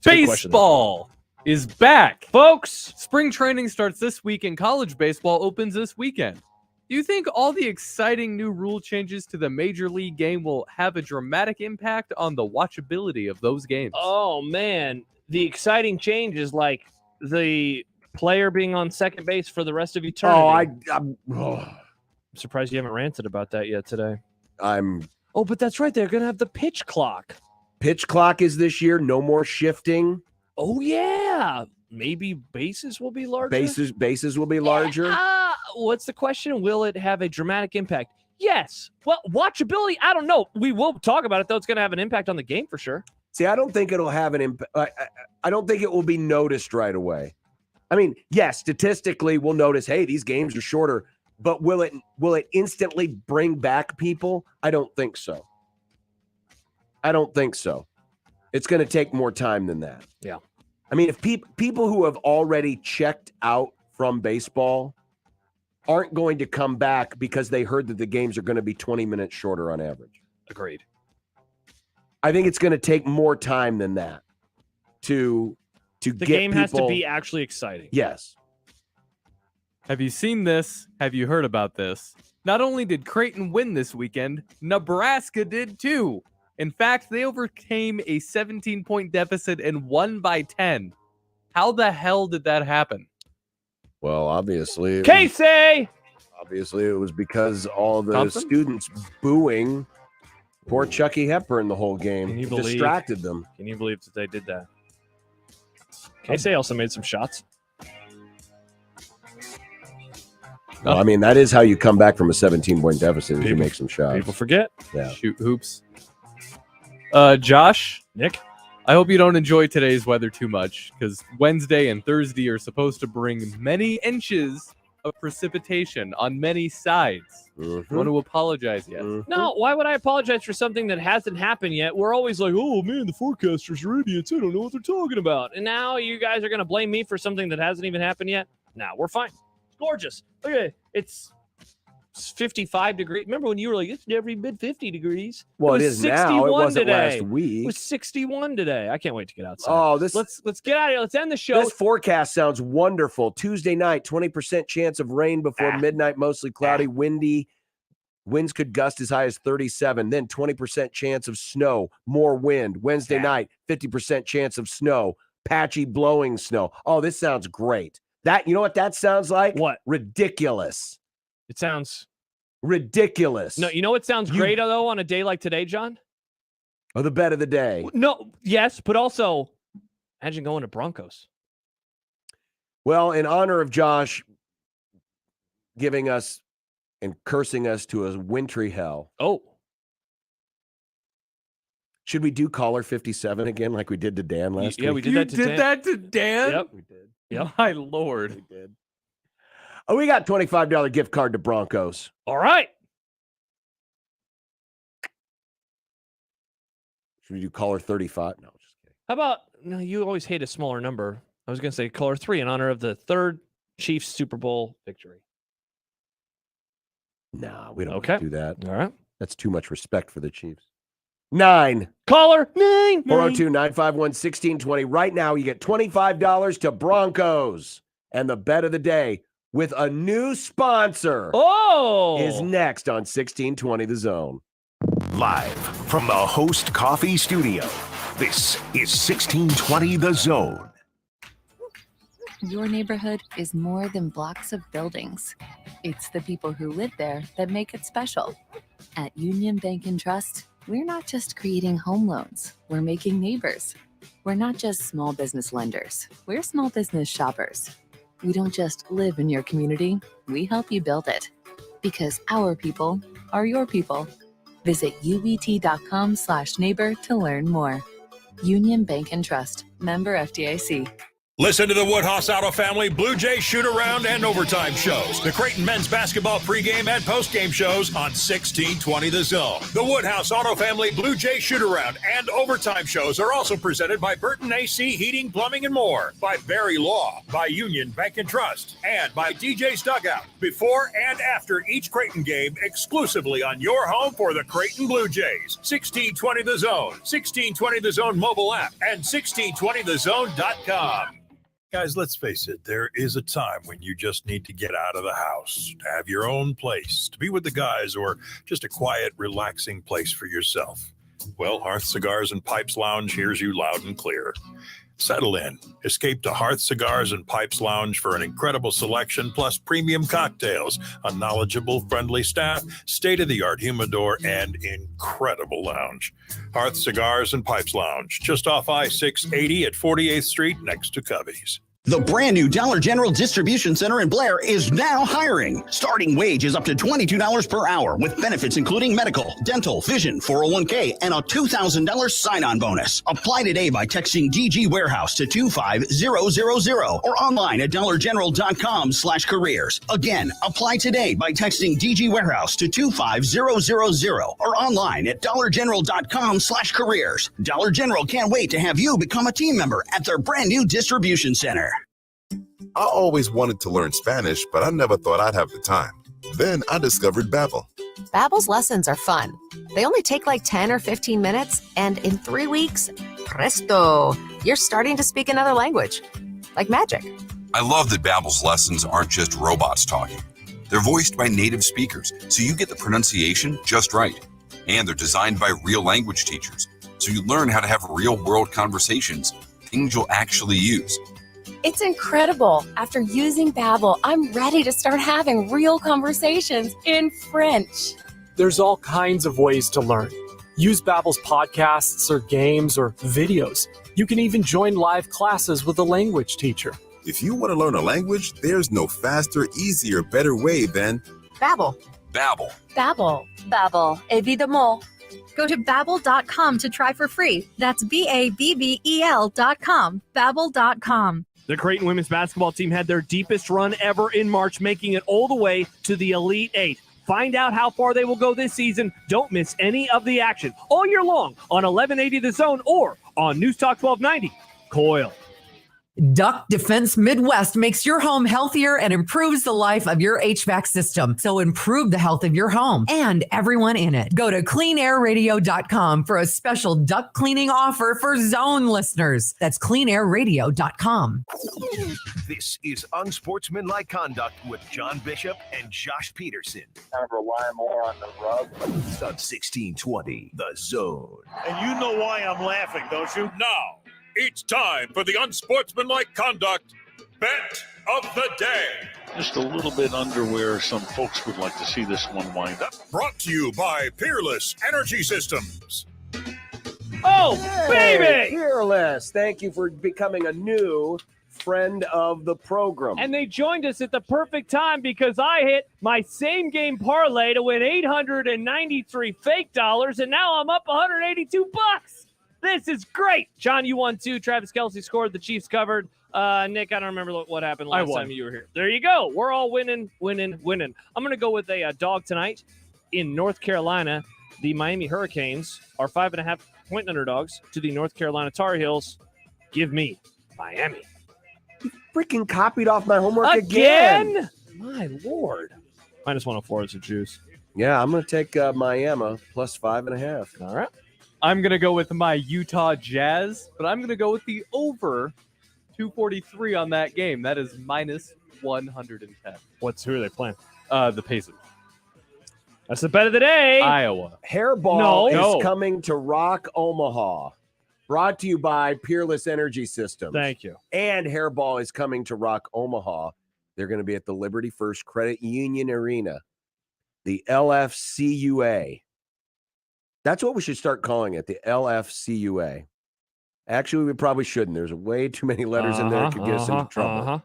Baseball is back. Folks, spring training starts this week and college baseball opens this weekend. Do you think all the exciting new rule changes to the Major League game will have a dramatic impact on the watchability of those games? Oh, man. The exciting change is like the player being on second base for the rest of eternity. I'm surprised you haven't ranted about that yet today. I'm Oh, but that's right. They're going to have the pitch clock. Pitch clock is this year. No more shifting. Oh, yeah. Maybe bases will be larger. Bases will be larger. What's the question? Will it have a dramatic impact? Yes. Well, watchability, I don't know. We will talk about it, though. It's going to have an impact on the game for sure. See, I don't think it'll have an impact. I don't think it will be noticed right away. I mean, yes, statistically, we'll notice, hey, these games are shorter, but will it instantly bring back people? I don't think so. It's going to take more time than that. Yeah. I mean, if people who have already checked out from baseball aren't going to come back because they heard that the games are going to be 20 minutes shorter on average. Agreed. I think it's going to take more time than that to the get game people... has to be actually exciting. Yes. Have you seen this? Have you heard about this? Not only did Creighton win this weekend, Nebraska did too. In fact, they overcame a 17-point deficit and won by 10. How the hell did that happen? Well, obviously, Casey! Obviously, it was because all the students booing poor Chucky Hepburn the whole game distracted them. Can you believe that they did that? Casey also made some shots. Well, I mean, that is how you come back from a 17-point deficit, is you make some shots. People forget. Yeah. Shoot hoops. Josh, Nick, I hope you don't enjoy today's weather too much, because Wednesday and Thursday are supposed to bring many inches of precipitation on many sides. Mm-hmm. I want to apologize yet. No, why would I apologize for something that hasn't happened yet? We're always like, oh man, the forecasters are idiots. I don't know what they're talking about. And now you guys are going to blame me for something that hasn't even happened yet? No, we're fine. It's gorgeous. Look at it. It's 55 degrees. Remember when you were like, it's never been 50 degrees? Well, it is 61 now. It wasn't today. last week. It was 61 today. I can't wait to get outside. Oh, let's get out of here. Let's end the show. This forecast sounds wonderful. Tuesday night, 20% chance of rain before midnight, mostly cloudy, windy. Winds could gust as high as 37. Then 20% chance of snow, more wind. Wednesday night, 50% chance of snow, patchy blowing snow. Oh, this sounds great. That, you know what that sounds like? What? Ridiculous. It sounds ridiculous. No, you know what sounds great, though, on a day like today, John? Oh, the bet of the day. No, yes, but also, imagine going to Broncos. Well, in honor of Josh giving us and cursing us to a wintry hell. Oh. Should we do caller 57 again like we did to Dan last week? Yeah, we did that to Dan. You did that to Dan? Yep. We did. Yep. My Lord. We did. Oh, we got $25 gift card to Broncos. All right. Should we do caller 35? No, just kidding. How about, no, you always hate a smaller number. I was going to say caller 3 in honor of the third Chiefs Super Bowl victory. No, we don't do that. All right. That's too much respect for the Chiefs. 9. Caller 9. 402-951-1620. Right now, you get $25 to Broncos. And the bet of the day with a new sponsor is next on 1620 The Zone. Live from the Host Coffee Studio, this is 1620 The Zone. Your neighborhood is more than blocks of buildings. It's the people who live there that make it special. At Union Bank and Trust, we're not just creating home loans, we're making neighbors. We're not just small business lenders, we're small business shoppers. We don't just live in your community, we help you build it. Because our people are your people. Visit ubt.com/neighbor to learn more. Union Bank and Trust, member FDIC. Listen to the Woodhouse Auto Family Blue Jay shoot-around and overtime shows. The Creighton men's basketball pregame and postgame shows on 1620 The Zone. The Woodhouse Auto Family Blue Jay shoot-around and overtime shows are also presented by Burton AC Heating, Plumbing, and More, by Barry Law, by Union Bank and Trust, and by DJ's Dugout. Before and after each Creighton game, exclusively on your home for the Creighton Blue Jays. 1620 The Zone, 1620 The Zone mobile app, and 1620thezone.com. Guys, let's face it, there is a time when you just need to get out of the house, to have your own place, to be with the guys, or just a quiet, relaxing place for yourself. Well, Hearth Cigars and Pipes Lounge hears you loud and clear. Settle in. Escape to Hearth Cigars and Pipes Lounge for an incredible selection plus premium cocktails, a knowledgeable, friendly staff, state-of-the-art humidor, and incredible lounge. Hearth Cigars and Pipes Lounge, just off I-680 at 48th Street next to Covey's. The brand new Dollar General Distribution Center in Blair is now hiring. Starting wage is up to $22 per hour with benefits including medical, dental, vision, 401k, and a $2,000 sign-on bonus. Apply today by texting DG Warehouse to 25000 or online at dollargeneral.com/careers. Again, apply today by texting DG Warehouse to 25000 or online at dollargeneral.com/careers. Dollar General can't wait to have you become a team member at their brand new distribution center. I always wanted to learn Spanish, but I never thought I'd have the time. Then I discovered Babbel. Babbel's lessons are fun. They only take like 10 or 15 minutes, and in 3 weeks, presto, you're starting to speak another language. Like magic. I love that Babbel's lessons aren't just robots talking. They're voiced by native speakers, so you get the pronunciation just right. And they're designed by real language teachers, so you learn how to have real-world conversations, things you'll actually use. It's incredible. After using Babbel, I'm ready to start having real conversations in French. There's all kinds of ways to learn. Use Babbel's podcasts or games or videos. You can even join live classes with a language teacher. If you want to learn a language, there's no faster, easier, better way than Babbel. Babbel. Babbel. Babbel. Évidemment. Go to Babbel.com to try for free. That's BABBEL.com. Babbel.com. The Creighton women's basketball team had their deepest run ever in March, making it all the way to the Elite Eight. Find out how far they will go this season. Don't miss any of the action all year long on 1180 The Zone or on News Talk 1290. Coil. Duck Defense Midwest makes your home healthier and improves the life of your HVAC system. So improve the health of your home and everyone in it. Go to cleanairradio.com for a special duct cleaning offer for Zone listeners. That's cleanairradio.com. This is Unsportsmanlike Conduct with John Bishop and Josh Peterson. Kind of rely more on the rub. On 1620, The Zone. And you know why I'm laughing, don't you? Now, it's time for the Unsportsmanlike Conduct Bet of the Day. Just a little bit under where some folks would like to see this one wind up. Brought to you by Peerless Energy Systems. Oh, baby! Peerless. Thank you for becoming a new friend of the program. And they joined us at the perfect time because I hit my same game parlay to win 893 fake dollars, and now I'm up $182. This is great. John, you won too. Travis Kelce scored. The Chiefs covered. Nick, I don't remember what happened last time you were here. There you go. We're all winning. I'm going to go with a dog tonight in North Carolina. The Miami Hurricanes are 5.5-point underdogs to the North Carolina Tar Heels. Give me Miami. You freaking copied off my homework again. My Lord. -104 is the juice. Yeah, I'm going to take Miami plus 5.5. All right. I'm going to go with my Utah Jazz, but I'm going to go with the over 243 on that game. That is -110. Who are they playing? The Pacers. That's the bet of the day. Iowa. Hairball is coming to Rock Omaha. Brought to you by Peerless Energy Systems. Thank you. And Hairball is coming to Rock Omaha. They're going to be at the Liberty First Credit Union Arena, the LFCUA. That's what we should start calling it, the LFCUA. Actually, we probably shouldn't. There's way too many letters in there. It could get us into trouble.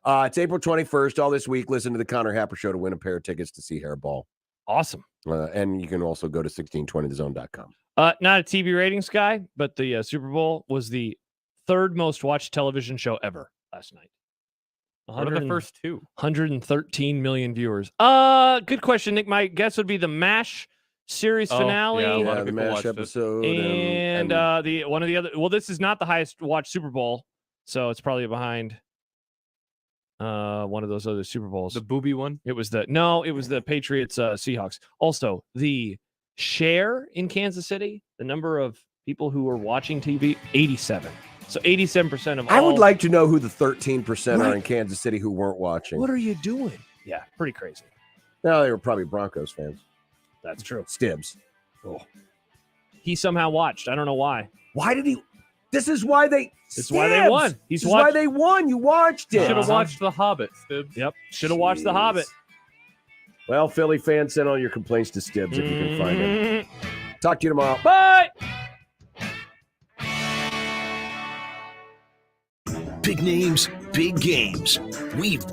It's April 21st. All this week, listen to the Connor Happer Show to win a pair of tickets to see Hairball. Awesome. And you can also go to 1620thezone.com. Not a TV ratings guy, but the Super Bowl was the third most watched television show ever last night. What are the first two? 113 million viewers. Good question, Nick. My guess would be the MASH series finale. Yeah, a lot of the people MASH watched episode. And the one of the other. Well, this is not the highest watched Super Bowl, so it's probably behind one of those other Super Bowls. The booby one? It was the Patriots Seahawks. Also, the share in Kansas City, the number of people who were watching TV, 87. So 87% of all. I would like to know who the 13% are in Kansas City who weren't watching. What are you doing? Yeah, pretty crazy. No, they were probably Broncos fans. That's true. Stibbs. Oh. He somehow watched. I don't know why. Why did he? This is why they. This is why they won. This is why they won. You watched it. Should have watched The Hobbit, Stibbs. Yep. Should have watched The Hobbit. Well, Philly fans, send all your complaints to Stibbs if you can find him. Talk to you tomorrow. Bye. Big names, big games. We've